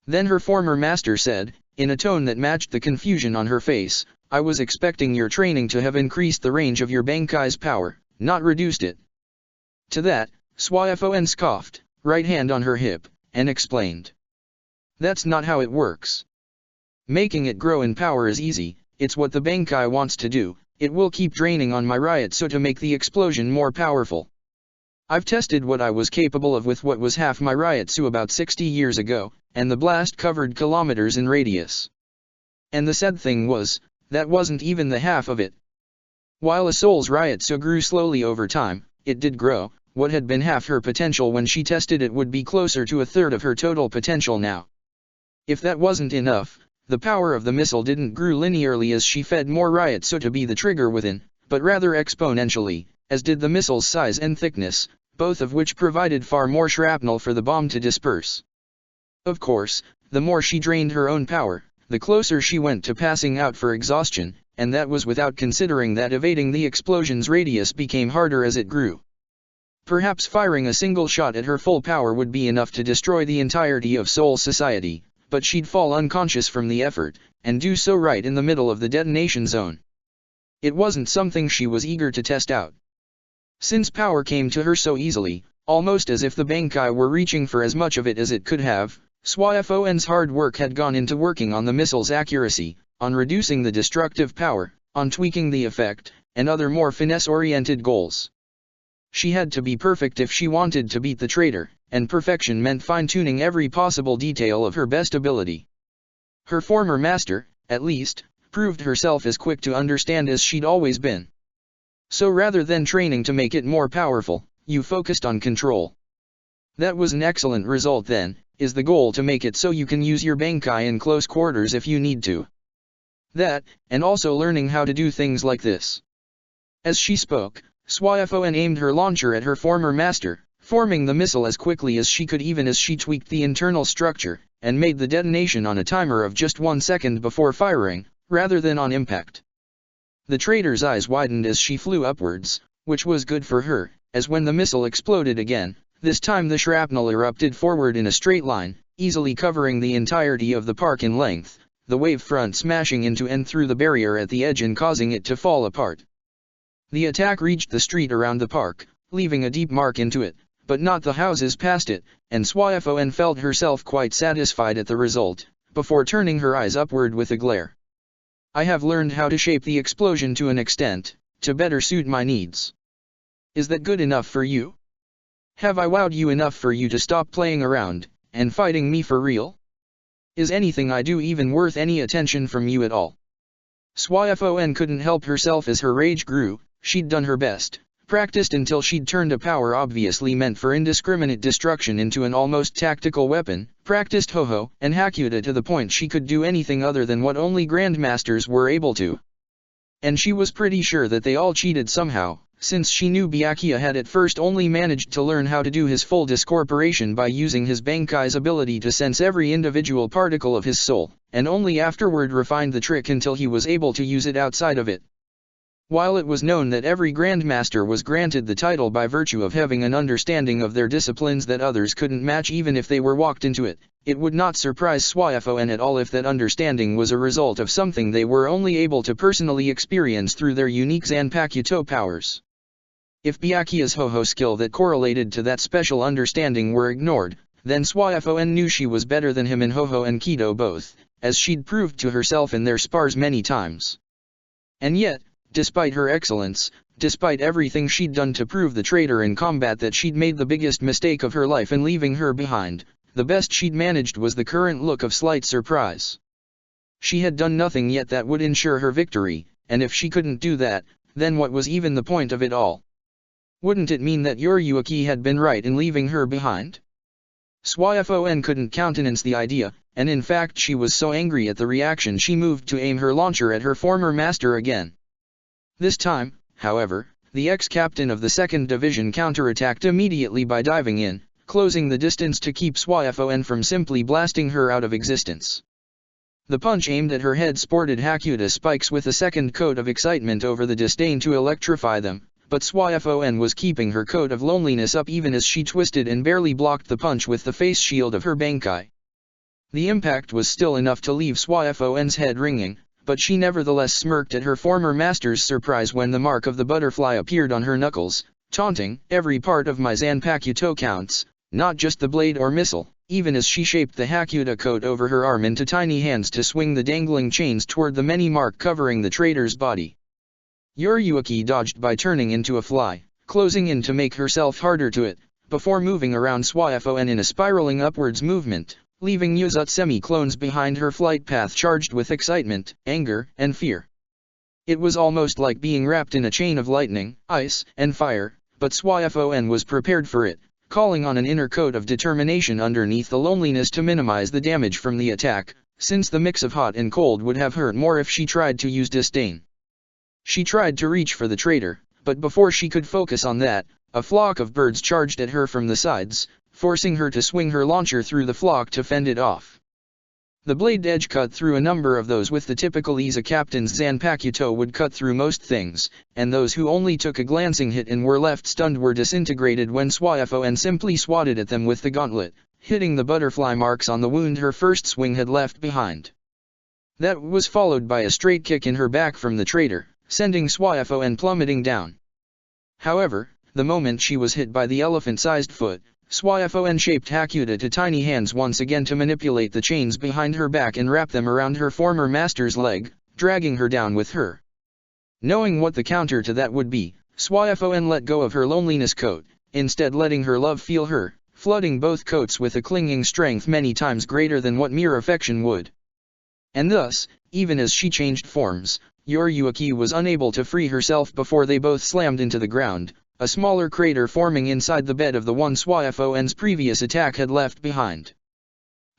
Then her former master said, in a tone that matched the confusion on her face, "I was expecting your training to have increased the range of your Bankai's power, not reduced it." To that, Swyfon scoffed, right hand on her hip, and explained, "That's not how it works. Making it grow in power is easy, it's what the Bankai wants to do. It will keep draining on my Ryotsu to make the explosion more powerful. I've tested what I was capable of with what was half my Ryotsu about 60 years ago, and the blast covered kilometers in radius. And the sad thing was, that wasn't even the half of it. While a soul's Ryotsu grew slowly over time, it did grow. What had been half her potential when she tested it would be closer to a third of her total potential now. If that wasn't enough, the power of the missile didn't grow linearly as she fed more Ryotsu to be the trigger within, but rather exponentially, as did the missile's size and thickness, both of which provided far more shrapnel for the bomb to disperse. Of course, the more she drained her own power, the closer she went to passing out for exhaustion, and that was without considering that evading the explosion's radius became harder as it grew. Perhaps firing a single shot at her full power would be enough to destroy the entirety of Seoul society, but she'd fall unconscious from the effort, and do so right in the middle of the detonation zone. It wasn't something she was eager to test out. Since power came to her so easily, almost as if the Bankai were reaching for as much of it as it could have, SWAFON's hard work had gone into working on the missile's accuracy, on reducing the destructive power, on tweaking the effect, and other more finesse-oriented goals. She had to be perfect if she wanted to beat the traitor, and perfection meant fine-tuning every possible detail of her best ability. Her former master, at least, proved herself as quick to understand as she'd always been. So rather than training to make it more powerful, you focused on control. That was an excellent result then. Is the goal to make it so you can use your Bankai in close quarters if you need to? That, and also learning how to do things like this. As she spoke, SWAFON aimed her launcher at her former master, forming the missile as quickly as she could even as she tweaked the internal structure, and made the detonation on a timer of just 1 second before firing, rather than on impact. The traitor's eyes widened as she flew upwards, which was good for her, as when the missile exploded again, this time the shrapnel erupted forward in a straight line, easily covering the entirety of the park in length, the wave front smashing into and through the barrier at the edge and causing it to fall apart. The attack reached the street around the park, leaving a deep mark into it, but not the houses past it, and SWAFON felt herself quite satisfied at the result, before turning her eyes upward with a glare. I have learned how to shape the explosion to an extent, to better suit my needs. Is that good enough for you? Have I wowed you enough for you to stop playing around, and fighting me for real? Is anything I do even worth any attention from you at all? SWAFON couldn't help herself as her rage grew. She'd done her best, practiced until she'd turned a power obviously meant for indiscriminate destruction into an almost tactical weapon, practiced Ho-Oh and Hakuta to the point she could do anything other than what only Grandmasters were able to. And she was pretty sure that they all cheated somehow, since she knew Byakuya had at first only managed to learn how to do his full discorporation by using his Bankai's ability to sense every individual particle of his soul, and only afterward refined the trick until he was able to use it outside of it. While it was known that every Grandmaster was granted the title by virtue of having an understanding of their disciplines that others couldn't match even if they were walked into it, it would not surprise SWAFON at all if that understanding was a result of something they were only able to personally experience through their unique Zanpakuto powers. If Byakuya's Ho-Oh skill that correlated to that special understanding were ignored, then SWAFON knew she was better than him in Ho-Oh and Kido both, as she'd proved to herself in their spars many times. And yet, despite her excellence, despite everything she'd done to prove the traitor in combat that she'd made the biggest mistake of her life in leaving her behind, the best she'd managed was the current look of slight surprise. She had done nothing yet that would ensure her victory, and if she couldn't do that, then what was even the point of it all? Wouldn't it mean that Yoriuki had been right in leaving her behind? SWAFON couldn't countenance the idea, and in fact she was so angry at the reaction she moved to aim her launcher at her former master again. This time, however, the ex-captain of the 2nd Division counterattacked immediately by diving in, closing the distance to keep SWAFON from simply blasting her out of existence. The punch aimed at her head sported Hakuta spikes with a second coat of excitement over the disdain to electrify them, but SWAFON was keeping her coat of loneliness up even as she twisted and barely blocked the punch with the face shield of her Bankai. The impact was still enough to leave SWAFON's head ringing, but she nevertheless smirked at her former master's surprise when the mark of the butterfly appeared on her knuckles, taunting, "Every part of my Zanpakuto counts, not just the blade or missile," even as she shaped the Hakuta coat over her arm into tiny hands to swing the dangling chains toward the many mark covering the traitor's body. Yoriuki dodged by turning into a fly, closing in to make herself harder to it, before moving around SWAFON in a spiraling upwards movement, leaving Yuzutsemi clones behind her flight path charged with excitement, anger, and fear. It was almost like being wrapped in a chain of lightning, ice, and fire, but SWAFON was prepared for it, calling on an inner coat of determination underneath the loneliness to minimize the damage from the attack, since the mix of hot and cold would have hurt more if she tried to use disdain. She tried to reach for the traitor, but before she could focus on that, a flock of birds charged at her from the sides, forcing her to swing her launcher through the flock to fend it off. The blade edge cut through a number of those with the typical ease a captain's Zanpakuto would cut through most things, and those who only took a glancing hit and were left stunned were disintegrated when Swaifo simply swatted at them with the gauntlet, hitting the butterfly marks on the wound her first swing had left behind. That was followed by a straight kick in her back from the traitor, sending Swaifo plummeting down. However, the moment she was hit by the elephant-sized foot, Swaifo shaped Hakuta to tiny hands once again to manipulate the chains behind her back and wrap them around her former master's leg, dragging her down with her. Knowing what the counter to that would be, Swaifo let go of her loneliness coat, instead letting her love feel her, flooding both coats with a clinging strength many times greater than what mere affection would. And thus, even as she changed forms, Yoriyuki was unable to free herself before they both slammed into the ground, a smaller crater forming inside the bed of the one Swaifo's previous attack had left behind.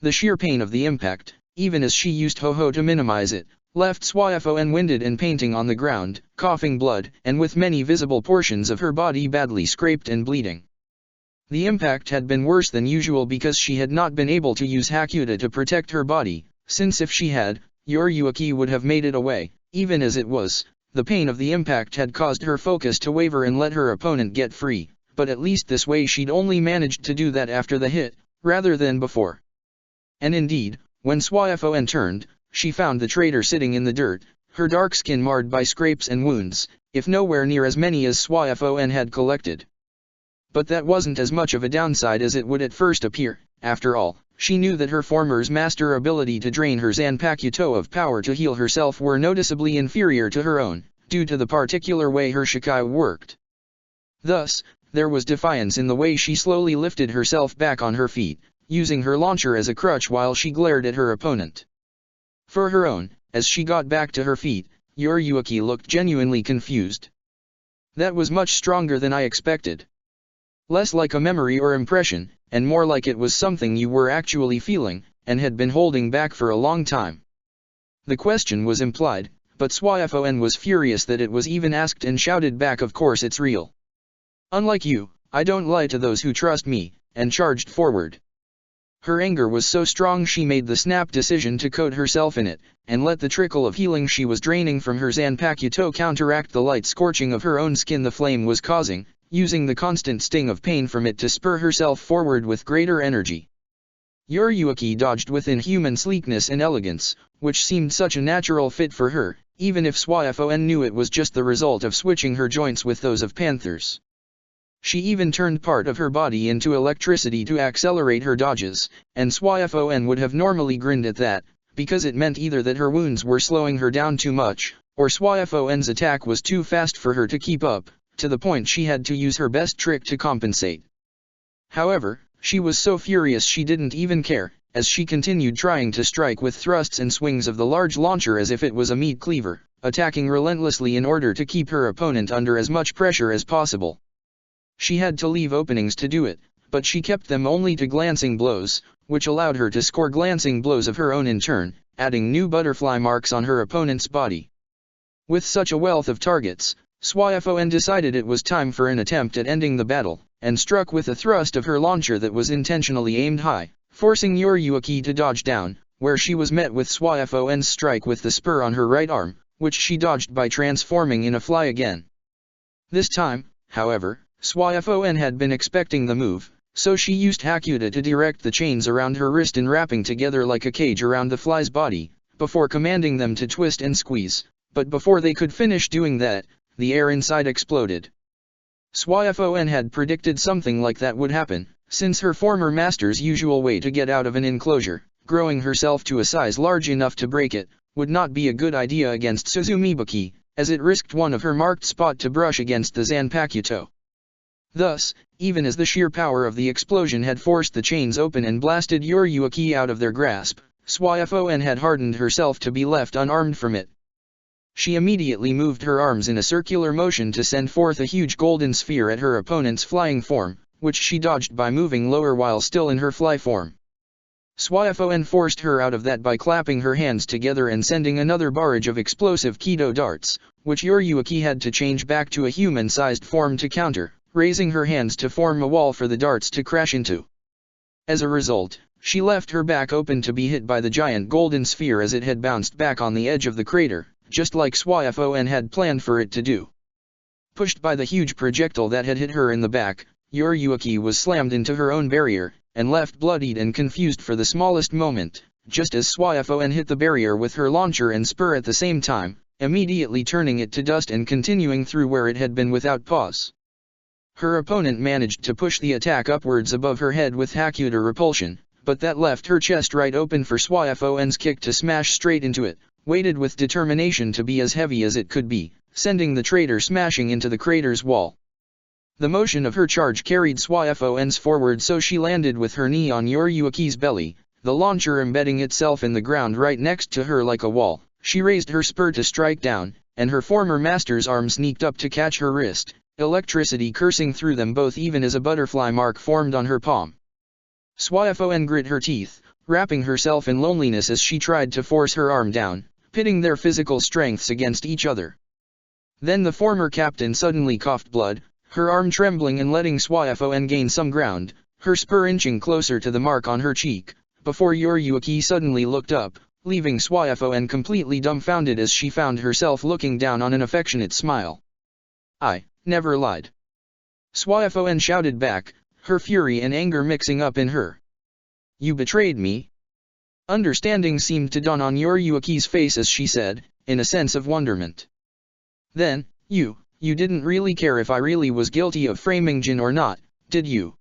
The sheer pain of the impact, even as she used Ho-Ho to minimize it, left Swaifo winded and painting on the ground, coughing blood, and with many visible portions of her body badly scraped and bleeding. The impact had been worse than usual because she had not been able to use Hakuta to protect her body, since if she had, Yoriyuki would have made it away. Even as it was, the pain of the impact had caused her focus to waver and let her opponent get free, but at least this way she'd only managed to do that after the hit, rather than before. And indeed, when Swaifo turned, she found the traitor sitting in the dirt, her dark skin marred by scrapes and wounds, if nowhere near as many as Swaifo had collected. But that wasn't as much of a downside as it would at first appear. After all, she knew that her former's master ability to drain her Zanpakuto of power to heal herself were noticeably inferior to her own, due to the particular way her Shikai worked. Thus, there was defiance in the way she slowly lifted herself back on her feet, using her launcher as a crutch while she glared at her opponent. For her own, as she got back to her feet, Yoriyuki looked genuinely confused. That was much stronger than I expected. Less like a memory or impression, and more like it was something you were actually feeling, and had been holding back for a long time. The question was implied, but Swaifo was furious that it was even asked and shouted back, "Of course it's real. Unlike you, I don't lie to those who trust me," and charged forward. Her anger was so strong she made the snap decision to coat herself in it, and let the trickle of healing she was draining from her Zanpakuto counteract the light scorching of her own skin the flame was causing, using the constant sting of pain from it to spur herself forward with greater energy. Yoriyuki dodged with inhuman sleekness and elegance, which seemed such a natural fit for her, even if Swaifo knew it was just the result of switching her joints with those of panthers. She even turned part of her body into electricity to accelerate her dodges, and Swaifo would have normally grinned at that, because it meant either that her wounds were slowing her down too much, or Swaifo's attack was too fast for her to keep up, to the point she had to use her best trick to compensate. However, she was so furious she didn't even care, as she continued trying to strike with thrusts and swings of the large launcher as if it was a meat cleaver, attacking relentlessly in order to keep her opponent under as much pressure as possible. She had to leave openings to do it, but she kept them only to glancing blows, which allowed her to score glancing blows of her own in turn, adding new butterfly marks on her opponent's body. With such a wealth of targets, Swaifo decided it was time for an attempt at ending the battle, and struck with a thrust of her launcher that was intentionally aimed high, forcing Yoriyuki to dodge down, where she was met with Swaifo's strike with the spur on her right arm, which she dodged by transforming in a fly again. This time, however, Swaifo had been expecting the move, so she used Hakuta to direct the chains around her wrist and wrapping together like a cage around the fly's body, before commanding them to twist and squeeze, but before they could finish doing that, the air inside exploded. Swaifo had predicted something like that would happen, since her former master's usual way to get out of an enclosure, growing herself to a size large enough to break it, would not be a good idea against Suzumibuki, as it risked one of her marked spot to brush against the Zanpakuto. Thus, even as the sheer power of the explosion had forced the chains open and blasted Yoriyuki out of their grasp, Swaifo had hardened herself to be left unarmed from it. She immediately moved her arms in a circular motion to send forth a huge golden sphere at her opponent's flying form, which she dodged by moving lower while still in her fly form. Swaifo forced her out of that by clapping her hands together and sending another barrage of explosive Kido darts, which Yoriyuki had to change back to a human-sized form to counter, raising her hands to form a wall for the darts to crash into. As a result, she left her back open to be hit by the giant golden sphere as it had bounced back on the edge of the crater, just like Swaifon had planned for it to do. Pushed by the huge projectile that had hit her in the back, Yoruaki was slammed into her own barrier, and left bloodied and confused for the smallest moment, just as Swaifon hit the barrier with her launcher and spur at the same time, immediately turning it to dust and continuing through where it had been without pause. Her opponent managed to push the attack upwards above her head with Hakuta repulsion, but that left her chest right open for Swaifon's kick to smash straight into it, weighted with determination to be as heavy as it could be, sending the traitor smashing into the crater's wall. The motion of her charge carried Swaifon's forward, so she landed with her knee on Yoruaki's belly, the launcher embedding itself in the ground right next to her like a wall. She raised her spur to strike down, and her former master's arm sneaked up to catch her wrist, electricity coursing through them both even as a butterfly mark formed on her palm. Swaifon grit her teeth, wrapping herself in loneliness as she tried to force her arm down, pitting their physical strengths against each other. Then the former captain suddenly coughed blood, her arm trembling and letting Swaifon gain some ground, her spur inching closer to the mark on her cheek, before Yoruaki suddenly looked up, leaving Swaifon completely dumbfounded as she found herself looking down on an affectionate smile. "I never lied," Swaifon shouted back, her fury and anger mixing up in her. "You betrayed me?" Understanding seemed to dawn on Yoruaki's face as she said, in a sense of wonderment. "Then, you didn't really care if I really was guilty of framing Jin or not, did you?"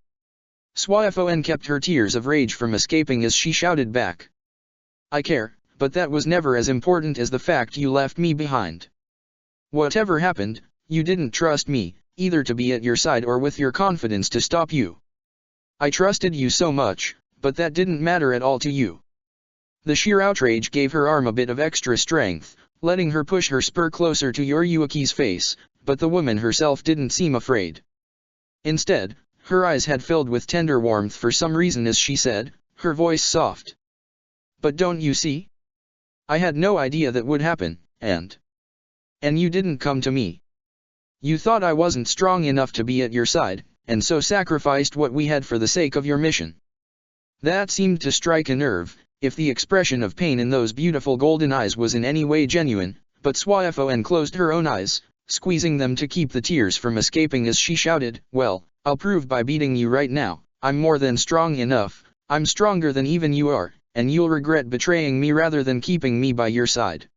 Swaifon kept her tears of rage from escaping as she shouted back. "I care, but that was never as important as the fact you left me behind. Whatever happened, you didn't trust me, either to be at your side or with your confidence to stop you. I trusted you so much, but that didn't matter at all to you." The sheer outrage gave her arm a bit of extra strength, letting her push her spur closer to Yoruaki's face, but the woman herself didn't seem afraid. Instead, her eyes had filled with tender warmth for some reason as she said, her voice soft. "But don't you see? I had no idea that would happen, and you didn't come to me. You thought I wasn't strong enough to be at your side, and so sacrificed what we had for the sake of your mission." That seemed to strike a nerve, if the expression of pain in those beautiful golden eyes was in any way genuine, but Swaifon closed her own eyes, squeezing them to keep the tears from escaping as she shouted, "Well, I'll prove by beating you right now. I'm more than strong enough, I'm stronger than even you are, and you'll regret betraying me rather than keeping me by your side."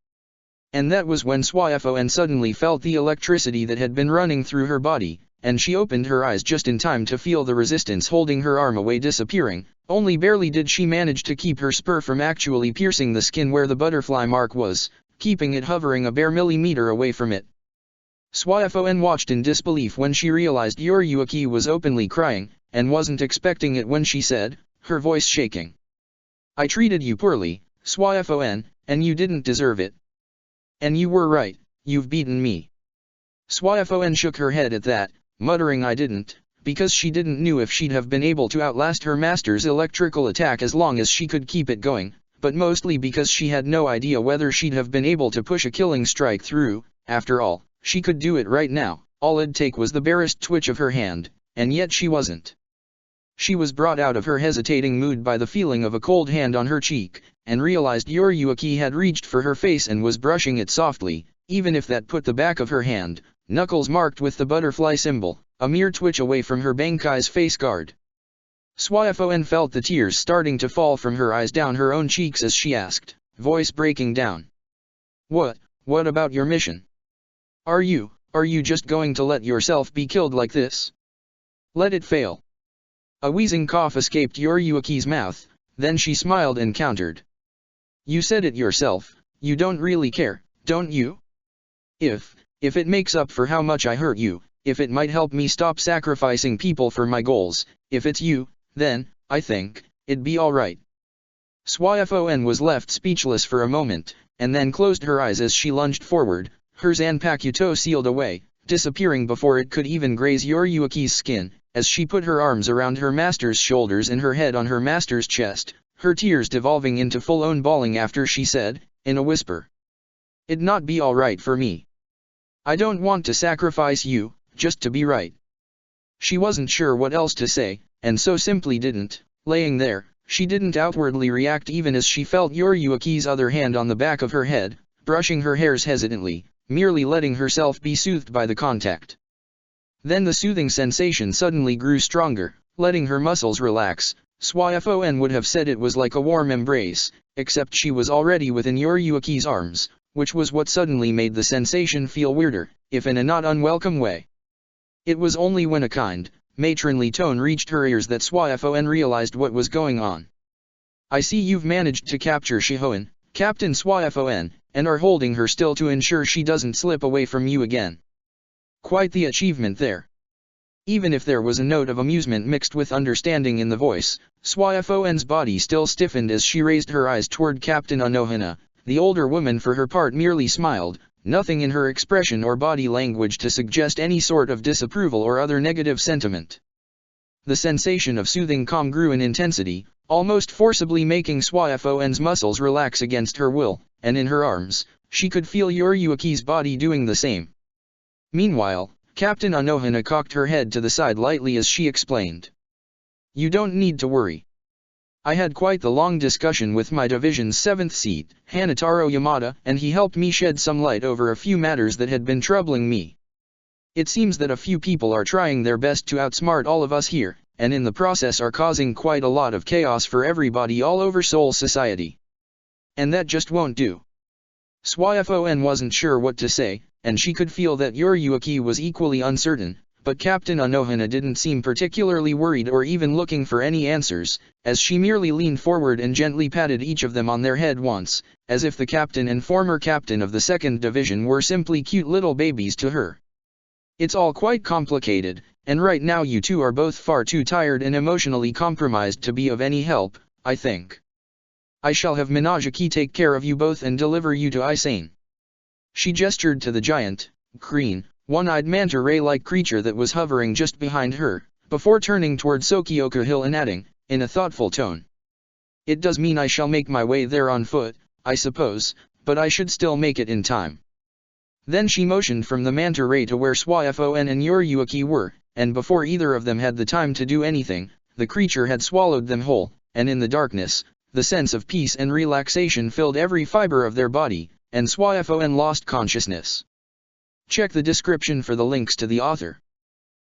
And that was when Swaifon suddenly felt the electricity that had been running through her body, and she opened her eyes just in time to feel the resistance holding her arm away disappearing. Only barely did she manage to keep her spur from actually piercing the skin where the butterfly mark was, keeping it hovering a bare millimeter away from it. Swaifon watched in disbelief when she realized Yoruaki was openly crying, and wasn't expecting it when she said, her voice shaking. "I treated you poorly, Swaifon, and you didn't deserve it. And you were right, you've beaten me." Swaifon shook her head at that, muttering "I didn't," because she didn't know if she'd have been able to outlast her master's electrical attack as long as she could keep it going, but mostly because she had no idea whether she'd have been able to push a killing strike through. After all, she could do it right now, all it'd take was the barest twitch of her hand, and yet she wasn't. She was brought out of her hesitating mood by the feeling of a cold hand on her cheek, and realized Yoruaki had reached for her face and was brushing it softly, even if that put the back of her hand, knuckles marked with the butterfly symbol, a mere twitch away from her Bankai's face guard. Swaifon felt the tears starting to fall from her eyes down her own cheeks as she asked, voice breaking down. What about your mission? Are you just going to let yourself be killed like this? Let it fail." A wheezing cough escaped Yoruaki's mouth, then she smiled and countered. "You said it yourself, you don't really care, don't you? If it makes up for how much I hurt you, if it might help me stop sacrificing people for my goals, if it's you, then, I think, it'd be alright." Swaifon was left speechless for a moment, and then closed her eyes as she lunged forward, her Zanpakuto sealed away, disappearing before it could even graze Yoruaki's skin, as she put her arms around her master's shoulders and her head on her master's chest, her tears devolving into full-on bawling after she said, in a whisper, "It'd not be alright for me. I don't want to sacrifice you, just to be right. She wasn't sure what else to say, and so simply didn't. Laying there, she didn't outwardly react even as she felt Yoruiki's other hand on the back of her head, brushing her hairs hesitantly, merely letting herself be soothed by the contact. Then the soothing sensation suddenly grew stronger, letting her muscles relax. Swaifon would have said it was like a warm embrace, except she was already within Yoruiki's arms, which was what suddenly made the sensation feel weirder, if in a not unwelcome way. It was only when a kind, matronly tone reached her ears that Swaifon realized what was going on. "I see you've managed to capture Shihoan, Captain Swaifon, and are holding her still to ensure she doesn't slip away from you again. Quite the achievement there." Even if there was a note of amusement mixed with understanding in the voice, Swaifon's body still stiffened as she raised her eyes toward Captain Anohana. The older woman for her part merely smiled, nothing in her expression or body language to suggest any sort of disapproval or other negative sentiment. The sensation of soothing calm grew in intensity, almost forcibly making Swaifon's muscles relax against her will, and in her arms, she could feel Yoruiki's body doing the same. Meanwhile, Captain Anohana cocked her head to the side lightly as she explained. "You don't need to worry. I had quite the long discussion with my division's 7th seat, Hanataro Yamada, and he helped me shed some light over a few matters that had been troubling me. It seems that a few people are trying their best to outsmart all of us here, and in the process are causing quite a lot of chaos for everybody all over Seoul society. And that just won't do." Swaifon wasn't sure what to say, and she could feel that Yoruiki was equally uncertain, but Captain Anohana didn't seem particularly worried or even looking for any answers, as she merely leaned forward and gently patted each of them on their head once, as if the captain and former captain of the 2nd Division were simply cute little babies to her. "It's all quite complicated, and right now you two are both far too tired and emotionally compromised to be of any help, I think. I shall have Minajiki take care of you both and deliver you to Isane." She gestured to the giant, green, one-eyed manta ray-like creature that was hovering just behind her, before turning toward Sokioka Hill and adding, in a thoughtful tone. "It does mean I shall make my way there on foot, I suppose, but I should still make it in time." Then she motioned from the manta ray to where Swaifon and Yoruiki were, and before either of them had the time to do anything, the creature had swallowed them whole, and in the darkness, the sense of peace and relaxation filled every fiber of their body, and Swaifon lost consciousness. Check the description for the links to the author.